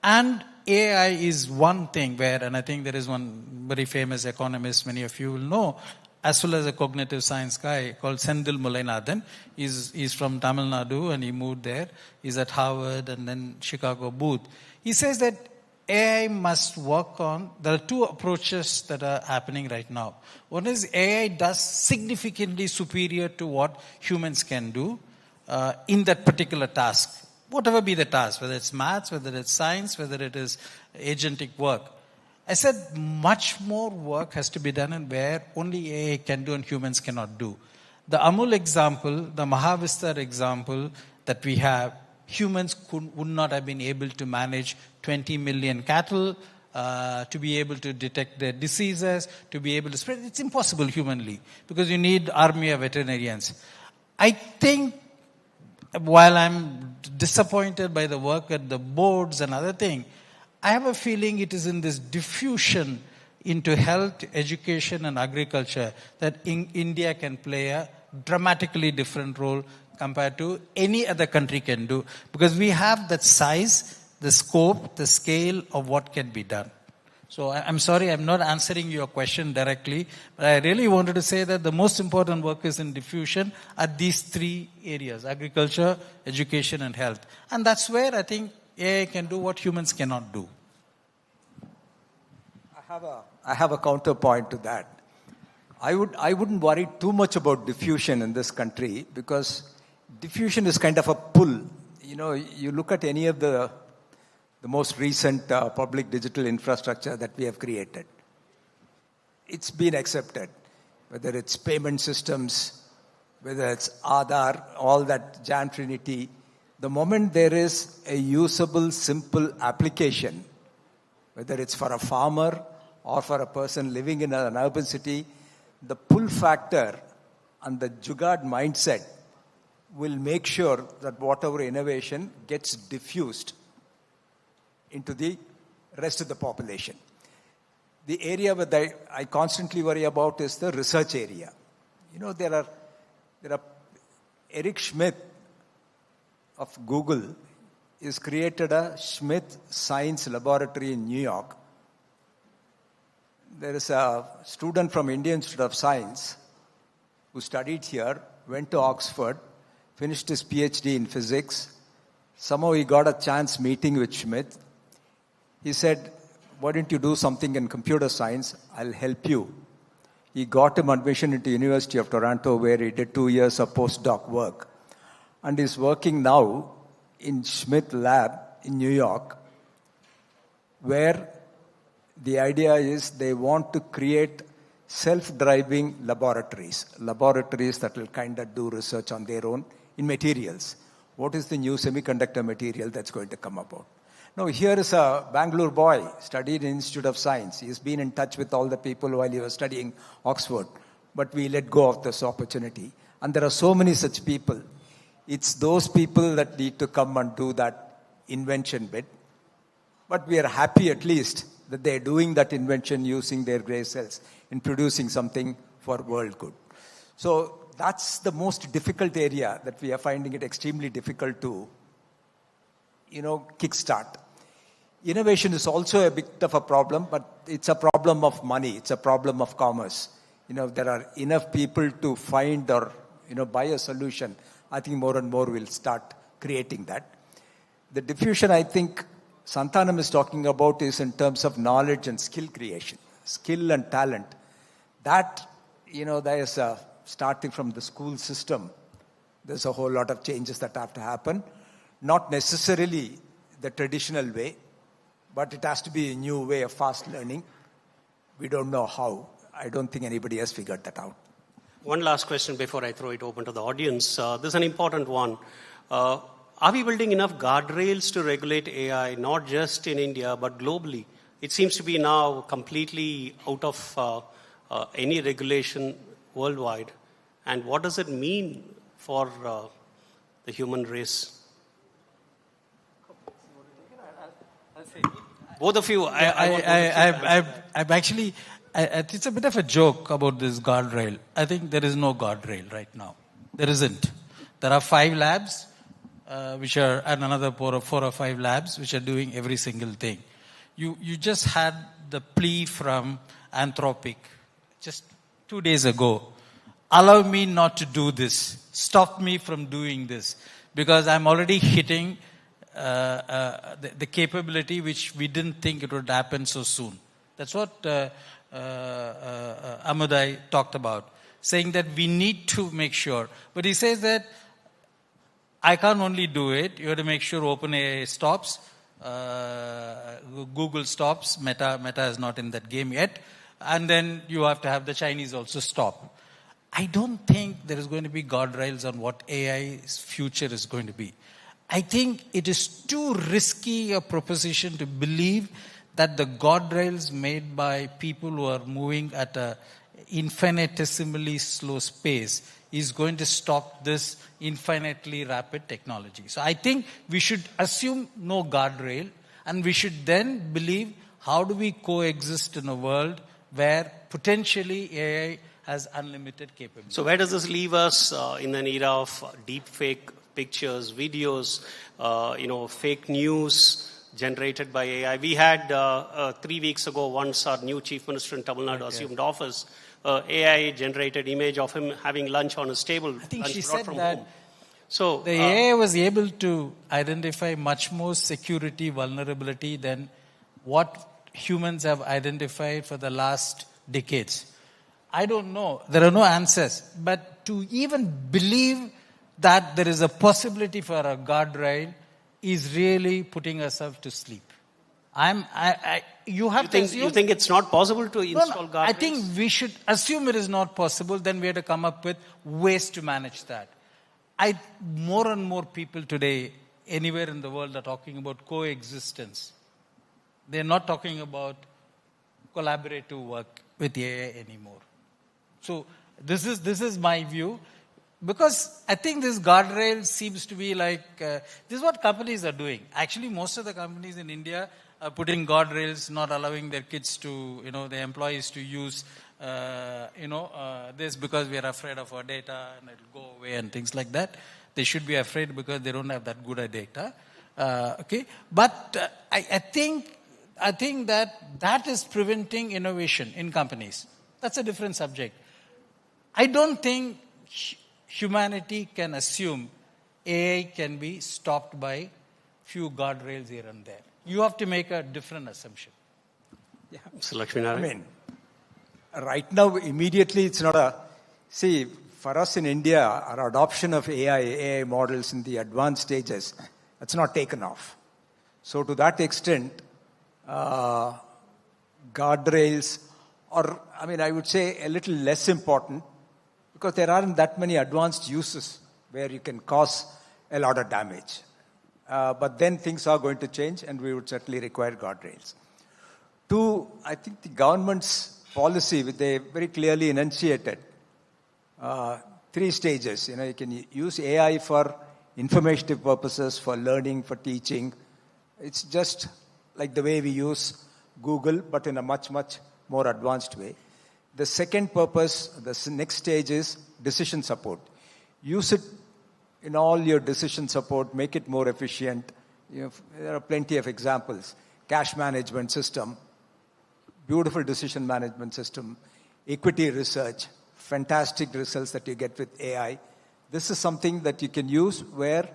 And AI is one thing where, and I think there is one very famous economist, many of you will know, as well as a cognitive science guy called Senthil Mullainathan. He's from Tamil Nadu and he moved there. He's at Harvard and then Chicago Booth. He says that AI must work on, there are two approaches that are happening right now. One is AI does significantly superior to what humans can do in that particular task. Whatever be the task, whether it's maths, whether it's science, whether it is agentic work. I said much more work has to be done and where only AI can do and humans cannot do. The Amul example, the Mahavistar example that we have, humans would not have been able to manage 20 million cattle, to be able to detect their diseases, to be able to spread. It's impossible humanly because you need army of veterinarians. I think while I'm disappointed by the work at the boards and other thing, I have a feeling it is in this diffusion into health, education and agriculture that India can play a dramatically different role compared to any other country can do. Because we have that size, the scope, the scale of what can be done. So I'm sorry, I'm not answering your question directly, but I really wanted to say that the most important work is in diffusion at these three areas, agriculture, education and health. And that's where I think AI can do what humans cannot do. I have a counterpoint to that. I wouldn't worry too much about diffusion in this country because diffusion is kind of a pull. You know, you look at any of the most recent public digital infrastructure that we have created. It's been accepted, whether it's payment systems, whether it's Aadhaar, all that Jan Trinity. The moment there is a usable, simple application, whether it's for a farmer or for a person living in an urban city, the pull factor and the jugaad mindset will make sure that whatever innovation gets diffused into the rest of the population. The area that I constantly worry about is the research area. You know, there are Eric Schmidt of Google has created a Schmidt Science Laboratory in New York. There is a student from Indian Institute of Science who studied here, went to Oxford, finished his PhD in physics. Somehow he got a chance meeting with Schmidt. He said, why don't you do something in computer science? I'll help you. He got him admission into University of Toronto where he did 2 years of postdoc work. And he's working now in Schmidt Lab in New York where the idea is they want to create self-driving laboratories that will kind of do research on their own in materials. What is the new semiconductor material that's going to come about? Now, here is a Bengaluru boy, studied in Institute of Science. He's been in touch with all the people while he was studying Oxford. But we let go of this opportunity. And there are so many such people. It's those people that need to come and do that invention bit. But we are happy at least that they're doing that invention using their gray cells in producing something for world good. So that's the most difficult area that we are finding it extremely difficult to, kickstart. Innovation is also a bit of a problem, but it's a problem of money. It's a problem of commerce. There are enough people to find or, buy a solution. I think more and more will start creating that. The diffusion, I think, Santanam is talking about is in terms of knowledge and skill creation, skill and talent. That, there is starting from the school system, there's a whole lot of changes that have to happen. Not necessarily the traditional way, but it has to be a new way of fast learning. We don't know how. I don't think anybody has figured that out. One last question before I throw it open to the audience. This is an important one. Are we building enough guardrails to regulate AI, not just in India, but globally? It seems to be now completely out of any regulation worldwide. And what does it mean for the human race? Both of you. I'm actually, it's a bit of a joke about this guardrail. I think there is no guardrail right now. There isn't. There are 5 labs, which are, and another 4 or 5 labs, which are doing every single thing. You just had the plea from Anthropic just 2 days ago. Allow me not to do this. Stop me from doing this. Because I'm already hitting the capability which we didn't think it would happen so soon. That's what Amudai talked about, saying that we need to make sure. But he says that I can't only do it, you have to make sure OpenAI stops, Google stops, Meta is not in that game yet, and then you have to have the Chinese also stop. I don't think there is going to be guardrails on what AI's future is going to be. I think it is too risky a proposition to believe that the guardrails made by people who are moving at a infinitesimally slow pace is going to stop this infinitely rapid technology. So I think we should assume no guardrail, and we should then believe how do we coexist in a world where potentially AI has unlimited capability. So where does this leave us in an era of deep fake pictures, videos, fake news generated by AI? We had 3 weeks ago, once our new Chief Minister in Tamil Nadu assumed office, AI-generated image of him having lunch on his table. I think she said that home. So the AI was able to identify much more security vulnerability than what humans have identified for the last decades. I don't know. There are no answers. But to even believe that there is a possibility for a guardrail is really putting ourselves to sleep. You think it's not possible to install guardrails? I think we should assume it is not possible. Then we have to come up with ways to manage that. More and more people today, anywhere in the world, are talking about coexistence. They're not talking about collaborative work with AI anymore. So this is my view. Because I think this guardrail seems to be like, this is what companies are doing. Actually, most of the companies in India are putting guardrails, not allowing their kids to, their employees to use, this because we are afraid of our data and it will go away and things like that. They should be afraid because they don't have that good a data. Okay. But I think that is preventing innovation in companies. That's a different subject. I don't think humanity can assume AI can be stopped by few guardrails here and there. You have to make a different assumption. Yeah. So Lakshminarayan. Right now, immediately, it's not a... See, for us in India, our adoption of AI models in the advanced stages, that's not taken off. So to that extent, guardrails are, I would say, a little less important, because there aren't that many advanced uses where you can cause a lot of damage. But then things are going to change, and we would certainly require guardrails. 2, I think the government's policy, they very clearly enunciated 3 stages. You can use AI for informative purposes, for learning, for teaching. It's just like the way we use Google, but in a much, much more advanced way. The second purpose, the next stage is decision support. Use it in all your decision support, make it more efficient. There are plenty of examples. Cash management system, beautiful decision management system, equity research, fantastic results that you get with AI. This is something that you can use where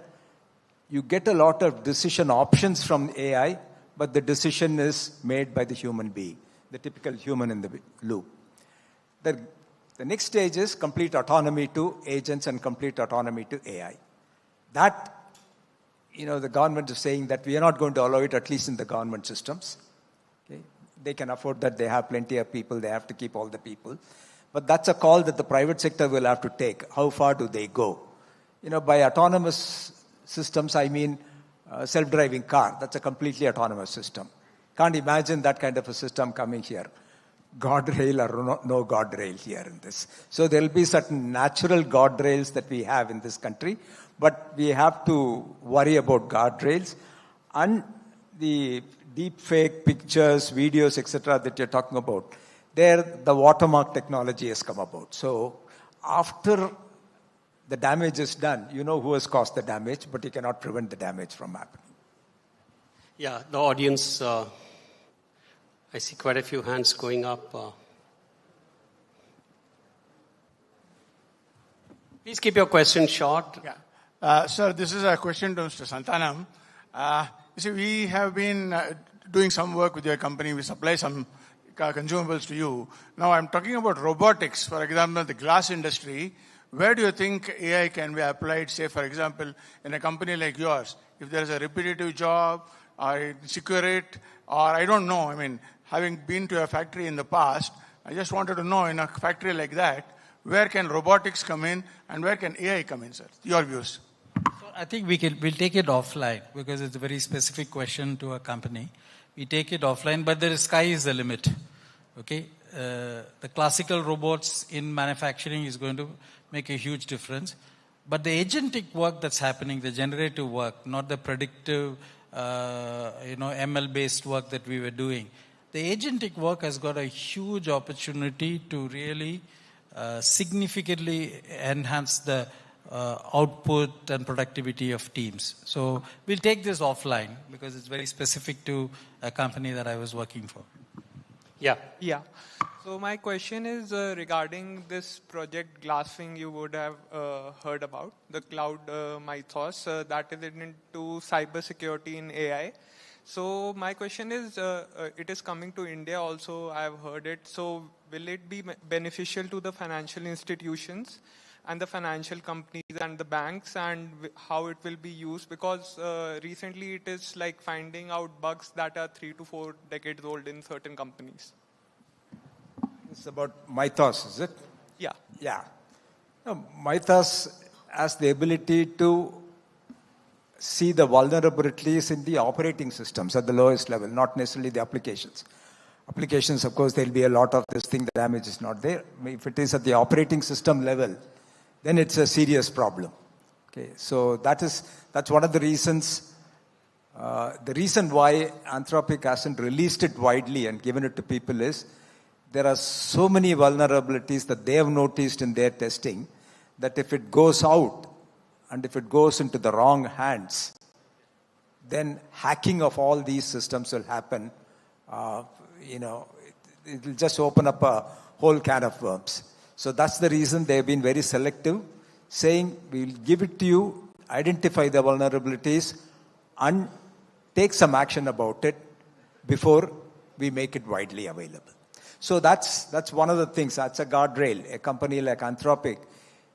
you get a lot of decision options from AI, but the decision is made by the human being, the typical human in the loop. The The next stage is complete autonomy to agents and complete autonomy to AI. That, the government is saying that we are not going to allow it, at least in the government systems. Okay? They can afford that. They have plenty of people. They have to keep all the people. But that's a call that the private sector will have to take. How far do they go? By autonomous systems, I mean self-driving car. That's a completely autonomous system. Can't imagine that kind of a system coming here. Guardrail or no guardrail here in this. So there will be certain natural guardrails that we have in this country, but we have to worry about guardrails. And the deep fake pictures, videos, etc. that you're talking about, there the watermark technology has come about. So after the damage is done, you know who has caused the damage, but you cannot prevent the damage from happening. Yeah, the audience, I see quite a few hands going up. Please keep your question short. Yeah. Sir, this is a question to Mr. Santanam. You see, we have been doing some work with your company. We supply some consumables to you. Now, I'm talking about robotics, for example, the glass industry. Where do you think AI can be applied, say, for example, in a company like yours? If there's a repetitive job, or secure it, or I don't know. I mean, having been to a factory in the past, I just wanted to know, in a factory like that, where can robotics come in and where can AI come in, sir? Your views. So I think we'll take it offline because it's a very specific question to a company. We take it offline, but the sky is the limit. Okay? The classical robots in manufacturing is going to make a huge difference. But the agentic work that's happening, the generative work, not the predictive, ML-based work that we were doing, the agentic work has got a huge opportunity to really significantly enhance the output and productivity of teams. So we'll take this offline because it's very specific to a company that I was working for. Yeah. Yeah. So my question is regarding this project Glasswing you would have heard about, the cloud mythos that is into cybersecurity in AI. So my question is, it is coming to India also, I have heard it. So will it be beneficial to the financial institutions and the financial companies and the banks, and how it will be used? Because recently it is like finding out bugs that are 3 to 4 decades old in certain companies. It's about mythos, is it? Yeah. Yeah. No, mythos has the ability to see the vulnerabilities in the operating systems at the lowest level, not necessarily the applications. Applications, of course, there'll be a lot of this thing, the damage is not there. If it is at the operating system level, then it's a serious problem. Okay, so that's one of the reasons. The reason why Anthropic hasn't released it widely and given it to people is there are so many vulnerabilities that they have noticed in their testing that if it goes out and if it goes into the wrong hands, then hacking of all these systems will happen. It will just open up a whole can of worms. So that's the reason they've been very selective, saying we'll give it to you, identify the vulnerabilities, and take some action about it before we make it widely available. So that's one of the things. That's a guardrail. A company like Anthropic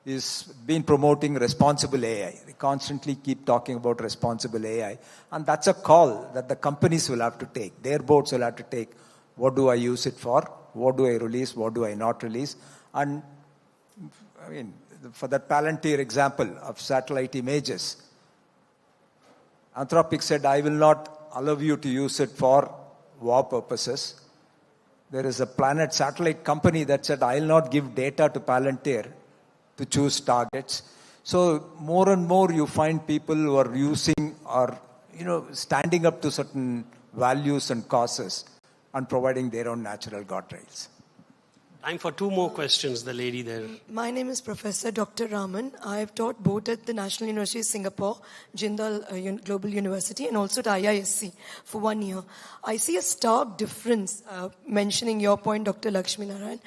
is been promoting responsible AI. They constantly keep talking about responsible AI. And that's a call that the companies will have to take. Their boards will have to take. What do I use it for? What do I release? What do I not release? And I mean, for that Palantir example of satellite images, Anthropic said, I will not allow you to use it for war purposes. There is a Planet satellite company that said, I will not give data to Palantir to choose targets. So more and more you find people who are using or, standing up to certain values and causes and providing their own natural guardrails. Time for 2 more questions, the lady there. My name is Professor Dr. Raman. I have taught both at the National University of Singapore, Jindal Global University, and also at IISc for 1 year. I see a stark difference, mentioning your point, Dr. Lakshminarayan.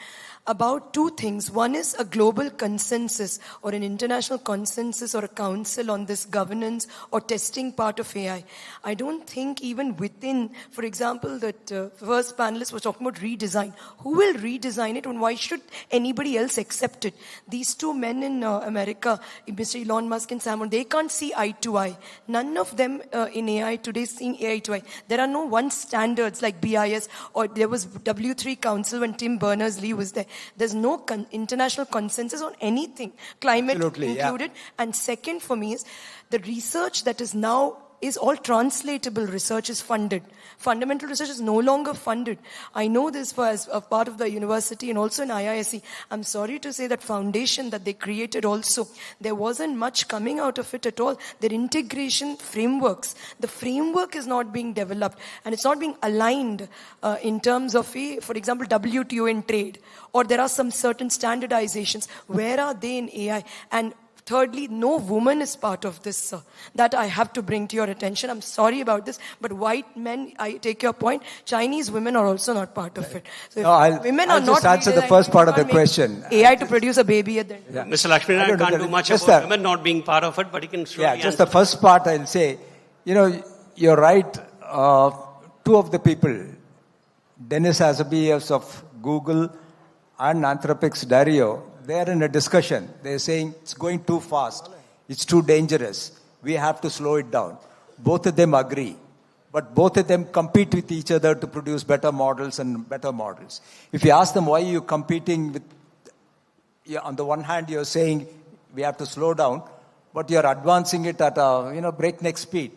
about two things. One is a global consensus or an international consensus or a council on this governance or testing part of AI. I don't think even within, for example, that first panelist was talking about redesign. Who will redesign it and why should anybody else accept it? These two men in America, Mr. Elon Musk and Sam, they can't see eye to eye. None of them in AI today seeing eye to eye. There are no one standards like BIS, or there was W3 Council when Tim Berners-Lee was there. There's no international consensus on anything, climate included. Yeah. And second for me is the research that is now is all translatable research is funded. Fundamental research is no longer funded. I know this as a part of the university and also in IISc. I'm sorry to say that foundation that they created also, there wasn't much coming out of it at all. Their integration frameworks, the framework is not being developed and it's not being aligned in terms of, for example, WTO in trade, or there are some certain standardizations. Where are they in AI? And thirdly, no woman is part of this, that I have to bring to your attention. I'm sorry about this, but white men, I take your point, Chinese women are also not part of it. So women are not... I'll just answer the first part of the question. AI to produce a baby at the end. Yeah. Mr. Lakshminarayan can't do much about women not being part of it, but he can surely just answer. The first part I'll say, you're right, two of the people, Dennis Hazabias of Google and Anthropic's Dario, they are in a discussion. They're saying it's going too fast. It's too dangerous. We have to slow it down. Both of them agree. But both of them compete with each other to produce better models and better models. If you ask them why you're competing with, on the one hand, you're saying we have to slow down, but you're advancing it at a breakneck speed.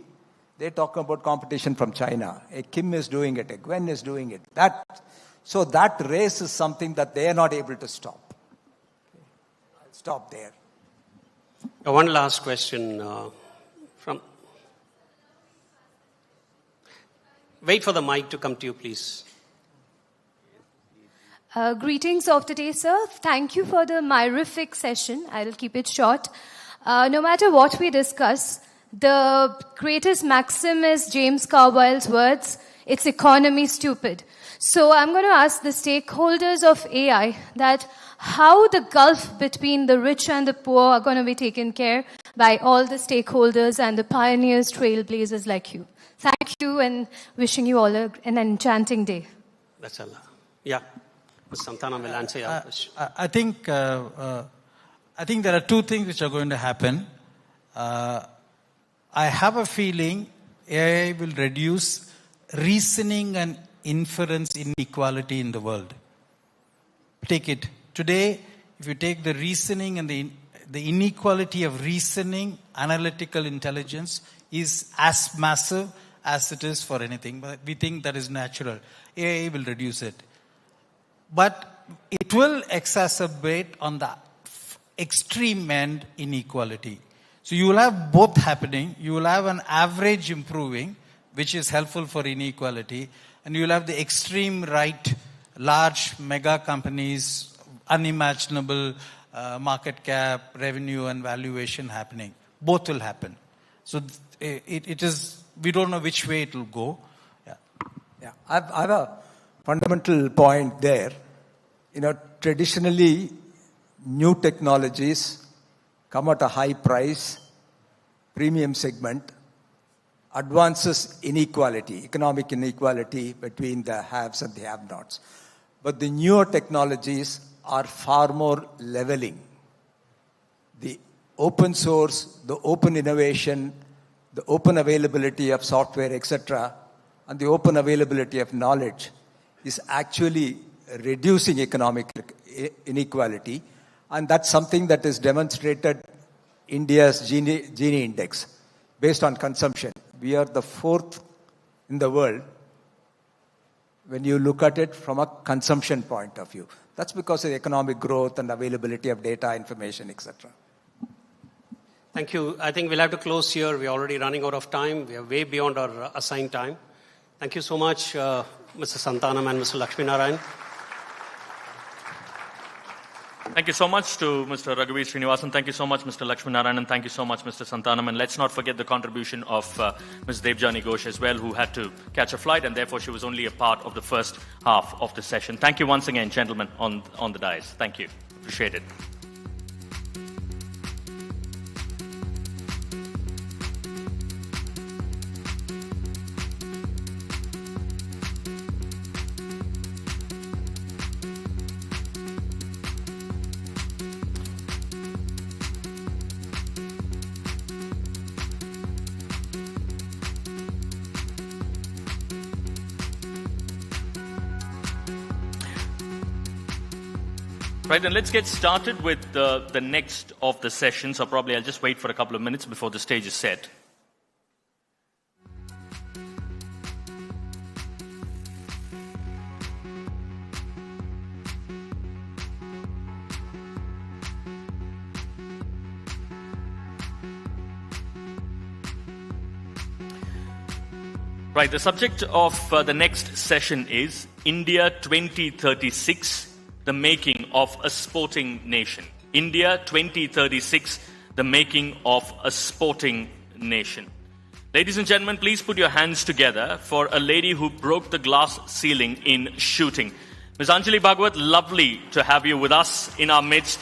They're talking about competition from China. A Kim is doing it. A Gwen is doing it. So that race is something that they are not able to stop. Stop there. One last question from... Wait for the mic to come to you, please. Greetings of today, sir. Thank you for the myrific session. I'll keep it short. No matter what we discuss, the greatest maxim is James Carvyle's words, it's economy stupid. So I'm going to ask the stakeholders of AI that how the gulf between the rich and the poor are going to be taken care by all the stakeholders and the pioneers, trailblazers like you. Thank you and wishing you all an enchanting day. That's Allah. Yeah. Ms. Santana will answer your question. I think there are two things which are going to happen. I have a feeling AI will reduce reasoning and inference inequality in the world. Take it. Today, if you take the reasoning and the inequality of reasoning, analytical intelligence is as massive as it is for anything. But we think that is natural. AI will reduce it. But it will exacerbate on the extreme end inequality. So you will have both happening. You will have an average improving, which is helpful for inequality. And you will have the extreme right, large mega companies, unimaginable market cap, revenue and valuation happening. Both will happen. So it is, we don't know which way it will go. Yeah. I have a fundamental point there. Traditionally, new technologies come at a high price, premium segment, advances inequality, economic inequality between the haves and the have-nots. But the newer technologies are far more leveling. The open source, the open innovation, the open availability of software, etc., and the open availability of knowledge is actually reducing economic inequality. And that's something that is demonstrated India's Gini index based on consumption. We are the fourth in the world when you look at it from a consumption point of view. That's because of economic growth and availability of data, information, etc. Thank you. I think we'll have to close here. We're already running out of time. We are way beyond our assigned time. Thank you so much, Mr. Santanam and Mr. Lakshminarayan. Thank Thank you so much to Mr. Raghuveer Srinivasan. Thank you so much, Mr. Lakshminarayanan. Thank you so much, Mr. Santanam. And let's not forget the contribution of Ms. Debjani Ghosh as well, who had to catch a flight, and therefore she was only a part of the first half of the session. Thank you once again, gentlemen, on the dais. Thank you. Appreciate it. Right, and let's get started with the next of the sessions. So probably I'll just wait for a couple of minutes before the stage is set. Right, the subject of the next session is India 2036. The making of a sporting nation. India 2036, the making of a sporting nation. Ladies and gentlemen, please put your hands together for a lady who broke the glass ceiling in shooting. Ms. Anjali Bhagwat, lovely to have you with us in our midst.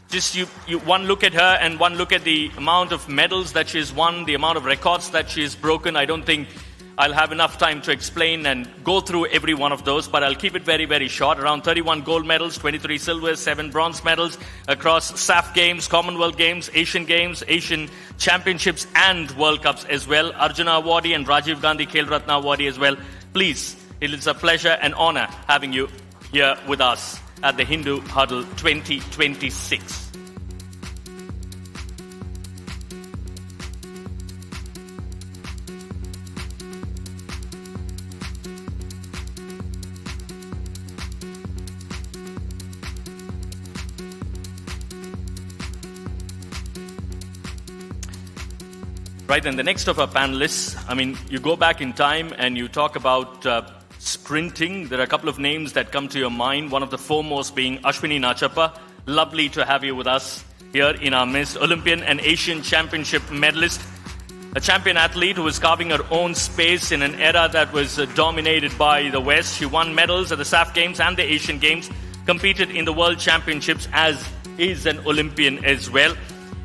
Just you one look at her and one look at the amount of medals that she has won, the amount of records that she has broken. I don't think I'll have enough time to explain and go through every one of those, but I'll keep it very, very short. Around 31 gold medals, 23 silvers, 7 bronze medals across SAF Games, Commonwealth Games, Asian Championships and World Cups as well. Arjuna Awardee and Rajiv Gandhi Khel Ratna Awardee as well. Please, it is a pleasure and honor having you here with us at the Hindu Huddle 2026. Right, and the next of our panelists, you go back in time and you talk about sprinting. There are a couple of names that come to your mind, one of the foremost being Ashwini Nachappa. Lovely to have you with us here in our midst. Olympian and Asian Championship medalist, a champion athlete who is carving her own space in an era that was dominated by the West. She won medals at the SAF Games and the Asian Games, competed in the World Championships as is an Olympian as well.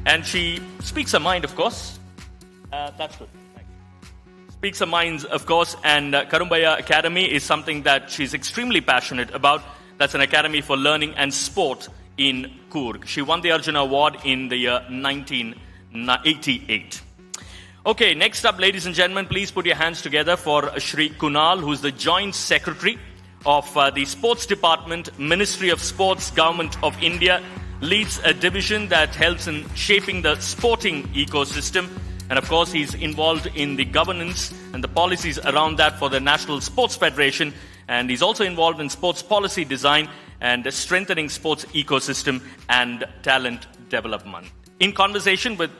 And she speaks her mind, of course. That's good. Thanks. Speaks her minds, of course, and Karumbaya Academy is something that she's extremely passionate about. That's an academy for learning and sport in Coorg. She won the Arjuna Award in the year 1988. Okay, next up, ladies and gentlemen, please put your hands together for Shri Kunal, who's the Joint Secretary of the Sports Department, Ministry of Sports, Government of India, leads a division that helps in shaping the sporting ecosystem. And of course, he's involved in the governance and the policies around that for the National Sports Federation. And he's also involved in sports policy design and strengthening sports ecosystem and talent development. In conversation with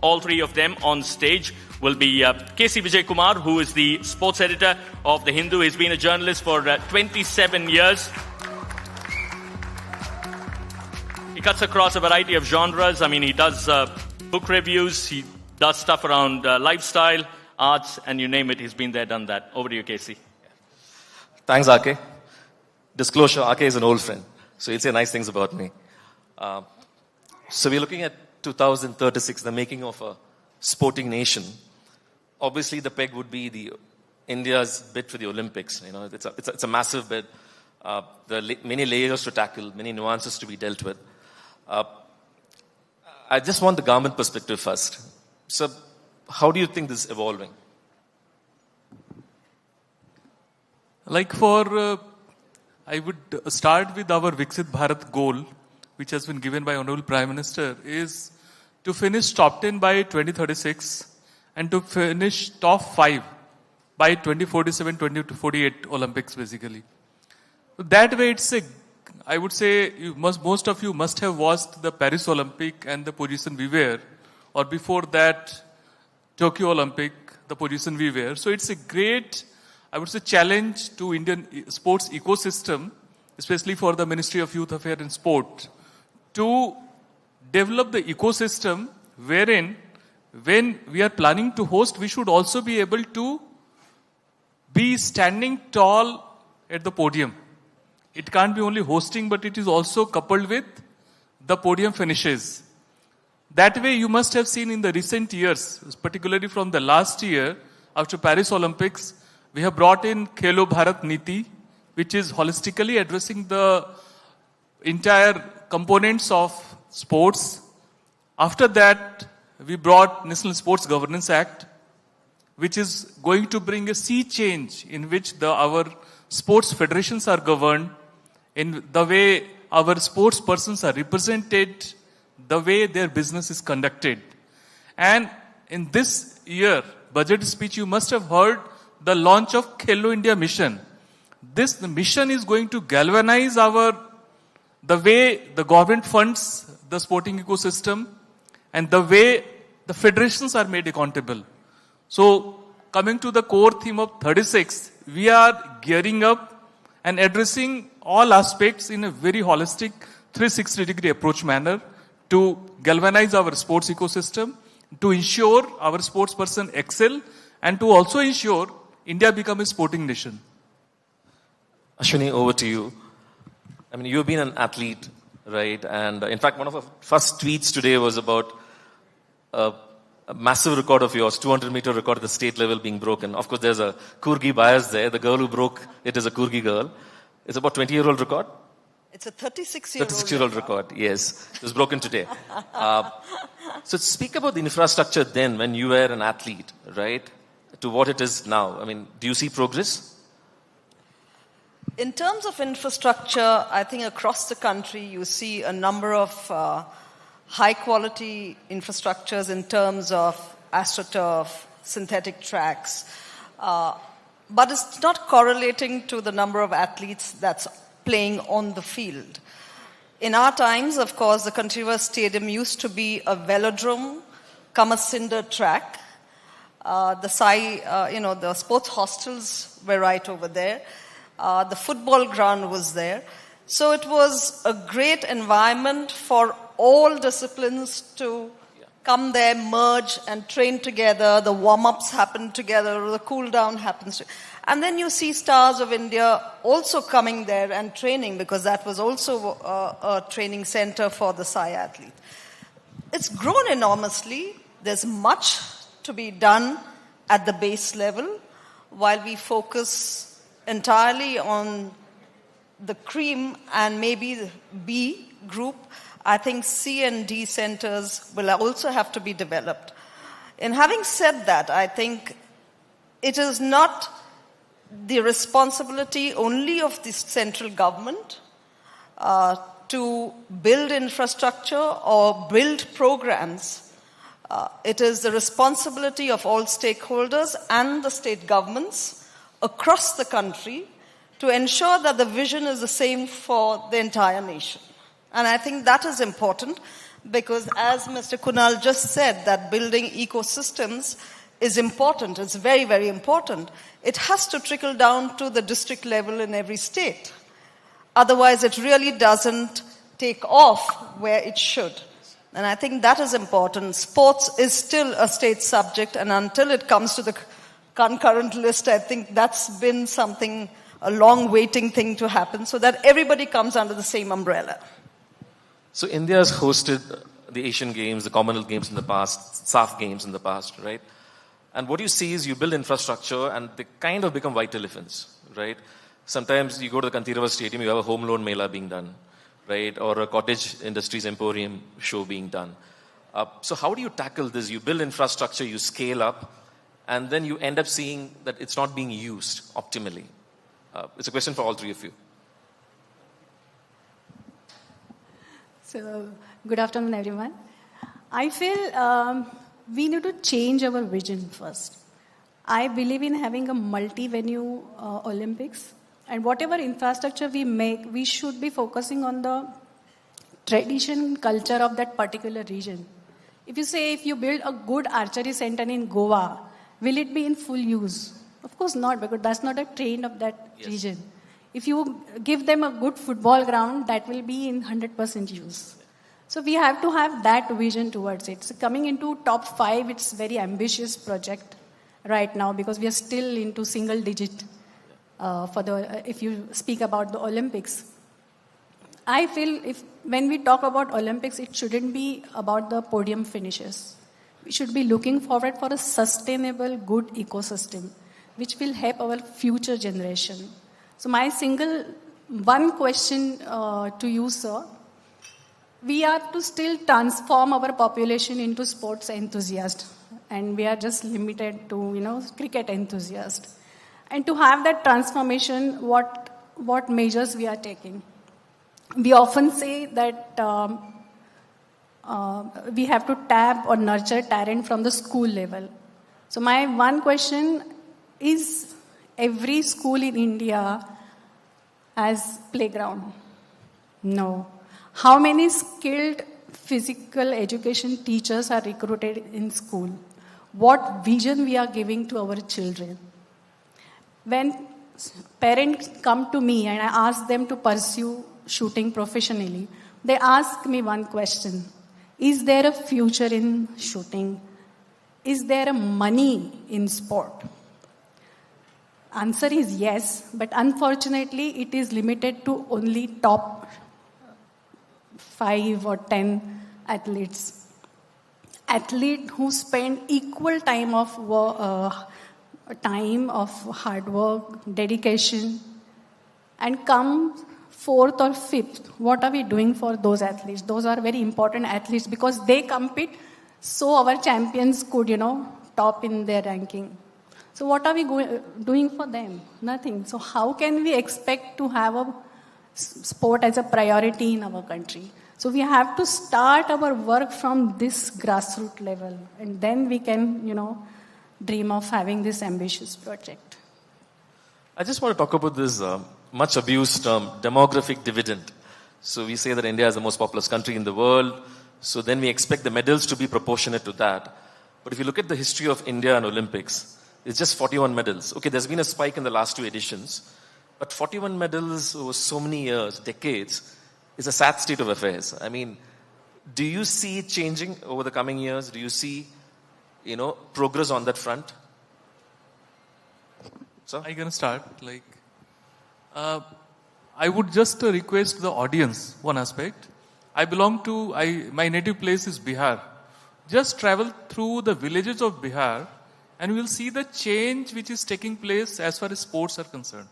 all three of them on stage will be K.C. Vijay Kumar, who is the sports editor of The Hindu. He's been a journalist for 27 years. He cuts across a variety of genres. He does book reviews. He does stuff around lifestyle, arts, and you name it, he's been there, done that. Over to you, Casey. Thanks, RK. Disclosure, RK is an old friend, so he'll say nice things about me. So we're looking at 2036, the making of a sporting nation. Obviously, the peg would be India's bid for the Olympics. It's a massive bid. There are many layers to tackle, many nuances to be dealt with. I just want the government perspective first. So, how do you think this is evolving? I would start with our Viksit Bharat goal, which has been given by Honorable Prime Minister, is to finish top 10 by 2036 and to finish top 5 by 2047, 2048 Olympics, basically. That way, I would say most of you must have watched the Paris Olympic and the position we were, or before that, Tokyo Olympic, the position we were. So it's a great, I would say, challenge to Indian sports ecosystem, especially for the Ministry of Youth Affairs and Sport, to develop the ecosystem wherein when we are planning to host, we should also be able to be standing tall at the podium. It can't be only hosting, but it is also coupled with the podium finishes. That way, you must have seen in the recent years, particularly from the last year, after Paris Olympics, we have brought in Khelo Bharat Niti, which is holistically addressing the entire components of sports. After that, we brought National Sports Governance Act, which is going to bring a sea change in which our sports federations are governed, in the way our sports persons are represented, the way their business is conducted. And in this year, budget speech, you must have heard the launch of Khelo India Mission. This mission is going to galvanize the way the government funds the sporting ecosystem and the way the federations are made accountable. So, coming to the core theme of 36, we are gearing up and addressing all aspects in a very holistic 360-degree approach manner to galvanize our sports ecosystem, to ensure our sports person excel, and to also ensure India become a sporting nation. Ashwini, over to you. I mean, you've been an athlete, right? And in fact, one of our first tweets today was about a massive record of yours, 200-meter record at the state level being broken. Of course, there's a Kurgi bias there. The girl who broke it is a Kurgi girl. It's about 20-year-old record? It's a 36-year-old 36-year-old record, yes. It was broken today. So speak about the infrastructure then when you were an athlete, right, to what it is now. I mean, do you see progress? In terms of infrastructure, I think across the country you see a number of high-quality infrastructures in terms of AstroTurf, synthetic tracks, but it's not correlating to the number of athletes that's playing on the field. In our times, of course, the Kantriva Stadium used to be a velodrome, come a cinder track. The sports hostels were right over there. The football ground was there. So it was a great environment for all disciplines to come there, merge and train together. The warm-ups happen together, the cool-down happens. And then you see stars of India also coming there and training, because that was also a training center for the Sai athlete. It's grown enormously. There's much to be done at the base level, while we focus entirely on the cream and maybe the B group. I think C and D centers will also have to be developed. In having said that, I think it is not the responsibility only of the central government to build infrastructure or build programs. It is the responsibility of all stakeholders and the state governments across the country to ensure that the vision is the same for the entire nation. And I think that is important, because as Mr. Kunal just said, that building ecosystems is important. It's very, very important. It has to trickle down to the district level in every state. Otherwise, it really doesn't take off where it should. And I think that is important. Sports is still a state subject, and until it comes to the concurrent list, I think that's been something, a long waiting thing to happen, so that everybody comes under the same umbrella. So India has hosted the Asian Games, the Commonwealth Games in the past, SAF Games in the past, right? And what you see is you build infrastructure and they kind of become white elephants, right? Sometimes you go to the Kantirava Stadium, you have a home loan mela being done, right? Or a cottage industries emporium show being done. So how do you tackle this? You build infrastructure, you scale up, and then you end up seeing that it's not being used optimally. It's a question for all three of you. So, good afternoon, everyone. I feel we need to change our vision first. I believe in having a multi-venue Olympics, and whatever infrastructure we make, we should be focusing on the tradition, culture of that particular region. If you build a good archery center in Goa, will it be in full use? Of course not, because that's not a trend of that region. If you give them a good football ground, that will be in 100% use. So we have to have that vision towards it. So coming into top 5, it's very ambitious project right now because we are still into single digit if you speak about the Olympics. I feel when we talk about Olympics, it shouldn't be about the podium finishes. We should be looking forward for a sustainable, good ecosystem, which will help our future generation. So my one question to you, sir. We have to still transform our population into sports enthusiasts, and we are just limited to, cricket enthusiasts. And to have that transformation, what measures we are taking? We often say that we have to tap or nurture talent from the school level. So my one question is, every school in India has playground? No. How many skilled physical education teachers are recruited in school? What vision we are giving to our children? When parents come to me and I ask them to pursue shooting professionally, they ask me one question. Is there a future in shooting? Is there a money in sport? Answer is yes, but unfortunately it is limited to only top 5 or 10 athletes. Athletes who spend equal time of hard work, dedication, and come 4th or 5th. What are we doing for those athletes? Those are very important athletes because they compete so our champions could, top in their ranking. So what are we doing for them? Nothing. So how can we expect to have a sport as a priority in our country? So we have to start our work from this grassroots level, and then we can, dream of having this ambitious project. I just want to talk about this much abused term, demographic dividend. So we say that India is the most populous country in the world, so then we expect the medals to be proportionate to that. But if you look at the history of India and Olympics, it's just 41 medals. Okay, there's been a spike in the last 2 editions, but 41 medals over so many years, decades, is a sad state of affairs. I mean, do you see it changing over the coming years? Do you see, progress on that front? So I'm going to start. I would just request the audience one aspect. My native place is Bihar. Just travel through the villages of Bihar and we'll see the change which is taking place as far as sports are concerned.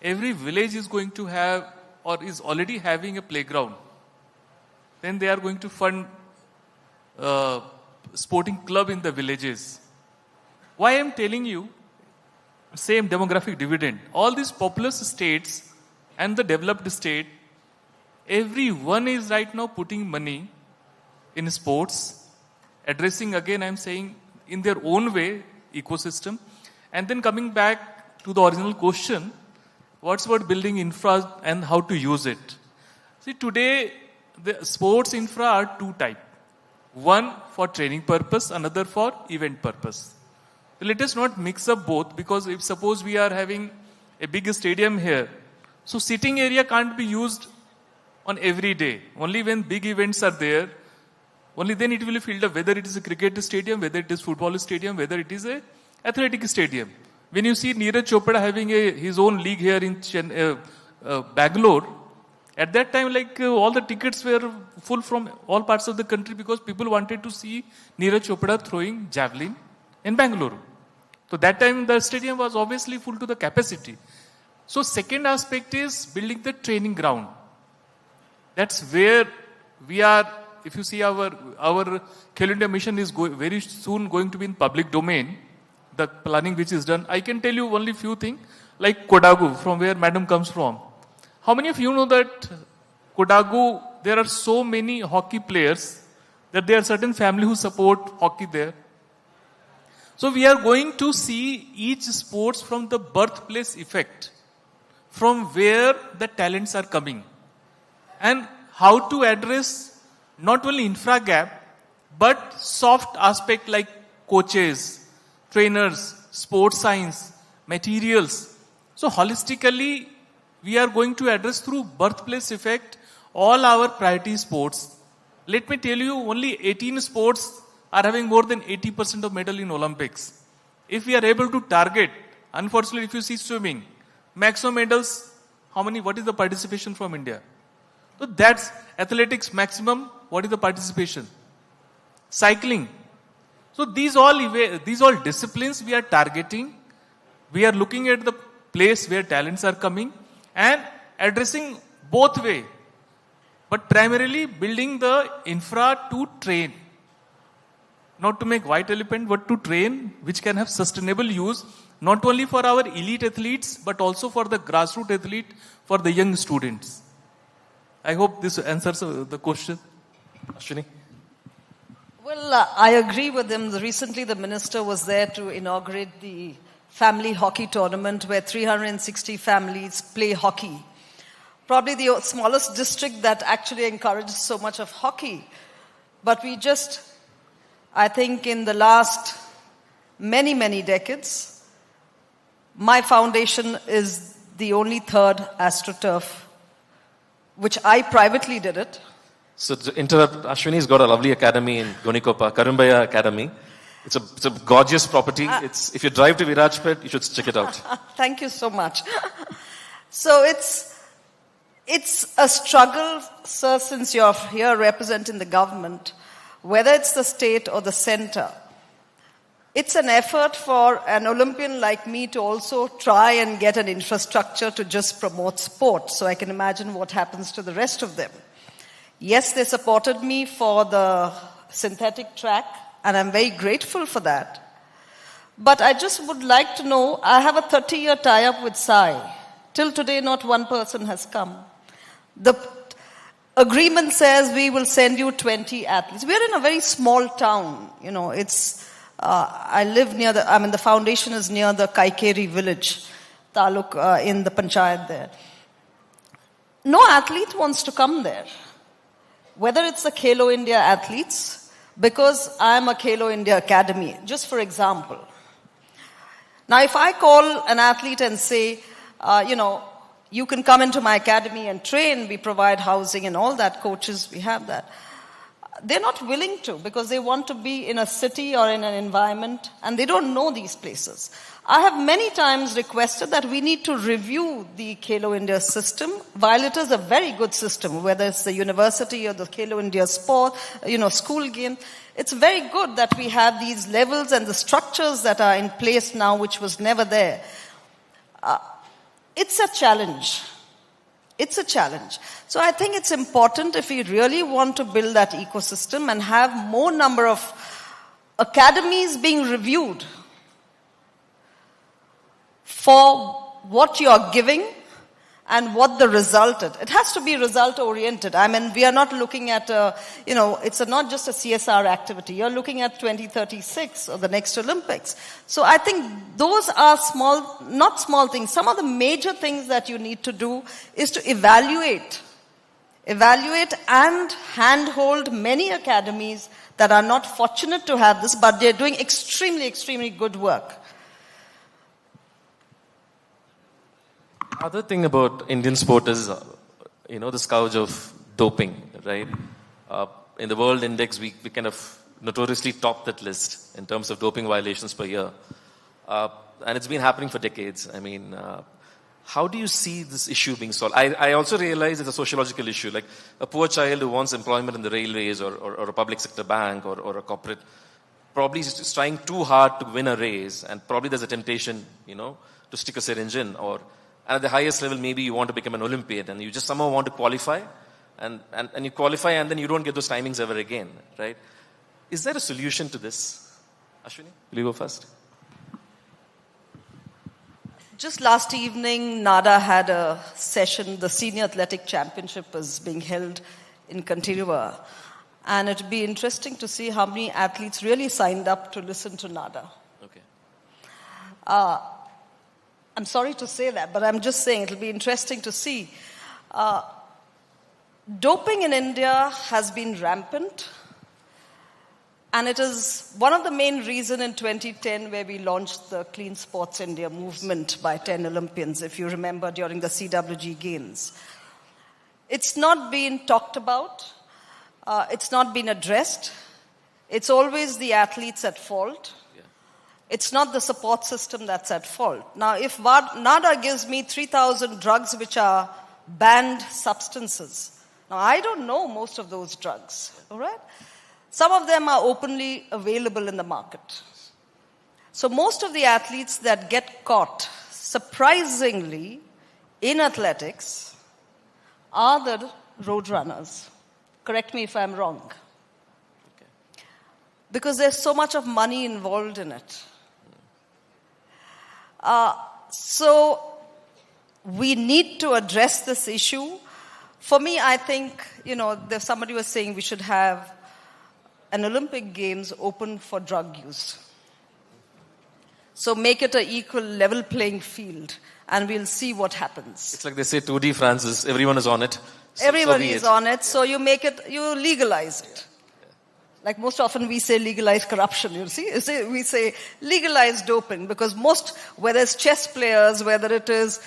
Every village is going to have or is already having a playground. Then they are going to fund sporting club in the villages. Why I'm telling you, same demographic dividend. All these populous states and the developed state, everyone is right now putting money in sports, addressing again, I'm saying, in their own way, ecosystem. And then coming back to the original question, what's about building infra and how to use it? See, today, the sports infra are 2 types. One for training purpose, another for event purpose. So let us not mix up both, because if suppose we are having a big stadium here, so sitting area can't be used on every day. Only when big events are there, only then it will be filled up, whether it is a cricket stadium, whether it is football stadium, whether it is a athletic stadium. When you see Neeraj Chopra having his own league here in Bangalore, at that time, all the tickets were full from all parts of the country because people wanted to see Neeraj Chopra throwing javelin in Bengaluru. So that time the stadium was obviously full to the capacity. So second aspect is building the training ground. That's where we are. If you see our Khelo India mission is very soon going to be in public domain, the planning which is done. I can tell you only few things, like Kodagu, from where madam comes from. How many of you know that Kodagu, there are so many hockey players that there are certain family who support hockey there. So we are going to see each sports from the birthplace effect, from where the talents are coming, and how to address not only infra gap, but soft aspect like coaches, trainers, sports science, materials. So holistically, we are going to address through birthplace effect all our priority sports, let me tell you, only 18 sports are having more than 80% of medal in Olympics. If we are able to target, unfortunately, if you see swimming, maximum medals, how many, what is the participation from India? So that's athletics maximum, what is the participation? Cycling. So these all disciplines we are targeting. We are looking at the place where talents are coming and addressing both way. But primarily building the infra to train. Not to make white elephant, but to train which can have sustainable use, not only for our elite athletes, but also for the grassroots athlete, for the young students. I hope this answers the question. Ashwini? Well, I agree with him. Recently, the minister was there to inaugurate the family hockey tournament where 360 families play hockey. Probably the smallest district that actually encourages so much of hockey. But I think in the last many, many decades, my foundation is the only third AstroTurf, which I privately did it. So to interrupt, Ashwini's got a lovely academy in Gonikopa, Karumbaya Academy. It's a gorgeous property. If you drive to Virajpet, you should check it out. Thank you so much. So it's a struggle, sir, since you're here representing the government, whether it's the state or the center. It's an effort for an Olympian like me to also try and get an infrastructure to just promote sport. So I can imagine what happens to the rest of them. Yes, they supported me for the synthetic track, and I'm very grateful for that. But I just would like to know, I have a 30-year tie-up with SAI. Till today, not one person has come. The agreement says we will send you 20 athletes. We're in a very small town. You know, I live near the foundation is near the Kaikeri village, Taluk, in the panchayat there. No athlete wants to come there. Whether it's the Khelo India athletes, because I'm a Khelo India Academy, just for example. Now, if I call an athlete and say, you can come into my academy and train, we provide housing and all that, coaches, we have that. They're not willing to because they want to be in a city or in an environment and they don't know these places. I have many times requested that we need to review the Khelo India system. While it is a very good system, whether it's the university or the Khelo India sport, school game, it's very good that we have these levels and the structures that are in place now, which was never there. It's a challenge. It's a challenge. So I think it's important if we really want to build that ecosystem and have more number of academies being reviewed for what you are giving and what the result is. It has to be result oriented. I mean, we are not looking at, it's not just a CSR activity. You're looking at 2036 or the next Olympics. So I think those are not small things. Some of the major things that you need to do is to evaluate and handhold many academies that are not fortunate to have this, but they're doing extremely, extremely good work. Other thing about Indian sport is, the scourge of doping, right? In the World Index, we kind of notoriously top that list in terms of doping violations per year. And it's been happening for decades. I mean, how do you see this issue being solved? I also realize it's a sociological issue. Like a poor child who wants employment in the railways or a public sector bank or a corporate probably is trying too hard to win a race. And probably there's a temptation, to stick a syringe in and at the highest level, maybe you want to become an Olympian and you just somehow want to qualify and you qualify and then you don't get those timings ever again, right? Is there a solution to this? Ashwini, will you go first? Just last evening, NADA had a session. The Senior Athletic Championship was being held in Continua. And it would be interesting to see how many athletes really signed up to listen to NADA. Okay. I'm sorry to say that, but I'm just saying it'll be interesting to see. Doping in India has been rampant. And it is one of the main reasons in 2010 where we launched the Clean Sports India movement by 10 Olympians, if you remember, during the CWG Games. It's not been talked about. It's not been addressed. It's always the athletes at fault. It's not the support system that's at fault. Now, if NADA gives me 3,000 drugs which are banned substances, now I don't know most of those drugs, all right? Some of them are openly available in the market. So most of the athletes that get caught, surprisingly, in athletics, are the road runners. Correct me if I'm wrong. Because there's so much of money involved in it. So we need to address this issue. For me, I think, somebody was saying we should have an Olympic Games open for drug use. So make it an equal level playing field and we'll see what happens. It's like they say 2D, Francis. Everyone is on it. Everybody is on it. So you legalize it. Like most often we say legalize corruption, you see. We say legalize doping because whether it's chess players, whether it is,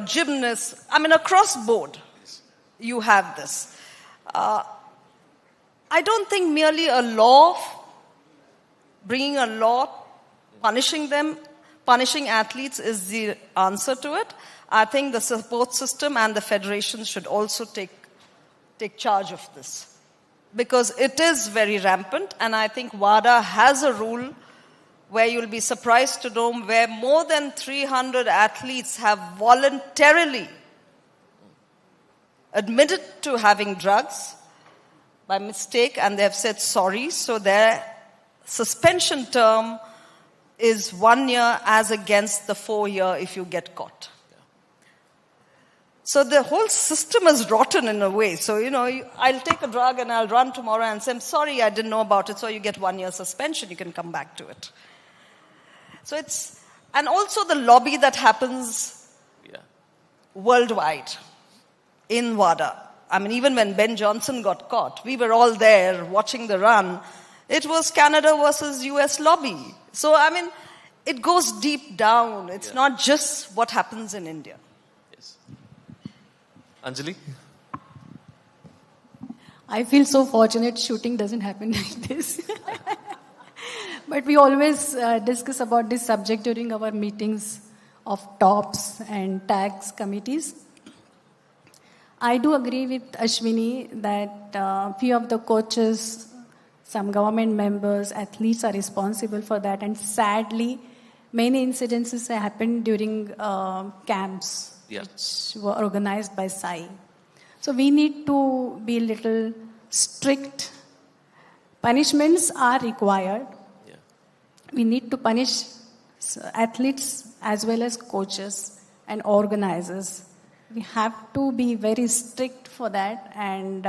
gymnasts, across board, you have this. I don't think merely bringing a law, punishing athletes is the answer to it. I think the support system and the federations should also take charge of this. Because it is very rampant, and I think WADA has a rule where you'll be surprised to know where more than 300 athletes have voluntarily admitted to having drugs by mistake, and they have said sorry, so their suspension term is 1 year as against the 4 year if you get caught. So the whole system is rotten in a way. So, I'll take a drug and I'll run tomorrow and say, I'm sorry, I didn't know about it. So you get 1 year suspension. You can come back to it. So and also the lobby that happens worldwide in WADA. Even when Ben Johnson got caught, we were all there watching the run. It was Canada versus US lobby. So, it goes deep down. It's not just what happens in India. Anjali? I feel so fortunate shooting doesn't happen like this. But we always discuss about this subject during our meetings of TOPS and tax committees. I do agree with Ashwini that few of the coaches, some government members, athletes are responsible for that. And sadly, many incidences happen during camps. Which were organized by SAI. So we need to be a little strict. Punishments are required. We need to punish athletes as well as coaches and organizers. We have to be very strict for that. And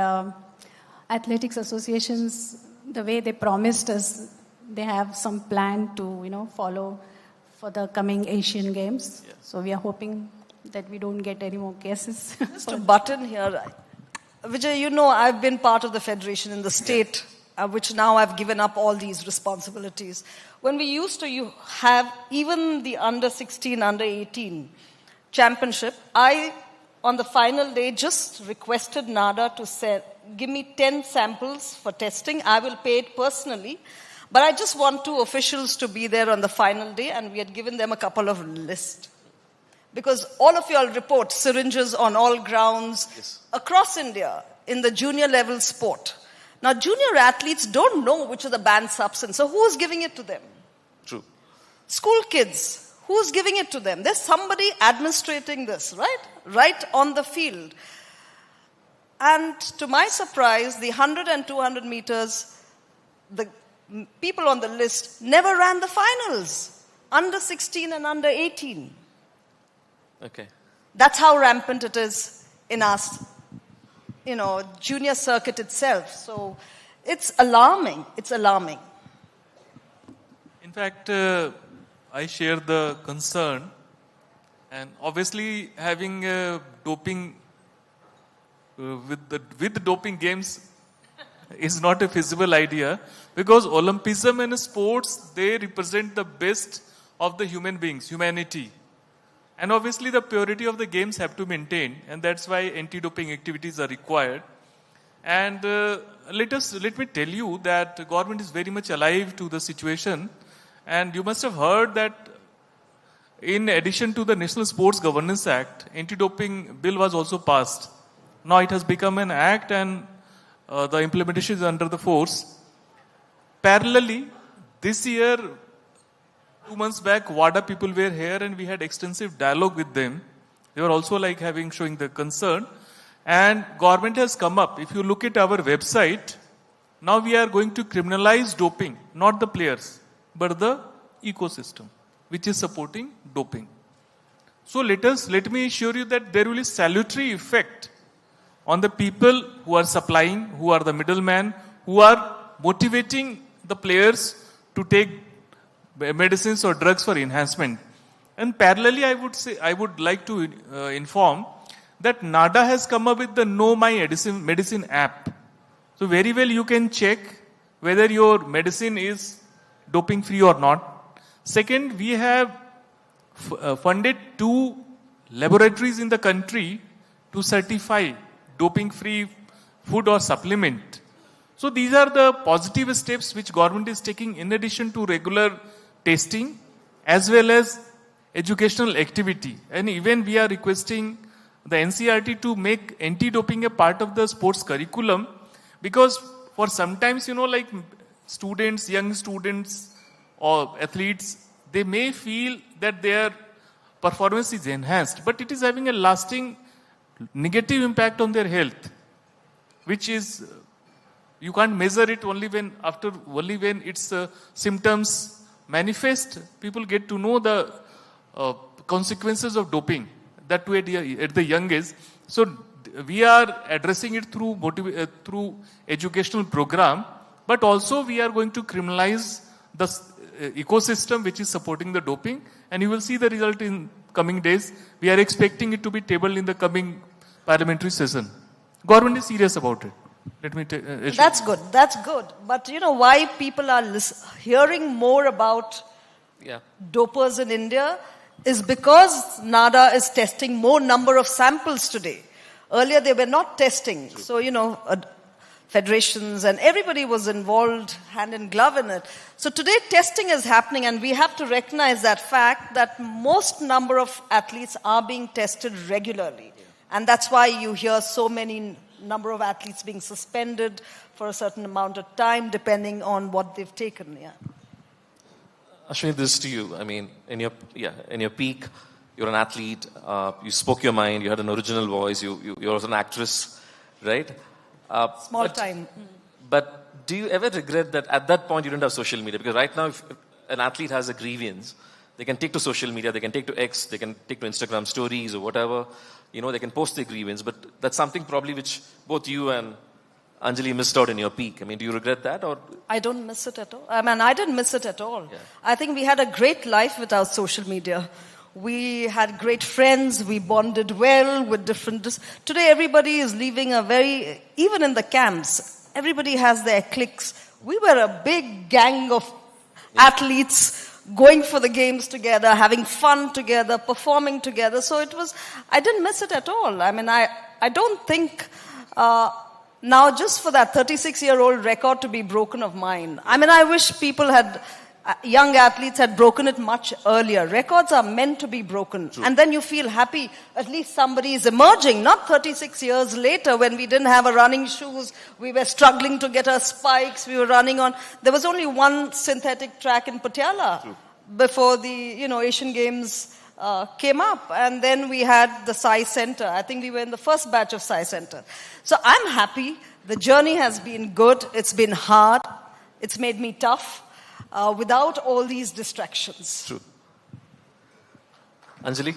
athletics associations, the way they promised us, they have some plan to follow for the coming Asian Games. So we are hoping that we don't get any more cases. Just a button here. Vijay, I've been part of the federation in the state, which now I've given up all these responsibilities. When we used to have even the under 16, under 18 championship, I, on the final day, just requested NADA to give me 10 samples for testing. I will pay it personally. But I just want 2 officials to be there on the final day, and we had given them a couple of lists. Because all of you all report syringes on all grounds across India in the junior level sport. Now, junior athletes don't know which is the banned substance. So who's giving it to them? True. School kids, who's giving it to them? There's somebody administrating this, right? Right on the field. And to my surprise, the 100 and 200 meters, the people on the list never ran the finals. Under 16 and under 18. Okay. That's how rampant it is in our, junior circuit itself. So it's alarming. It's alarming. In fact, I share the concern. And obviously, having doping with the doping games is not a feasible idea because Olympism and sports, they represent the best of the human beings, humanity. And obviously the purity of the games have to maintain, and that's why anti-doping activities are required. And let me tell you that the government is very much alive to the situation. And you must have heard that in addition to the National Sports Governance Act, anti-doping bill was also passed. Now it has become an act, and the implementation is under the force. Parallelly, this year, 2 months back, WADA people were here and we had extensive dialogue with them. They were also like showing the concern. And government has come up. If you look at our website, now we are going to criminalize doping, not the players, but the ecosystem, which is supporting doping. So let me assure you that there will be salutary effect on the people who are supplying, who are the middlemen, who are motivating the players to take medicines or drugs for enhancement. And parallelly, I would like to inform that NADA has come up with the Know My Medicine app. So very well you can check whether your medicine is doping free or not. Second, we have funded 2 laboratories in the country to certify doping free food or supplement. So these are the positive steps which government is taking in addition to regular testing as well as educational activity. And even we are requesting the NCRT to make anti-doping a part of the sports curriculum, because for sometimes, like students, young students or athletes, they may feel that their performance is enhanced, but it is having a lasting negative impact on their health, which is, you can't measure it only when its symptoms manifest. People get to know the consequences of doping, that too at the young age. So we are addressing it through educational program, but also we are going to criminalize the ecosystem which is supporting the doping, and you will see the result in coming days. We are expecting it to be tabled in the coming parliamentary session. Government is serious about it. Let me That's good. That's good. But why people are hearing more about dopers in India is because NADA is testing more number of samples today. Earlier they were not testing. True. So, federations and everybody was involved hand in glove in it. So today testing is happening, and we have to recognize that fact that most number of athletes are being tested regularly. Yeah. And that's why you hear so many number of athletes being suspended for a certain amount of time depending on what they've taken. Yeah. Ashwini, this to you. I mean, in your peak, you're an athlete. You spoke your mind. You had an original voice. You're also an actress, right? Small time. But do you ever regret that at that point you didn't have social media? Because right now, if an athlete has a grievance, they can take to social media, they can take to X, they can take to Instagram stories or whatever. They can post their grievance. But that's something probably which both you and Anjali missed out in your peak. I mean, do you regret that? Or I don't miss it at all. I didn't miss it at all. Yeah. I think we had a great life without social media. We had great friends. We bonded well with different... Today, everybody is living even in the camps, everybody has their cliques. We were a big gang of athletes going for the games together, having fun together, performing together. So I didn't miss it at all. I don't think... now, just for that 36-year-old record to be broken of mine, I wish young athletes had broken it much earlier. Records are meant to be broken. True. And then you feel happy, at least somebody is emerging, not 36 years later when we didn't have running shoes, we were struggling to get our spikes, we were running on. There was only one synthetic track in Patiala. True. Before the Asian Games came up, and then we had the Sai Center. I think we were in the first batch of Sai Center. So I'm happy. The journey has been good. It's been hard. It's made me tough without all these distractions. True. Anjali?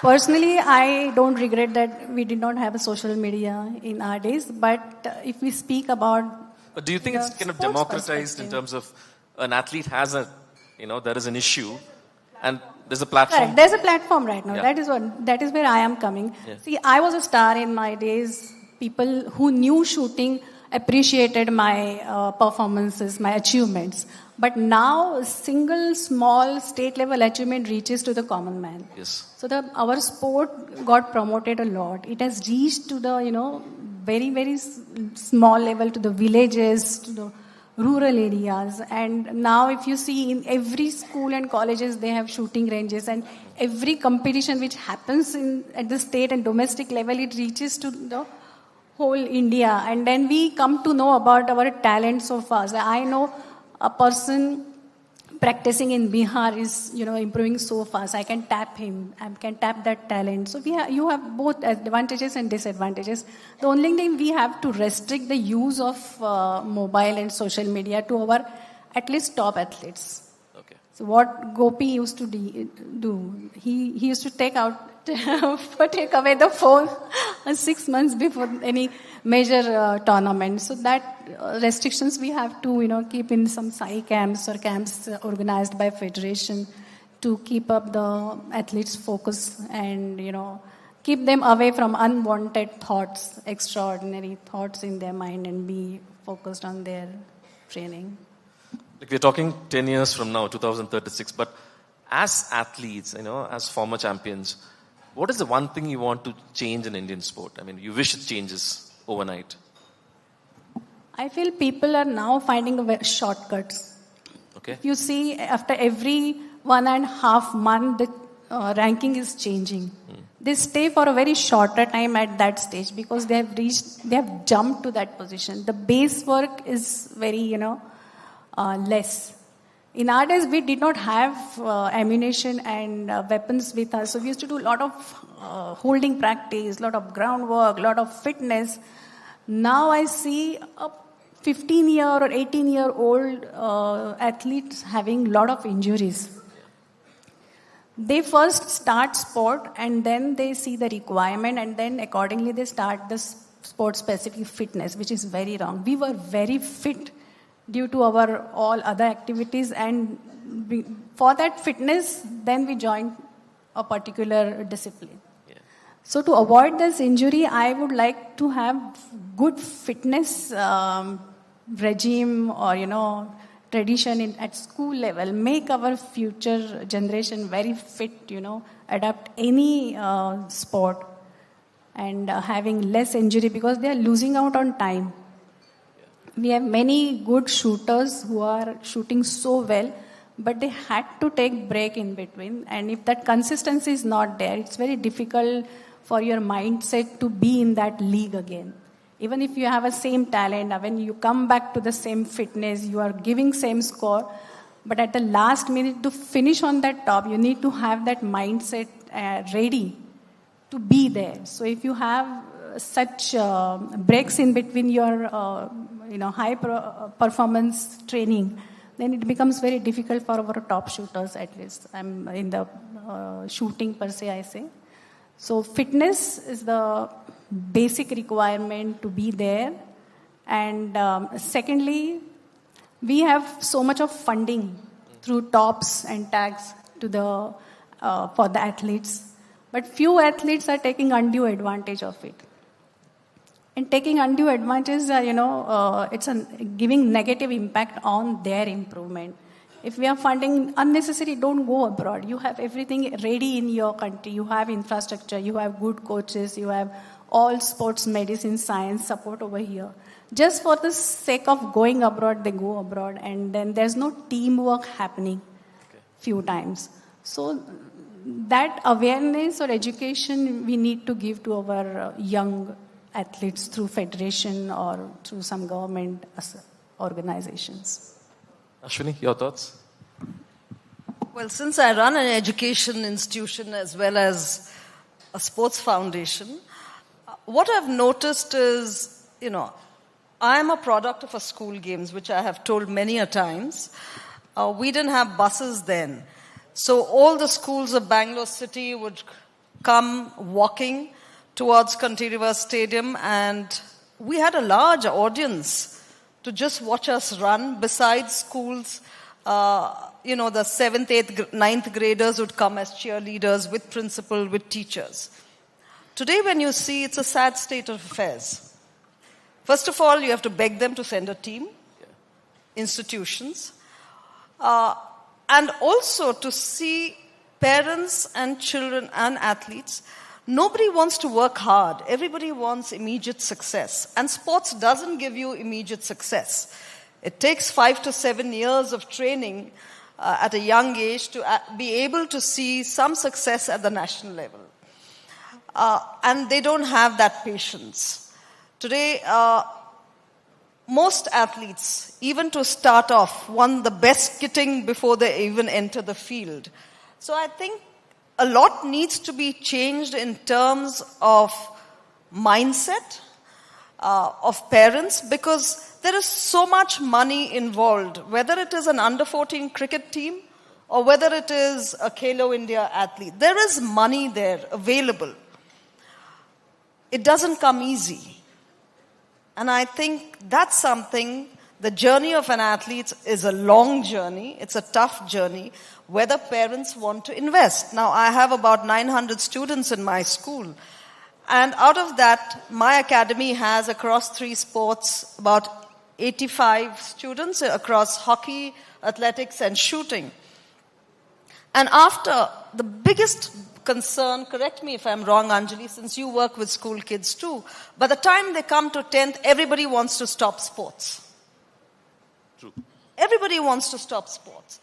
Personally, I don't regret that we did not have a social media in our days. But if we speak about... But do you think it's kind of democratized in terms of an athlete has there is an issue, and there's a platform. Correct. There's a platform right now. Yeah. That is where I am coming. Yeah. See, I was a star in my days. People who knew shooting appreciated my performances, my achievements. But now, a single small state level achievement reaches to the common man. Yes. So our sport got promoted a lot. It has reached to the, very, very small level, to the villages, to the rural areas. And now if you see in every school and colleges, they have shooting ranges, and every competition which happens at the state and domestic level, it reaches to the whole India. And then we come to know about our talent so fast. I know a person practicing in Bihar is, improving so fast. I can tap him. I can tap that talent. So you have both advantages and disadvantages. The only thing, we have to restrict the use of mobile and social media to our at least top athletes. Okay. So what Gopi used to do, he used to take away the phone 6 months before any major tournament. So that restrictions we have to, keep in some Sai camps or camps organized by federation to keep up the athletes' focus and, keep them away from unwanted thoughts, extraordinary thoughts in their mind, and be focused on their training. Like we're talking 10 years from now, 2036, but as athletes, as former champions, what is the one thing you want to change in Indian sport? I mean, you wish it changes overnight. I feel people are now finding shortcuts. Okay. If you see, after every 1.5 months, the ranking is changing. They stay for a very shorter time at that stage because they have jumped to that position. The base work is very, less. In our days, we did not have ammunition and weapons with us. So we used to do a lot of holding practice, a lot of groundwork, a lot of fitness. Now I see a 15-year or 18-year-old athletes having a lot of injuries. They first start sport and then they see the requirement and then accordingly they start the sport-specific fitness, which is very wrong. We were very fit due to our all other activities, and for that fitness, then we joined a particular discipline. Yeah. So to avoid this injury, I would like to have good fitness regime or, tradition at school level, make our future generation very fit, adapt any sport and having less injury because they are losing out on time. We have many good shooters who are shooting so well, but they had to take break in between. And if that consistency is not there, it's very difficult for your mindset to be in that league again. Even if you have a same talent, when you come back to the same fitness, you are giving same score, but at the last minute to finish on that top, you need to have that mindset ready to be there. So if you have such breaks in between your high performance training, then it becomes very difficult for our top shooters, at least. I'm in the shooting per se, I say. So fitness is the basic requirement to be there. And secondly, we have so much of funding through tops and tags to the for the athletes. But few athletes are taking undue advantage of it. And taking undue advantage, it's giving negative impact on their improvement. If we are funding unnecessary, don't go abroad. You have everything ready in your country. You have infrastructure, you have good coaches, you have all sports medicine, science support over here. Just for the sake of going abroad, they go abroad, and then there's no teamwork happening few times. So that awareness or education we need to give to our young athletes through federation or through some government organizations. Ashwini, your thoughts? Well, since I run an education institution as well as a sports foundation, what I've noticed is, I'm a product of a school games, which I have told many a times. We didn't have buses then. So all the schools of Bangalore city would come walking towards Cantireva Stadium, and we had a large audience to just watch us run. Besides schools, the 7th, 8th, 9th graders would come as cheerleaders with principal, with teachers. Today when you see, it's a sad state of affairs. First of all, you have to beg them to send a team, institutions, and also to see parents and children and athletes. Nobody wants to work hard. Everybody wants immediate success. And sports doesn't give you immediate success. It takes 5 to 7 years of training at a young age to be able to see some success at the national level. And they don't have that patience. Today, most athletes, even to start off, want the best kitting before they even enter the field. So I think a lot needs to be changed in terms of mindset of parents, because there is so much money involved, whether it is an under-14 cricket team or whether it is a Khelo India athlete. There is money there available. It doesn't come easy. And I think that's something, the journey of an athlete is a long journey. It's a tough journey, whether parents want to invest. Now, I have about 900 students in my school. And out of that, my academy has across 3 sports about 85 students across hockey, athletics, and shooting. And after, the biggest concern, correct me if I'm wrong, Anjali, since you work with school kids too, by the time they come to 10th, everybody wants to stop sports. True. Everybody wants to stop sports.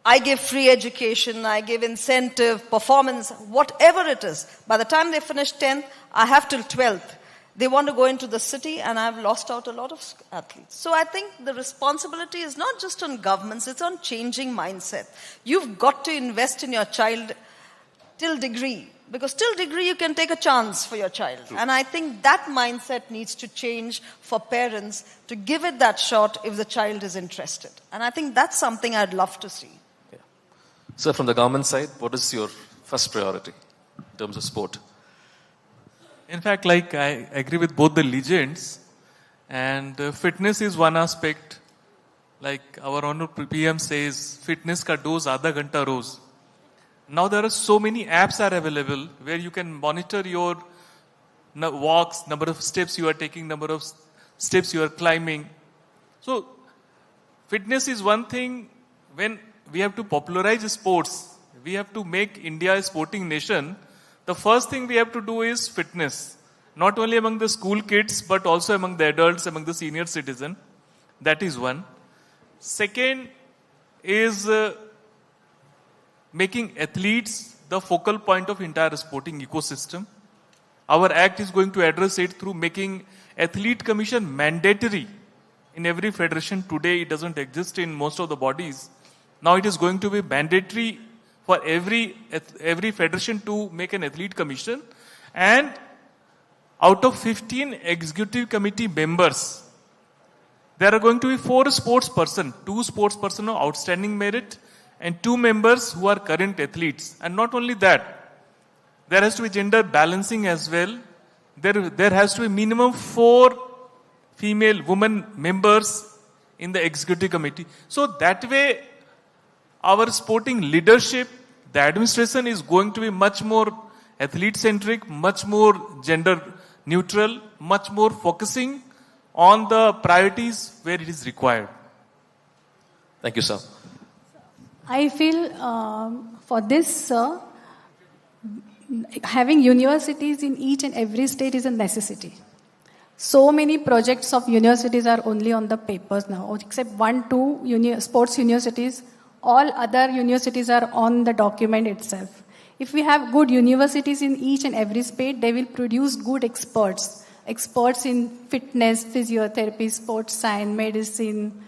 I give free education, I give incentive, performance, whatever it is. By the time they finish 10th, I have till 12th. They want to go into the city, and I've lost out a lot of athletes. So I think the responsibility is not just on governments, it's on changing mindset. You've got to invest in your child till degree, because till degree you can take a chance for your child. True. And I think that mindset needs to change for parents to give it that shot if the child is interested. And I think that's something I'd love to see. Sir, from the government side, what is your first priority in terms of sport? In fact, like I agree with both the legends, and fitness is one aspect. Like our honorable PM says, fitness ka dose aadha ghanta roz. Now there are so many apps are available where you can monitor your walks, number of steps you are taking, number of steps you are climbing. So fitness is one thing. When we have to popularize sports, we have to make India a sporting nation. The first thing we have to do is fitness. Not only among the school kids, but also among the adults, among the senior citizen. That is one. Second is making athletes the focal point of entire sporting ecosystem. Our act is going to address it through making athlete commission mandatory in every federation. Today it doesn't exist in most of the bodies. Now it is going to be mandatory for every federation to make an athlete commission. And out of 15 executive committee members, there are going to be 4 sports person, 2 sports person of outstanding merit, and 2 members who are current athletes. And not only that, there has to be gender balancing as well. There has to be minimum 4 female women members in the executive committee. So that way, our sporting leadership, the administration is going to be much more athlete-centric, much more gender-neutral, much more focusing on the priorities where it is required. Thank you, sir. I feel for this, sir, having universities in each and every state is a necessity. So many projects of universities are only on the papers now, except 1-2 sports universities. All other universities are on the document itself. If we have good universities in each and every state, they will produce good experts. Experts in fitness, physiotherapy, sports science, medicine,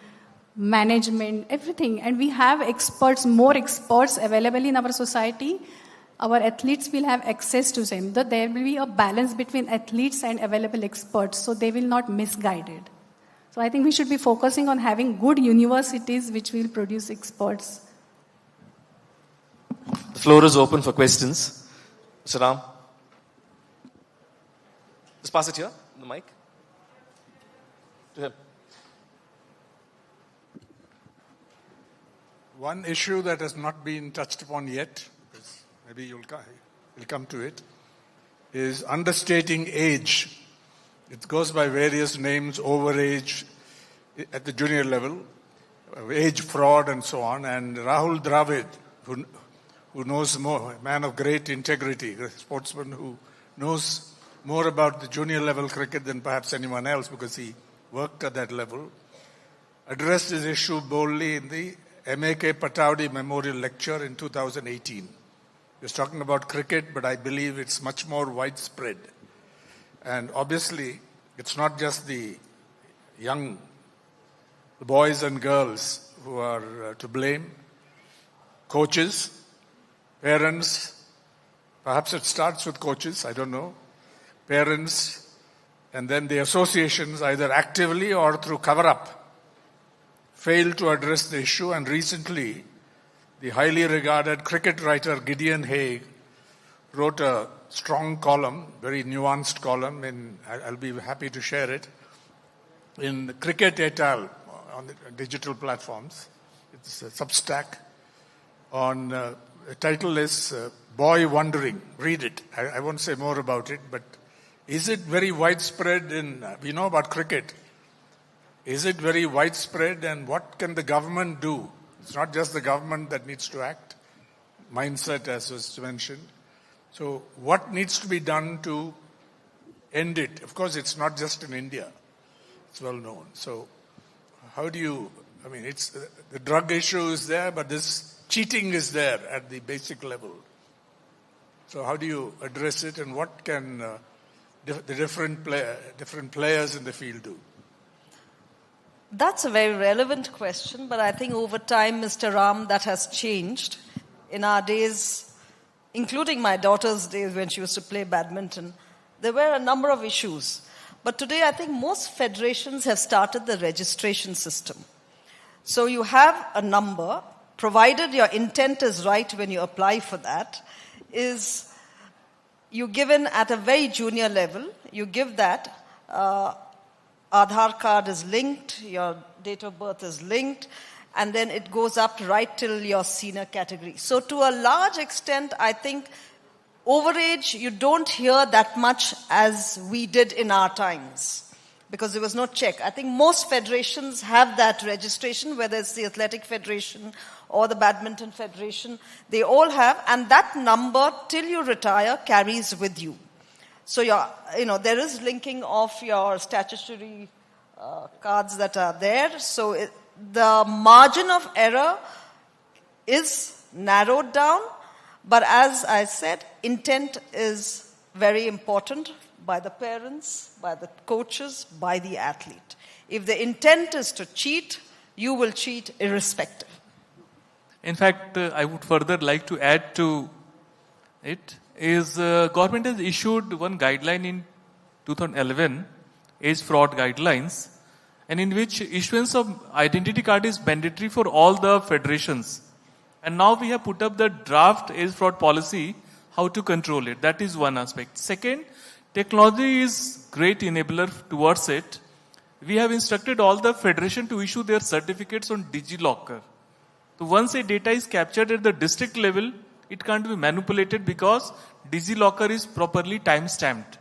management, everything. And we have experts, more experts available in our society. Our athletes will have access to them. There will be a balance between athletes and available experts, so they will not misguided. So I think we should be focusing on having good universities which will produce experts. The floor is open for questions. Mr. Ram. Just pass it here, the mic. To him. One issue that has not been touched upon yet, maybe you'll come to it, is understating age It goes by various names, overage at the junior level, age fraud and so on. And Rahul Dravid, who knows more, a man of great integrity, a sportsman who knows more about the junior level cricket than perhaps anyone else because he worked at that level, addressed his issue boldly in the M.A.K. Pataudi Memorial Lecture in 2018. He was talking about cricket, but I believe it's much more widespread. And obviously, it's not just the young boys and girls who are to blame. Coaches, parents, perhaps it starts with coaches, I don't know. Parents, and then the associations, either actively or through cover-up, failed to address the issue. And recently, the highly regarded cricket writer Gideon Haigh wrote a strong column, very nuanced column, and I'll be happy to share it, in Cricket et al. On the digital platforms. It's a Substack. The title is Boy Wondering. Read it. I won't say more about it, but is it very widespread we know about cricket. Is it very widespread, and what can the government do? It's not just the government that needs to act. Mindset, as was mentioned. So what needs to be done to end it? Of course, it's not just in India. It's well known. So how do you, it's the drug issue is there, but this cheating is there at the basic level. So how do you address it, and what can the different players in the field do? That's a very relevant question, but I think over time, Mr. Ram, that has changed. In our days, including my daughter's days when she used to play badminton, there were a number of issues. But today, I think most federations have started the registration system. So you have a number, provided your intent is right when you apply for that, is you given at a very junior level, you give that, Aadhaar card is linked, your date of birth is linked, and then it goes up right till your senior category. So to a large extent, I think overage, you don't hear that much as we did in our times because there was no check. I think most federations have that registration, whether it's the Athletic Federation or the Badminton Federation. They all have, and that number till you retire carries with you. So there is linking of your statutory cards that are there. So the margin of error is narrowed down. But as I said, intent is very important by the parents, by the coaches, by the athlete. If the intent is to cheat, you will cheat irrespective. In fact, I would further like to add to it is government has issued one guideline in 2011, age fraud guidelines, and in which issuance of identity card is mandatory for all the federations. And now we have put up the draft age fraud policy, how to control it. That is one aspect. Second, technology is great enabler towards it. We have instructed all the federation to issue their certificates on DigiLocker. So once a data is captured at the district level, it can't be manipulated because DigiLocker is properly time-stamped.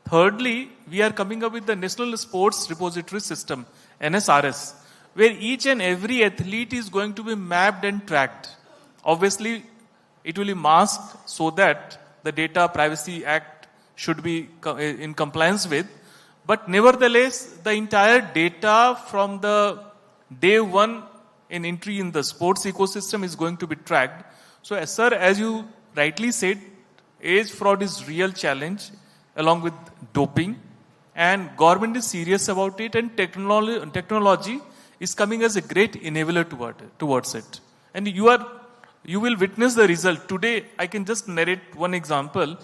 Thirdly, we are coming up with the National Sports Repository System, NSRS, where each and every athlete is going to be mapped and tracked. Obviously, it will be masked so that the Data Privacy Act should be in compliance with. But nevertheless, the entire data from the day one in entry in the sports ecosystem is going to be tracked. So, as you rightly said, age fraud is real challenge along with doping, and government is serious about it, and technology is coming as a great enabler towards it. And you will witness the result. Today, I can just narrate one example.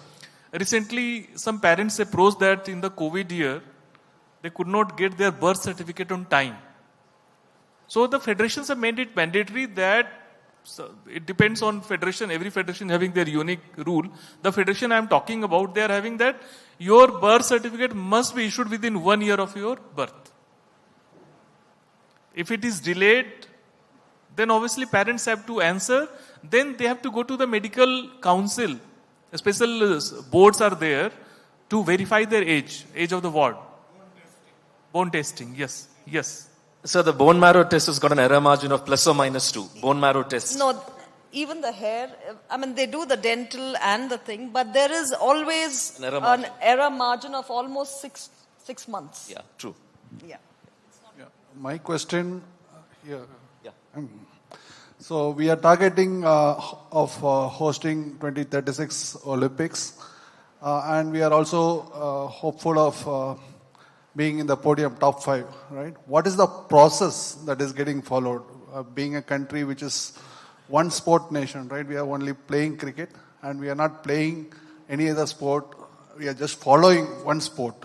Recently, some parents approached that in the COVID year, they could not get their birth certificate on time. So the federations have made it mandatory that it depends on federation, every federation having their unique rule. The federation I am talking about, they are having that your birth certificate must be issued within 1 year of your birth. If it is delayed, then obviously parents have to answer. Then they have to go to the medical council. Special boards are there. to verify their age of the ward. Bone testing, yes, yes. So the bone marrow test has got an error margin of plus or minus 2. Bone marrow test. No, even the hair, I mean, they do the dental and the thing, but there is always an error margin of almost six months. Yeah, true. Yeah. My question here. Yeah. So we are targeting of hosting 2036 Olympics, and we are also hopeful of being in the podium top 5, right? What is the process that is getting followed? Being a country which is one sport nation, right? We are only playing cricket and we are not playing any other sport. We are just following one sport,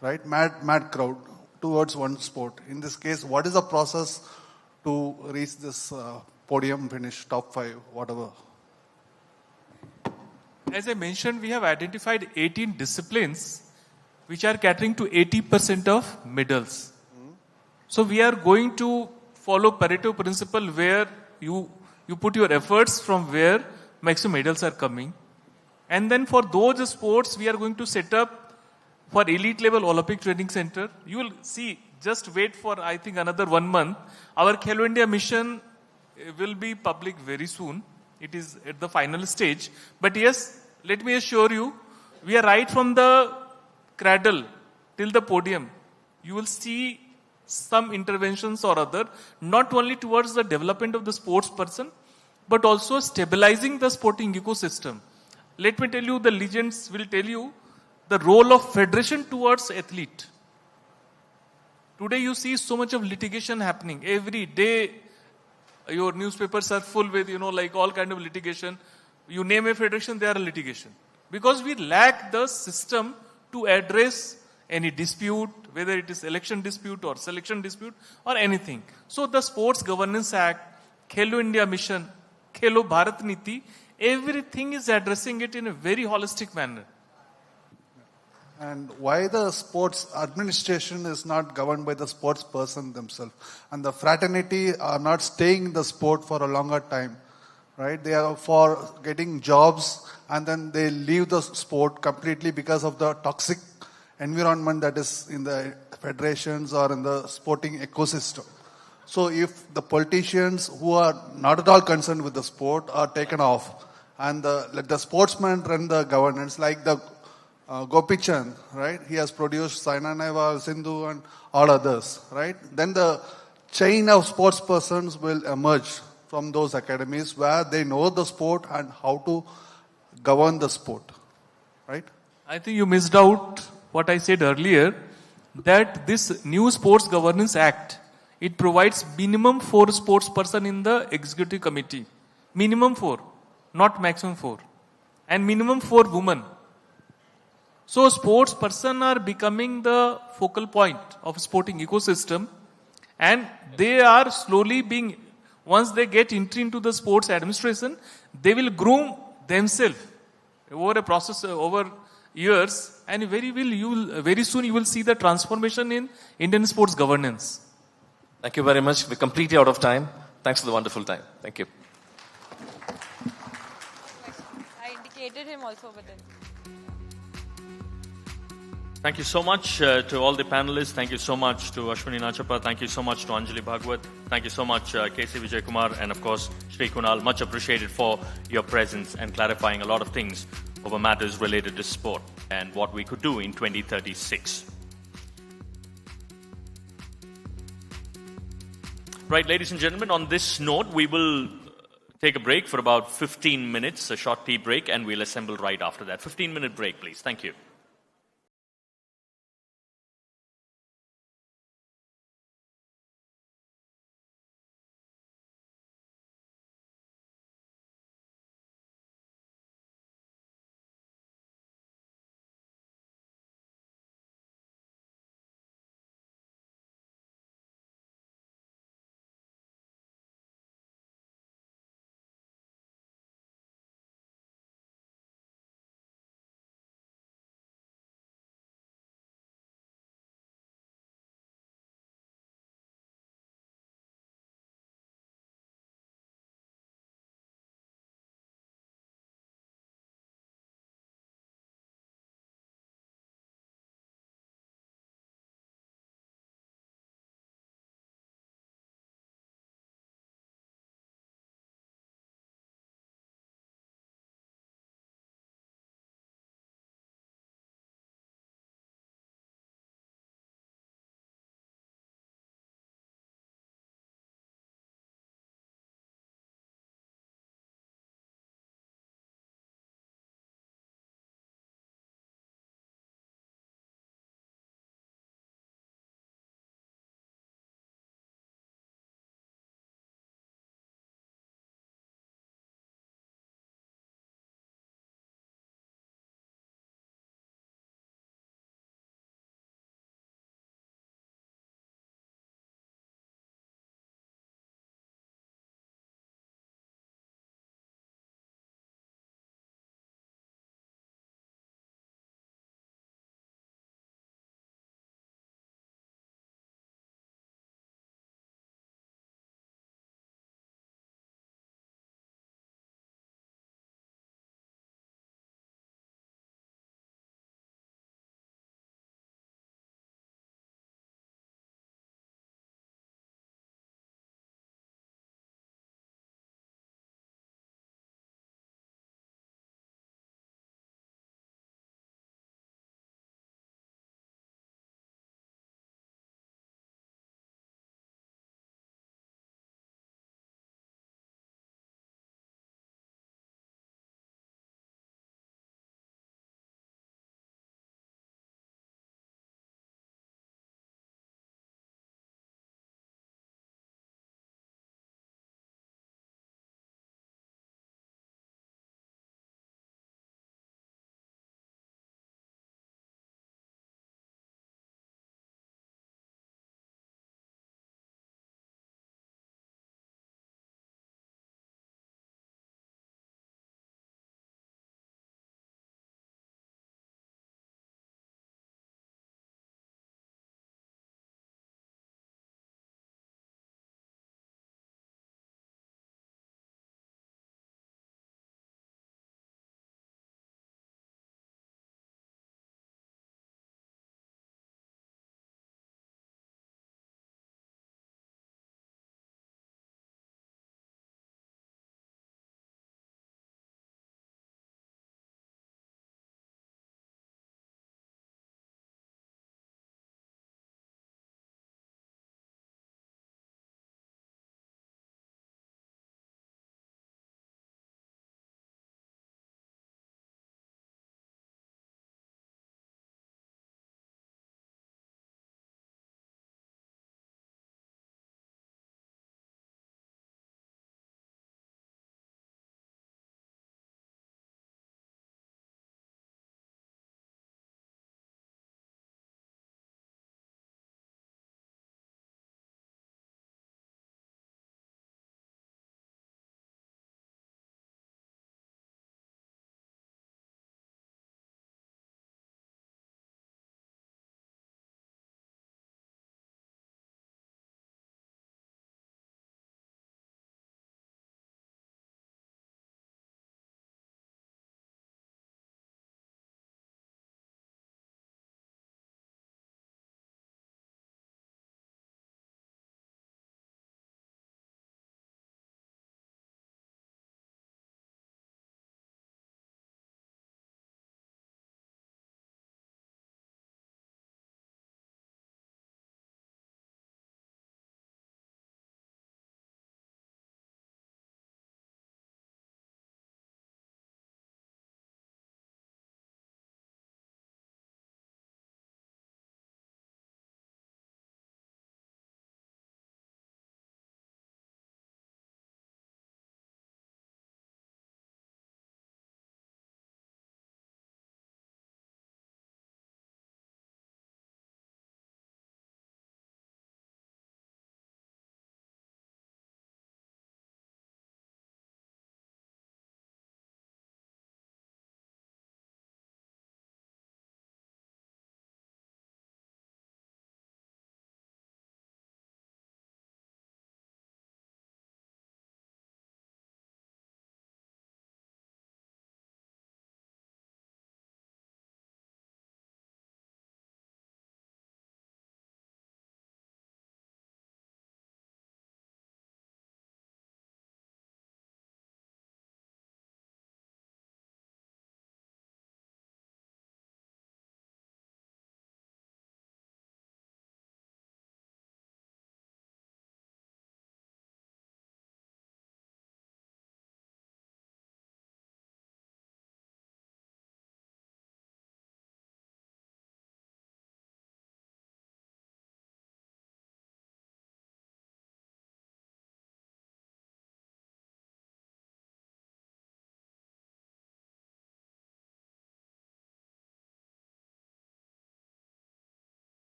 right? Mad crowd towards one sport. In this case, what is the process to reach this podium finish, top 5, whatever? As I mentioned, we have identified 18 disciplines which are catering to 80% of medals. So we are going to follow Pareto principle where you put your efforts from where maximum medals are coming. And then for those sports, we are going to set up for elite level Olympic training center. You will see, just wait for I think another 1 month. Our Khelo India mission will be public very soon. It is at the final stage. But yes, let me assure you, we are right from the cradle till the podium. You will see some interventions or other, not only towards the development of the sports person, but also stabilizing the sporting ecosystem. Let me tell you, the legends will tell you the role of federation towards athlete. Today you see so much of litigation happening. Every day your newspapers are full with, like all kind of litigation. You name a federation, there are litigation. Because we lack the system to address any dispute, whether it is election dispute or selection dispute or anything. So the Sports Governance Act, Khelo India Mission, Khelo Bharat Niti, everything is addressing it in a very holistic manner. And why the sports administration is not governed by the sports person themselves? And the fraternity are not staying in the sport for a longer time, right? They are for getting jobs and then they leave the sport completely because of the toxic environment that is in the federations or in the sporting ecosystem. So if the politicians who are not at all concerned with the sport are taken off and let the sportsmen run the governance, like the Gopi Chand, right? He has produced Saina Nehwal, Sindhu and all others, right? Then the chain of sports persons will emerge from those academies where they know the sport and how to govern the sport, right? I think you missed out what I said earlier, that this new Sports Governance Act, it provides minimum 4 sports person in the executive committee. Minimum 4, not maximum 4. And minimum 4 women. So sports person are becoming the focal point of sporting ecosystem, and they are slowly being, once they get entry into the sports administration, they will groom themselves over a process, over years, and very soon you will see the transformation in Indian sports governance. Thank you very much. We're completely out of time. Thanks for the wonderful time. Thank you. I indicated him also over there. Thank you so much to all the panelists. Thank you so much to Ashwini Nachappa. Thank you so much to Anjali Bhagwat. Thank you so much, KC Vijay Kumar, and of course, Shri Kunal. Much appreciated for your presence and clarifying a lot of things over matters related to sport and what we could do in 2036. Right, ladies and gentlemen, on this note, we will take a break for about 15 minutes, a short tea break, and we'll assemble right after that. 15-minute break, please. Thank you.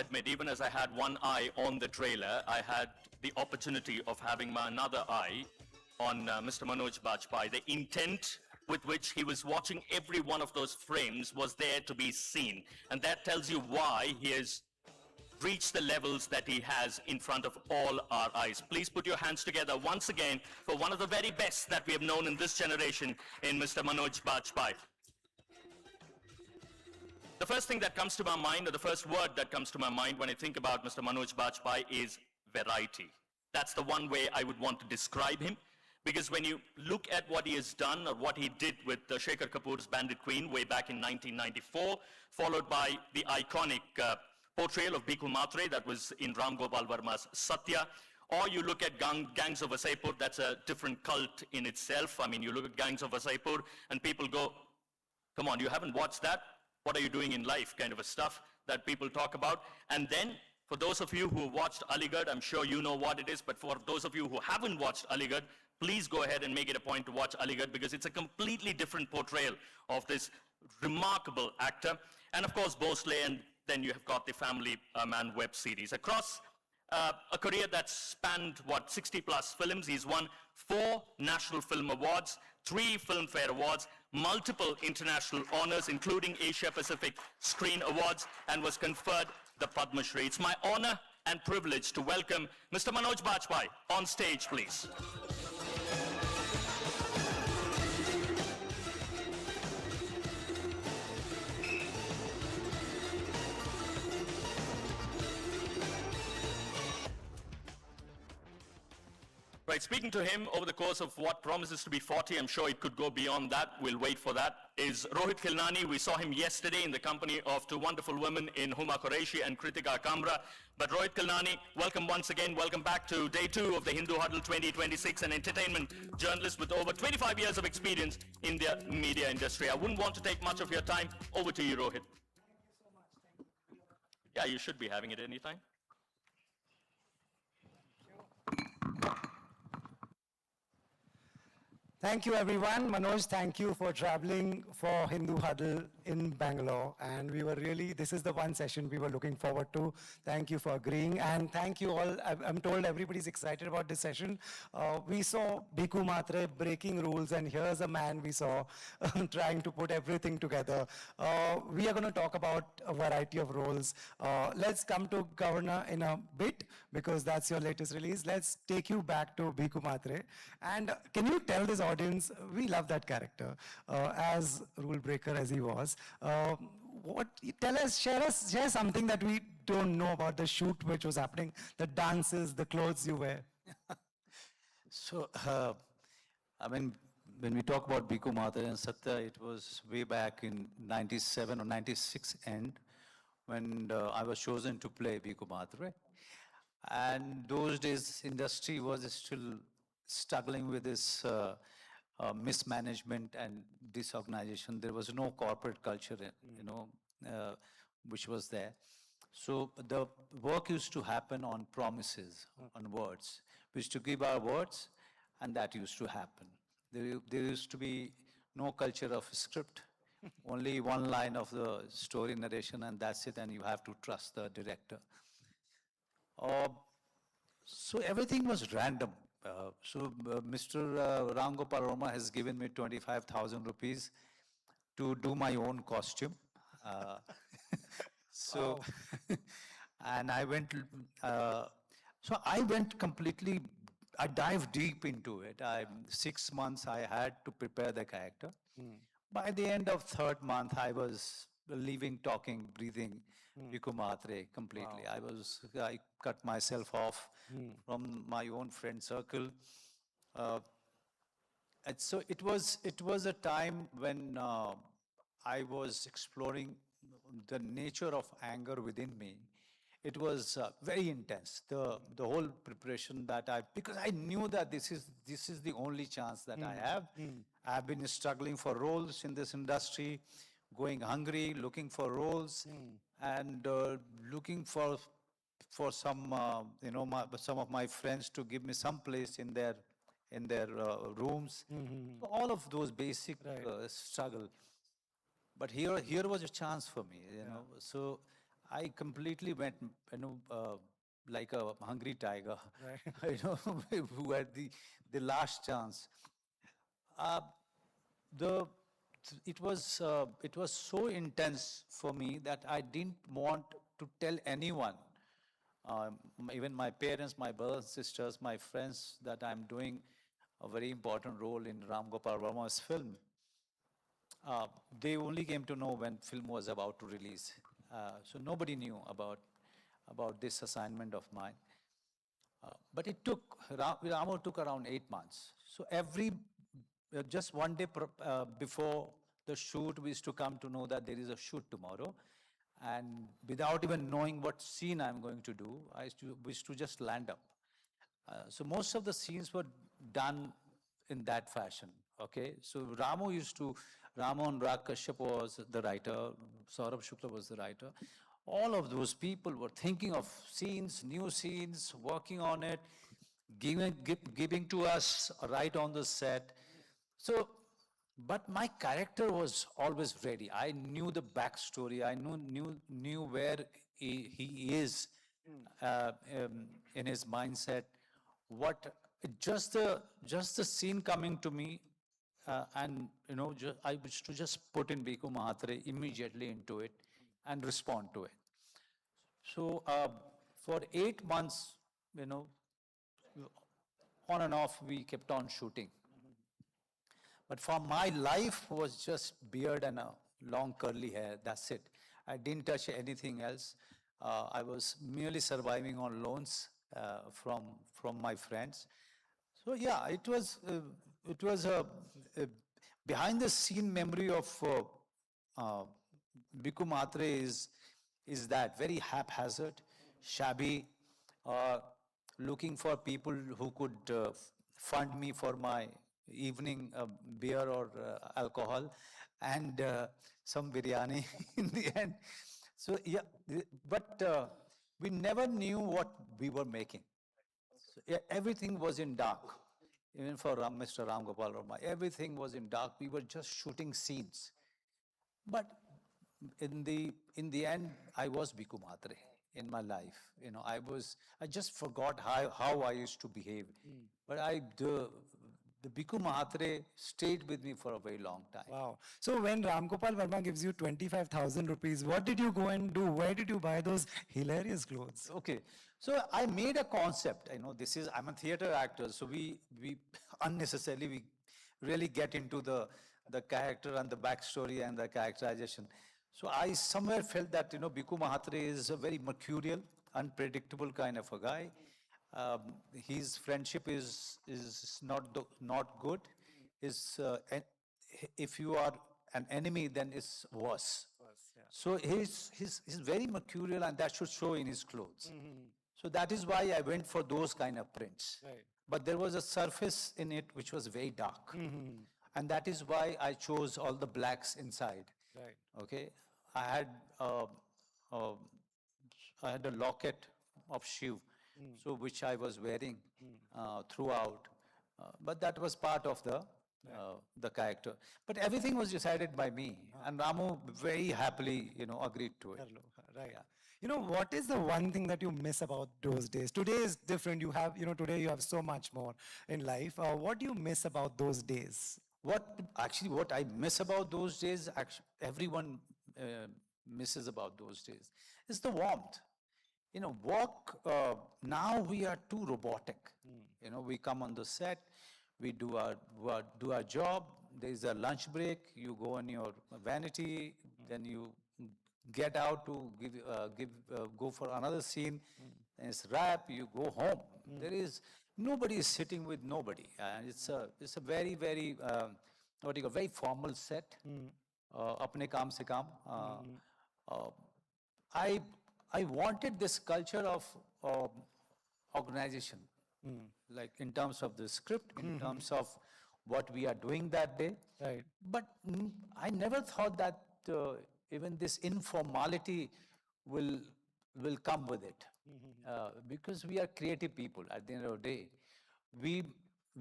admit, even as I had one eye on the trailer, I had the opportunity of having my another eye on Mr. Manoj Bajpayee. The intent with which he was watching every one of those frames was there to be seen. And that tells you why he has reached the levels that he has in front of all our eyes. Please put your hands together once again for one of the very best that we have known in this generation in Mr. Manoj Bajpayee. The first thing that comes to my mind, or the first word that comes to my mind when I think about Mr. Manoj Bajpayee is variety. That's the one way I would want to describe him. Because when you look at what he has done, or what he did with Shekhar Kapoor's Bandit Queen way back in 1994, followed by the iconic portrayal of Bhikkhu Matre that was in Ram Gopal Verma's Satya, or you look at Gangs of Wasaipur, that's a different cult in itself. I mean, you look at Gangs of Wasaipur and people go, come on, you haven't watched that? What are you doing in life? Kind of a stuff that people talk about. And then, for those of you who watched Aligarh, I'm sure you know what it is, but for those of you who haven't watched Aligarh, please go ahead and make it a point to watch Aligarh, because it's a completely different portrayal of this remarkable actor. And of course, Bhosle, and then you have got the Family Man web series. Across a career that spanned, 60 plus films, he's won 4 National Film Awards, 3 Filmfare Awards, multiple international honors, including Asia Pacific Screen Awards, and was conferred the Padma Shri. It's my honor and privilege to welcome Mr. Manoj Bajpayee on stage, please. Right, speaking to him over the course of what promises to be 40, I'm sure it could go beyond that, we'll wait for that, is Rohit Khilnani. We saw him yesterday in the company of 2 wonderful women in Huma Qureshi and Kritika Kamra. But Rohit Khilnani, welcome once again, welcome back to day 2 of the Hindu Huddle 2026, an entertainment journalist with over 25 years of experience in the media industry. I wouldn't want to take much of your time. Over to you, Rohit. Thank you so much. Thank you. Yeah, you should be having it anytime. Thank you, everyone. Manoj, thank you for traveling for Hindu Huddle in Bangalore. And we were really, this is the one session we were looking forward to. Thank you for agreeing. And thank you all. I'm told everybody's excited about this session. We saw Bhikkhu Matre breaking rules, and here's a man we saw trying to put everything together. We are going to talk about a variety of roles. Let's come to Governor in a bit, because that's your latest release. Let's take you back to Bhikkhu Matre. And can you tell this audience, we love that character, as rule breaker as he was. Tell us, share something that we don't know about the shoot which was happening, the dances, the clothes you wear. So, I mean, when we talk about Bhikkhu Matre and Satya, it was way back in 97 or 96 end, when I was chosen to play Bhikkhu Matre. And those days, industry was still struggling with this mismanagement and disorganization. There was no corporate culture, which was there. So the work used to happen on promises, on words. We used to give our words, and that used to happen. There used to be no culture of script, only one line of the story narration, and that's it, and you have to trust the director. So everything was random. Mr. Ram Gopal Verma has given me 25,000 rupees to do my own costume. And I went, completely, I dived deep into it. 6 months I had to prepare the character. By the end of 3rd month, I was living, talking, breathing Bhikkhu Matre completely. Wow. I cut myself off from my own friend circle. And so it was a time when I was exploring the nature of anger within me. It was very intense. The whole preparation because I knew that this is the only chance that I have. I've been struggling for roles in this industry, going hungry, looking for roles, and looking for some some of my friends to give me some place in their rooms. So all of those basic struggle. But here was a chance for me, So I completely went, like a hungry tiger, Right. who had the last chance. The it was so intense for me that I didn't want to tell anyone, even my parents, my brothers, sisters, my friends, that I'm doing a very important role in Ram Gopal Verma's film. They only came to know when film was about to release. So nobody knew about this assignment of mine. But it took, Ramo took around 8 months. So just one day before the shoot, we used to come to know that there is a shoot tomorrow. And without even knowing what scene I'm going to do, we used to just land up. So most of the scenes were done in that fashion. Okay, so Ramo and Rag Kashyap was the writer, Saurabh Shukla was the writer. All of those people were thinking of scenes, new scenes, working on it, giving to us right on the set. So, but my character was always ready. I knew the backstory. I knew where he is in his mindset. Just the scene coming to me, and I wish to just put in Bhikkhu Mahatre immediately into it and respond to it. So for 8 months, on and off, we kept on shooting. But for my life was just beard and a long curly hair. That's it. I didn't touch anything else. I was merely surviving on loans from my friends. So yeah, it was a behind the scene memory of Bhikkhu Matre is that very haphazard, shabby, looking for people who could fund me for my evening beer or alcohol and some biryani in the end. So yeah, but we never knew what we were making. So, yeah, everything was in dark. Even for Mr. Ram Gopal Verma, everything was in dark. We were just shooting scenes. But in the end, I was Bhikkhu Matre in my life. I just forgot how I used to behave. But the Bhikkhu Matre stayed with me for a very long time. Wow. So when Ram Gopal Verma gives you 25,000 rupees, what did you go and do? Where did you buy those hilarious clothes? Okay. So I made a concept. I'm a theater actor, so we unnecessarily really get into the character and the backstory and the characterization. So I somewhere felt that, Bhikkhu Mahatre is a very mercurial, unpredictable kind of a guy. His friendship is not good. If you are an enemy, then it's worse. Yeah. So he's very mercurial, and that should show in his clothes. So that is why I went for those kind of prints. Right. But there was a surface in it which was very dark. And that is why I chose all the blacks inside. Right. Okay. I had a locket of Shiv, so which I was wearing throughout. But that was part of the character. But everything was decided by me, and Ramu very happily, agreed to it. Right. Yeah. What is the one thing that you miss about those days? Today is different. Today you have so much more in life. What do you miss about those days? What I miss about those days, everyone misses about those days, is the warmth. Now we are too robotic. We come on the set, we do our job. There is a lunch break. You go on your vanity, then you get out to go for another scene. Then it's wrap. You go home. Nobody is sitting with nobody, and it's a very very very formal set. Apne kaam se kaam. I wanted this culture of organization, like in terms of the script, in terms of what we are doing that day. Right. But I never thought that even this informality will come with it, because we are creative people. At the end of the day, we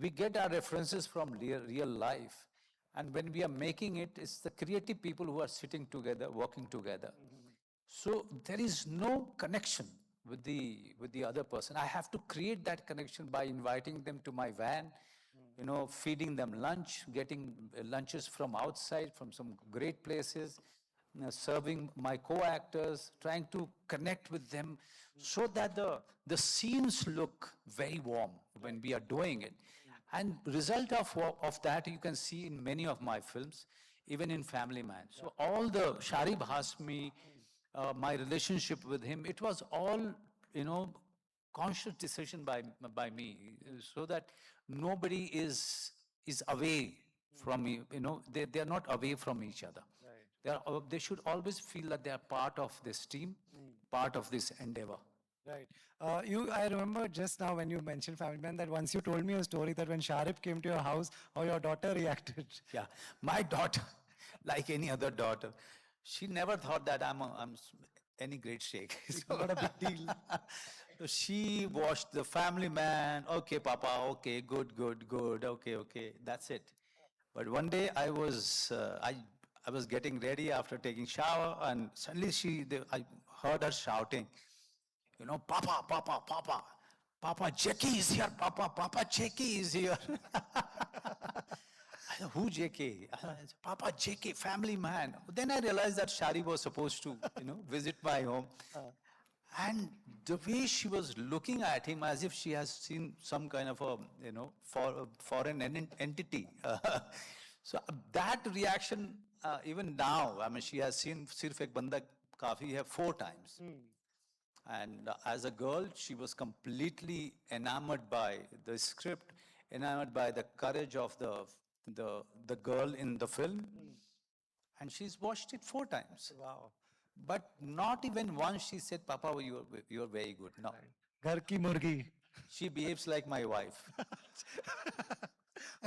get our references from real life, and when we are making it, it's the creative people who are sitting together, working together. So there is no connection with the other person. I have to create that connection by inviting them to my van, feeding them lunch, getting lunches from outside, from some great places, serving my co-actors, trying to connect with them so that the scenes look very warm when we are doing it. And result of that you can see in many of my films, even in Family Man. So all the Sharib Hasmi, my relationship with him, it was all, conscious decision by me, so that nobody is away from me. They are not away from each other. Right. They should always feel that they are part of this team, part of this endeavor. Right. I remember just now when you mentioned Family Man that once you told me a story that when Sharif came to your house, how your daughter reacted. Yeah, my daughter, like any other daughter, she never thought that I'm any great sheikh. So, not a big deal. So she watched the Family Man. Okay, Papa. Okay, good. Okay, that's it. But one day I was getting ready after taking shower, and suddenly I heard her shouting, Papa, Jackie is here. Papa, Jackie is here. Who JK? Papa JK, Family Man. Then I realized that Shari was supposed to, visit my home. And the way she was looking at him as if she has seen some kind of a, foreign entity. So that reaction, even now, I mean, she has seen Sirf Ek Banda Kafi hai 4 times. And as a girl, she was completely enamored by the script, enamored by the courage of the girl in the film. And she's watched it 4 times. Wow. But not even once she said, Papa, you're very good. No. Ghar ki murgi. She behaves like my wife.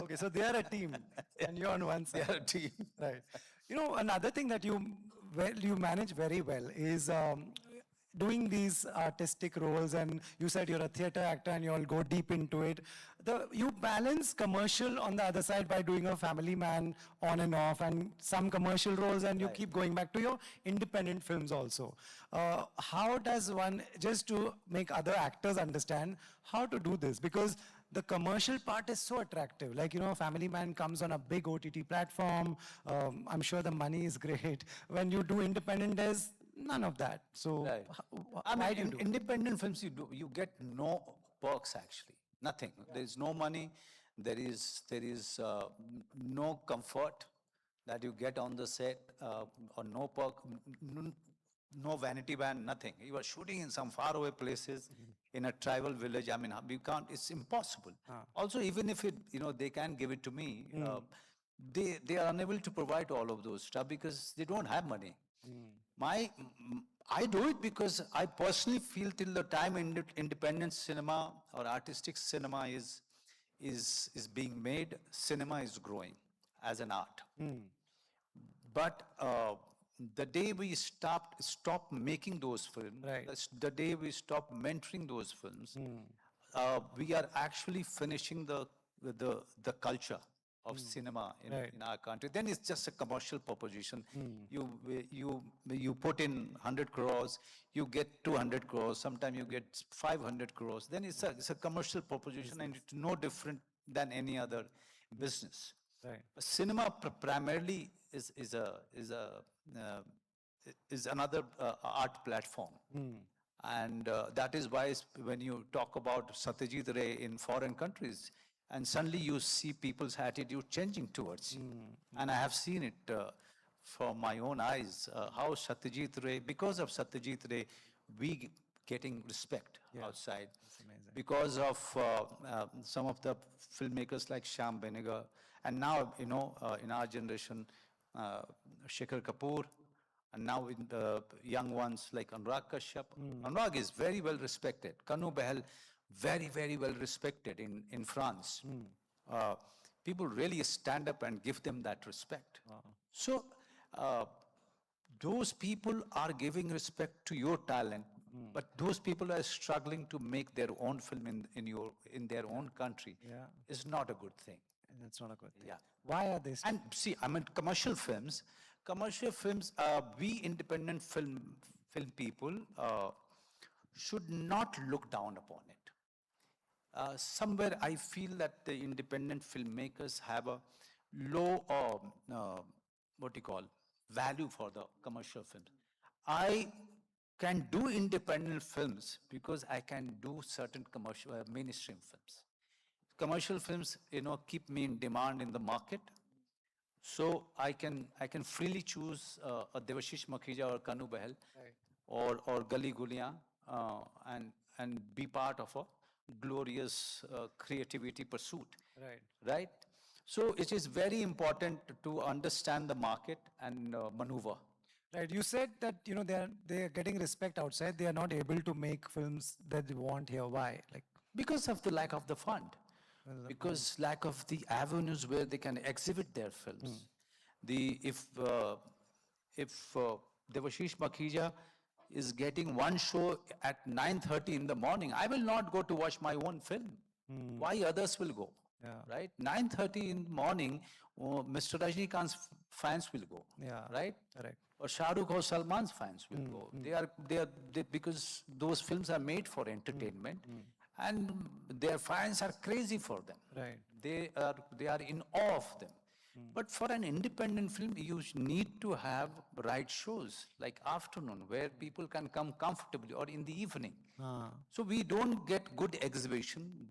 Okay, so they are a team and you're on one side. They are a team. Right. Another thing that you manage very well is doing these artistic roles, and you said you're a theater actor and you'll go deep into it. You balance commercial on the other side by doing a Family Man on and off and some commercial roles, and you keep going back to your independent films also. How does one, just to make other actors understand how to do this? Because the commercial part is so attractive. Like, Family Man comes on a big OTT platform. I'm sure the money is great. When you do independent, there's none of that. So, Right. why do you do it? Independent films, you get no perks actually, nothing. There is no money. There is no comfort that you get on the set, or no perk, no vanity band, nothing. You are shooting in some faraway places, in a tribal village. I mean, you can't. It's impossible. Also, even if they can give it to me, they are unable to provide all of those stuff because they don't have money. I do it because I personally feel till the time independent cinema or artistic cinema is being made, cinema is growing as an art. But the day we stop making those films, the day we stop mentoring those films, we are actually finishing the culture of cinema in our country. Then it's just a commercial proposition. You put in 100 crores, you get 200 crores, sometimes you get 500 crores. Then it's a commercial proposition, and it's no different than any other business. Right. Cinema primarily is another art platform. And that is why when you talk about Satyajit Ray in foreign countries, and suddenly you see people's attitude changing towards you. And I have seen it from my own eyes, how Satyajit Ray, because of Satyajit Ray, we getting respect outside. Because of some of the filmmakers like Shyam Benegar, and now, in our generation, Shekhar Kapoor, and now in the young ones like Anurag Kashyap. Anurag is very well respected. Kanu Behel, very, very well respected in France. People really stand up and give them that respect. So those people are giving respect to your talent, but those people are struggling to make their own film in their own country. Is not a good thing. That's not a good thing. Yeah. Why are they? And see, I mean, commercial films, we independent film people should not look down upon it. Somewhere I feel that the independent filmmakers have a low, value for the commercial films. I can do independent films because I can do certain commercial, mainstream films. Commercial films, keep me in demand in the market. So I can freely choose a Devashish Makhija or Kanu Bahal, Right. or Gali Guliyan, and be part of a glorious creativity pursuit. Right. Right? So it is very important to understand the market and maneuver. Right. You said that they are getting respect outside. They are not able to make films that they want here. Why? Like because of the lack of the fund. Because lack of the avenues where they can exhibit their films. If Devashish Makhija is getting one show at 9:30 in the morning, I will not go to watch my own film. Why others will go? Yeah. Right? 9:30 in the morning, Mr. Rajnikant's fans will go. Yeah. Right? Correct. Or Shah Rukh or Salman's fans will go. They because those films are made for entertainment. And their fans are crazy for them. Right. They are in awe of them. But for an independent film, you need to have right shows, like afternoon, where people can come comfortably, or in the evening. So we don't get good exhibition,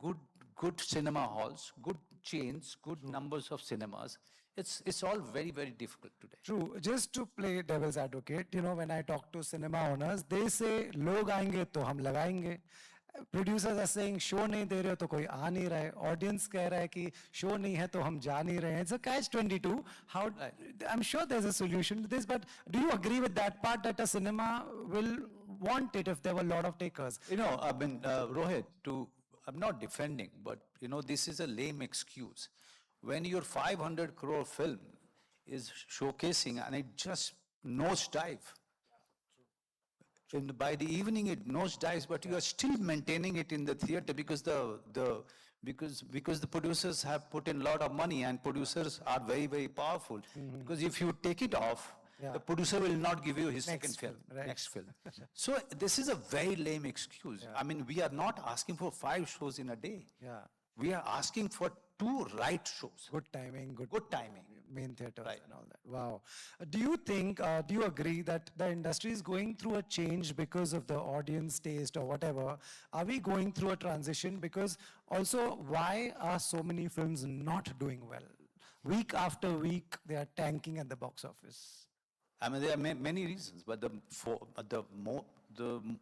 good cinema halls, good chains, good numbers of cinemas. It's all very, very difficult today. True. Just to play devil's advocate, when I talk to cinema owners, they say, "Log aayenge to hum lagayenge." Producers are saying, "Show nahi de rahe ho to koi aa nahi raha hai." Audience keh raha hai ki show nahi hai to hum ja nahi rahe hain. It's a catch-22. I'm sure there's a solution to this, but do you agree with that part, that a cinema will want it if there were a lot of takers? Rohit, I'm not defending, but this is a lame excuse. When your 500 crore film is showcasing and it just nosedive, by the evening it nosedives, but you are still maintaining it in the theater because the producers have put in a lot of money, and producers are very, very powerful. Because if you take it off, the producer will not give you his next film. So this is a very lame excuse. I mean, we are not asking for 5 shows in a day. Yeah. We are asking for 2 right shows. Good timing. Good timing. Main theaters and all that. Wow. Do you agree that the industry is going through a change because of the audience taste or whatever? Are we going through a transition? Because also, why are so many films not doing well? Week after week, they are tanking at the box office. I mean, there are many reasons, but the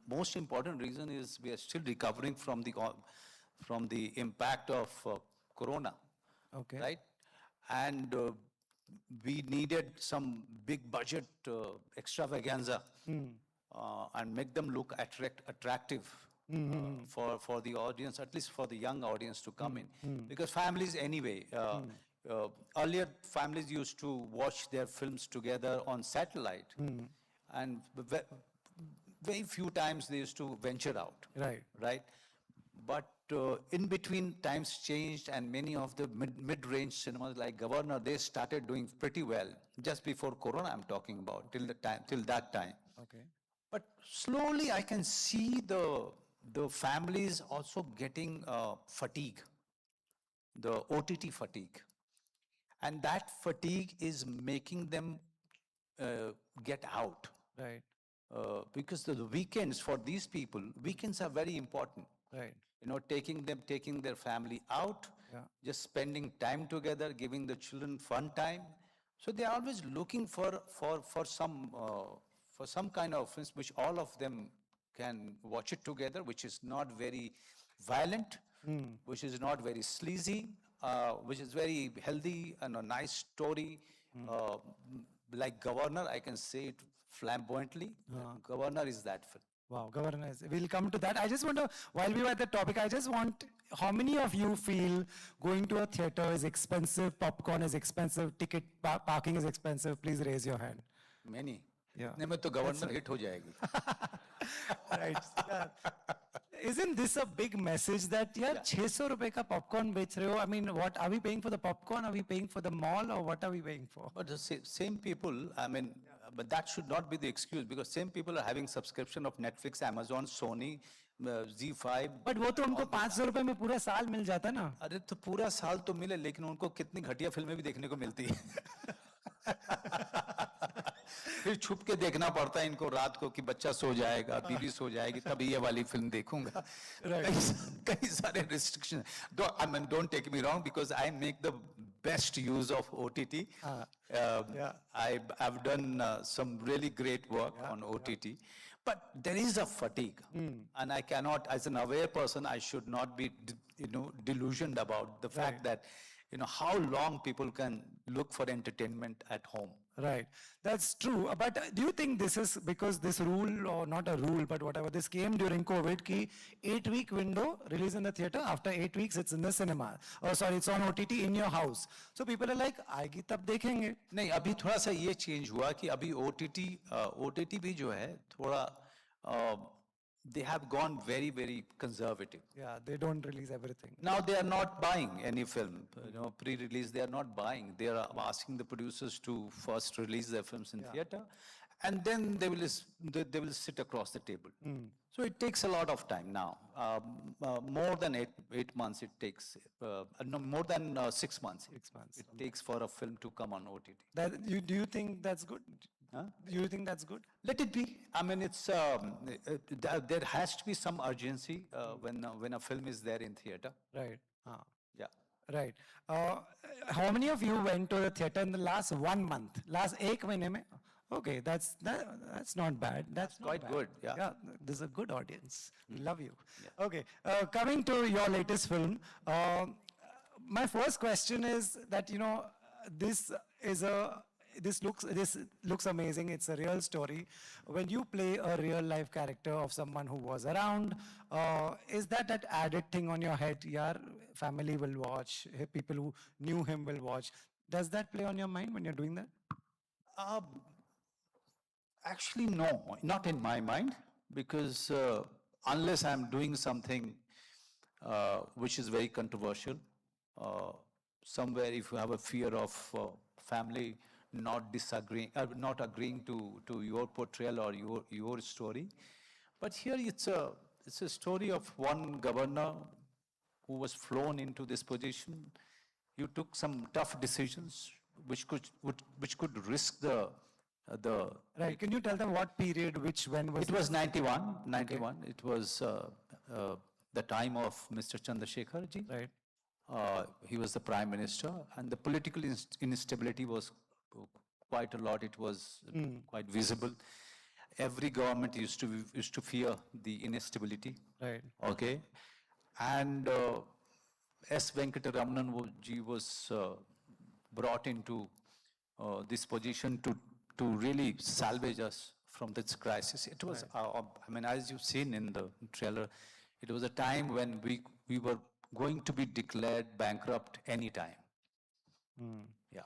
most important reason is we are still recovering from the impact of Corona. Okay. Right? And we needed some big budget extravaganza and make them look attractive for the audience, at least for the young audience to come in. Because families anyway, earlier families used to watch their films together on satellite. And very few times they used to venture out. Right. But in between, times changed, and many of the mid-range cinemas like Governor, they started doing pretty well. Just before Corona, I'm talking about, till that time. Okay. But slowly, I can see the families also getting fatigue, the OTT fatigue, and that fatigue is making them get out. Right. Because the weekends for these people, weekends are very important. Right. Taking their family out, just spending time together, giving the children fun time. So they are always looking for some kind of films which all of them can watch it together, which is not very violent, which is not very sleazy, which is very healthy and a nice story. Like Governor, I can say it flamboyantly. Governor is that film. Wow, governance. We'll come to that. I just want to, while we were at the topic, how many of you feel going to a theater is expensive, popcorn is expensive, ticket parking is expensive? Please raise your hand. Many. Yeah. इतने में तो Governor hit हो जाएगी. Right. Isn't this a big message that 600 रुपए का popcorn बेच रहे हो? I mean, what are we paying for the popcorn? Are we paying for the mall, or what are we paying for? But the same people, I mean, But that should not be the excuse because same people are having subscription of Netflix, Amazon, Sony, Z5. But वो तो उनको 500 रुपए में पूरा साल मिल जाता ना. अरे तो पूरा साल तो मिले लेकिन उनको कितनी घटिया फिल्में भी देखने को मिलती है. फिर छुप के देखना पड़ता है इनको रात को कि बच्चा सो जाएगा, बीवी सो जाएगी, तभी ये वाली फिल्म देखूंगा. कई सारे restrictions. I mean, don't take me wrong because I make the best use of OTT. I've done some really great work on OTT, but there is a fatigue, and I cannot, as an aware person, I should not be, delusioned about the fact that, how long people can look for entertainment at home. Right, that's true. But do you think this is because this rule, or not a rule, but whatever, this came during COVID, ki 8-week window, release in the theater, after 8 weeks it's in the cinema. Oh, sorry, it's on OTT in your house. So people are like, आएगी तब देखेंगे. नहीं, अभी थोड़ा सा ये change हुआ कि अभी OTT भी जो है थोड़ा they have gone very, very conservative. Yeah, they don't release everything. Now they are not buying any film, pre-release. They are not buying. They are asking the producers to first release their films in theater, and then they will sit across the table. So it takes a lot of time now. More than eight months it takes. No, more than 6 months. 6 months. It takes for a film to come on OTT. Do you think that's good? Huh? Do you think that's good? Let it be. I mean, it's there has to be some urgency when a film is there in theater. Right. Yeah. Right. How many of you went to the theater in the last 1 month? Last 1 mahine mein? Okay, that's not bad. That's quite good. Yeah. Yeah, this is a good audience. We love you. Yeah. Okay. Coming to your latest film, my first question is that this looks amazing. It's a real story. When you play a real life character of someone who was around, is that added thing on your head? Yaar, family will watch, people who knew him will watch. Does that play on your mind when you're doing that? Actually, no, not in my mind, because unless I'm doing something which is very controversial, somewhere if you have a fear of family not agreeing to your portrayal or your story. But here it's a story of one governor who was flown into this position. You took some tough decisions which could risk the right. Can you tell them what period, when was it? It was 91. Okay. It was the time of Mr. Chandrasekhar ji. Right. He was the prime minister, and the political instability was quite a lot. It was quite visible. Every government used to fear the instability. Right. Okay. And S. Venkataramanan ji was brought into this position to really salvage us from this crisis. It was, as you've seen in the trailer, it was a time when we were going to be declared bankrupt anytime. Yeah.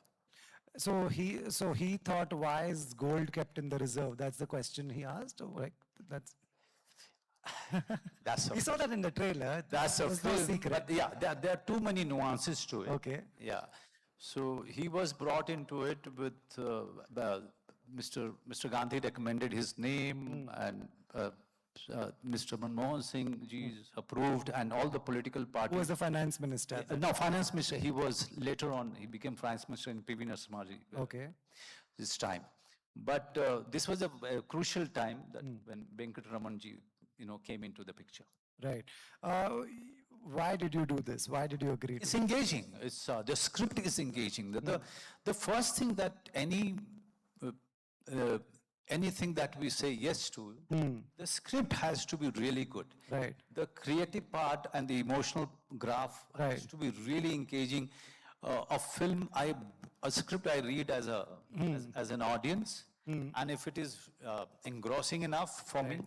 So he thought, why is gold kept in the reserve? That's the question he asked. That's we saw that in the trailer. That's a no secret. But yeah, there are too many nuances to it. Okay. Yeah. So he was brought into it with Mr. Gandhi recommended his name, and Mr. Manmohan Singh ji approved, and all the political parties. Who was the finance minister? No, finance minister. He was later on. He became finance minister in PV Narasimha ji. Okay. This time, but this was a crucial time that when Venkataraman ji, came into the picture. Right. Why did you do this? Why did you agree? It's engaging. It's the script is engaging. The first thing that anything that we say yes to, the script has to be really good. Right. The creative part and the emotional graph has to be really engaging. A script I read as an audience, and if it is engrossing enough for me,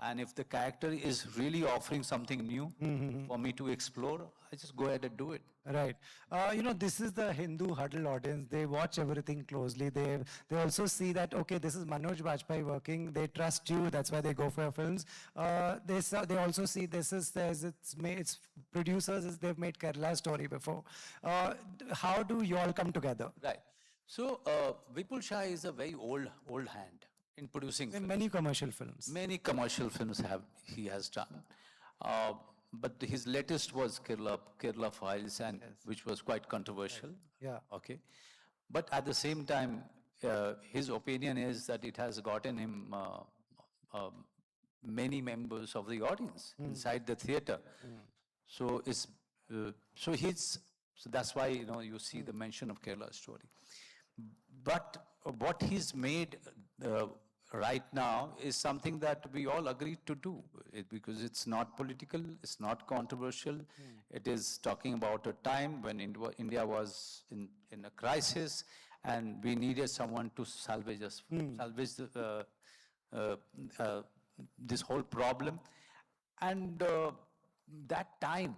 and if the character is really offering something new for me to explore, I just go ahead and do it. Right. This is the Hindu Huddle audience. They watch everything closely. They also see that, okay, this is Manoj Bajpayee working. They trust you. That's why they go for your films. They also see it's producers. They've made Kerala Story before. How do you all come together? Right. So Vipul Shah is a very old hand in producing films. Many commercial films. Many commercial films he has done. But his latest was Kerala Files, and which was quite controversial. Right. Yeah. Okay. But at the same time, his opinion is that it has gotten him many members of the audience inside the theater. So it's so that's why you see the mention of Kerala story. But what he's made right now is something that we all agreed to do, because it's not political, it's not controversial. It is talking about a time when India was in a crisis, and we needed someone to salvage this whole problem. And that time,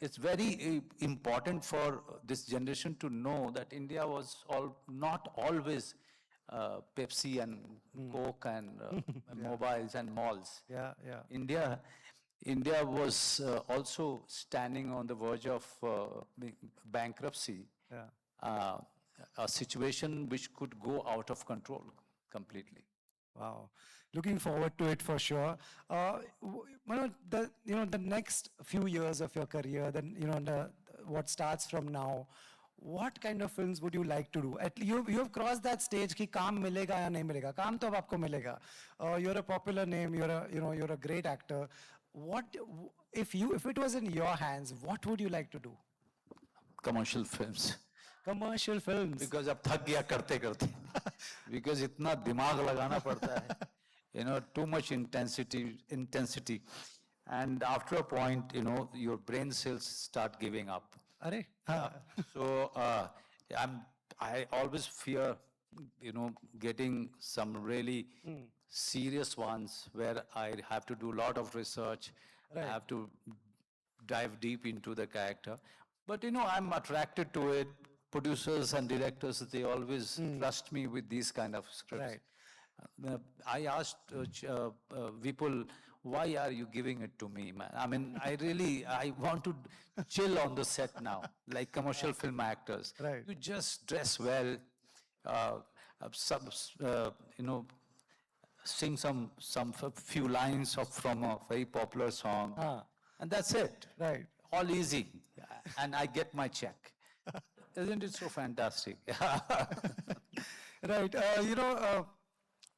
it's very important for this generation to know that India was not always Pepsi and Coke and mobiles and malls. Yeah. India was also standing on the verge of bankruptcy. Yeah. A situation which could go out of control completely. Wow, looking forward to it for sure. The next few years of your career, then what starts from now. What kind of films would you like to do? You have crossed that stage कि काम मिलेगा या नहीं मिलेगा. काम तो अब आपको मिलेगा. You're a popular name. You're a great actor. What if it was in your hands? What would you like to do? Commercial films. Commercial films. Because अब थक गया करते. Because इतना दिमाग लगाना पड़ता है. Too much intensity. And after a point, your brain cells start giving up. So I always fear, getting some really serious ones where I have to do a lot of research. I have to dive deep into the character. But I'm attracted to it. Producers and directors, they always trust me with these kind of scripts. Right. I asked Vipul, why are you giving it to me, man? I mean, I want to chill on the set now, like commercial film actors. Right. You just dress well, sing some few lines from a very popular song, and that's it. Right. All easy, and I get my check. Isn't it so fantastic? Right.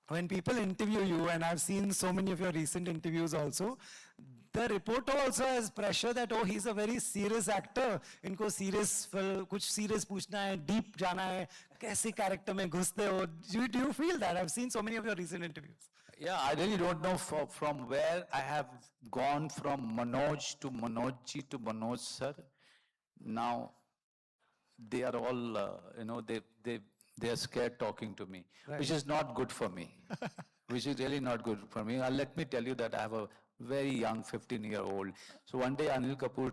When people interview you, and I've seen so many of your recent interviews also, the reporter also has pressure that, he's a very serious actor. इनको कुछ serious पूछना है, deep जाना है, कैसे character में घुसते हो. Do you feel that? I've seen so many of your recent interviews. Yeah, I really don't know from where I have gone from Manoj to Manojji to Manoj sir. Now, they are all, they are scared talking to me, which is not good for me. Which is really not good for me. Let me tell you that I have a very young 15-year-old. So one day Anil Kapoor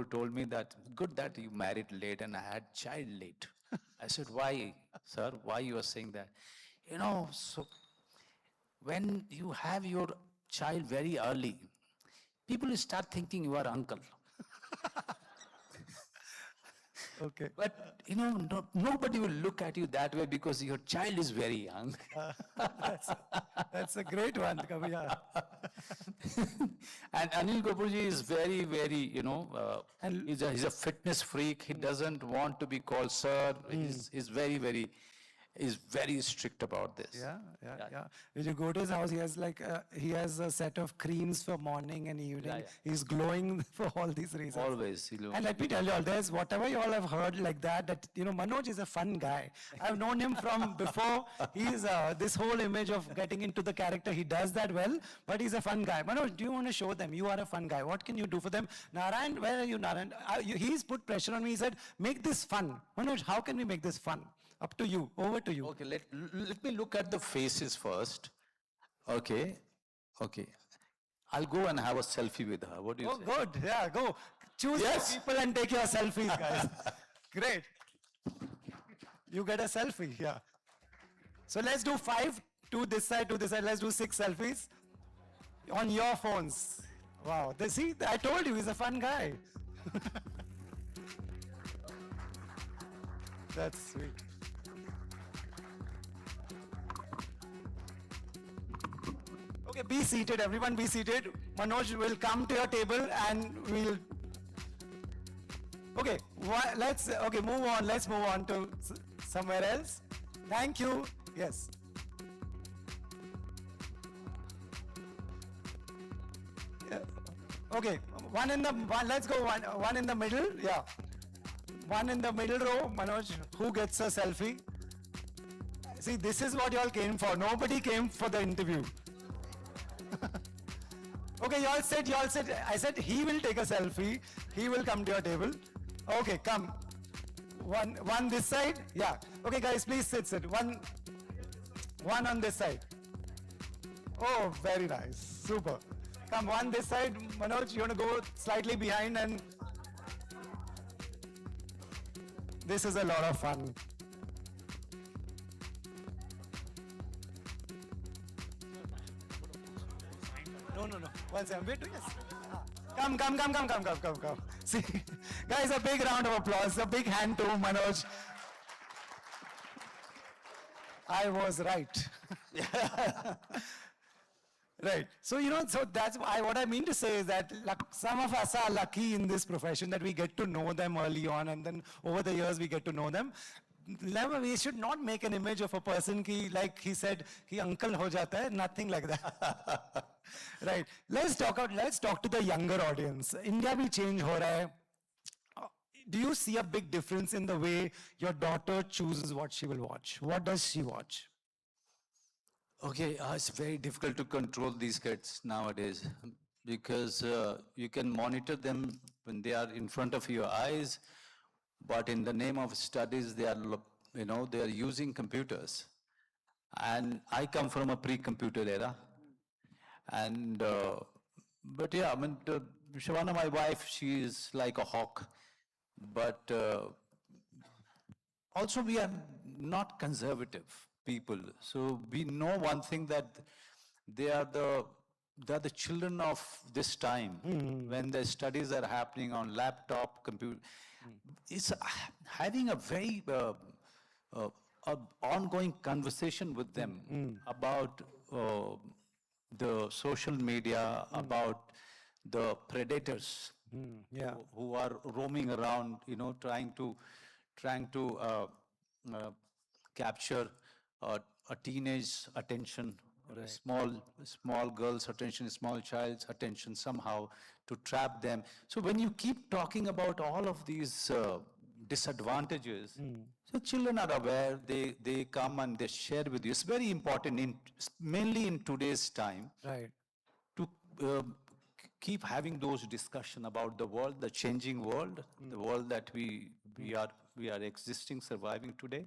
told me that, good that you married late and I had child late. I said, why, sir? Why you are saying that? So when you have your child very early, people start thinking you are uncle. Okay. But, nobody will look at you that way because your child is very young. That's a great one, Kaviya. And Anil Kapoorji is very, very, he's a fitness freak. He doesn't want to be called sir. He's very, very... is very strict about this. Yeah. When you go to his house, he has a set of creams for morning and evening. He's glowing for all these reasons. Always. And let me tell you all, there's whatever you all have heard like that, Manoj is a fun guy. I've known him from before. He's this whole image of getting into the character. He does that well, but he's a fun guy. Manoj, do you want to show them? You are a fun guy. What can you do for them? Narayan, where are you, Narayan? He's put pressure on me. He said, make this fun. Manoj, how can we make this fun? Up to you. Over to you. Okay, let me look at the faces first. Okay. I'll go and have a selfie with her. What do you say? Oh, good. Yeah, go. Choose people and take your selfies, guys. Great. You get a selfie. Yeah. So let's do 5 to this side, to this side. Let's do 6 selfies on your phones. Wow. See, I told you, he's a fun guy. That's sweet. Okay, be seated. Everyone be seated. Manoj will come to your table and we'll... Okay, okay, move on. Let's move on to somewhere else. Thank you. Yes. Yeah. Okay, let's go one in the middle. Yeah. One in the middle row. Manoj, who gets a selfie? See, this is what y'all came for. Nobody came for the interview. Okay, y'all said, I said he will take a selfie. He will come to your table. Okay, come. One this side. Yeah. Okay, guys, please sit. One on this side. Oh, very nice. Super. Come, one this side. Manoj, you want to go slightly behind and... This is a lot of fun. No. One second. Wait, yes. Come. See, guys, a big round of applause. A big hand to Manoj. I was right. Right. So, so that's what I mean to say is that some of us are lucky in this profession that we get to know them early on, and then over the years we get to know them. We should not make an image of a person like he said, he uncle ho jata hai, nothing like that. Right. Let's talk to the younger audience. India will change ho raha hai. Do you see a big difference in the way your daughter chooses what she will watch? What does she watch? Okay, it's very difficult to control these kids nowadays because you can monitor them when they are in front of your eyes, but in the name of studies, they are using computers. And I come from a pre-computer era. And, but yeah, I mean, Shavana, my wife, she is like a hawk, but also we are not conservative people. So we know one thing, that they are the children of this time when the studies are happening on laptop, computer. It's having a very ongoing conversation with them about the social media, about the predators who are roaming around, trying to capture a teenage attention, or a small girl's attention, a small child's attention somehow, to trap them. So when you keep talking about all of these disadvantages, so children are aware, they come and they share with you. It's very important, mainly in today's time, to keep having those discussions about the world, the changing world, the world that we are existing, surviving today.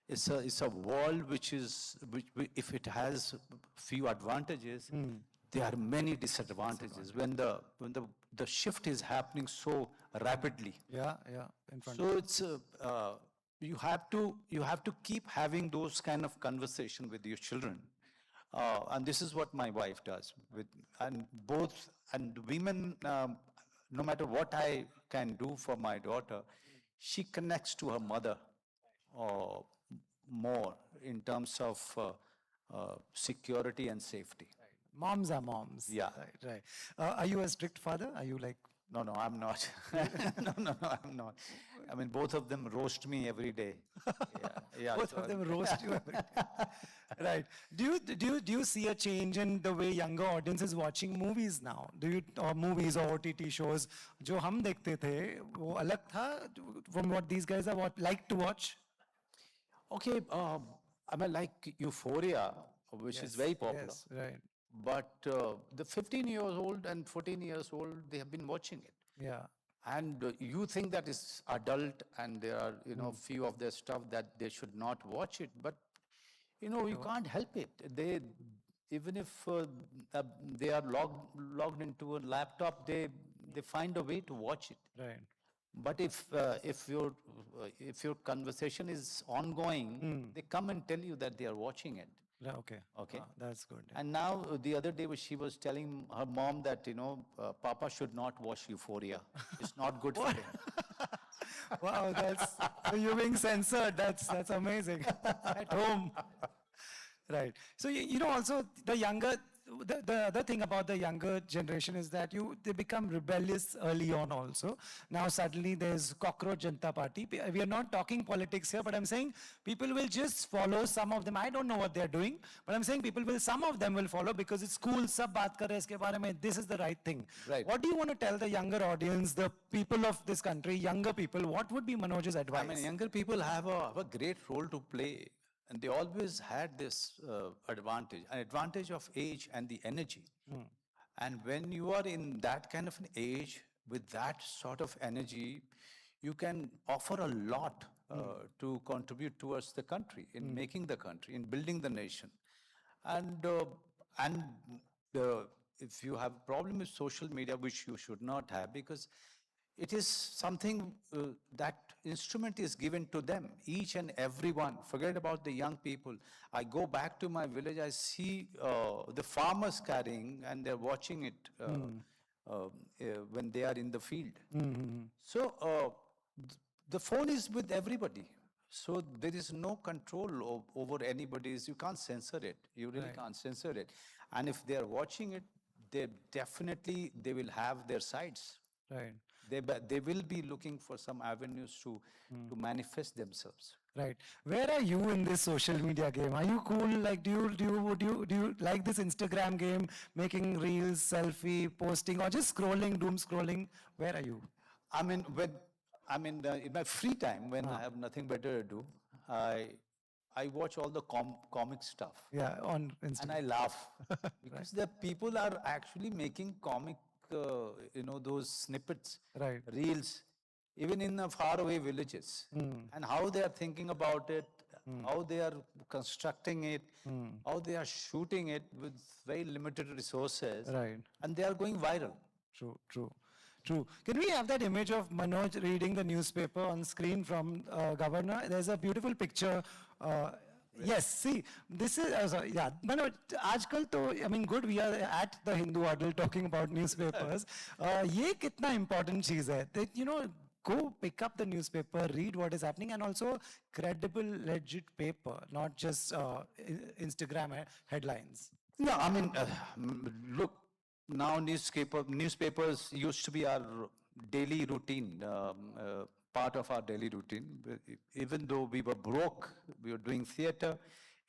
It's a world which if it has few advantages, there are many disadvantages when the shift is happening so rapidly. So it's you have to keep having those kind of conversation with your children, and this is what my wife does and women. No matter what I can do for my daughter, she connects to her mother more in terms of security and safety. Moms are moms. Yeah. Right. Are you a strict father? Are you like... No, I'm not. No, I'm not. I mean, both of them roast me every day. Both of them roast you every day. Right. Do you see a change in the way younger audience is watching movies now? Or movies or OTT shows? जो हम देखते थे, वो अलग था from what these guys are like to watch? Okay, I mean, like Euphoria, which is very popular. Yes, right. But the 15 years old and 14 years old, they have been watching it. Yeah. And you think that is adult, and there are, few of their stuff that they should not watch it. But, you can't help it. Even if they are logged into a laptop, they find a way to watch it. Right. But if your conversation is ongoing, they come and tell you that they are watching it. Okay. That's good. And now the other day she was telling her mom that Papa should not watch Euphoria. It's not good for him. Wow, that's so you being censored. That's amazing. At home. Right. So you know also the other thing about the younger generation is that they become rebellious early on also. Now suddenly there's cockroach Janata Party. We are not talking politics here, but I'm saying people will just follow some of them. I don't know what they're doing, but I'm saying some of them will follow because it's cool. Sab baat kar rahe iske bare mein. This is the right thing. Right. What do you want to tell the younger audience, the people of this country, younger people? What would be Manoj's advice? I mean, younger people have a great role to play. And they always had this an advantage of age and the energy. And when you are in that kind of an age with that sort of energy, you can offer a lot to contribute towards the country, in making the country, in building the nation. And if you have a problem with social media, which you should not have, because it is something that instrument is given to them, each and every one. Forget about the young people. I go back to my village, I see the farmers carrying, and they're watching it when they are in the field. So the phone is with everybody. So there is no control over anybody's. You can't censor it. You really can't censor it. And if they're watching it, they will have their sides. Right. They will be looking for some avenues to manifest themselves. Right. Where are you in this social media game? Are you cool? Like, do you like this Instagram game, making reels, selfie, posting, or just scrolling, doom scrolling? Where are you? I mean, in my free time, when I have nothing better to do, I watch all the comic stuff. Yeah, on Instagram. And I laugh because the people are actually making comic. Those snippets, reels, even in the faraway villages, and how they are thinking about it, how they are constructing it, how they are shooting it with very limited resources, and they are going viral. True. Can we have that image of Manoj reading the newspaper on screen from Governor? There's a beautiful picture. Yes, see, this is, Manoj, आजकल तो, I mean, good, we are at the Hindu Huddle talking about newspapers. ये कितना important चीज़ है that, go pick up the newspaper, read what is happening, and also credible, legit paper, not just Instagram headlines. No, I mean, look, now newspapers used to be our daily routine, part of our daily routine. Even though we were broke, we were doing theater.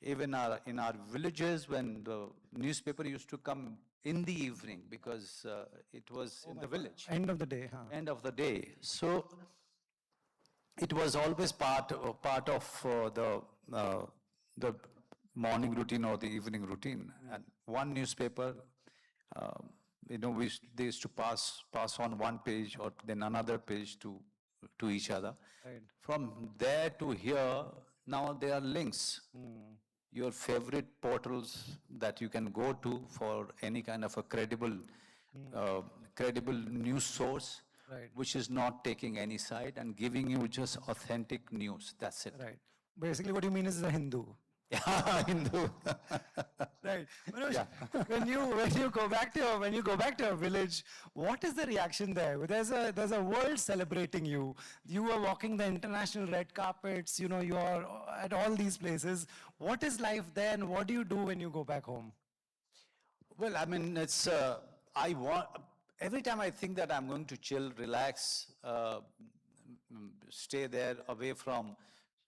Even in our villages, when the newspaper used to come in the evening, because it was in the village. End of the day, huh? End of the day. So it was always part of the morning routine or the evening routine. And one newspaper, they used to pass on one page or then another page to each other. Right. From there to here, now there are links. Your favorite portals that you can go to for any kind of a credible news source, which is not taking any side and giving you just authentic news. That's it. Right. Basically, what you mean is a Hindu. Yeah, Hindu. Right. Manoj, when you go back to your village, what is the reaction there? There's a world celebrating you. You are walking the international red carpets. You are at all these places. What is life there, and what do you do when you go back home? Well, I mean, it's every time I think that I'm going to chill, relax, stay there away from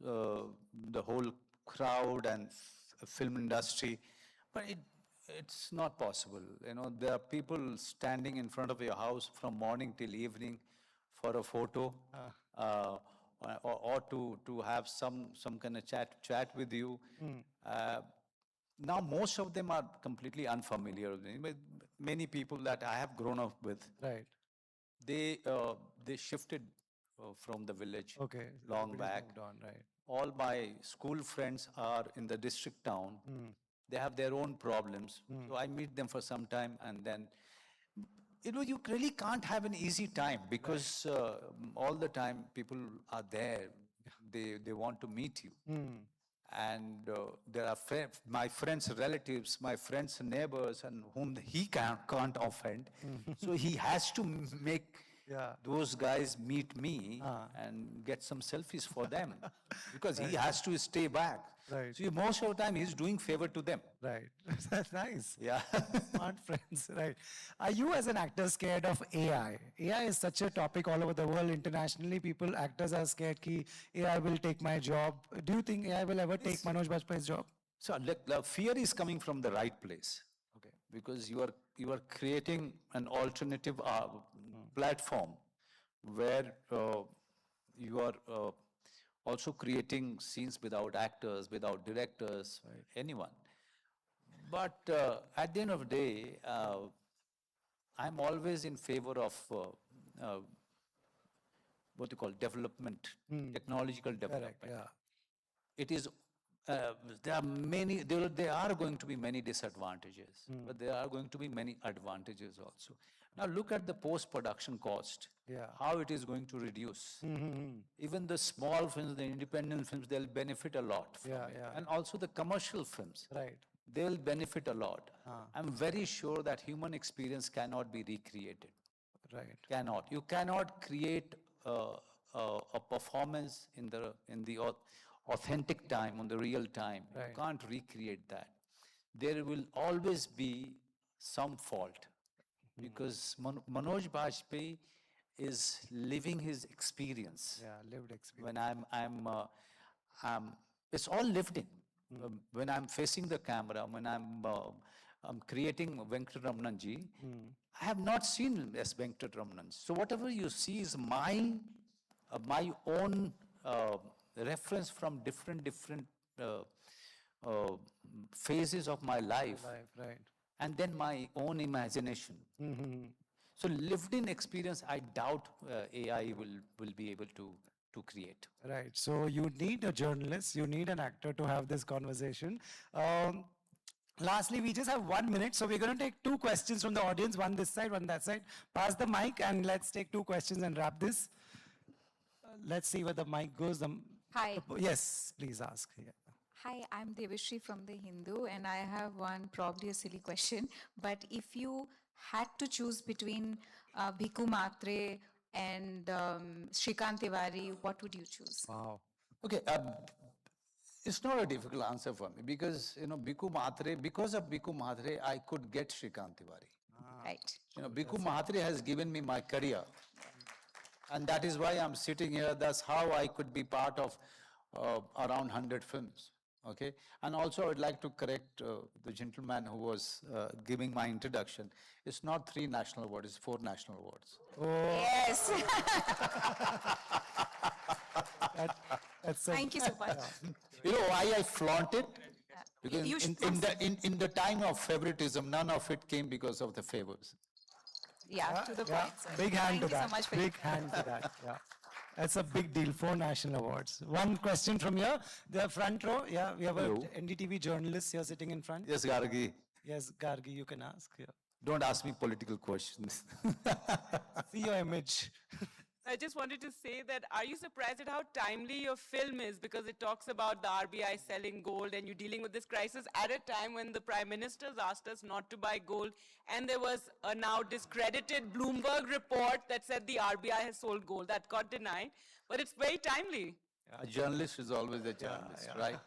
the whole crowd and film industry, but it's not possible. There are people standing in front of your house from morning till evening for a photo, or to have some kind of chat with you. Now most of them are completely unfamiliar with me. Many people that I have grown up with, they shifted from the village long back. Moved on, right. All my school friends are in the district town. They have their own problems. So I meet them for some time, and then, you really can't have an easy time because all the time people are there. They want to meet you. And there are my friends' relatives, my friends' neighbors, and whom he can't offend. So he has to make Yeah. Those guys meet me and get some selfies for them because he has to stay back. Right. So most of the time he's doing favor to them. Right. That's nice. Yeah. Smart friends. Right. Are you as an actor scared of AI? AI is such a topic all over the world. Internationally, actors are scared that AI will take my job. Do you think AI will ever take Manoj Bajpayee's job? So the fear is coming from the right place. Okay. Because you are creating an alternative platform where you are also creating scenes without actors, without directors, right, anyone. But at the end of the day, I'm always in favor of what you call development, technological development. Correct, yeah. It is there are going to be many disadvantages, but there are going to be many advantages also. Now look at the post-production cost, how it is going to reduce. Even the small films, the independent films, they'll benefit a lot from it. And also the commercial films, they'll benefit a lot. I'm very sure that human experience cannot be recreated. Right. Cannot. You cannot create a performance in the authentic time, on the real time. Right. You can't recreate that. There will always be some fault because Manoj Bajpayee is living his experience. Yeah, lived experience. When it's all lived in. When I'm facing the camera, when I'm creating Venkataraman ji, I have not seen S. Venkataraman. So whatever you see is my own reference from different phases of my life, right. And then my own imagination. So lived-in experience, I doubt AI will be able to create. Right. So you need a journalist, you need an actor to have this conversation. Lastly, we just have 1 minute, so we're going to take 2 questions from the audience, one this side, one that side. Pass the mic and let's take 2 questions and wrap this. Let's see where the mic goes. Hi. Yes, please ask. Yeah. Hi, I'm Devashri from the Hindu, and I have one probably a silly question. But if you had to choose between Bhiku Matre and Shrikant Tiwari, what would you choose? Wow. Okay, it's not a difficult answer for me because because of Bhiku Matre, I could get Shrikant Tiwari. Right. Bhiku Matre has given me my career. And that is why I'm sitting here. That's how I could be part of around 100 films. Okay. And also I would like to correct the gentleman who was giving my introduction. It's not 3 national awards, it's 4 national awards. Oh. Yes. Thank you so much. You know why I flaunt it? Because in the time of favoritism, none of it came because of the favors. Yeah, to the point. Sir. Big hand to Thank you that. so much for Big hand to that. Yeah. That's a big deal. 4 national awards. One question from here. The front row. Yeah, we have a NDTV journalist here sitting in front. Yes, Gargi. Yes, Gargi, you can ask. Yeah. Don't ask me political questions. See your image. I just wanted to say that, are you surprised at how timely your film is? Because it talks about the RBI selling gold and you dealing with this crisis at a time when the Prime Minister's asked us not to buy gold. And there was a now discredited Bloomberg report that said the RBI has sold gold. That got denied. But it's very timely. A journalist is always a journalist, right?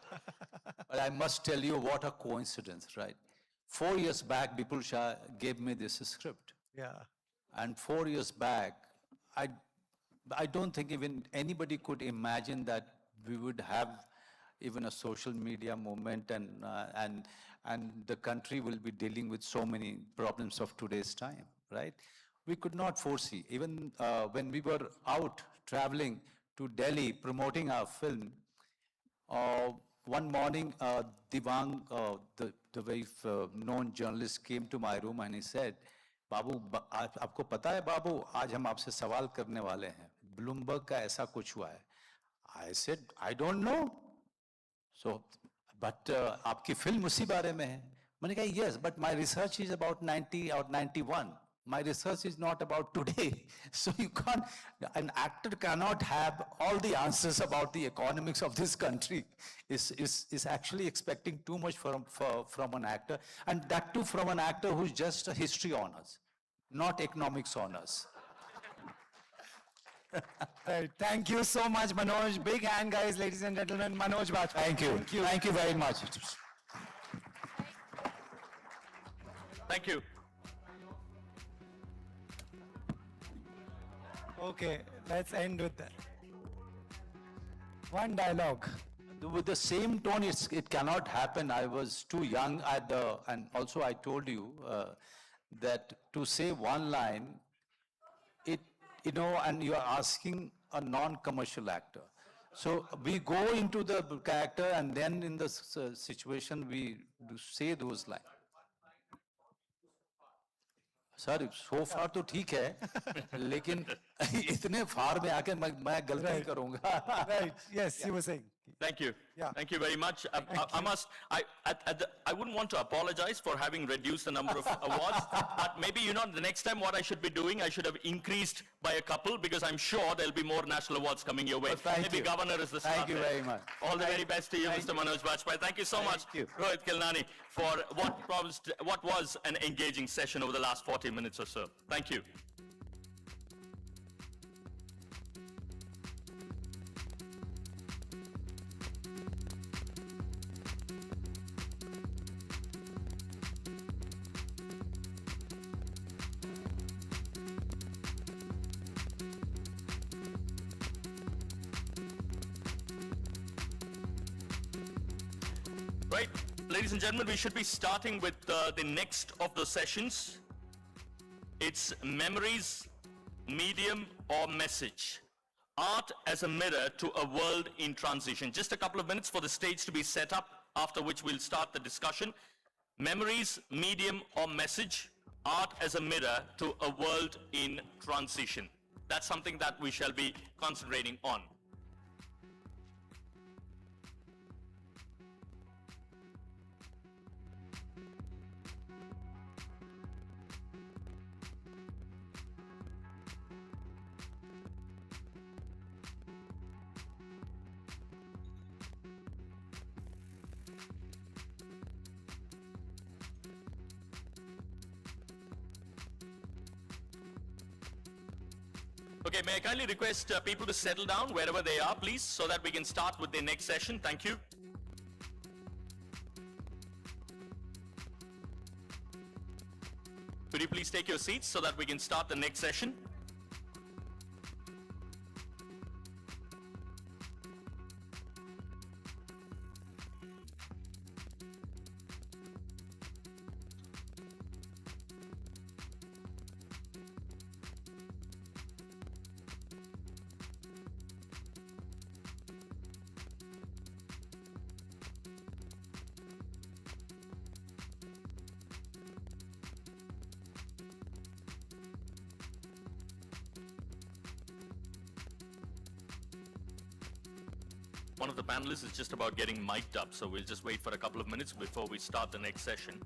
But I must tell you what a coincidence, right? 4 years back, Bipul Shah gave me this script. Yeah. And 4 years back, I don't think even anybody could imagine that we would have even a social media movement and the country will be dealing with so many problems of today's time, right? We could not foresee. Even when we were out traveling to Delhi promoting our film, one morning Divang, the very known journalist, came to my room and he said, बाबू आपको पता है बाबू आज हम आपसे सवाल करने वाले हैं ब्लूमबर्ग का ऐसा कुछ हुआ है I said I don't know so but आपकी फिल्म उसी बारे में है मैंने कहा yes but my research is about 90 or 91 my research is not about today so you can't an actor cannot have all the answers about the economics of this country is actually expecting too much from an actor and that too from an actor who's just a history honors not economics honors Right. Thank you so much, Manoj. Big hand, guys, ladies and gentlemen. Manoj Bajpayee. Thank you. Thank you. Thank you very much. Thank you. Okay, let's end with that. One dialogue. With the same tone, it cannot happen. I was too young and also I told you that to say one line, and you are asking a non-commercial actor. So we go into the character and then in the situation we do say those lines. Sir so far तो ठीक है लेकिन इतने फार में आके मैं गलती करूंगा. Right. Yes, you were saying. Thank you. Yeah. Thank you very much. I wouldn't want to apologize for having reduced the number of awards, but maybe, the next time what I should be doing, I should have increased by a couple because I'm sure there'll be more national awards coming your way. Maybe Governor is the start. Thank you very much. All the very best to you, Mr. Manoj Bajpayee. Thank you so much, Rohit Kilnani, for what was an engaging session over the last 40 minutes or so. Thank you. Right, ladies and gentlemen, we should be starting with the next of the sessions. It's memories, medium or message. Art as a mirror to a world in transition. Just a couple of minutes for the stage to be set up, after which we'll start the discussion. Memories, medium or message. Art as a mirror to a world in transition. That's something that we shall be concentrating on. Okay, may I kindly request people to settle down wherever they are, please, so that we can start with the next session. Thank you. Could you please take your seats so that we can start the next session? One of the panelists is just about getting mic'd up, so we'll just wait for a couple of minutes before we start the next session.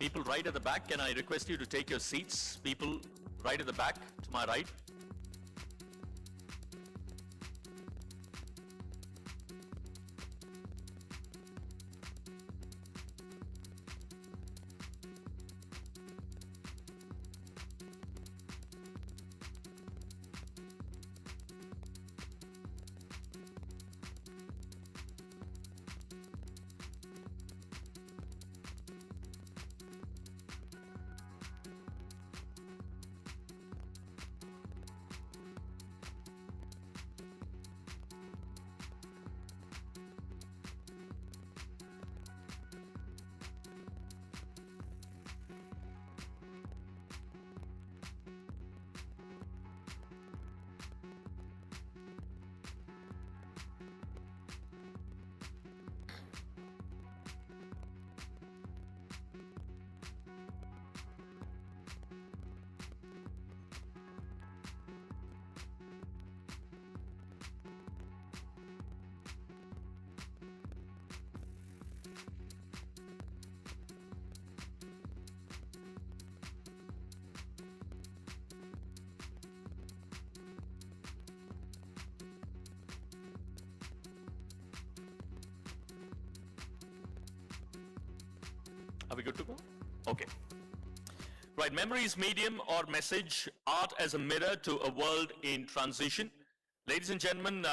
People right at the back, can I request you to take your seats? People right at the back, to my right. Are we good to go? Okay. Right, memories, medium or message, art as a mirror to a world in transition. Ladies and gentlemen,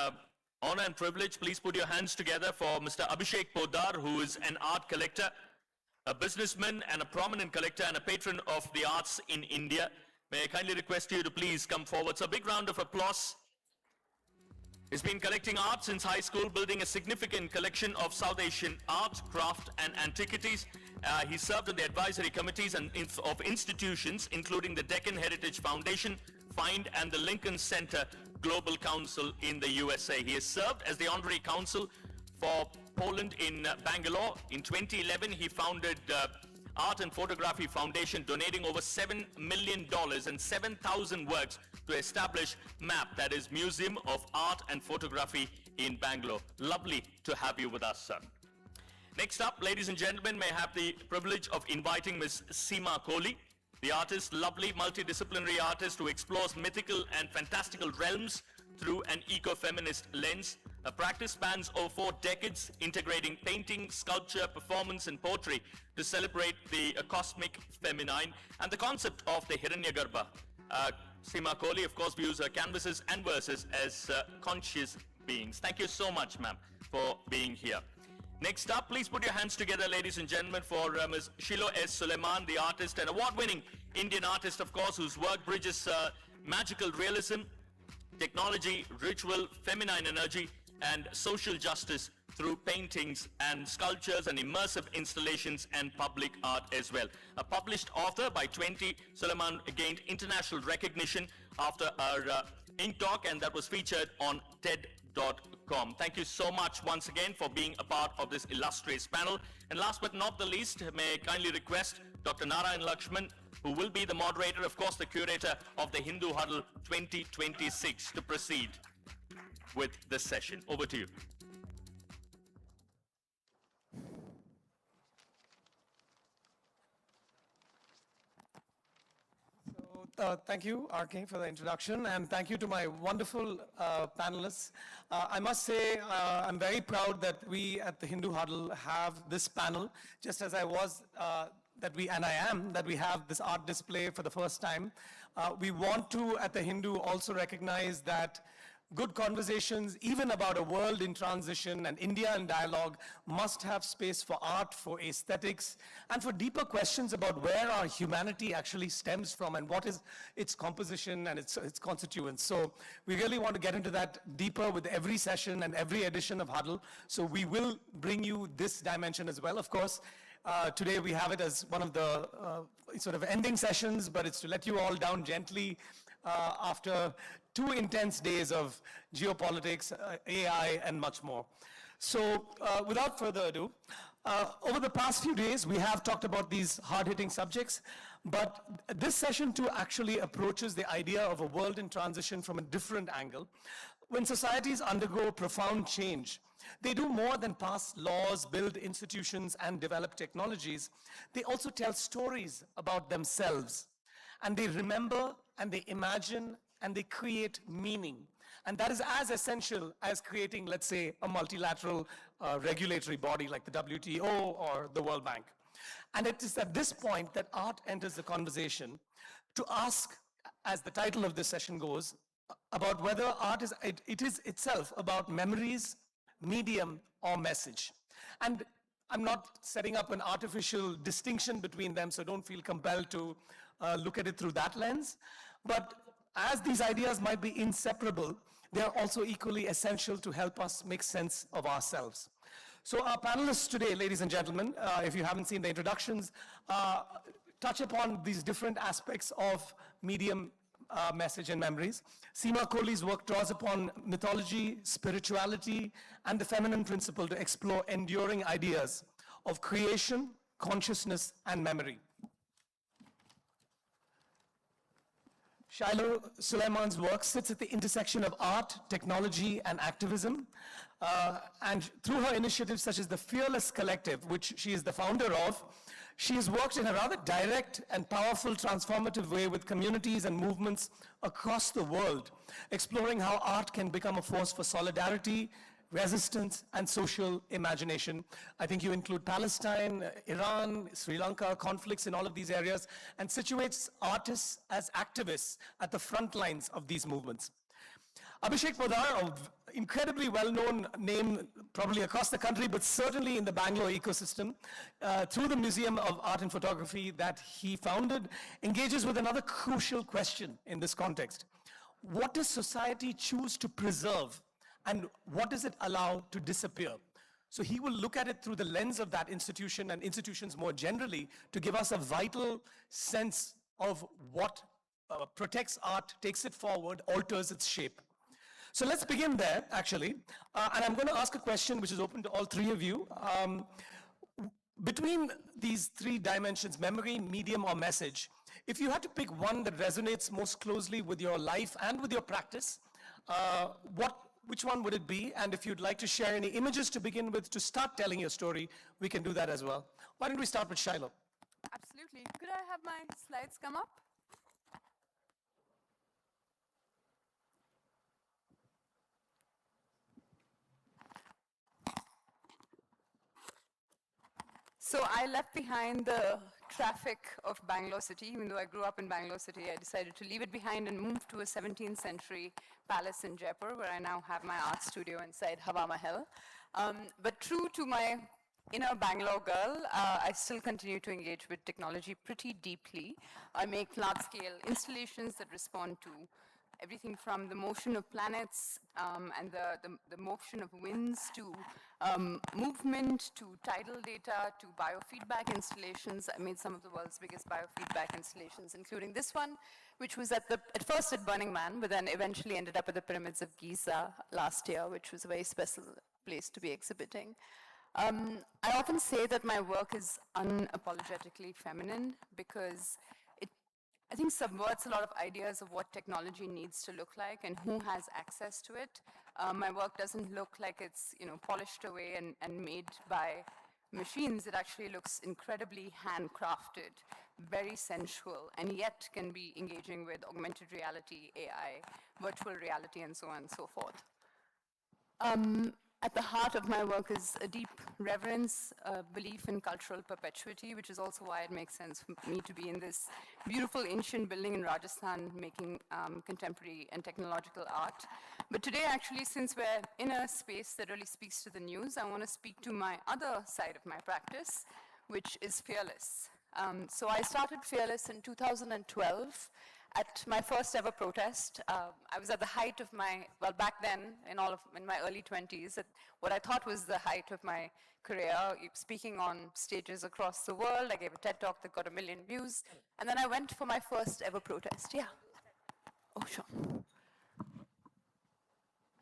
honor and privilege, please put your hands together for Mr. Abhishek Poddar, who is an art collector, a businessman and a prominent collector and a patron of the arts in India. May I kindly request you to please come forward. So a big round of applause. He's been collecting art since high school, building a significant collection of South Asian art, craft and antiquities. He served on the advisory committees of institutions, including the Deccan Heritage Foundation, FIND and the Lincoln Center Global Council in the USA. He has served as the honorary counsel for Poland in Bangalore. In 2011, he founded Art and Photography Foundation, donating over $7 million and 7,000 works to establish MAP, that is Museum of Art and Photography in Bangalore. Lovely to have you with us, sir. Next up, ladies and gentlemen, may I have the privilege of inviting Ms. Seema Kohli, the artist, lovely multidisciplinary artist who explores mythical and fantastical realms through an eco-feminist lens. Her practice spans over 4 decades, integrating painting, sculpture, performance, and poetry to celebrate the cosmic feminine and the concept of the Hiranyagarbha. Seema Kohli, of course, views her canvases and verses as conscious beings. Thank you so much, ma'am, for being here. Next up, please put your hands together, ladies and gentlemen, for Ms. Shilo S. Suleiman, the artist and award-winning Indian artist, of course, whose work bridges magical realism, technology, ritual, feminine energy, and social justice through paintings and sculptures and immersive installations and public art as well. A published author by 20, Suleiman gained international recognition after our Ink Talk, and that was featured on TED.com. Thank you so much once again for being a part of this illustrious panel. And last but not the least, may I kindly request Dr. Narayan Lakshman, who will be the moderator, of course, the curator of the Hindu Huddle 2026, to proceed with this session. Over to you. Thank you, RK, for the introduction, and thank you to my wonderful panelists. I must say I'm very proud that we at the Hindu Huddle have this panel, just as I was, that we have this art display for the first time. We want to, at the Hindu, also recognize that good conversations, even about a world in transition and India in dialogue, must have space for art, for aesthetics, and for deeper questions about where our humanity actually stems from and what is its composition and its constituents. So we really want to get into that deeper with every session and every edition of Huddle. So we will bring you this dimension as well, of course. Today we have it as one of the sort of ending sessions, but it's to let you all down gently after 2 intense days of geopolitics, AI, and much more. So without further ado, over the past few days, we have talked about these hard-hitting subjects, but this session too actually approaches the idea of a world in transition from a different angle. When societies undergo profound change, they do more than pass laws, build institutions, and develop technologies. They also tell stories about themselves. And they remember, and they imagine, and they create meaning. And that is as essential as creating, let's say, a multilateral regulatory body like the WTO or the World Bank. And it is at this point that art enters the conversation to ask, as the title of this session goes, about whether art is, it is itself about memories, medium, or message. And I'm not setting up an artificial distinction between them, so don't feel compelled to look at it through that lens. But as these ideas might be inseparable, they are also equally essential to help us make sense of ourselves. So our panelists today, ladies and gentlemen, if you haven't seen the introductions, touch upon these different aspects of medium, message, and memories. Seema Kohli's work draws upon mythology, spirituality, and the feminine principle to explore enduring ideas of creation, consciousness, and memory. Shiloh Suleiman's work sits at the intersection of art, technology, and activism. And through her initiatives such as the Fearless Collective, which she is the founder of, she has worked in a rather direct and powerful transformative way with communities and movements across the world, exploring how art can become a force for solidarity, resistance, and social imagination. I think you include Palestine, Iran, Sri Lanka, conflicts in all of these areas, and situates artists as activists at the front lines of these movements. Abhishek Podar, an incredibly well-known name probably across the country, but certainly in the Bangalore ecosystem, through the Museum of Art and Photography that he founded, engages with another crucial question in this context. What does society choose to preserve, and what does it allow to disappear? So he will look at it through the lens of that institution and institutions more generally to give us a vital sense of what protects art, takes it forward, alters its shape. So let's begin there, actually. And I'm going to ask a question which is open to all three of you. Between these three dimensions, memory, medium, or message, if you had to pick one that resonates most closely with your life and with your practice, which one would it be? And if you'd like to share any images to begin with to start telling your story, we can do that as well. Why don't we start with Shiloh? Absolutely. Could I have my slides come up? So I left behind the traffic of Bangalore city. Even though I grew up in Bangalore city, I decided to leave it behind and move to a 17th century palace in Jaipur, where I now have my art studio inside Hawa Mahal. But true to my inner Bangalore girl, I still continue to engage with technology pretty deeply. I make large-scale installations that respond to everything from the motion of planets and the motion of winds to movement, to tidal data, to biofeedback installations. I made some of the world's biggest biofeedback installations, including this one, which was at first at Burning Man, but then eventually ended up at the pyramids of Giza last year, which was a very special place to be exhibiting. I often say that my work is unapologetically feminine because I think subverts a lot of ideas of what technology needs to look like and who has access to it. My work doesn't look like it's polished away and made by machines. It actually looks incredibly handcrafted, very sensual, and yet can be engaging with augmented reality, AI, virtual reality, and so on and so forth. At the heart of my work is a deep reverence, belief in cultural perpetuity, which is also why it makes sense for me to be in this beautiful ancient building in Rajasthan making contemporary and technological art. But today, actually, since we're in a space that really speaks to the news, I want to speak to my other side of my practice, which is Fearless. So I started Fearless in 2012. At my first ever protest. I was at the height of my, well, back then, in my early 20s, at what I thought was the height of my career, speaking on stages across the world. I gave a TED Talk that got 1 million views. And then I went for my first ever protest. Yeah. Oh, sure.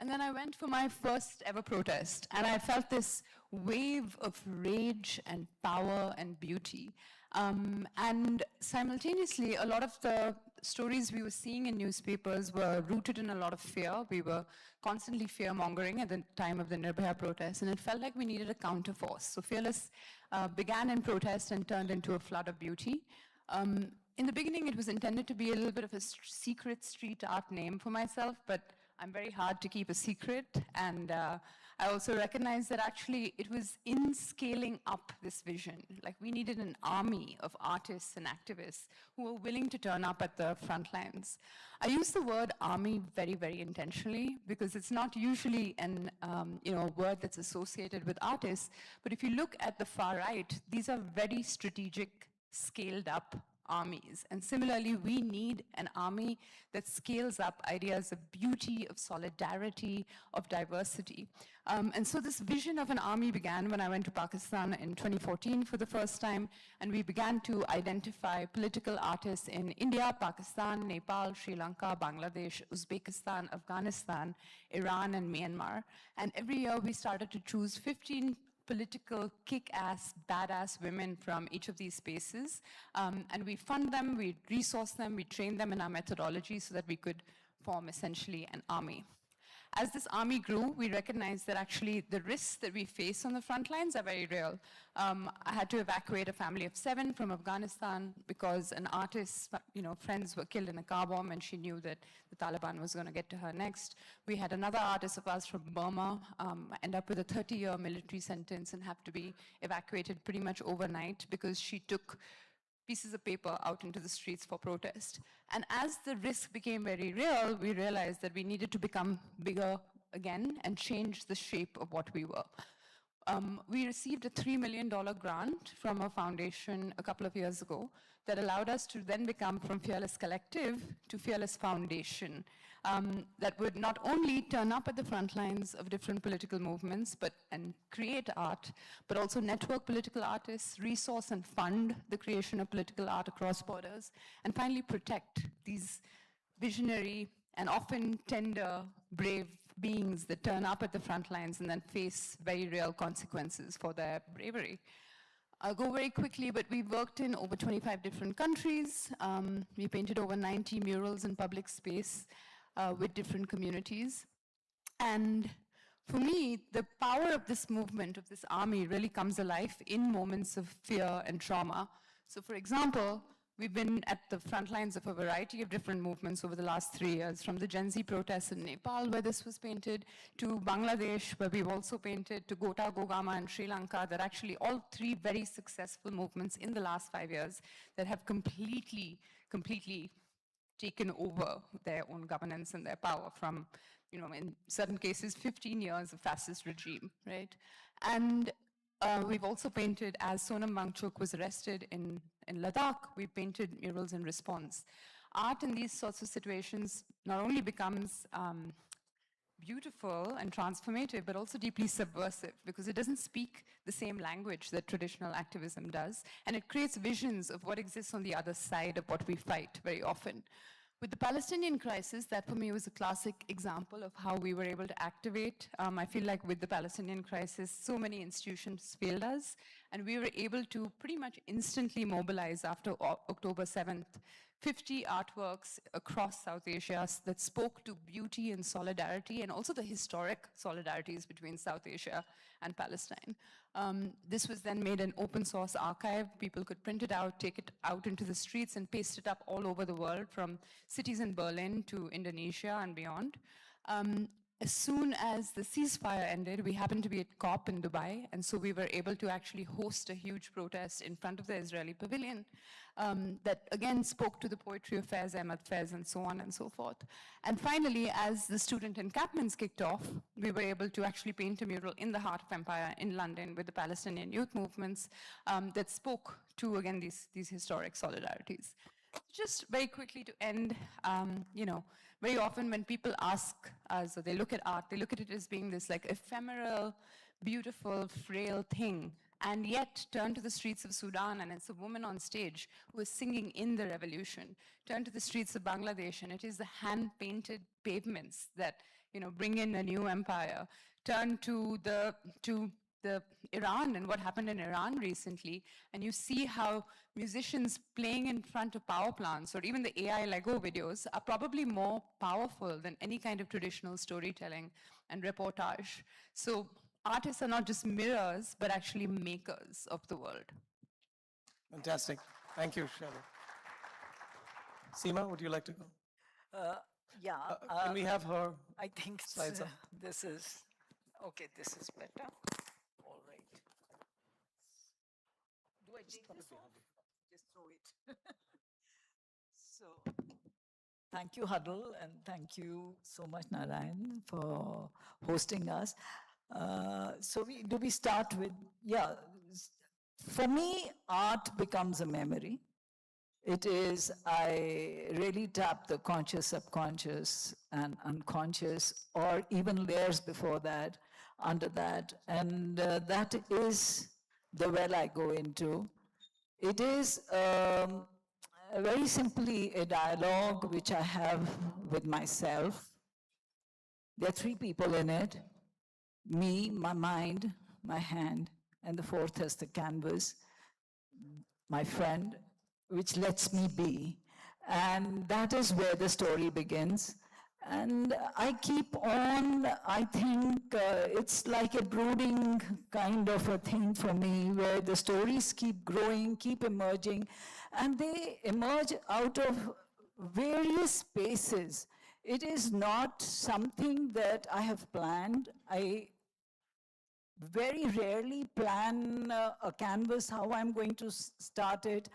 And then I went for my first ever protest, and I felt this wave of rage and power and beauty. And simultaneously, a lot of the stories we were seeing in newspapers were rooted in a lot of fear. We were constantly fear-mongering at the time of the Nirbhaya protests, and it felt like we needed a counterforce. So Fearless began in protest and turned into a flood of beauty. In the beginning, it was intended to be a little bit of a secret street art name for myself, but I'm very hard to keep a secret, and I also recognize that actually it was in scaling up this vision. Like, we needed an army of artists and activists who were willing to turn up at the front lines. I use the word army very, very intentionally because it's not usually an word that's associated with artists, but if you look at the far right, these are very strategic, scaled up armies. And similarly, we need an army that scales up ideas of beauty, of solidarity, of diversity. And so this vision of an army began when I went to Pakistan in 2014 for the first time, and we began to identify political artists in India, Pakistan, Nepal, Sri Lanka, Bangladesh, Uzbekistan, Afghanistan, Iran, and Myanmar. And every year we started to choose 15 political, kick-ass, badass women from each of these spaces. And we fund them, we resource them, we train them in our methodology so that we could form essentially an army. As this army grew, we recognized that actually the risks that we face on the front lines are very real. I had to evacuate a family of 7 from Afghanistan because an artist's friends were killed in a car bomb and she knew that the Taliban was going to get to her next. We had another artist of ours from Burma end up with a 30-year military sentence and have to be evacuated pretty much overnight because she took pieces of paper out into the streets for protest. And as the risk became very real, we realized that we needed to become bigger again and change the shape of what we were. We received a $3 million grant from a foundation a couple of years ago that allowed us to then become from Fearless Collective to Fearless Foundation. That would not only turn up at the front lines of different political movements and create art, but also network political artists, resource and fund the creation of political art across borders, and finally protect these visionary and often tender, brave beings that turn up at the front lines and then face very real consequences for their bravery. I'll go very quickly, but we worked in over 25 different countries. We painted over 90 murals in public space with different communities. And for me, the power of this movement, of this army, really comes alive in moments of fear and trauma. So for example, we've been at the front lines of a variety of different movements over the last 3 years, from the Gen Z protests in Nepal, where this was painted, to Bangladesh, where we've also painted, to Gota Gogama in Sri Lanka. That actually all 3 very successful movements in the last 5 years that have completely taken over their own governance and their power from, in certain cases, 15 years of fascist regime, right? And we've also painted, as Sonam Wangchuk was arrested in Ladakh, we painted murals in response. Art in these sorts of situations not only becomes beautiful and transformative, but also deeply subversive, because it doesn't speak the same language that traditional activism does, and it creates visions of what exists on the other side of what we fight very often. With the Palestinian crisis, that for me was a classic example of how we were able to activate. I feel like with the Palestinian crisis, so many institutions failed us, and we were able to pretty much instantly mobilize after October 7th, 50 artworks across South Asia that spoke to beauty and solidarity, and also the historic solidarities between South Asia and Palestine. This was then made an open source archive. People could print it out, take it out into the streets, and paste it up all over the world, from cities in Berlin to Indonesia and beyond. As soon as the ceasefire ended, we happened to be at COP in Dubai, and so we were able to actually host a huge protest in front of the Israeli pavilion that again spoke to the poetry of Faiz Ahmad Faiz and so on and so forth. And finally, as the student encampments kicked off, we were able to actually paint a mural in the heart of empire in London with the Palestinian youth movements that spoke to, again, these historic solidarities. Just very quickly to end, very often when people ask us, or they look at art, they look at it as being this like ephemeral, beautiful, frail thing, and yet turn to the streets of Sudan and it's a woman on stage who is singing in the revolution. Turn to the streets of Bangladesh and it is the hand-painted pavements that bring in a new empire. Turn to the Iran and what happened in Iran recently, and you see how musicians playing in front of power plants or even the AI Lego videos are probably more powerful than any kind of traditional storytelling and reportage. So artists are not just mirrors, but actually makers of the world. Fantastic. Thank you, Shailu. Seema, would you like to go? Yeah. Can we have her I think slides up? this is, okay, this is better. All right. Do I take this off? Just throw it. So, thank you, Huddle, and thank you so much, Narayan, for hosting us. Do we start with, yeah, for me, art becomes a memory. It is, I really tap the conscious, subconscious, and unconscious, or even layers before that, under that. And that is the well I go into. It is very simply a dialogue which I have with myself. There are three people in it: me, my mind, my hand, and the fourth is the canvas, my friend, which lets me be. And that is where the story begins. And I keep on, I think it's like a brooding kind of a thing for me, where the stories keep growing, keep emerging, and they emerge out of various spaces. It is not something that I have planned. I very rarely plan a canvas, how I'm going to start it.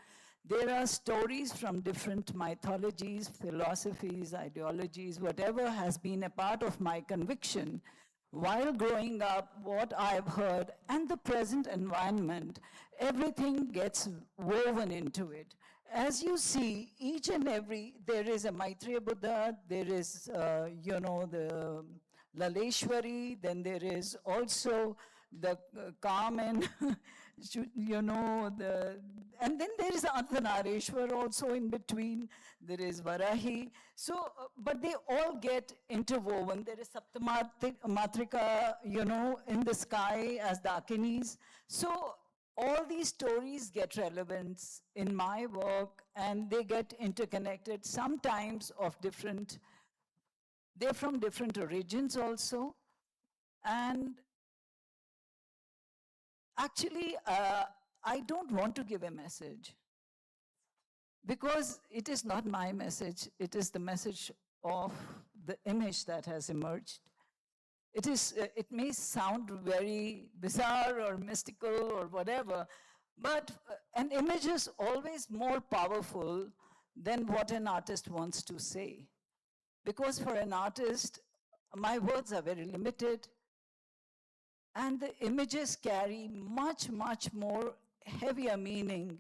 There are stories from different mythologies, philosophies, ideologies, whatever has been a part of my conviction while growing up, what I've heard, and the present environment, everything gets woven into it. As you see, each and every, there is a Maitreya Buddha, there is, the Laleshwari, then there is also the Carmen, and then there is Ardhanareshwar also in between, there is Varahi. So, but they all get interwoven. There is Saptamatrika, in the sky as Dakinis. So all these stories get relevance in my work, and they get interconnected, sometimes of different, they're from different origins also. And actually, I don't want to give a message, because it is not my message. It is the message of the image that has emerged. It may sound very bizarre or mystical or whatever, but an image is always more powerful than what an artist wants to say. Because for an artist, my words are very limited, and the images carry much, much more heavier meaning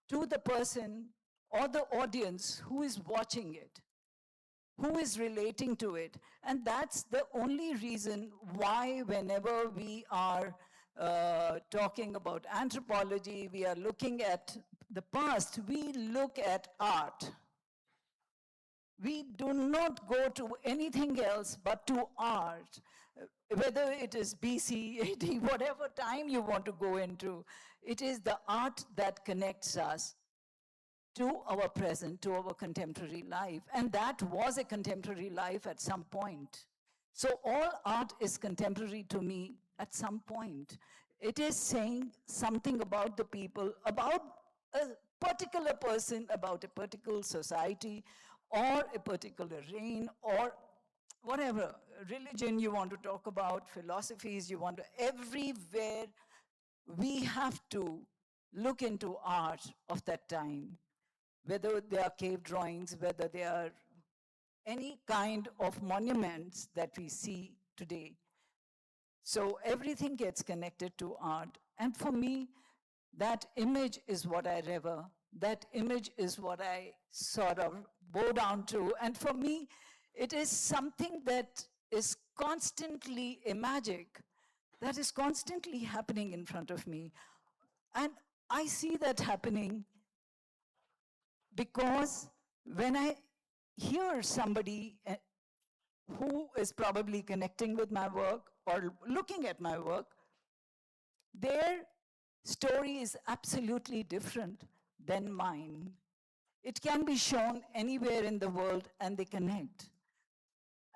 to the person or the audience who is watching it, who is relating to it. And that's the only reason why whenever we are talking about anthropology, we are looking at the past, we look at art. We do not go to anything else but to art. Whether it is BC, AD, whatever time you want to go into, it is the art that connects us to our present, to our contemporary life. And that was a contemporary life at some point. So all art is contemporary to me at some point. It is saying something about the people, about a particular person, about a particular society, or a particular reign, or whatever, religion you want to talk about, philosophies you want to, everywhere we have to look into art of that time, whether they are cave drawings, whether they are any kind of monuments that we see today. So everything gets connected to art. And for me, that image is what I revere. That image is what I sort of bow down to. And for me, it is something that is constantly a magic that is constantly happening in front of me. And I see that happening because when I hear somebody who is probably connecting with my work or looking at my work, their story is absolutely different than mine. It can be shown anywhere in the world and they connect.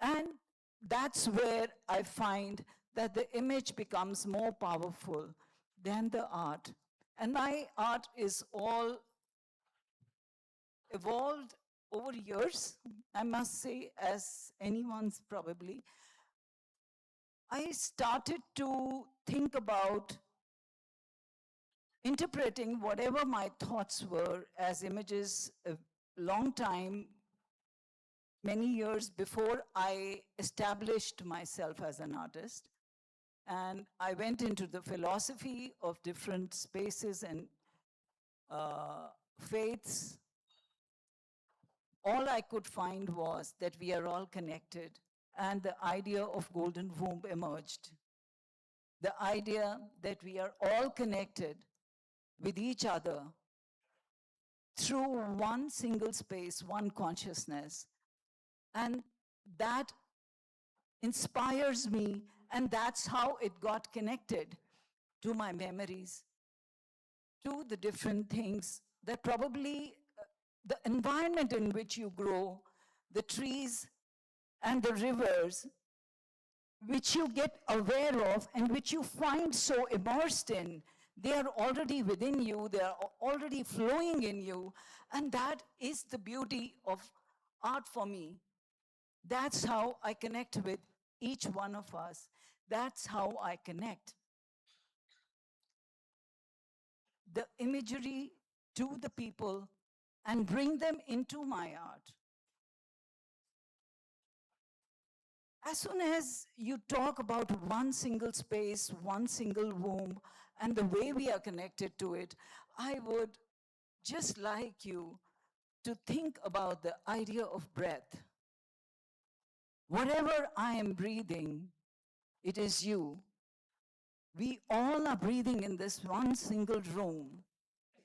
And that's where I find that the image becomes more powerful than the art. And my art is all evolved over years, I must say, as anyone's probably. I started to think about interpreting whatever my thoughts were as images a long time, many years before I established myself as an artist. And I went into the philosophy of different spaces and faiths. All I could find was that we are all connected, and the idea of golden womb emerged. The idea that we are all connected with each other through one single space, one consciousness. And that inspires me, and that's how it got connected to my memories, to the different things that probably the environment in which you grow, the trees and the rivers, which you get aware of and which you find so immersed in, they are already within you, they are already flowing in you, and that is the beauty of art for me. That's how I connect with each one of us. That's how I connect the imagery to the people and bring them into my art. As soon as you talk about one single space, one single womb, and the way we are connected to it, I would just like you to think about the idea of breath. Whatever I am breathing, it is you. We all are breathing in this one single room,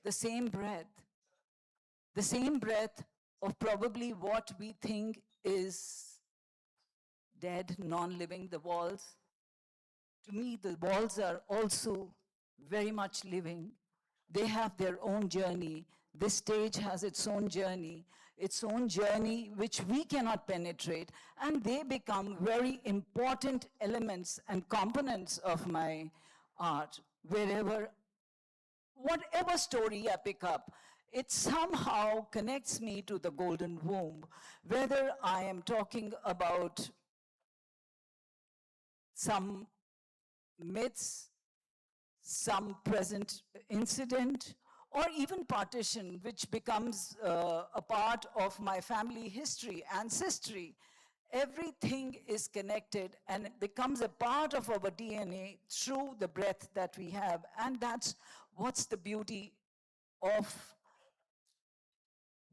the same breath of probably what we think is dead, non-living, the walls. To me, the walls are also very much living. They have their own journey. This stage has its own journey which we cannot penetrate, and they become very important elements and components of my art. Whatever story I pick up, it somehow connects me to the golden womb, whether I am talking about some myths, some present incident, or even partition, which becomes a part of my family history, ancestry. Everything is connected and it becomes a part of our DNA through the breath that we have. And that's what's the beauty of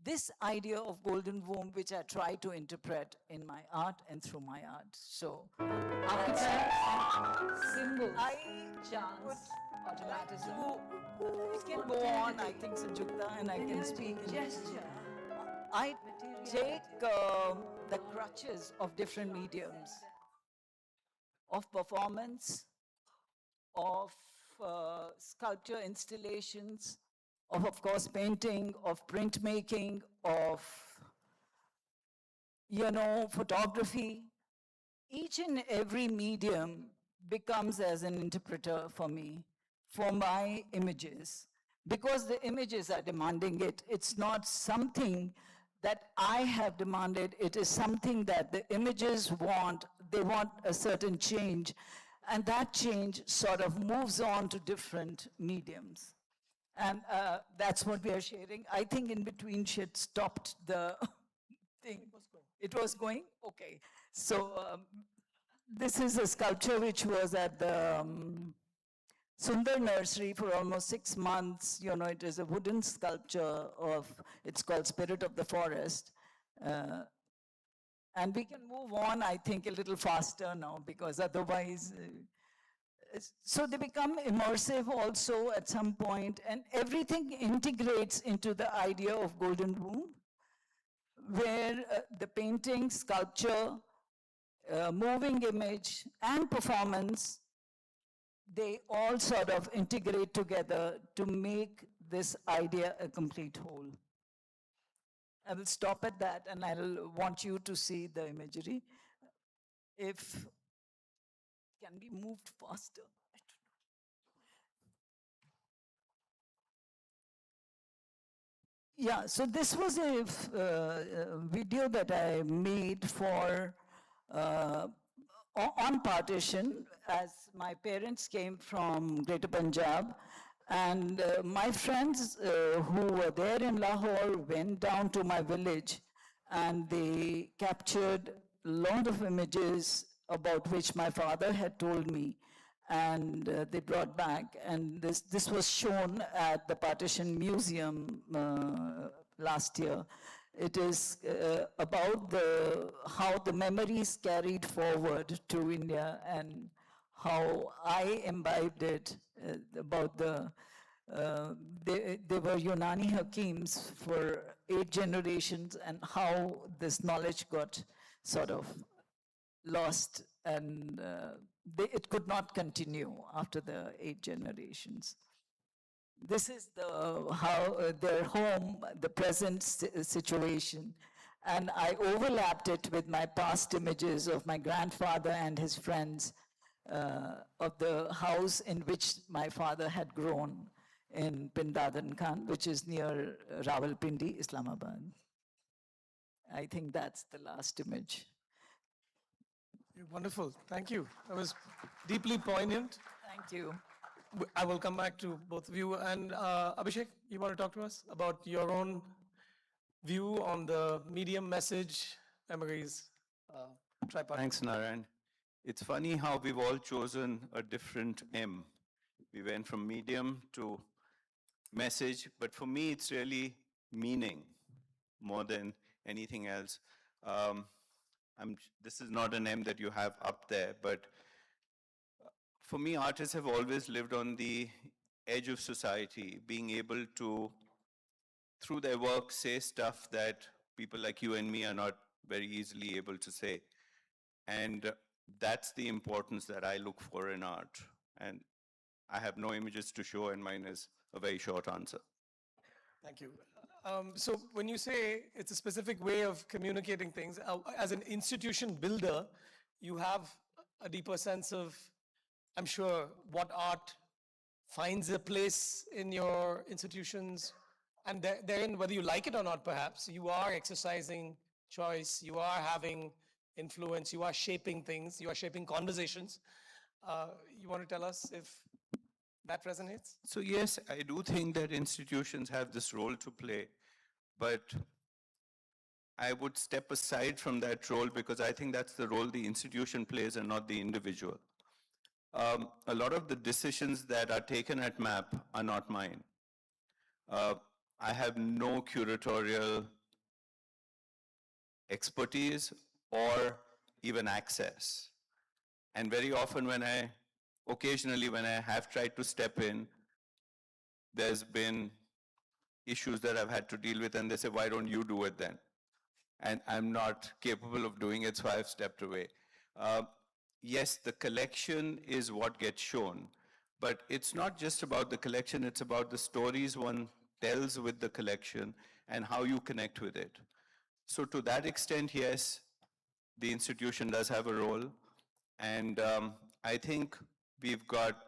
this idea of golden womb, which I try to interpret in my art and through my art. So, archetypes, symbols, chants, automatism. It can go on, I think, Sanjukta, and I can speak in gesture. I take the crutches of different mediums, of performance, of sculpture installations, of course, painting, of printmaking, of, photography. Each and every medium becomes as an interpreter for me, for my images, because the images are demanding it. It's not something that I have demanded. It is something that the images want. They want a certain change, and that change sort of moves on to different mediums. And that's what we are sharing. I think in between she had stopped the thing. It was going? Okay. So this is a sculpture which was at the Sundar Nursery for almost 6 months. It is a wooden sculpture it's called Spirit of the Forest. And we can move on, I think, a little faster now, because otherwise, so they become immersive also at some point, and everything integrates into the idea of golden womb, where the painting, sculpture, moving image, and performance they all sort of integrate together to make this idea a complete whole. I will stop at that, and I'll want you to see the imagery. If can be moved faster. Yeah, so this was a video that I made for on partition, as my parents came from Greater Punjab, and my friends who were there in Lahore went down to my village, and they captured a lot of images about which my father had told me, and they brought back, and this was shown at the Partition Museum last year. It is about how the memories carried forward to India and how I imbibed it, about they were Unani Hakims for 8 generations, and how this knowledge got sort of lost, and it could not continue after the 8 generations. This is how their home, the present situation. And I overlapped it with my past images of my grandfather and his friends, of the house in which my father had grown in Pindadan Khan, which is near Rawalpindi, Islamabad. I think that's the last image. Wonderful. Thank you. That was deeply poignant. Thank you. I will come back to both of you. And Abhishek, you want to talk to us about your own view on the medium message memories tripod? Thanks, Narayan. It's funny how we've all chosen a different M. We went from medium to message, but for me, it's really meaning more than anything else. This is not an M that you have up there, but for me, artists have always lived on the edge of society, being able to, through their work, say stuff that people like you and me are not very easily able to say. And that's the importance that I look for in art. And I have no images to show, and mine is a very short answer. Thank you. So when you say it's a specific way of communicating things, as an institution builder, you have a deeper sense of, I'm sure, what art finds a place in your institutions, and therein, whether you like it or not, perhaps, you are exercising choice, you are having influence, you are shaping things, you are shaping conversations. You want to tell us if that resonates? So yes, I do think that institutions have this role to play, but I would step aside from that role because I think that's the role the institution plays and not the individual. A lot of the decisions that are taken at MAP are not mine. I have no curatorial expertise or even access. And very often occasionally when I have tried to step in, there's been issues that I've had to deal with, and they say, why don't you do it then? And I'm not capable of doing it, so I've stepped away. Yes, the collection is what gets shown, but it's not just about the collection, it's about the stories one tells with the collection and how you connect with it. So to that extent, yes, the institution does have a role, and I think we've got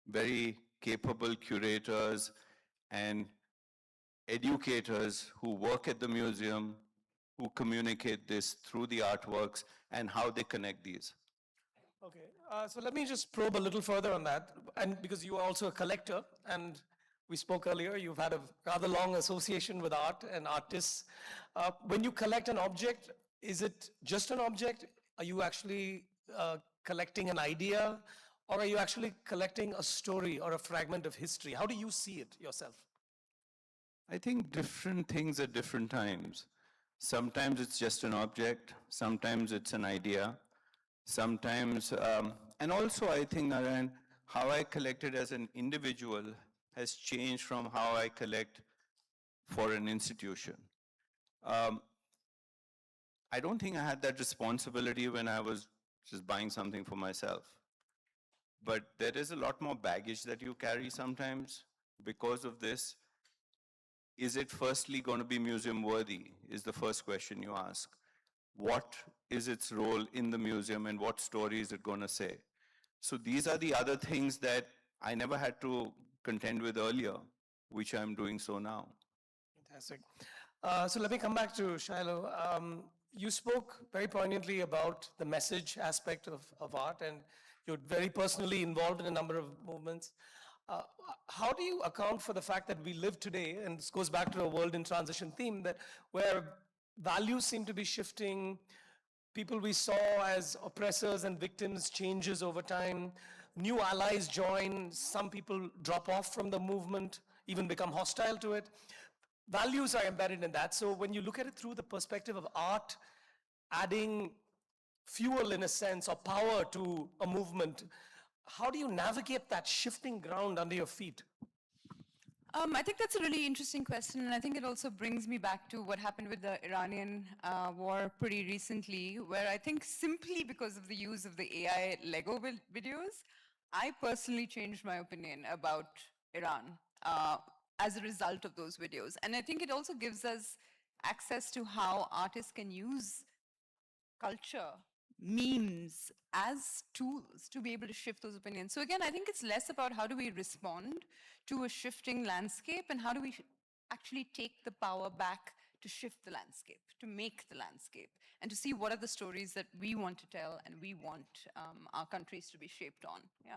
very capable curators and educators who work at the museum, who communicate this through the artworks and how they connect these. Okay, so let me just probe a little further on that, and because you are also a collector, and we spoke earlier, you've had a rather long association with art and artists. When you collect an object, is it just an object? Are you actually collecting an idea, or are you actually collecting a story or a fragment of history? How do you see it yourself? I think different things at different times. Sometimes it's just an object, sometimes it's an idea, sometimes, and also I think, Narayan, how I collected as an individual has changed from how I collect for an institution. I don't think I had that responsibility when I was just buying something for myself. but there is a lot more baggage that you carry sometimes because of this. Is it firstly going to be museum worthy is the first question you ask. What is its role in the museum and what story is it going to say? So these are the other things that I never had to contend with earlier, which I'm doing so now. Fantastic. So let me come back to Shiloh. You spoke very poignantly about the message aspect of art, and you're very personally involved in a number of movements. How do you account for the fact that we live today, and this goes back to a world in transition theme, that where values seem to be shifting, people we saw as oppressors and victims changes over time, new allies join, some people drop off from the movement, even become hostile to it. Values are embedded in that. So when you look at it through the perspective of art, adding fuel in a sense or power to a movement, how do you navigate that shifting ground under your feet? I think that's a really interesting question, and I think it also brings me back to what happened with the Iranian war pretty recently, where I think simply because of the use of the AI Lego videos, I personally changed my opinion about Iran as a result of those videos. And I think it also gives us access to how artists can use culture, memes as tools to be able to shift those opinions. So again, I think it's less about how do we respond to a shifting landscape and how do we actually take the power back to shift the landscape, to make the landscape, and to see what are the stories that we want to tell and we want our countries to be shaped on. Yeah.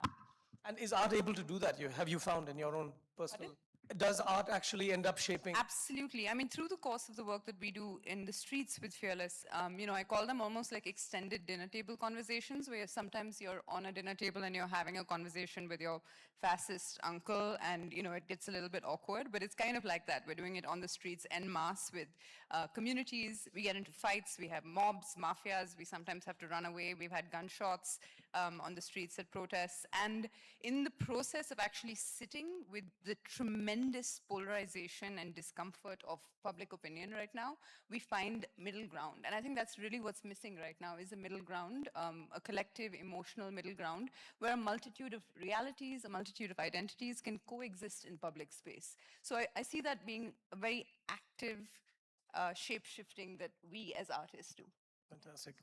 And is art able to do that? Have you found in your own personal... Does art actually end up shaping? Absolutely. I mean, through the course of the work that we do in the streets with Fearless, I call them almost like extended dinner table conversations, where sometimes you're on a dinner table and you're having a conversation with your fascist uncle, and it gets a little bit awkward, but it's kind of like that. We're doing it on the streets en masse with communities. We get into fights. We have mobs, mafias. We sometimes have to run away. We've had gunshots on the streets at protests. And in the process of actually sitting with the tremendous polarization and discomfort of public opinion right now, we find middle ground. And I think that's really what's missing right now, is a middle ground, a collective emotional middle ground, where a multitude of realities, a multitude of identities can coexist in public space. So I see that being a very active shape-shifting that we as artists do. Fantastic.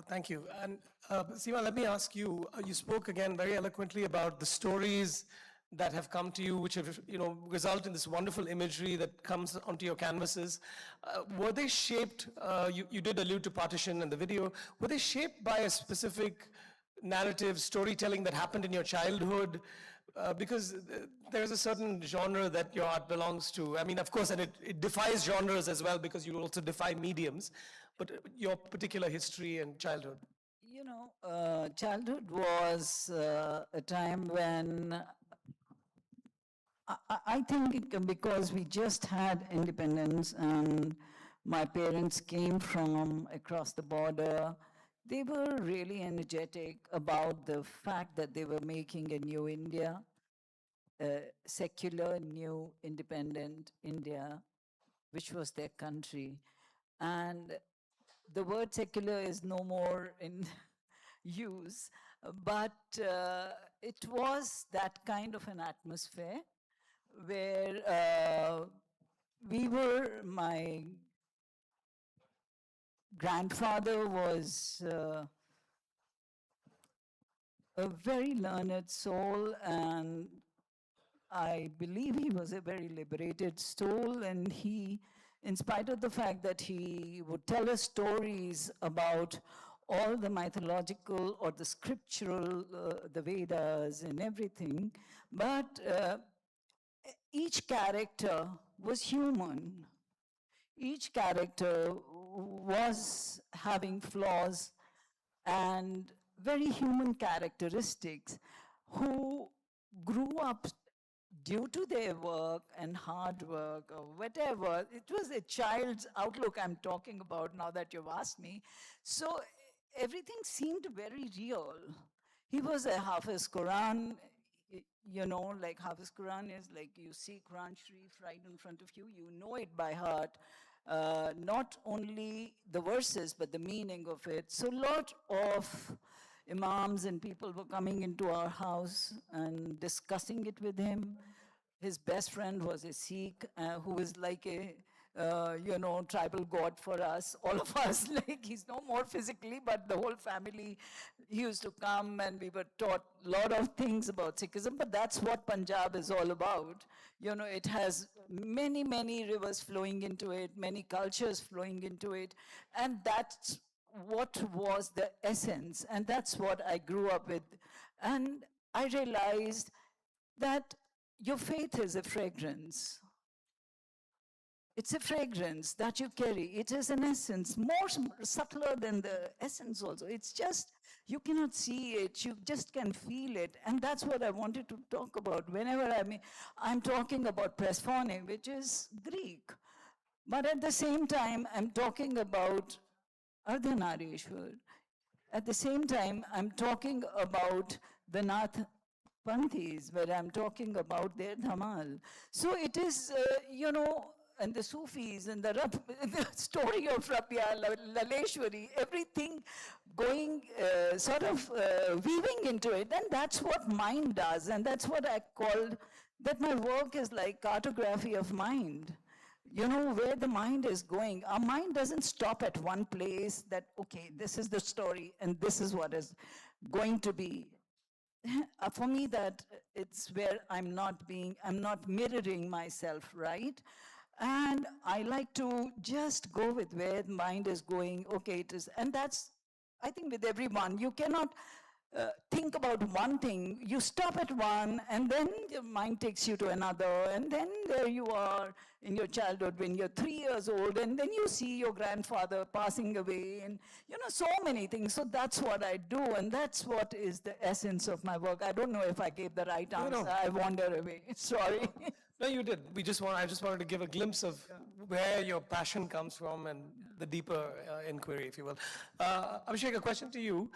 Thank you. And Seema, let me ask you, you spoke again very eloquently about the stories that have come to you, which have, result in this wonderful imagery that comes onto your canvases. Were they shaped, you did allude to Partition and the video, were they shaped by a specific narrative, storytelling that happened in your childhood? Because there's a certain genre that your art belongs to. I mean, of course, and it defies genres as well, because you also defy mediums, but your particular history and childhood. Childhood was a time when I think because we just had independence and my parents came from across the border, they were really energetic about the fact that they were making a new India, a secular, new, independent India, which was their country. And the word secular is no more in use, but it was that kind of an atmosphere where my grandfather was a very learned soul, and I believe he was a very liberated soul, and he, in spite of the fact that he would tell us stories about all the mythological or the scriptural, the Vedas and everything, but each character was human. Each character was having flaws and very human characteristics, who grew up due to their work and hard work or whatever. It was a child's outlook I'm talking about now that you've asked me. So everything seemed very real. He was a Hafiz Quran, like Hafiz Quran is like you see Quran Sharif right in front of you, you know it by heart. Not only the verses, but the meaning of it. So a lot of imams and people were coming into our house and discussing it with him. His best friend was a Sikh who was like a, tribal god for us, all of us. Like, he's no more physically, but the whole family, he used to come and we were taught a lot of things about Sikhism, but that's what Punjab is all about. You know, it has many, many rivers flowing into it, many cultures flowing into it, and that's what was the essence, and that's what I grew up with. And I realized that your faith is a fragrance. It's a fragrance that you carry. It is an essence, more subtler than the essence also. It's just, you cannot see it, you just can feel it. And that's what I wanted to talk about. Whenever I'm talking about Persephone, which is Greek. But at the same time, I'm talking about Ardhanarishwar. At the same time, I'm talking about the Nath Panthis, where I'm talking about their Dhamal. So it is, and the Sufis and the story of Rabia, Laleshwari, everything going weaving into it. And that's what mind does. And that's what I called, that my work is like cartography of mind. You know, where the mind is going. Our mind doesn't stop at one place that, okay, this is the story and this is what is going to be. For me, that it's where I'm not mirroring myself, right? And I like to just go with where the mind is going. Okay, it is, and that's, I think, with everyone. You cannot think about one thing, you stop at one, and then your mind takes you to another, and then there you are in your childhood when you're 3 years old, and then you see your grandfather passing away, and so many things. So that's what I do, and that's what is the essence of my work. I don't know if I gave the right answer. I wander away. Sorry. No, you did. I just wanted to give a glimpse of where your passion comes from and the deeper inquiry, if you will. Abhishek, a question to you.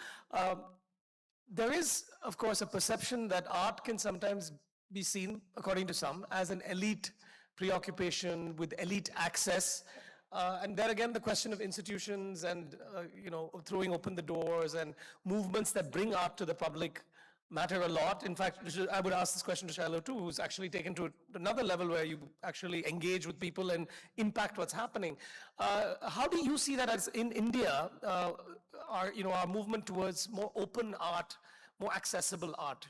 There is, of course, a perception that art can sometimes be seen, according to some, as an elite preoccupation with elite access. And there again, the question of institutions and, throwing open the doors and movements that bring art to the public matter a lot. In fact, I would ask this question to Shiloh too, who's actually taken to another level where you actually engage with people and impact what's happening. How do you see that as in India, our movement towards more open art, more accessible art?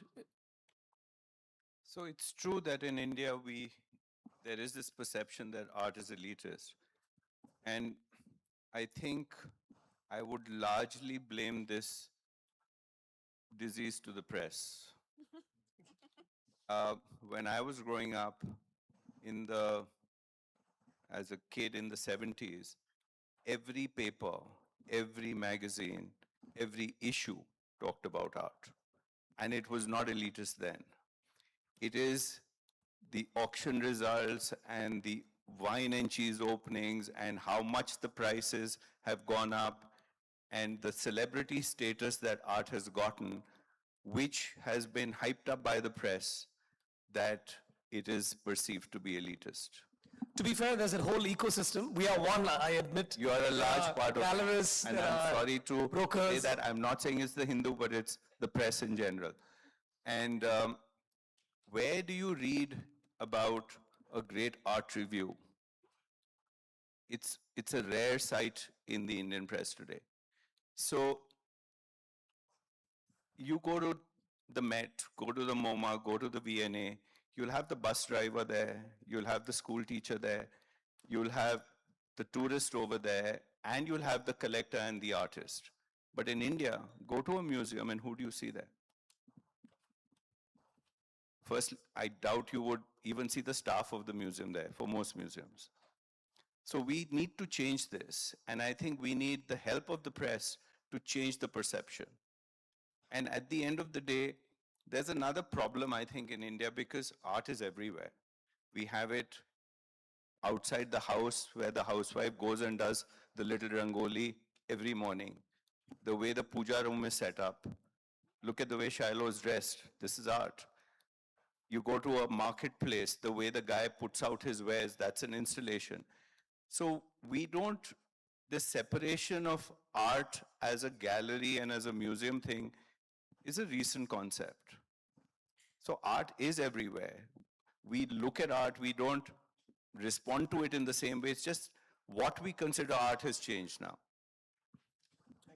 So it's true that in India, there is this perception that art is elitist. And I think I would largely blame this disease to the press. When I was growing up as a kid in the 70s, every paper, every magazine, every issue talked about art. And it was not elitist then. It is the auction results and the wine and cheese openings and how much the prices have gone up and the celebrity status that art has gotten, which has been hyped up by the press, that it is perceived to be elitist. To be fair, there's a whole ecosystem. We are one, I admit. You are a large part of gallerists, it. And I'm sorry to brokers. say that. I'm not saying it's the Hindu, but it's the press in general. And where do you read about a great art review? It's a rare sight in the Indian press today. So you go to the Met, go to the MoMA, go to the VNA, you'll have the bus driver there, you'll have the school teacher there, you'll have the tourist over there, and you'll have the collector and the artist. But in India, go to a museum and who do you see there? First, I doubt you would even see the staff of the museum there for most museums. So we need to change this, and I think we need the help of the press to change the perception. And at the end of the day, there's another problem, I think, in India, because art is everywhere. We have it outside the house, where the housewife goes and does the little rangoli every morning. The way the puja room is set up. Look at the way Shiloh is dressed. This is art. You go to a marketplace, the way the guy puts out his wares, that's an installation. So this separation of art as a gallery and as a museum thing is a recent concept. So art is everywhere. We look at art, we don't respond to it in the same way. It's just what we consider art has changed now.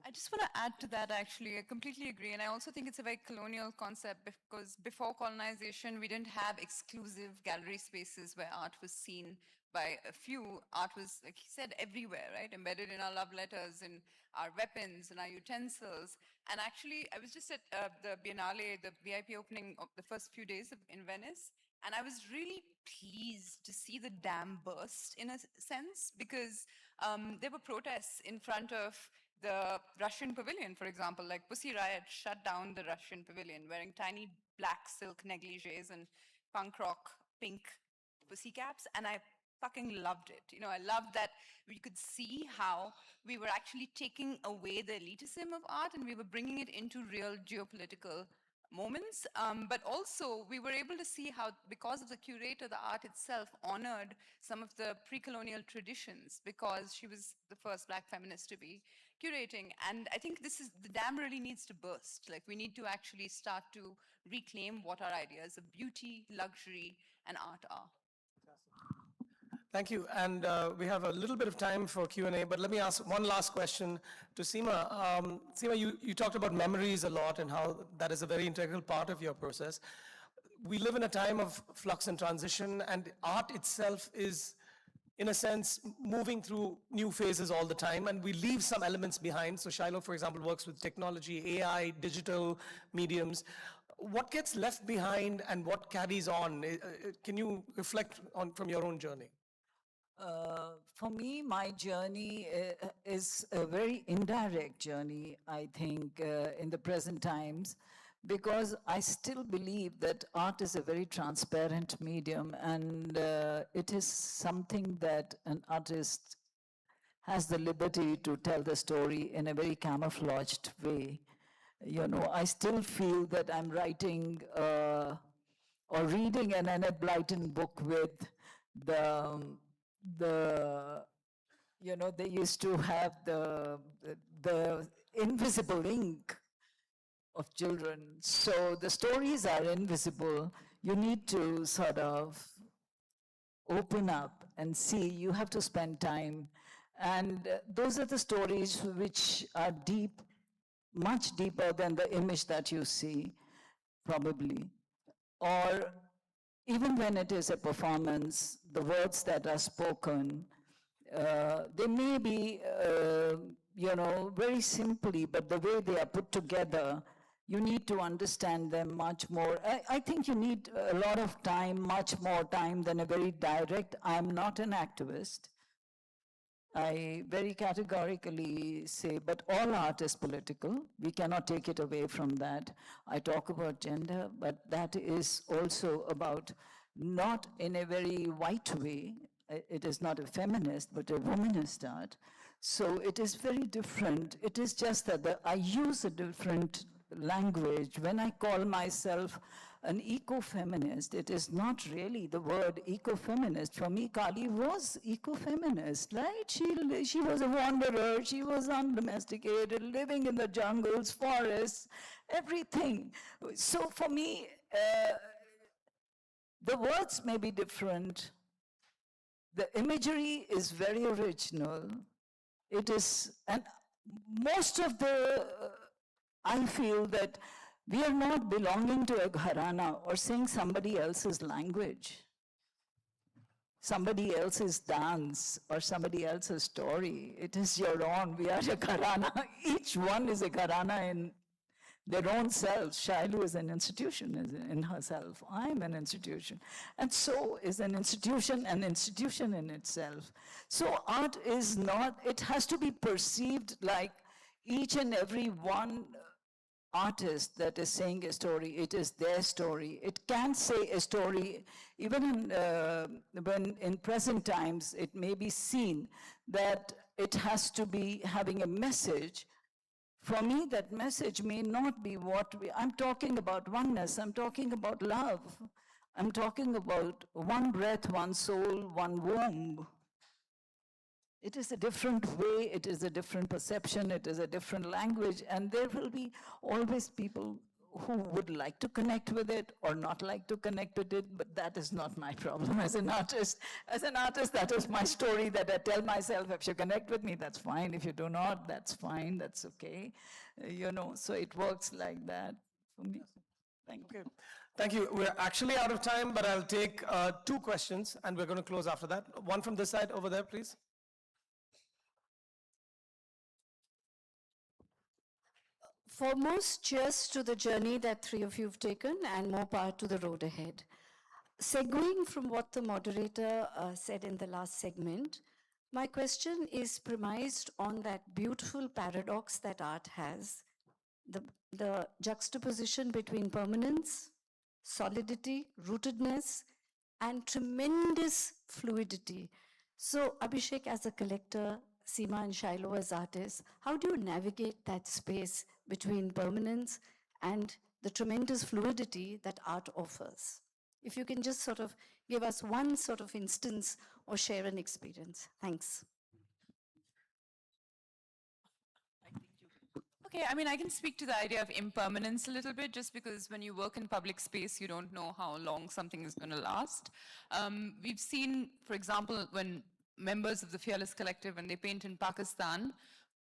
I just want to add to that, actually. I completely agree. And I also think it's a very colonial concept because before colonization, we didn't have exclusive gallery spaces where art was seen by a few. Art was, like he said, everywhere, right? Embedded in our love letters, in our weapons, in our utensils. And actually, I was just at the Biennale, the VIP opening of the first few days in Venice. And I was really pleased to see the dam burst, in a sense, because there were protests in front of the Russian pavilion, for example, like Pussy Riot shut down the Russian pavilion wearing tiny black silk negligees and punk rock pink pussy caps. And I fucking loved it. You know, I loved that we could see how we were actually taking away the elitism of art and we were bringing it into real geopolitical moments. But also we were able to see how, because of the curator, the art itself honored some of the pre-colonial traditions because she was the first Black feminist to be curating. And I think this is, the dam really needs to burst. Like, we need to actually start to reclaim what our ideas of beauty, luxury, and art are. Thank you. And we have a little bit of time for Q&A, but let me ask one last question to Seema. Seema, you talked about memories a lot and how that is a very integral part of your process. We live in a time of flux and transition, and art itself is, in a sense, moving through new phases all the time, and we leave some elements behind. So Shiloh, for example, works with technology, AI, digital mediums. What gets left behind and what carries on? Can you reflect on from your own journey? For me, my journey is a very indirect journey, I think, in the present times, because I still believe that art is a very transparent medium, and it is something that an artist has the liberty to tell the story in a very camouflaged way. You know, I still feel that I'm writing or reading an Annette Blyton book with you know, they used to have the invisible ink of children. So the stories are invisible. You need to sort of open up and see. You have to spend time. And those are the stories which are deep, much deeper than the image that you see, probably. Or even when it is a performance, the words that are spoken, they may be, you know, very simply, but the way they are put together, you need to understand them much more. I think you need a lot of time, much more time than a very direct. I'm not an activist. I very categorically say, but all art is political. We cannot take it away from that. I talk about gender, but that is also about, not in a very white way. It is not a feminist, but a womanist art. So it is very different. It is just that I use a different language. When I call myself an eco-feminist, it is not really the word eco-feminist. For me, Kali was eco-feminist, right? She was a wanderer, she was undomesticated, living in the jungles, forests, everything. So for me, the words may be different. The imagery is very original. It is, and most of I feel that we are not belonging to a gharana or saying somebody else's language, somebody else's dance, or somebody else's story. It is your own. We are a gharana. Each one is a gharana in their own selves. Shailu is an institution in herself. I'm an institution. And so is an institution in itself. So art is not, it has to be perceived like each and every one artist that is saying a story, it is their story. It can say a story, even when in present times it may be seen that it has to be having a message. For me, that message may not be I'm talking about oneness, I'm talking about love, I'm talking about one breath, one soul, one womb. It is a different way, it is a different perception, it is a different language, and there will be always people who would like to connect with it or not like to connect with it, but that is not my problem as an artist. As an artist, that is my story that I tell myself, if you connect with me, that's fine. If you do not, that's fine, that's okay. So it works like that for me. Thank you. Thank you. We're actually out of time, but I'll take 2 questions, and we're going to close after that. One from this side over there, please. Foremost, cheers to the journey that 3 of you have taken, and more power to the road ahead. Segueing from what the moderator said in the last segment, my question is premised on that beautiful paradox that art has, the juxtaposition between permanence, solidity, rootedness, and tremendous fluidity. So Abhishek as a collector, Seema and Shiloh as artists, how do you navigate that space between permanence and the tremendous fluidity that art offers? If you can just sort of give us one sort of instance or share an experience. Thanks. Okay, I mean, I can speak to the idea of impermanence a little bit, just because when you work in public space, you don't know how long something is going to last. We've seen, for example, when members of the Fearless Collective, when they paint in Pakistan,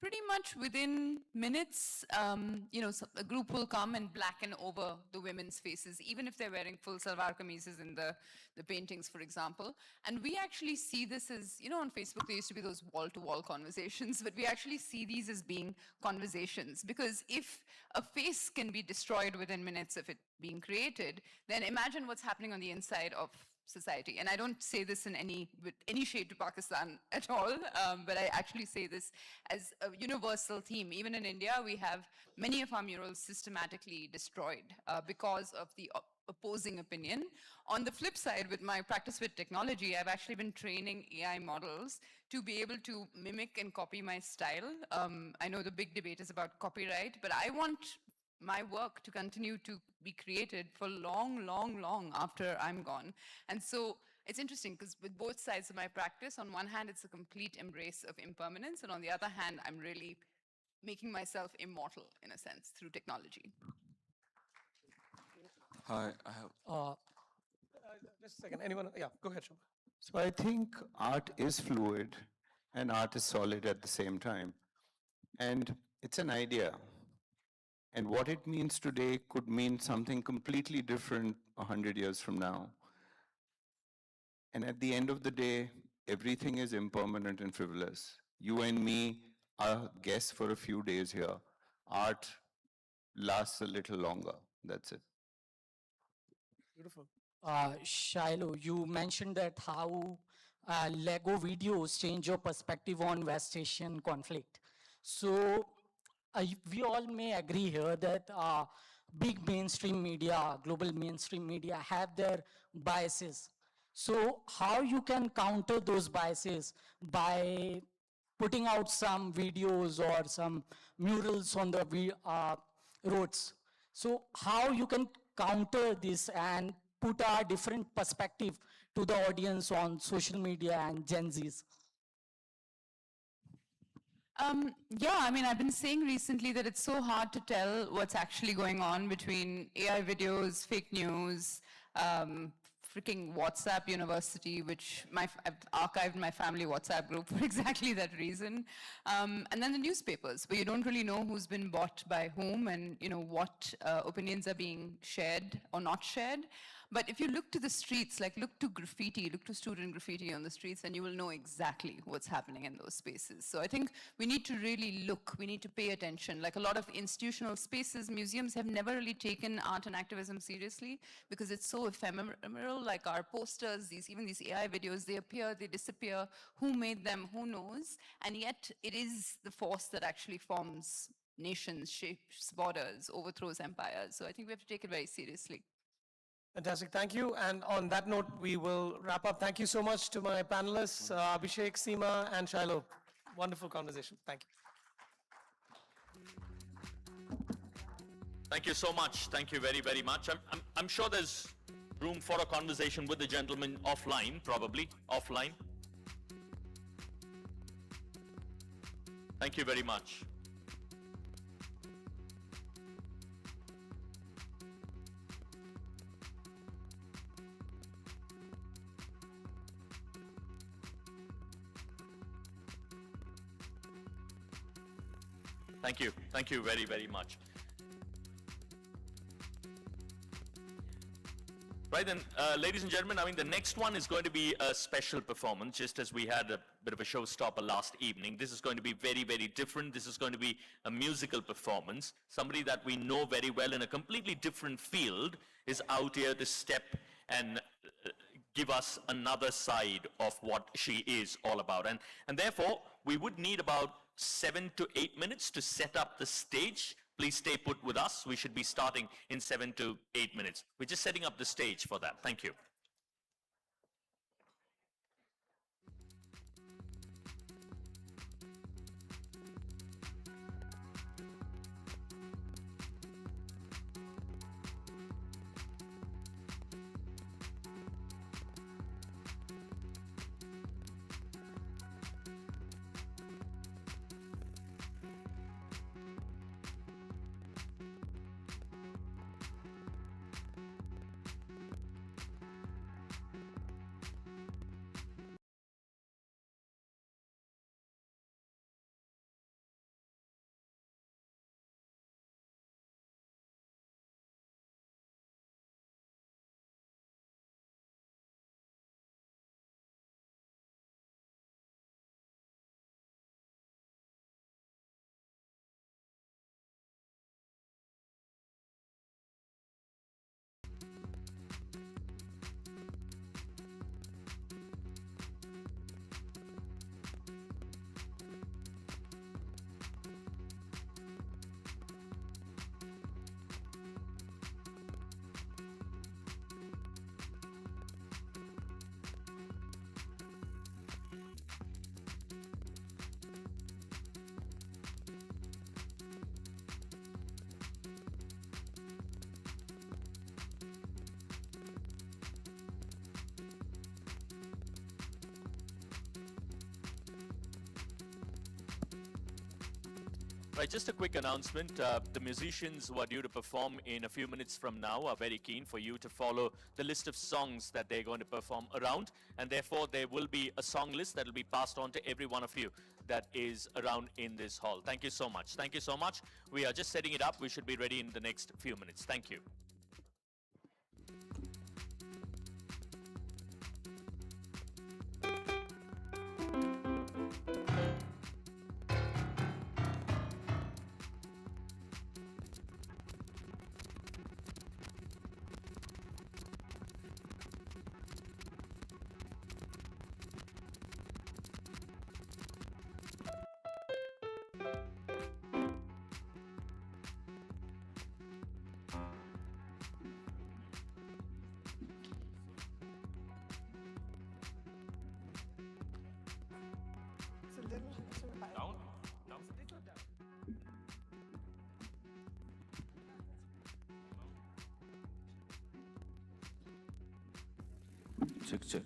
pretty much within minutes, a group will come and blacken over the women's faces, even if they're wearing full salwar kameezes in the paintings, for example. And we actually see this as, on Facebook, there used to be those wall-to-wall conversations, but we actually see these as being conversations, because if a face can be destroyed within minutes of it being created, then imagine what's happening on the inside of society. And I don't say this with any shade to Pakistan at all, but I actually say this as a universal theme. Even in India, we have many of our murals systematically destroyed because of the opposing opinion. On the flip side, with my practice with technology, I've actually been training AI models to be able to mimic and copy my style. I know the big debate is about copyright, but I want my work to continue to be created for long, long, long after I'm gone. And so it's interesting because with both sides of my practice, on one hand, it's a complete embrace of impermanence, and on the other hand, I'm really making myself immortal, in a sense, through technology. Hi, I have... Just a second. Anyone? Yeah, go ahead, Shubha. So I think art is fluid and art is solid at the same time. And it's an idea. And what it means today could mean something completely different 100 years from now. And at the end of the day, everything is impermanent and frivolous. You and me are guests for a few days here. Art lasts a little longer. That's it. Beautiful. Shiloh, you mentioned that how Lego videos change your perspective on West Asian conflict. So we all may agree here that big mainstream media, global mainstream media have their biases. So how you can counter those biases by putting out some videos or some murals on the roads. So how you can counter this and put a different perspective to the audience on social media and Gen Zs? Yeah, I mean, I've been saying recently that it's so hard to tell what's actually going on between AI videos, fake news, freaking WhatsApp University, which I've archived my family WhatsApp group for exactly that reason. And then the newspapers, where you don't really know who's been bought by whom and what opinions are being shared or not shared. But if you look to the streets, like look to graffiti, look to student graffiti on the streets, and you will know exactly what's happening in those spaces. So I think we need to really look, we need to pay attention. Like a lot of institutional spaces, museums have never really taken art and activism seriously because it's so ephemeral, like our posters, even these AI videos, they appear, they disappear, who made them, who knows? And yet it is the force that actually forms nations, shapes borders, overthrows empires. So I think we have to take it very seriously. Fantastic, thank you. And on that note, we will wrap up. Thank you so much to my panelists, Abhishek, Seema, and Shiloh. Wonderful conversation. Thank you. Thank you so much. Thank you very, very much. I'm sure there's room for a conversation with the gentleman offline, probably offline. Thank you very much. Thank you. Thank you very, very much. Right then, ladies and gentlemen, I mean, the next one is going to be a special performance, just as we had a bit of a showstopper last evening. This is going to be very, very different. This is going to be a musical performance. Somebody that we know very well in a completely different field is out here to step and give us another side of what she is all about. And therefore, we would need about 7 to 8 minutes to set up the stage. Please stay put with us. We should be starting in 7 to 8 minutes. We're just setting up the stage for that. Thank you. Right, just a quick announcement. The musicians who are due to perform in a few minutes from now are very keen for you to follow the list of songs that they're going to perform around, and therefore there will be a song list that will be passed on to every one of you that is around in this hall. Thank you so much. Thank you so much. We are just setting it up. We should be ready in the next few minutes. Thank you. Down. Check.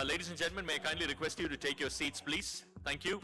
Ladies and gentlemen, may I kindly request you to take your seats, please? Thank you.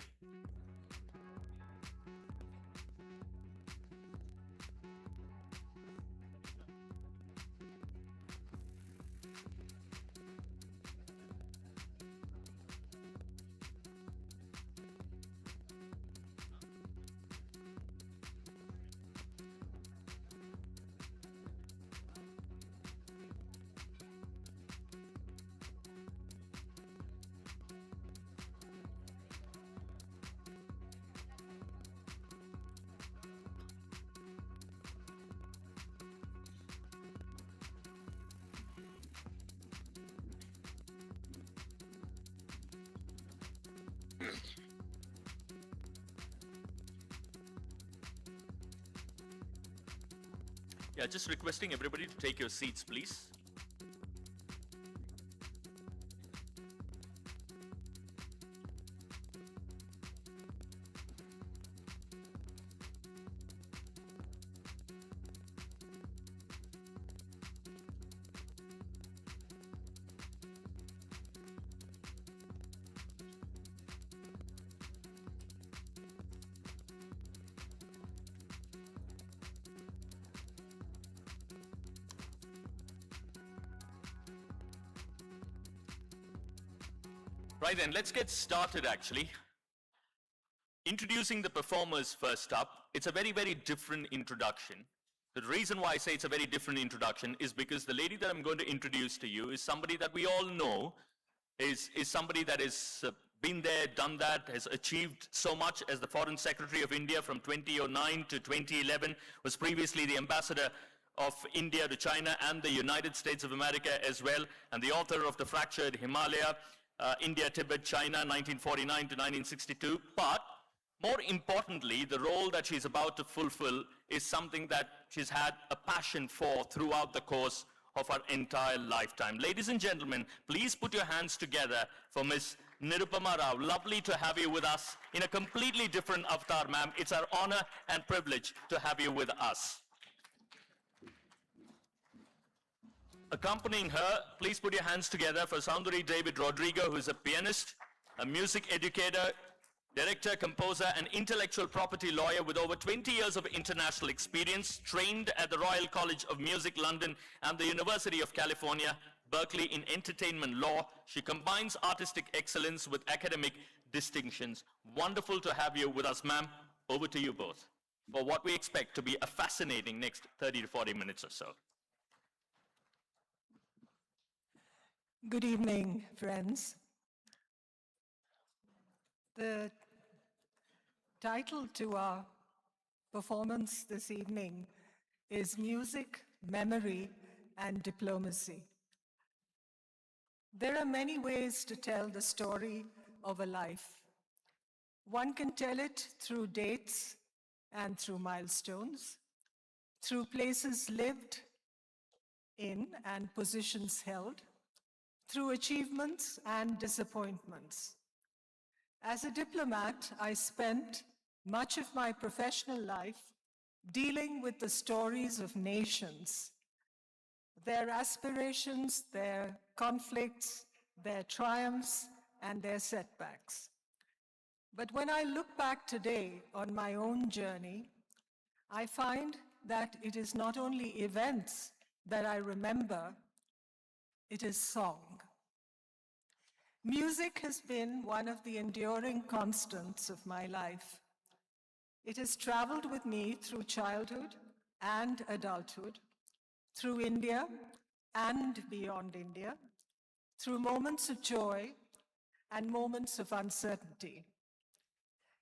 Yeah, just requesting everybody to take your seats, please. Right then, let's get started actually. Introducing the performers first up, it's a very, very different introduction. The reason why I say it's a very different introduction is because the lady that I'm going to introduce to you is somebody that we all know, is somebody that has been there, done that, has achieved so much as the Foreign Secretary of India from 2009 to 2011, was previously the ambassador of India to China and the United States of America as well, and the author of The Fractured Himalaya, India, Tibet, China, 1949 to 1962. But more importantly, the role that she's about to fulfill is something that she's had a passion for throughout the course of her entire lifetime. Ladies and gentlemen, please put your hands together for Miss Nirupama Rao. Lovely to have you with us in a completely different avatar, ma'am. It's our honor and privilege to have you with us. Accompanying her, please put your hands together for Soundari David Rodrigo, who is a pianist, a music educator, director, composer, and intellectual property lawyer with over 20 years of international experience, trained at the Royal College of Music, London, and the University of California, Berkeley in entertainment law. She combines artistic excellence with academic distinctions. Wonderful to have you with us, ma'am. Over to you both for what we expect to be a fascinating next 30 to 40 minutes or so. Good evening, friends. The title to our performance this evening is Music, Memory, and diplomacy. There are many ways to tell the story of a life. One can tell it through dates and through milestones, through places lived in and positions held, through achievements and disappointments. As a diplomat, I spent much of my professional life dealing with the stories of nations, their aspirations, their conflicts, their triumphs, and their setbacks. But when I look back today on my own journey, I find that it is not only events that I remember, it is song. Music has been one of the enduring constants of my life. It has traveled with me through childhood and adulthood, through India and beyond India, through moments of joy and moments of uncertainty.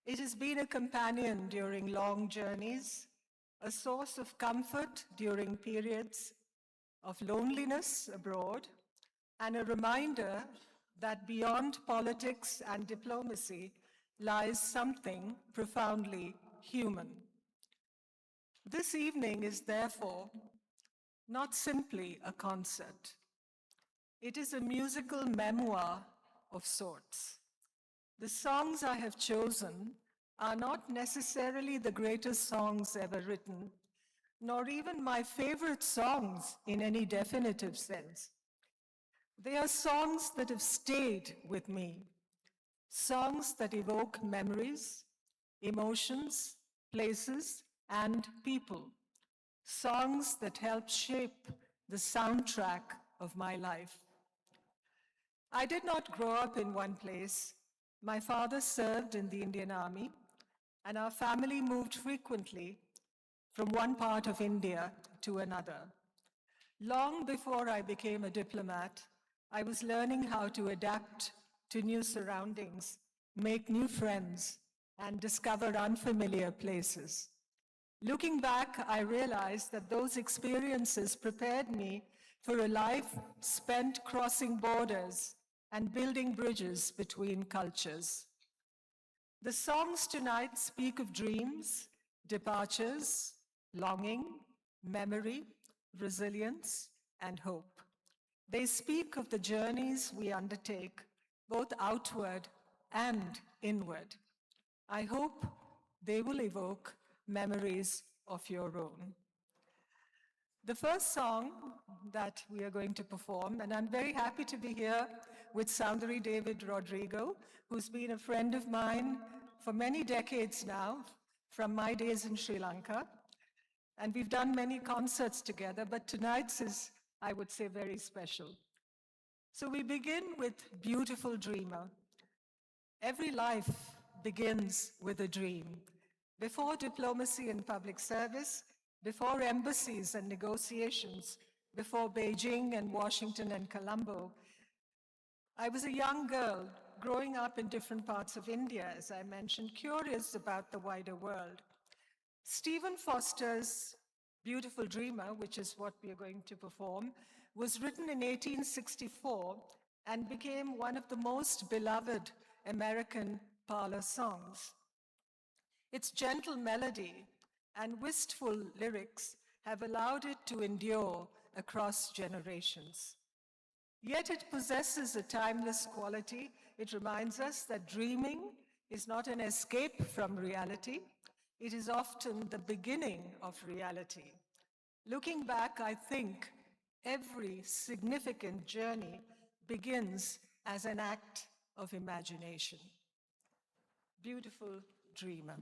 It has been a companion during long journeys, a source of comfort during periods of loneliness abroad, and a reminder that beyond politics and diplomacy lies something profoundly human. This evening is therefore not simply a concert. It is a musical memoir of sorts. The songs I have chosen are not necessarily the greatest songs ever written, nor even my favorite songs in any definitive sense. They are songs that have stayed with me, songs that evoke memories, emotions, places, and people, songs that help shape the soundtrack of my life. I did not grow up in one place. My father served in the Indian Army, and our family moved frequently from one part of India to another. Long before I became a diplomat, I was learning how to adapt to new surroundings, make new friends, and discover unfamiliar places. Looking back, I realized that those experiences prepared me for a life spent crossing borders and building bridges between cultures. The songs tonight speak of dreams, departures, longing, memory, resilience, and hope. They speak of the journeys we undertake, both outward and inward. I hope they will evoke memories of your own. The first song that we are going to perform, and I'm very happy to be here with Soundari David Rodrigo, who's been a friend of mine for many decades now, from my days in Sri Lanka. And we've done many concerts together, but tonight's is, I would say, very special. So we begin with Beautiful Dreamer. Every life begins with a dream. Before diplomacy and public service, before embassies and negotiations, before Beijing and Washington and Colombo, I was a young girl growing up in different parts of India, as I mentioned, curious about the wider world. Stephen Foster's Beautiful Dreamer, which is what we are going to perform, was written in 1864 and became one of the most beloved American parlor songs. Its gentle melody and wistful lyrics have allowed it to endure across generations. Yet it possesses a timeless quality. It reminds us that dreaming is not an escape from reality. It is often the beginning of reality. Looking back, I think every significant journey begins as an act of imagination. Beautiful Dreamer.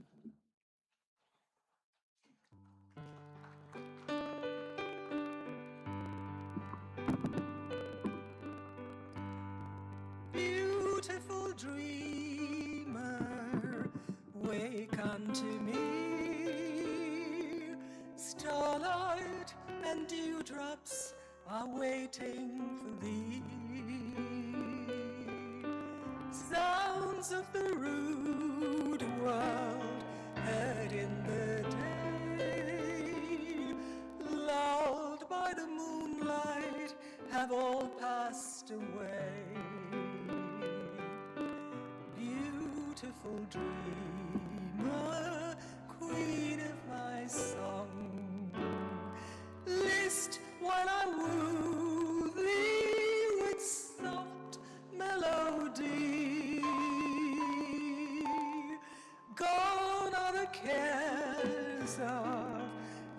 Beautiful dreamer, wake unto me. Starlight and dewdrops are waiting for thee. Sounds of the rude world heard in the day, lulled by the moonlight have all passed away. Beautiful dreamer, queen of my song, list while I woo thee with soft melody. Gone are the cares of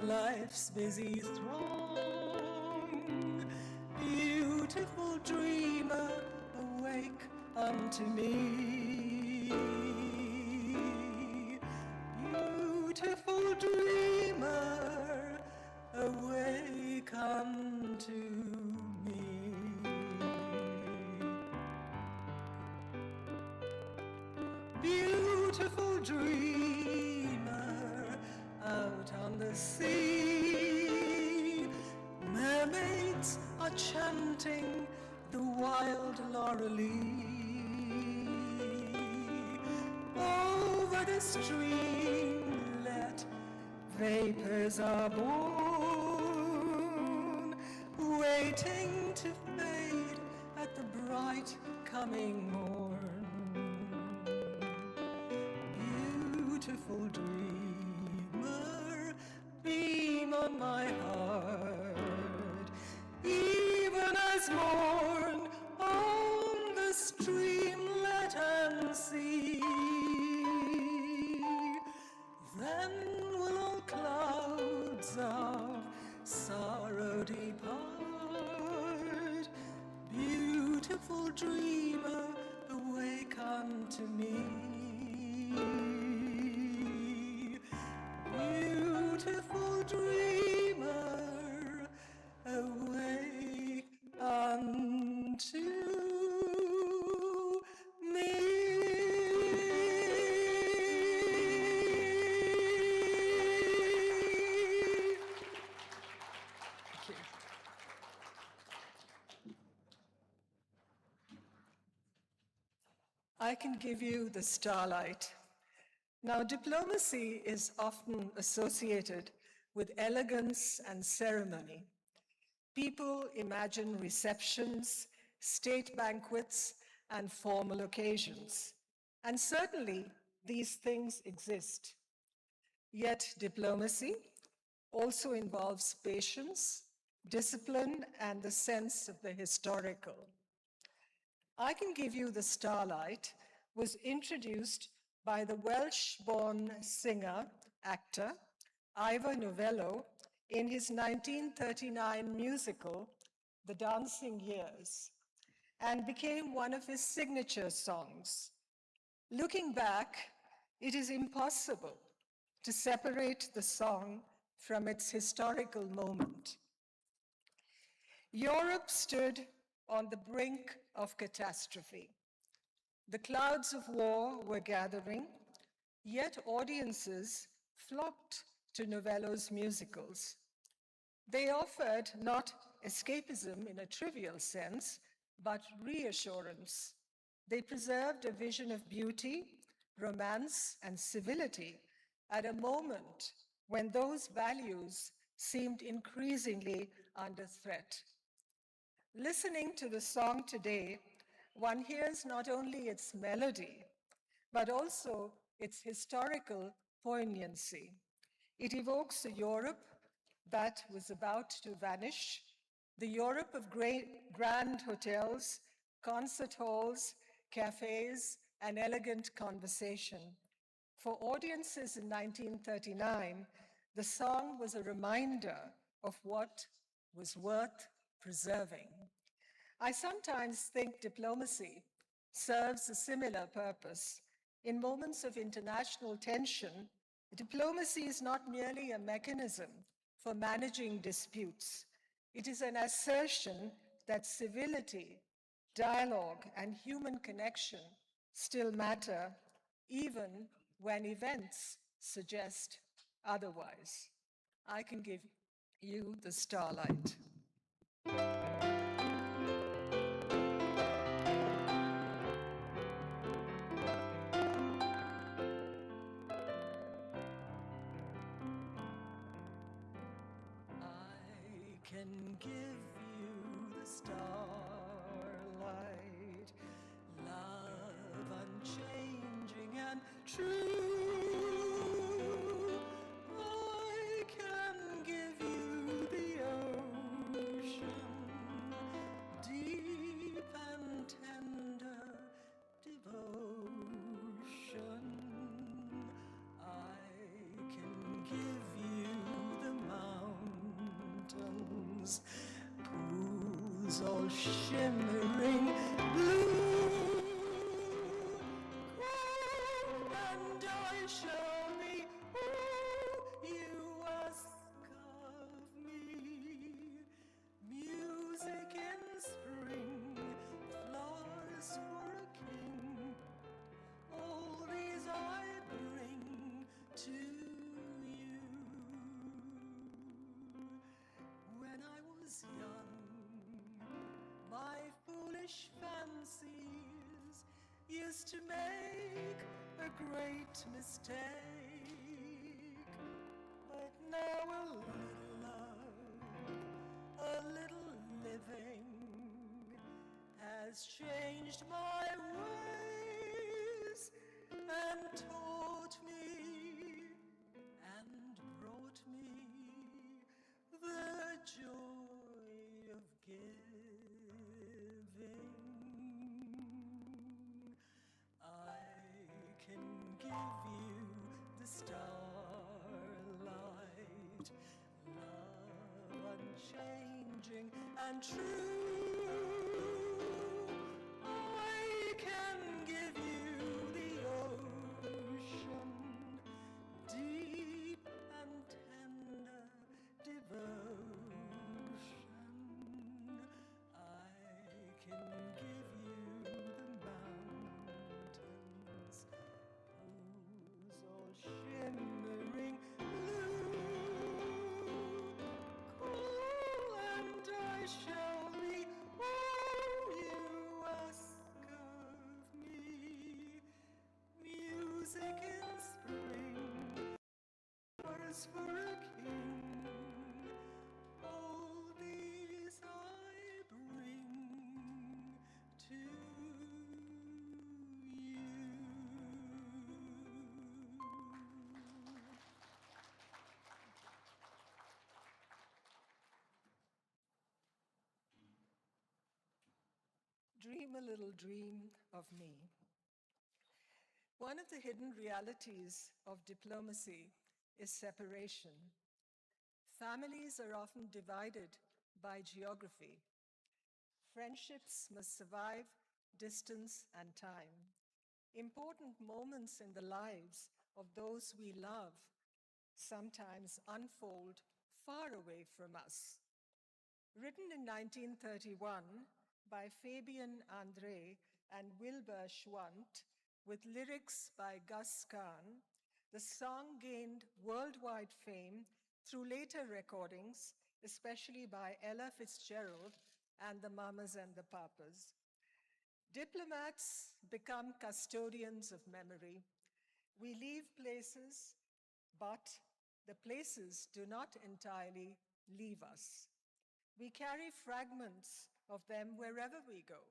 life's busy throng. Beautiful dreamer, awake unto me. Beautiful dreamer, awake unto me. Beautiful dreamer, out on the sea, mermaids are chanting the wild laurel. Over the streamlet, vapors are born, waiting to fade at the bright coming morn. Beautiful dreamer, beam on my heart, even as morn on the streamlet and sea. Then will all clouds of sorrow depart. Beautiful dreamer, awake unto me. Beautiful dreamer, awake unto me. I can give you the starlight. Now, diplomacy is often associated with elegance and ceremony. People imagine receptions, state banquets, and formal occasions. And certainly, these things exist. Yet, diplomacy also involves patience, discipline, and the sense of the historical. I Can Give You the Starlight was introduced by the Welsh-born singer, actor, Ivor Novello, in his 1939 musical, The Dancing Years, and became one of his signature songs. Looking back, it is impossible to separate the song from its historical moment. Europe stood on the brink of catastrophe. The clouds of war were gathering, yet audiences flocked to Novello's musicals. They offered not escapism in a trivial sense, but reassurance. They preserved a vision of beauty, romance, and civility at a moment when those values seemed increasingly under threat. Listening to the song today, one hears not only its melody, but also its historical poignancy. It evokes a Europe that was about to vanish, the Europe of grand hotels, concert halls, cafes, and elegant conversation. For audiences in 1939, the song was a reminder of what was worth preserving. I sometimes think diplomacy serves a similar purpose. In moments of international tension, diplomacy is not merely a mechanism for managing disputes. It is an assertion that civility, dialogue, and human connection still matter, even when events suggest otherwise. I Can Give You the Starlight. I can give you the starlight, love unchanging and true. I can give you the ocean, deep and tender devotion. I can give you the mountains, pools all shimmering blue. And I shall be all you ask of me. Music in spring, flowers for a king. All these I bring to you. When I was young, my foolish fancies used to make a great mistake. But now a little love, a little living has changed my ways and taught me and brought me the joy of giving. I can give you the starlight, love unchanging and true. I can give you the ocean, deep and tender devotion. I can give you the mountains, pools all shimmering blue. Cool and I shall be all you ask of me. Music in spring, flowers for a king. All these I bring to you. Dream a little dream of me. One of the hidden realities of diplomacy is separation. Families are often divided by geography. Friendships must survive distance and time. Important moments in the lives of those we love sometimes unfold far away from us. Written in 1931 by Fabian André and Wilbur Schwant, with lyrics by Gus Kahn, the song gained worldwide fame through later recordings, especially by Ella Fitzgerald and the Mamas and the Papas. Diplomats become custodians of memory. We leave places, but the places do not entirely leave us. We carry fragments of them wherever we go.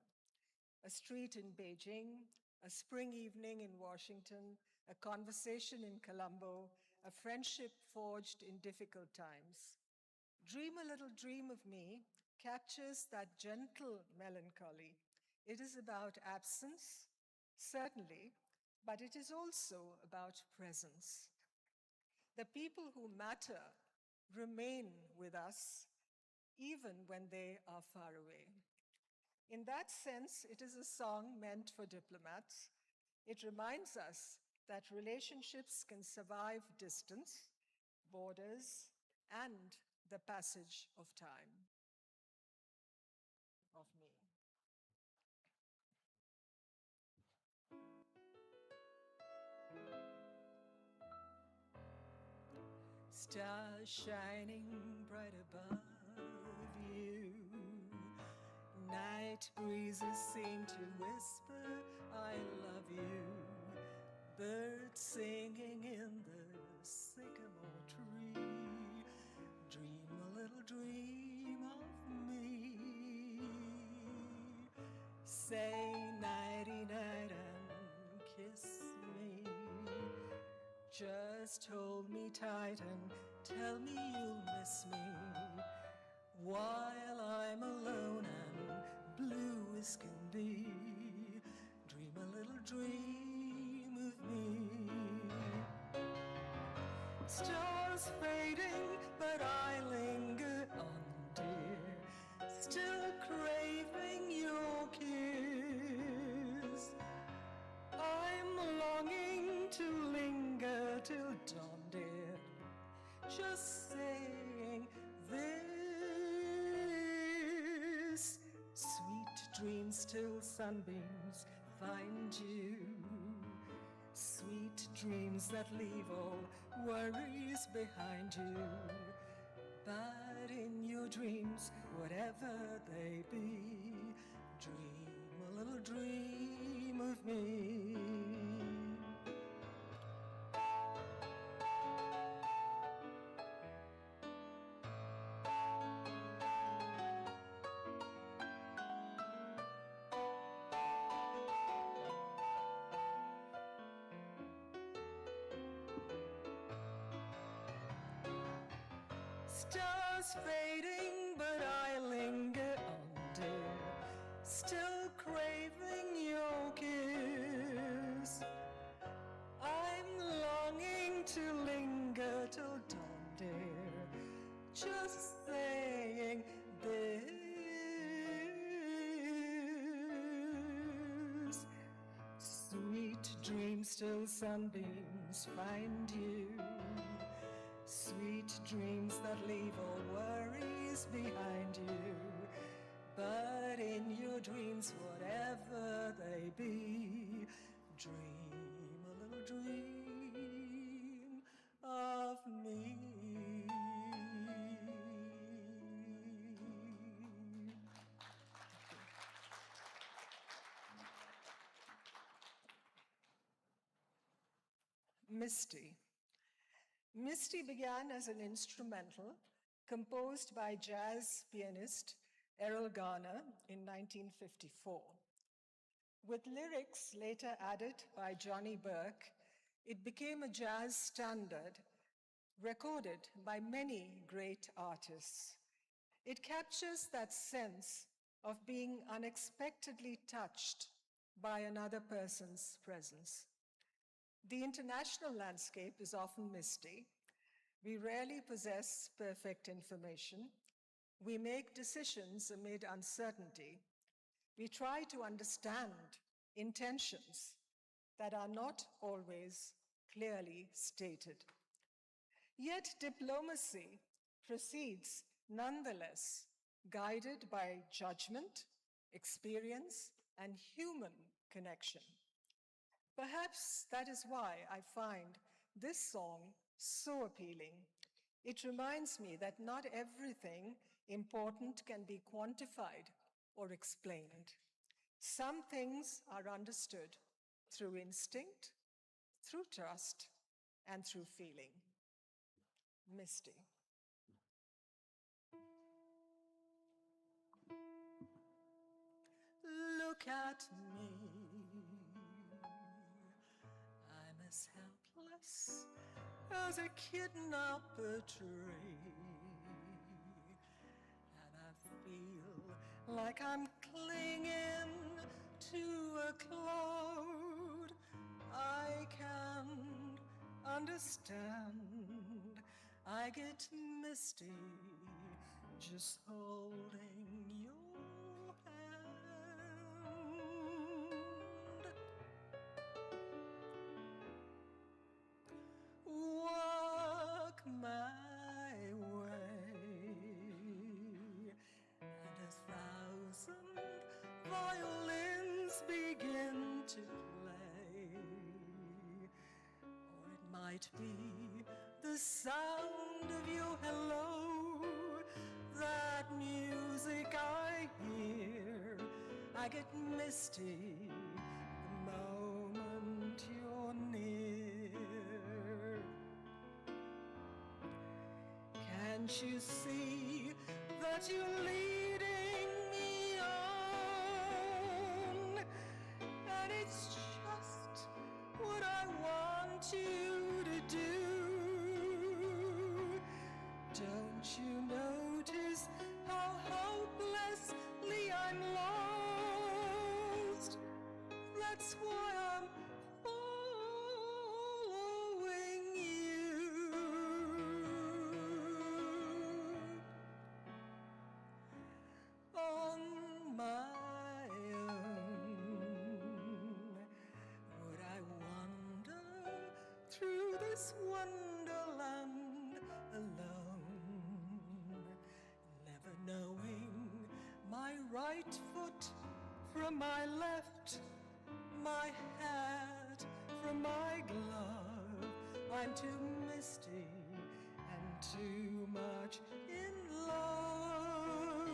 A street in Beijing, a spring evening in Washington, a conversation in Colombo, a friendship forged in difficult times. Dream a Little Dream of Me captures that gentle melancholy. It is about absence, certainly, but it is also about presence. The people who matter remain with us even when they are far away. In that sense, it is a song meant for diplomats. It reminds us that relationships can survive distance, borders, and the passage of time. Of me. Stars shining bright above you. Night breezes seem to whisper, I love you. Birds singing in the sycamore tree. Dream a little dream of me. Say nighty-night and kiss me. Just hold me tight and tell me you'll miss me while I'm alone and blue as can be. Dream a little dream of me. Stars fading, but I linger on, dear, still craving your kiss. I'm longing to linger till dawn, dear, just saying this. Sweet dreams till sunbeams find you. Sweet dreams that leave all worries behind you. But in your dreams, whatever they be, dream a little dream of me. Stars fading, but I linger on, dear, still craving your kiss. I'm longing to linger till dawn, dear, just saying this. Sweet dreams till sunbeams find you. Sweet dreams that leave all worries behind you. But in your dreams, whatever they be, dream a little dream of me. Misty. Misty began as an instrumental composed by jazz pianist Errol Garner in 1954. With lyrics later added by Johnny Burke, it became a jazz standard recorded by many great artists. It captures that sense of being unexpectedly touched by another person's presence. The international landscape is often misty. We rarely possess perfect information. We make decisions amid uncertainty. We try to understand intentions that are not always clearly stated. Yet diplomacy proceeds nonetheless, guided by judgment, experience, and human connection. Perhaps that is why I find this song so appealing. It reminds me that not everything important can be quantified or explained. Some things are understood through instinct, through trust, and through feeling. Misty. Look at me. I'm as helpless as a kitten up a tree. And I feel like I'm clinging to a cloud. I can't understand. I get misty just holding your hand. Walk my way, and 1,000 violins begin to play. Or it might be the sound of your hello, that music I hear. I get misty the moment you're near. Can't you see that you're leading me on? It's just what I want you to do. Don't you notice how hopelessly I'm lost? That's why I'm following you. On my own, would I wander through this wonderland alone, never knowing my right foot from my left, my hat from my glove? I'm too misty and too much in love.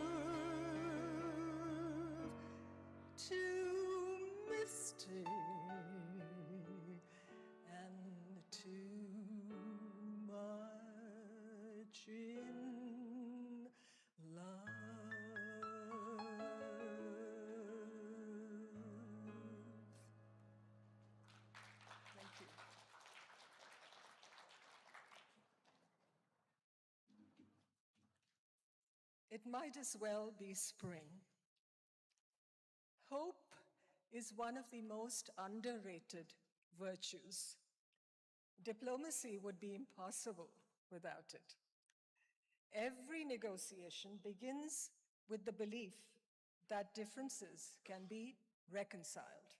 Too misty and too much in love. Thank you. It might as well be spring. Hope is one of the most underrated virtues. Diplomacy would be impossible without it. Every negotiation begins with the belief that differences can be reconciled.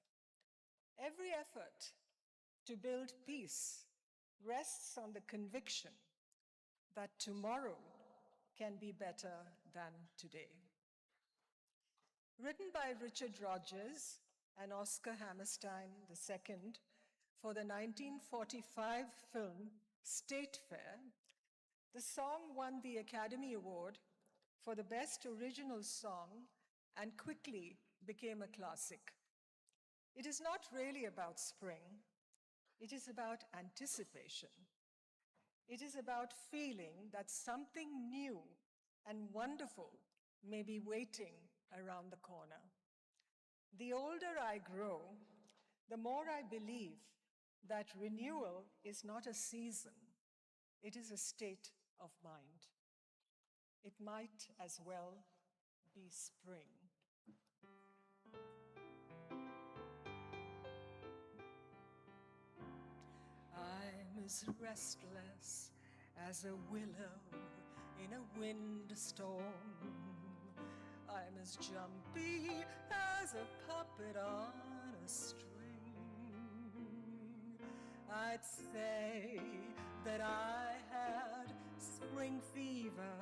Every effort to build peace rests on the conviction that tomorrow can be better than today. Written by Richard Rodgers and Oscar Hammerstein II for the 1945 film State Fair, the song won the Academy Award for the Best Original Song and quickly became a classic. It is not really about spring. It is about anticipation. It is about feeling that something new and wonderful may be waiting around the corner. The older I grow, the more I believe that renewal is not a season, it is a state of mind. It might as well be spring. I'm as restless as a willow in a windstorm. I'm as jumpy as a puppet on a string. I'd say that I had spring fever,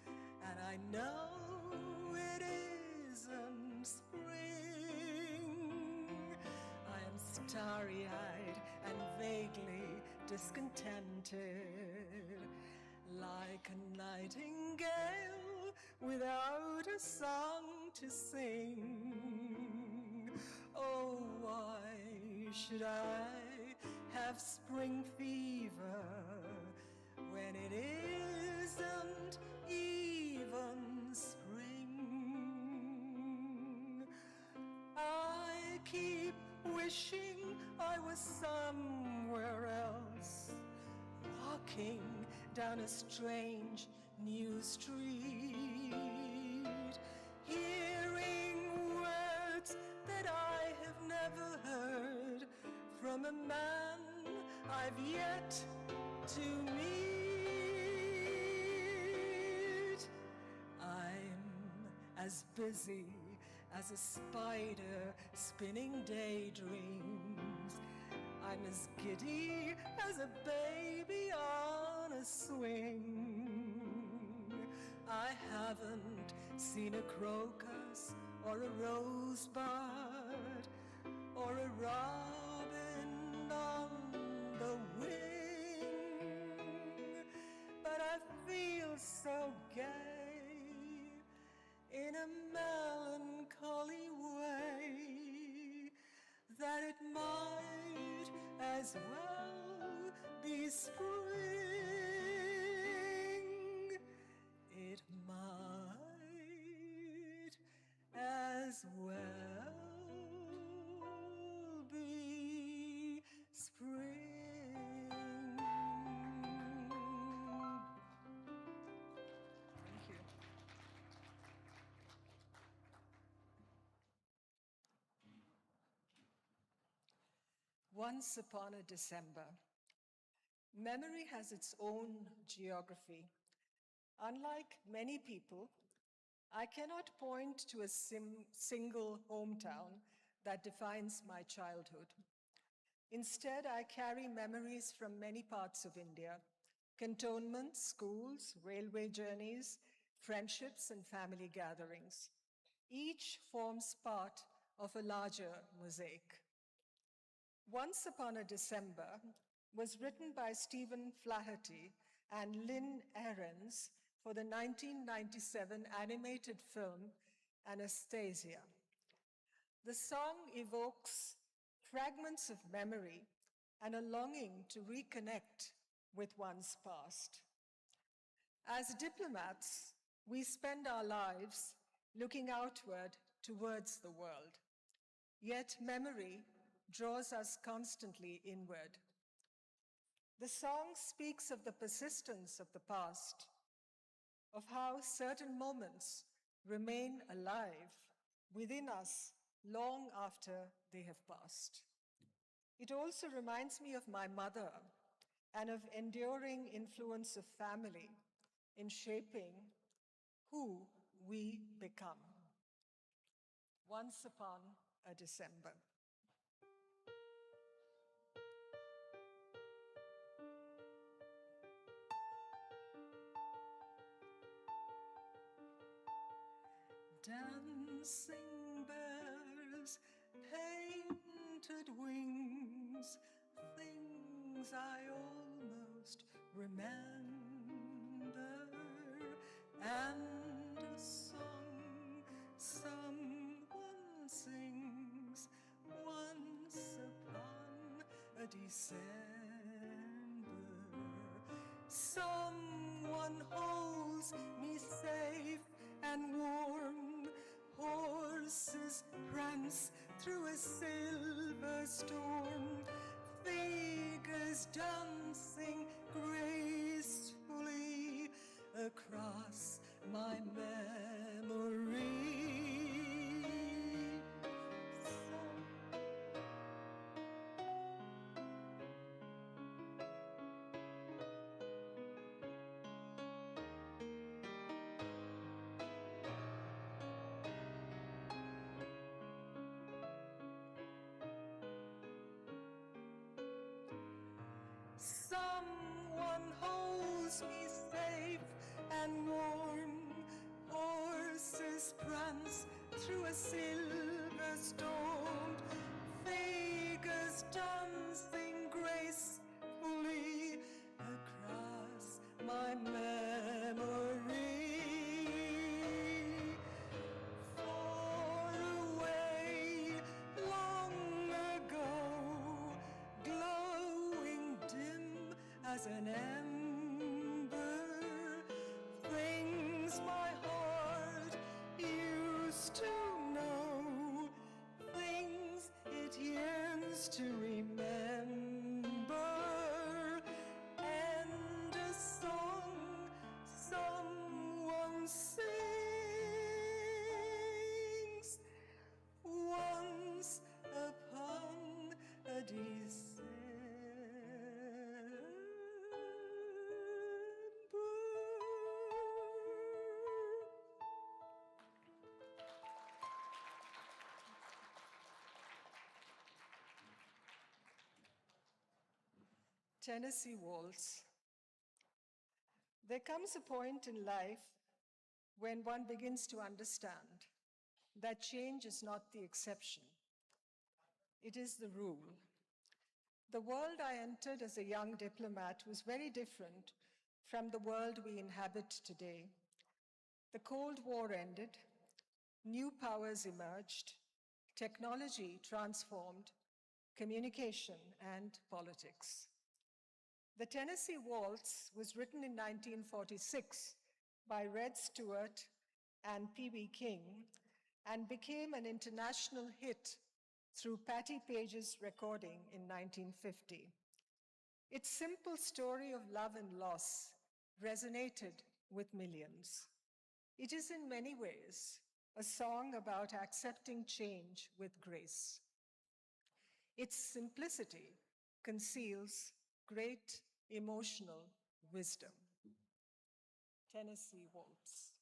and I know it isn't spring. I am starry-eyed and vaguely discontented, like a nightingale without a song to sing. Oh, why should I have spring fever when it isn't even spring? I keep wishing I was somewhere else, walking down a strange new street, hearing words that I have never heard from a man I've yet to meet. I'm as busy as a spider spinning daydreams. I'm as giddy as a baby on a swing. I haven't seen a crocus or a rosebud or a robin on the wing, but I feel so gay in a melancholy way that it might as well be spring. It might as well Once upon a December. Memory has its own geography. Unlike many people, I cannot point to a single hometown that defines my childhood. Instead, I carry memories from many parts of India: cantonments, schools, railway journeys, friendships, and family gatherings. Each forms part of a larger mosaic. Once Upon a December was written by Stephen Flaherty and Lynn Ahrens for the 1997 animated film Anastasia. The song evokes fragments of memory and a longing to reconnect with one's past. As diplomats, we spend our lives looking outward towards the world. Yet memory draws us constantly inward. The song speaks of the persistence of the past, of how certain moments remain alive within us long after they have passed. It also reminds me of my mother and of enduring influence of family in shaping who we become. Once Upon a December. Dancing bears, painted wings, things I almost remember, and a song someone sings once upon a December. Someone holds me safe and warm. Horses prance through a silver storm. Figures dancing gracefully across my memory. Someone holds me safe and warm. Horses prance through a silver storm. Figures dancing gracefully across my memory. Far away, long ago, glowing dim as an ember, things my heart used to know, things it yearns to remember, and a song someone sings once upon a December. Tennessee Waltz. There comes a point in life when one begins to understand that change is not the exception. It is the rule. The world I entered as a young diplomat was very different from the world we inhabit today. The Cold War ended, new powers emerged, technology transformed communication and politics. The Tennessee Waltz was written in 1946 by Red Stewart and P.B. King and became an international hit through Patti Page's recording in 1950. Its simple story of love and loss resonated with millions. It is in many ways a song about accepting change with grace. Its simplicity conceals great emotional wisdom. Tennessee Waltz.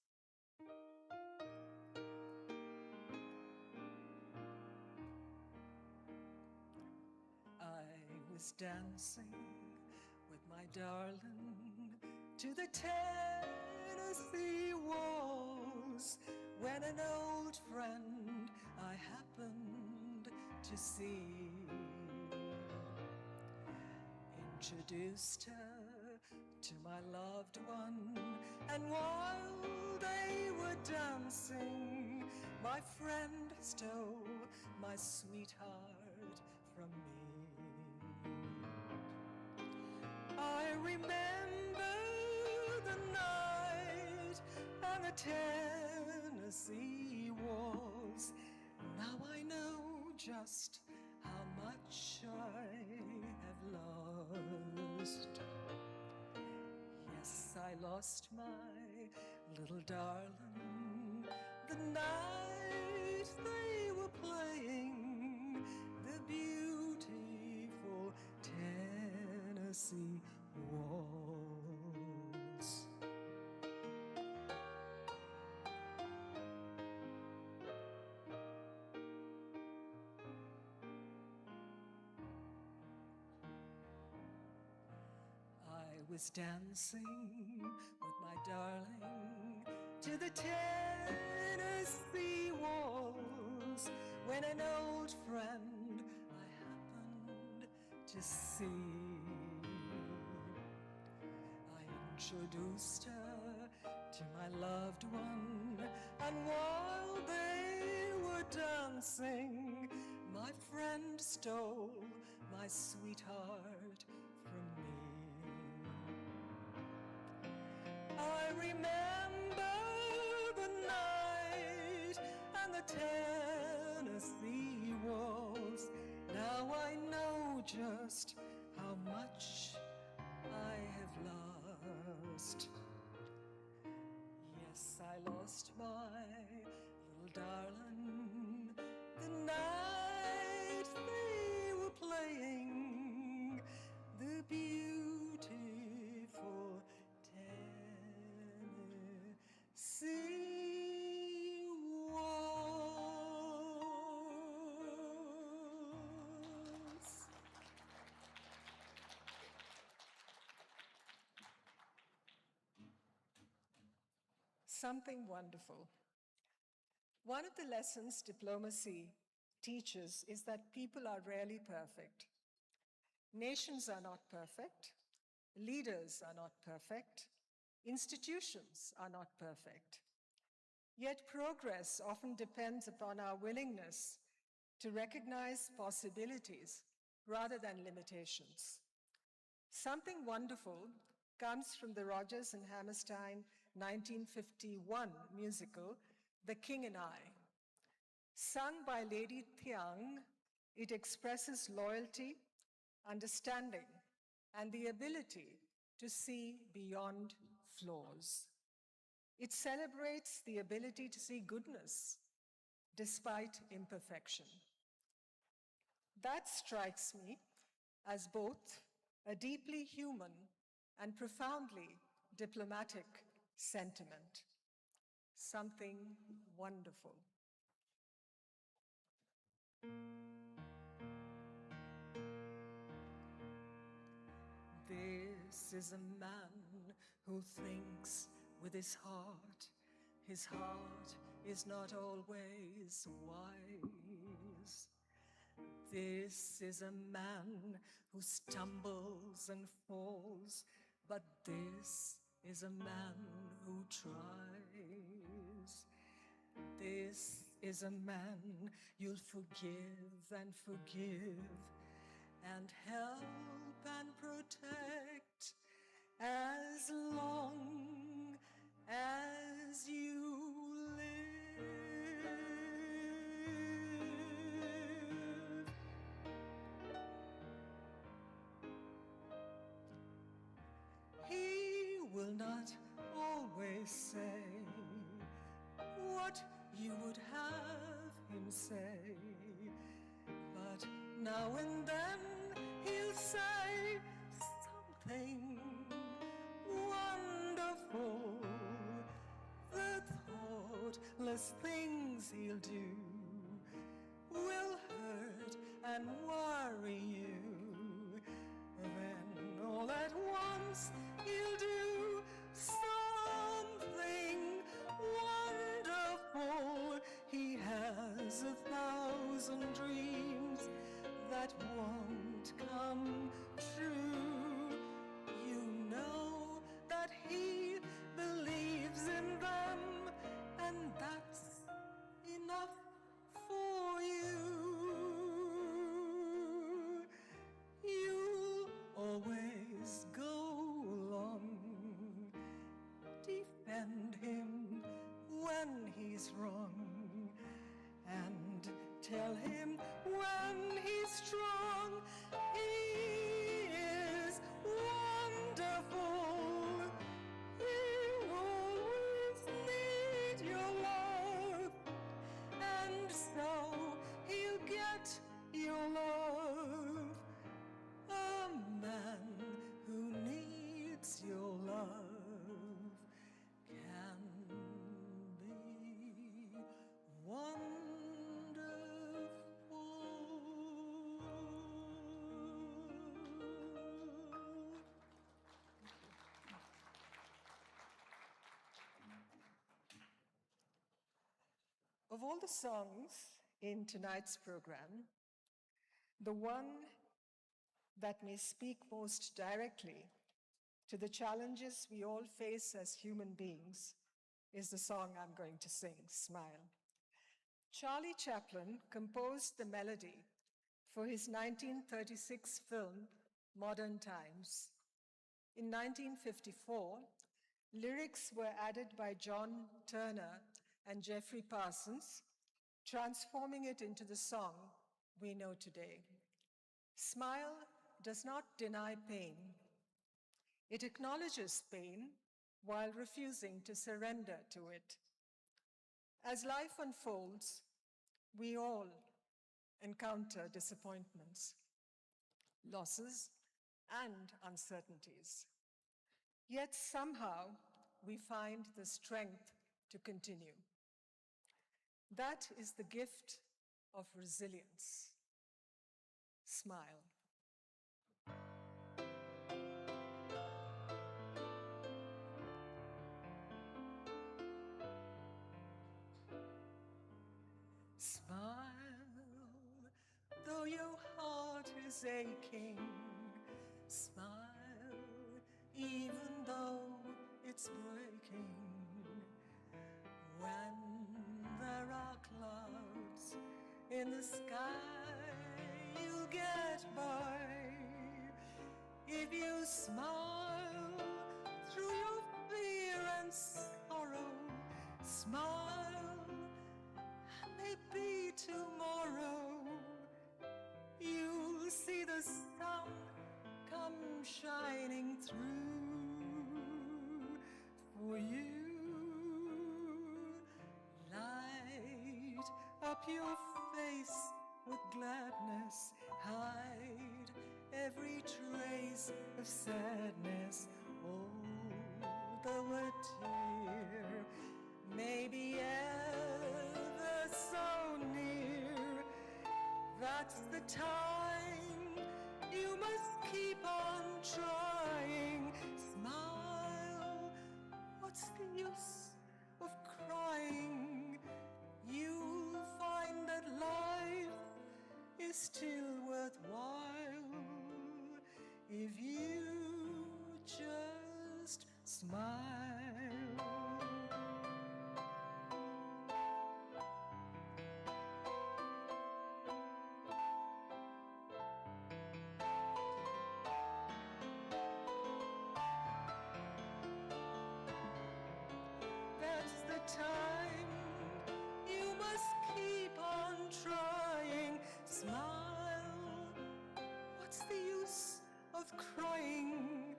I was dancing with my darling to the Tennessee waltz when an old friend I happened to see introduced her to my loved one, and while they were dancing, my friend stole my sweetheart from me. I remember the night and the Tennessee waltz. Now I know just how much I have lost. Yes, I lost my little darling the night they were playing the beautiful Tennessee waltz. I was dancing with my darling to the Tennessee waltz when an old friend I happened to see. I introduced her to my loved one, and while they were dancing, my friend stole my sweetheart from me. I remember the night and the Tennessee waltz. Now I know just how much I have lost. Yes, I lost my little darling the night they were playing the beautiful Tennessee waltz. Something wonderful. One of the lessons diplomacy teaches is that people are rarely perfect. Nations are not perfect. Leaders are not perfect. Institutions are not perfect. Yet progress often depends upon our willingness to recognize possibilities rather than limitations. Something wonderful comes from the Rodgers and Hammerstein 1951 musical, The King and I. Sung by Lady Thiang, it expresses loyalty, understanding, and the ability to see beyond flaws. It celebrates the ability to see goodness despite imperfection. That strikes me as both a deeply human and profoundly diplomatic sentiment. Something wonderful. This is a man who thinks with his heart. His heart is not always wise. This is a man who stumbles and falls, but this is a man who tries. This is a man you'll forgive and forgive and help and protect as long as you live. He will not always say what you would have him say, but Now and then he'll say something wonderful. The thoughtless things he'll do will hurt and worry you. Then all at once he'll do something wonderful. He has 1,000 dreams that won't come true. You know that he believes in them, and that's enough for you. You'll always go along, defend him when he's wrong, and tell him when he's strong. He is wonderful. He always needs your love, and so he'll get your love. A man who needs your love can be wonderful. Of all the songs in tonight's program, the one that may speak most directly to the challenges we all face as human beings is the song I'm going to sing, Smile. Charlie Chaplin composed the melody for his 1936 film, Modern Times. In 1954, lyrics were added by John Turner and Jeffrey Parsons, transforming it into the song we know today. Smile does not deny pain. It acknowledges pain while refusing to surrender to it. As life unfolds, we all encounter disappointments, losses, and uncertainties. Yet somehow we find the strength to continue. That is the gift of resilience. Smile. Smile, though your heart is aching. Smile, even though it's breaking. When there are clouds in the sky, you'll get by. If you smile through your fear and sorrow, smile, and maybe tomorrow you'll see the sun come shining through for you. Light up your face with gladness, hide every trace of sadness. Oh, though a tear may be ever so near, that's the time you must keep on trying. Smile, what's the use of crying? You'll find that life is still worthwhile if you just smile. That's the time you must keep on trying. Smile, what's the use of crying?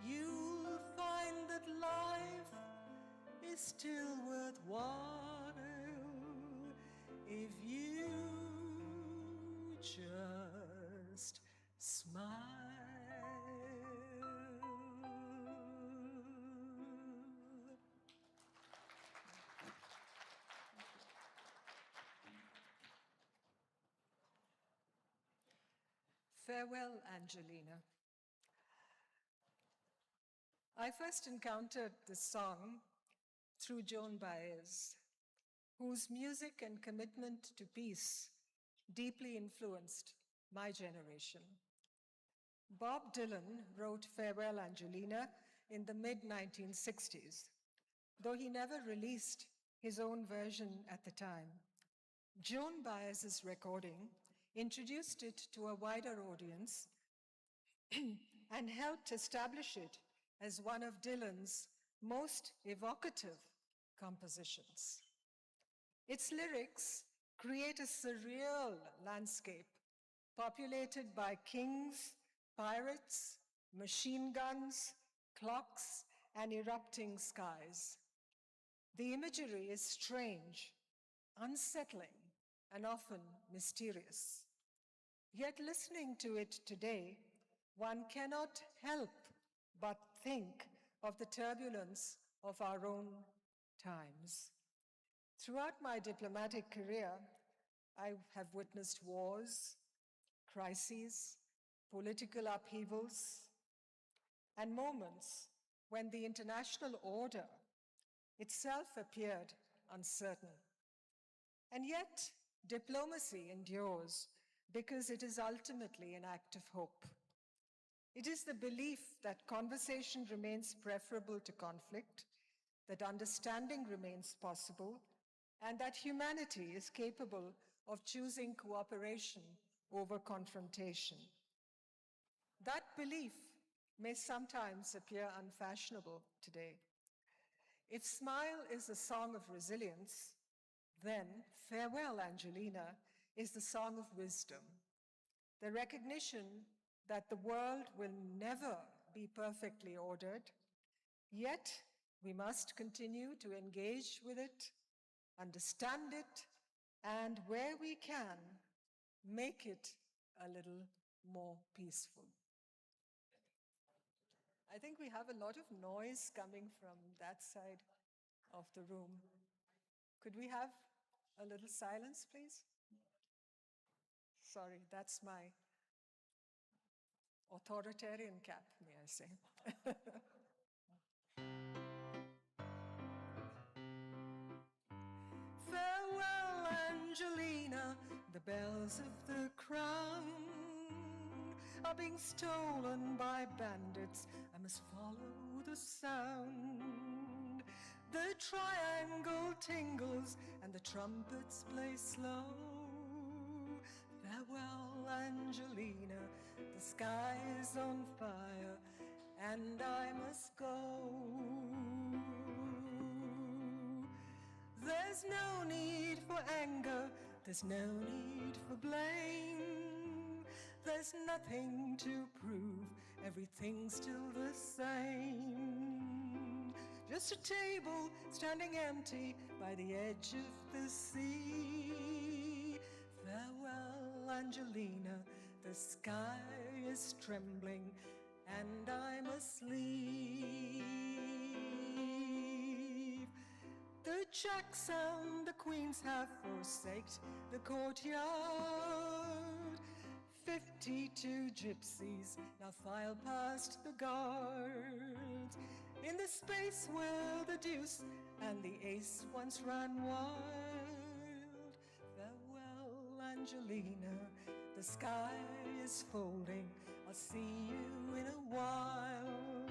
You'll find that life is still worthwhile if you just Farewell, Angelina. I first encountered this song through Joan Baez, whose music and commitment to peace deeply influenced my generation. Bob Dylan wrote Farewell, Angelina in the mid-1960s, though he never released his own version at the time. Joan Baez's recording introduced it to a wider audience and helped establish it as one of Dylan's most evocative compositions. Its lyrics create a surreal landscape populated by kings, pirates, machine guns, clocks, and erupting skies. The imagery is strange, unsettling, and often mysterious. Yet listening to it today, one cannot help but think of the turbulence of our own times. Throughout my diplomatic career, I have witnessed wars, crises, political upheavals, and moments when the international order itself appeared uncertain. And yet, diplomacy endures because it is ultimately an act of hope. It is the belief that conversation remains preferable to conflict, that understanding remains possible, and that humanity is capable of choosing cooperation over confrontation. That belief may sometimes appear unfashionable today. If Smile is a song of resilience, then Farewell, Angelina is the song of wisdom, the recognition that the world will never be perfectly ordered, yet we must continue to engage with it, understand it, and where we can, make it a little more peaceful. I think we have a lot of noise coming from that side of the room. Could we have a little silence, please? Sorry, that's my authoritarian cap, may I say. Farewell, Angelina, the bells of the crown are being stolen by bandits. I must follow the sound. The triangle tingles and the trumpets play slow. Farewell, Angelina, the sky is on fire and I must go. There's no need for anger, there's no need for blame. There's nothing to prove, everything's still the same. Just a table standing empty by the edge of the sea. Farewell, Angelina, the sky is trembling and I must leave. The jacks and the queens have forsaked the courtyard. 52 gypsies now file past the guards. In the space where the deuce and the ace once ran wild. Farewell, Angelina, the sky is folding. I'll see you in a while.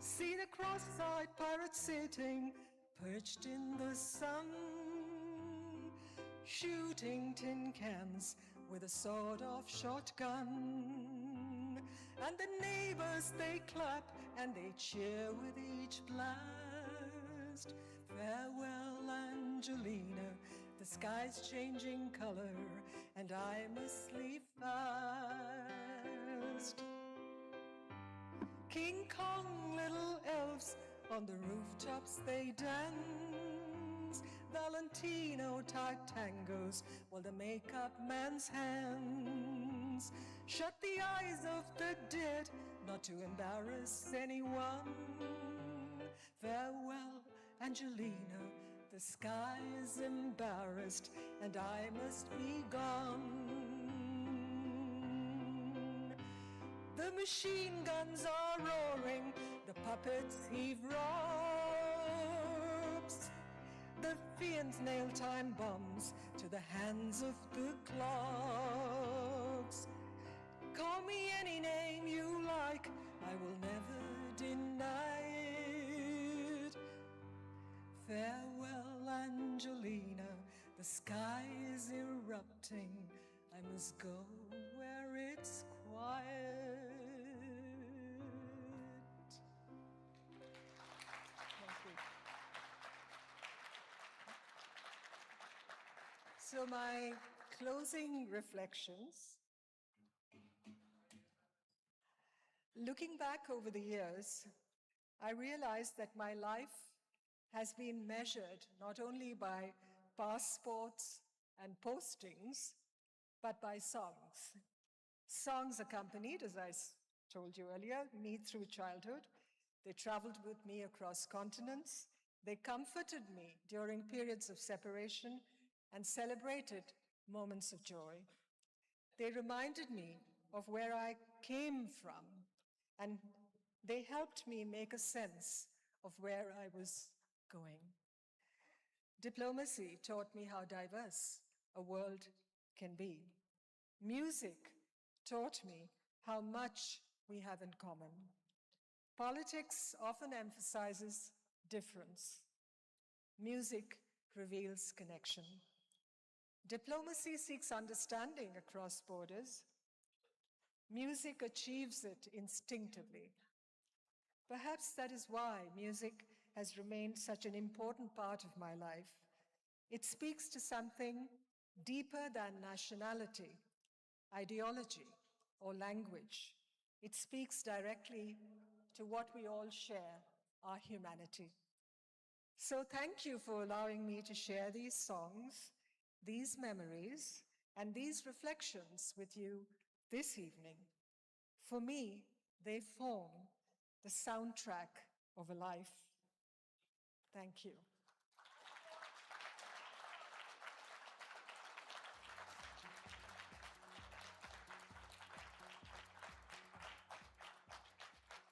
See the cross-eyed pirate sitting, perched in the sun, shooting tin cans with a sawed-off shotgun. And the neighbors, they clap and they cheer with each blast. Farewell, Angelina, the sky's changing color and I must leave fast. King Kong, little elves, on the rooftops they dance. Valentino type tangos while the makeup man's hands shut the eyes of the dead, not to embarrass anyone. Farewell, Angelina, the sky is embarrassed and I must be gone. The machine guns are roaring, the puppets heave ropes. The fiends nail time bombs to the hands of the clocks. Call me any name you like, I will never deny it. Farewell, Angelina, the sky is erupting. I must go where it's quiet. Thank you. So my closing reflections. Looking back over the years, I realized that my life has been measured not only by passports and postings, but by songs. Songs accompanied, as I told you earlier, me through childhood. They traveled with me across continents. They comforted me during periods of separation and celebrated moments of joy. They reminded me of where I came from, and they helped me make a sense of where I was going. Diplomacy taught me how diverse a world can be. Music taught me how much we have in common. Politics often emphasizes difference. Music reveals connection. Diplomacy seeks understanding across borders. Music achieves it instinctively. Perhaps that is why music has remained such an important part of my life. It speaks to something deeper than nationality, ideology, or language. It speaks directly to what we all share, our humanity. So thank you for allowing me to share these songs, these memories, and these reflections with you this evening. For me, they form the soundtrack of a life. Thank you.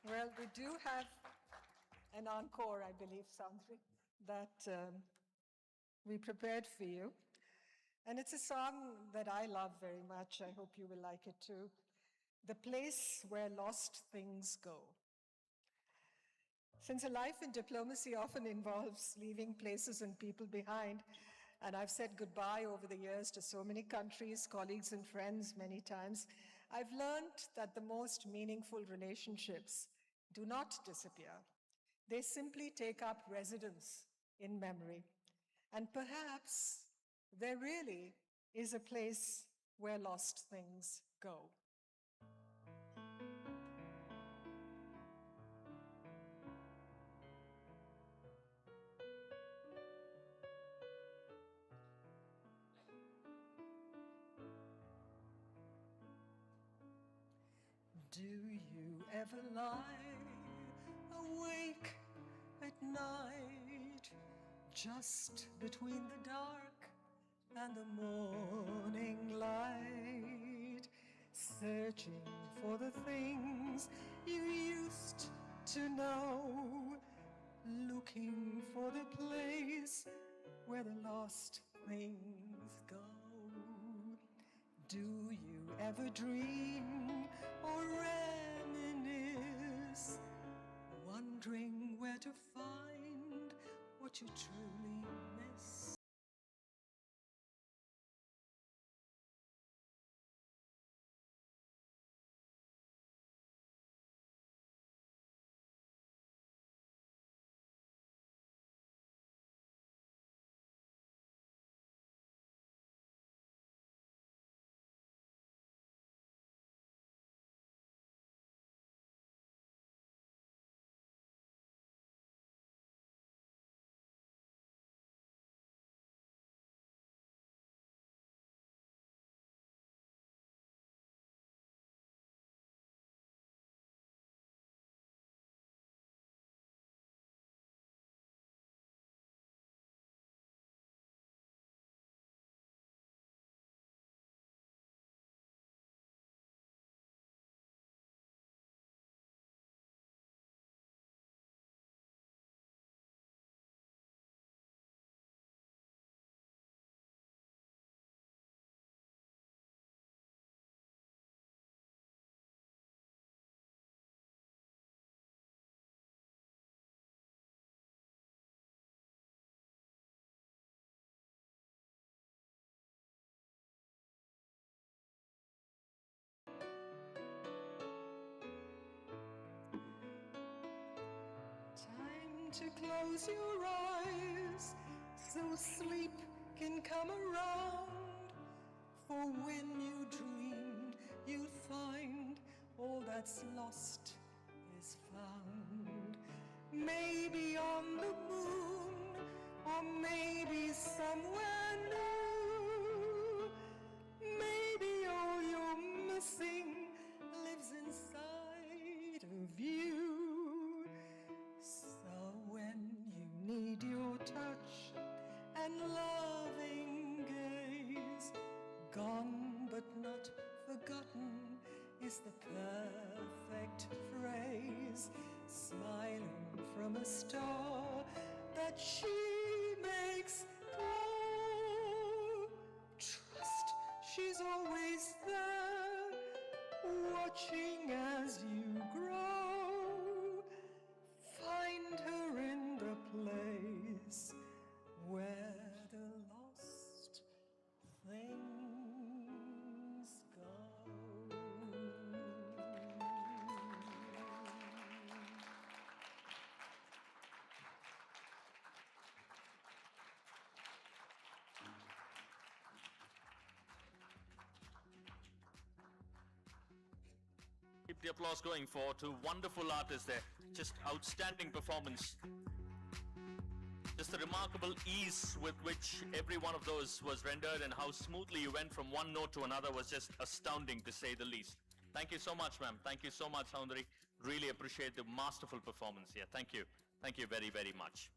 Well, we do have an encore, I believe, something that we prepared for you. And it's a song that I love very much. I hope you will like it too. The Place Where Lost Things Go. Since a life in diplomacy often involves leaving places and people behind, and I've said goodbye over the years to so many countries, colleagues and friends many times, I've learned that the most meaningful relationships do not disappear. They simply take up residence in memory. And perhaps there really is a place where lost things go. Do you ever lie awake at night, just between the dark and the morning light, searching for the things you used to know, looking for the place where the lost things go? Do you ever dream or reminisce, wondering where to find what you truly miss? to close your eyes so sleep can come around. For when you dreamed, you'll find all that's lost is found. Maybe on the moon, or maybe somewhere new. Maybe all you're missing lives inside of you. So when you need your touch and loving gaze, gone but not forgotten is the perfect phrase. Smiling from a star that she makes glow. Trust she's always there, watching as you grow. Find her in the place where the lost things go. Keep the applause going for two wonderful artists there. Just outstanding performance. Just the remarkable ease with which every one of those was rendered and how smoothly you went from one note to another was just astounding, to say the least. Thank you so much, ma'am. Thank you so much, Soundari. Really appreciate the masterful performance here. Thank you. Thank you very, very much.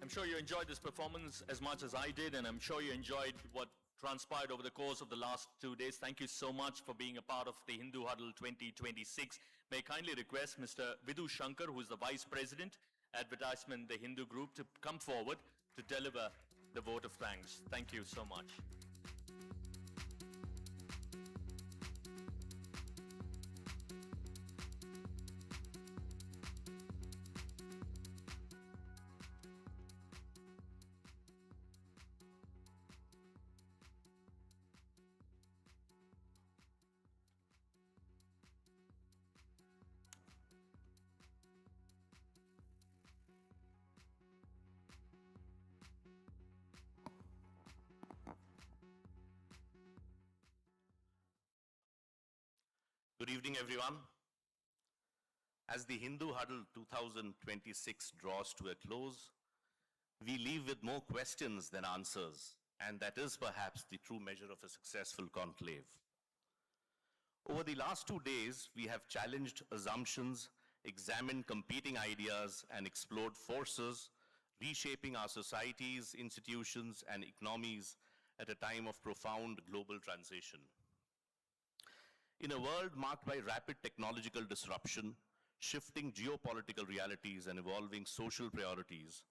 I'm sure you enjoyed this performance as much as I did, and I'm sure you enjoyed what transpired over the course of the last 2 days. Thank you so much for being a part of the Hindu Huddle 2026. May I kindly request Mr. Vidhu Shankar, who is the Vice President, Advertisement, the Hindu Group, to come forward to deliver the vote of thanks. Thank you so much. Good evening, everyone. As the Hindu Huddle 2026 draws to a close, we leave with more questions than answers, and that is perhaps the true measure of a successful conclave. Over the last 2 days, we have challenged assumptions, examined competing ideas, and explored forces reshaping our societies, institutions, and economies at a time of profound global transition. In a world marked by rapid technological disruption, shifting geopolitical realities, and evolving social priorities,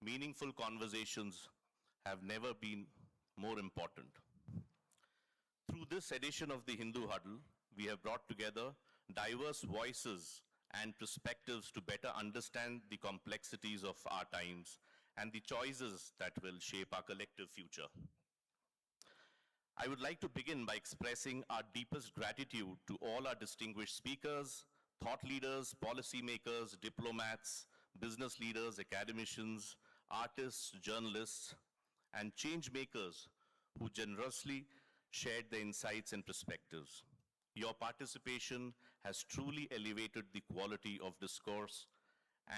meaningful conversations have never been more important. Through this edition of the Hindu Huddle, we have brought together diverse voices and perspectives to better understand the complexities of our times and the choices that will shape our collective future. I would like to begin by expressing our deepest gratitude to all our distinguished speakers, thought leaders, policymakers, diplomats, business leaders, academicians, artists, journalists, and change makers who generously shared their insights and perspectives. Your participation has truly elevated the quality of discourse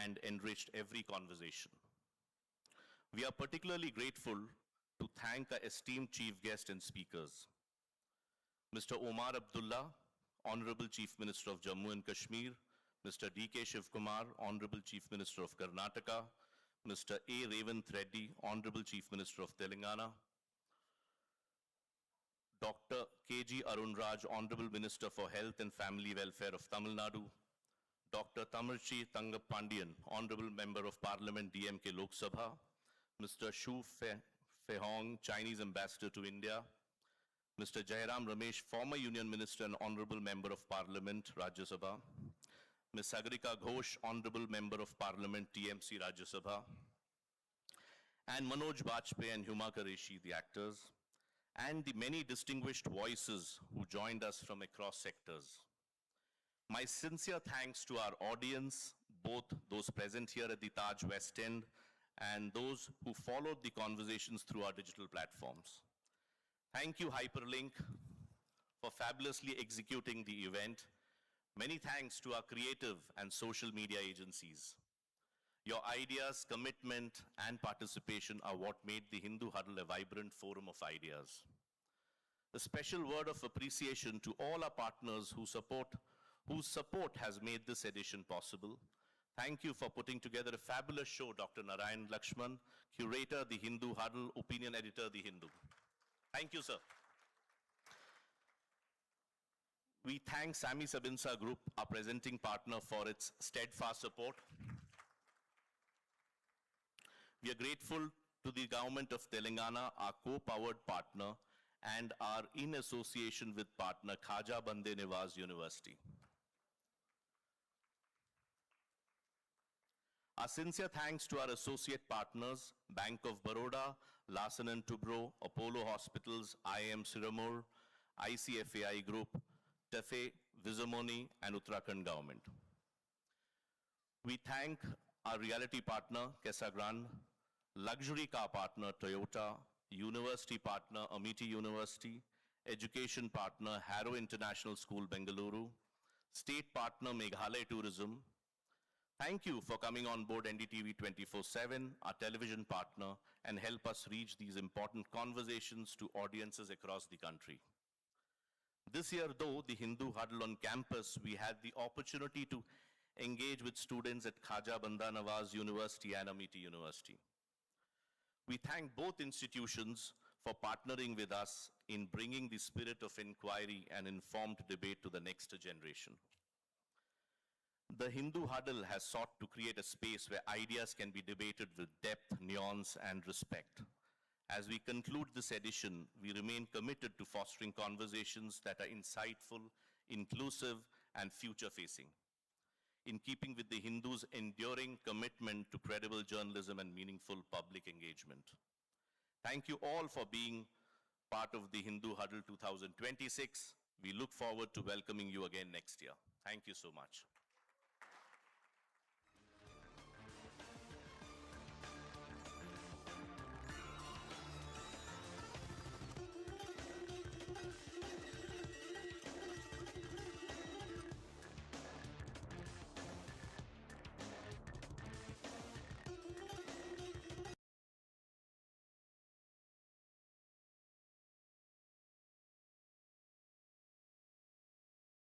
and enriched every conversation. We are particularly grateful to thank our esteemed chief guests and speakers. Mr. Omar Abdullah, Honorable Chief Minister of Jammu and Kashmir, Mr. D.K. Shivkumar, Honorable Chief Minister of Karnataka, Mr. A. Revanth Reddy, Honorable Chief Minister of Telangana, Dr. K.G. Arunraj, Honorable Minister for Health and Family Welfare of Tamil Nadu, Dr. Tamarchi Tangappandian, Honorable Member of Parliament, DMK Lok Sabha, Mr. Shu Fehong, Chinese Ambassador to India, Mr. Jairam Ramesh, former Union Minister and Honorable Member of Parliament, Rajya Sabha, Ms. Sagarika Ghosh, Honorable Member of Parliament, TMC Rajya Sabha, and Manoj Bajpayee and Huma Qureshi, the actors, and the many distinguished voices who joined us from across sectors. My sincere thanks to our audience, both those present here at the Taj West End and those who followed the conversations through our digital platforms. Thank you, Hyperlink, for fabulously executing the event. Many thanks to our creative and social media agencies. Your ideas, commitment, and participation are what made the Hindu Huddle a vibrant forum of ideas. A special word of appreciation to all our partners whose support has made this edition possible. Thank you for putting together a fabulous show, Dr. Narayan Lakshman, curator, the Hindu Huddle, opinion editor, the Hindu. Thank you, sir. We thank Sami Sabinsa Group, our presenting partner, for its steadfast support. We are grateful to the Government of Telangana, our co-powered partner, and are in association with partner Khaja Bande Nawaz University. Our sincere thanks to our associate partners, Bank of Baroda, Larsen & Toubro, Apollo Hospitals, IIM Siramur, ICFAI Group, TEFE, Vizamoni, and Uttarakhand Government. We thank our reality partner, Kesagran, luxury car partner, Toyota, university partner, Amity University, education partner, Harrow International School, Bengaluru, state partner, Meghalaya Tourism. Thank you for coming on board NDTV 24/7, our television partner, and help us reach these important conversations to audiences across the country. This year, though, the Hindu Huddle on campus, we had the opportunity to engage with students at Khaja Banda Nawaz University and Amity University. We thank both institutions for partnering with us in bringing the spirit of inquiry and informed debate to the next generation. The Hindu Huddle has sought to create a space where ideas can be debated with depth, nuance, and respect. As we conclude this edition, we remain committed to fostering conversations that are insightful, inclusive, and future-facing, in keeping with the Hindus' enduring commitment to credible journalism and meaningful public engagement. Thank you all for being part of the Hindu Huddle 2026. We look forward to welcoming you again next year. Thank you so much.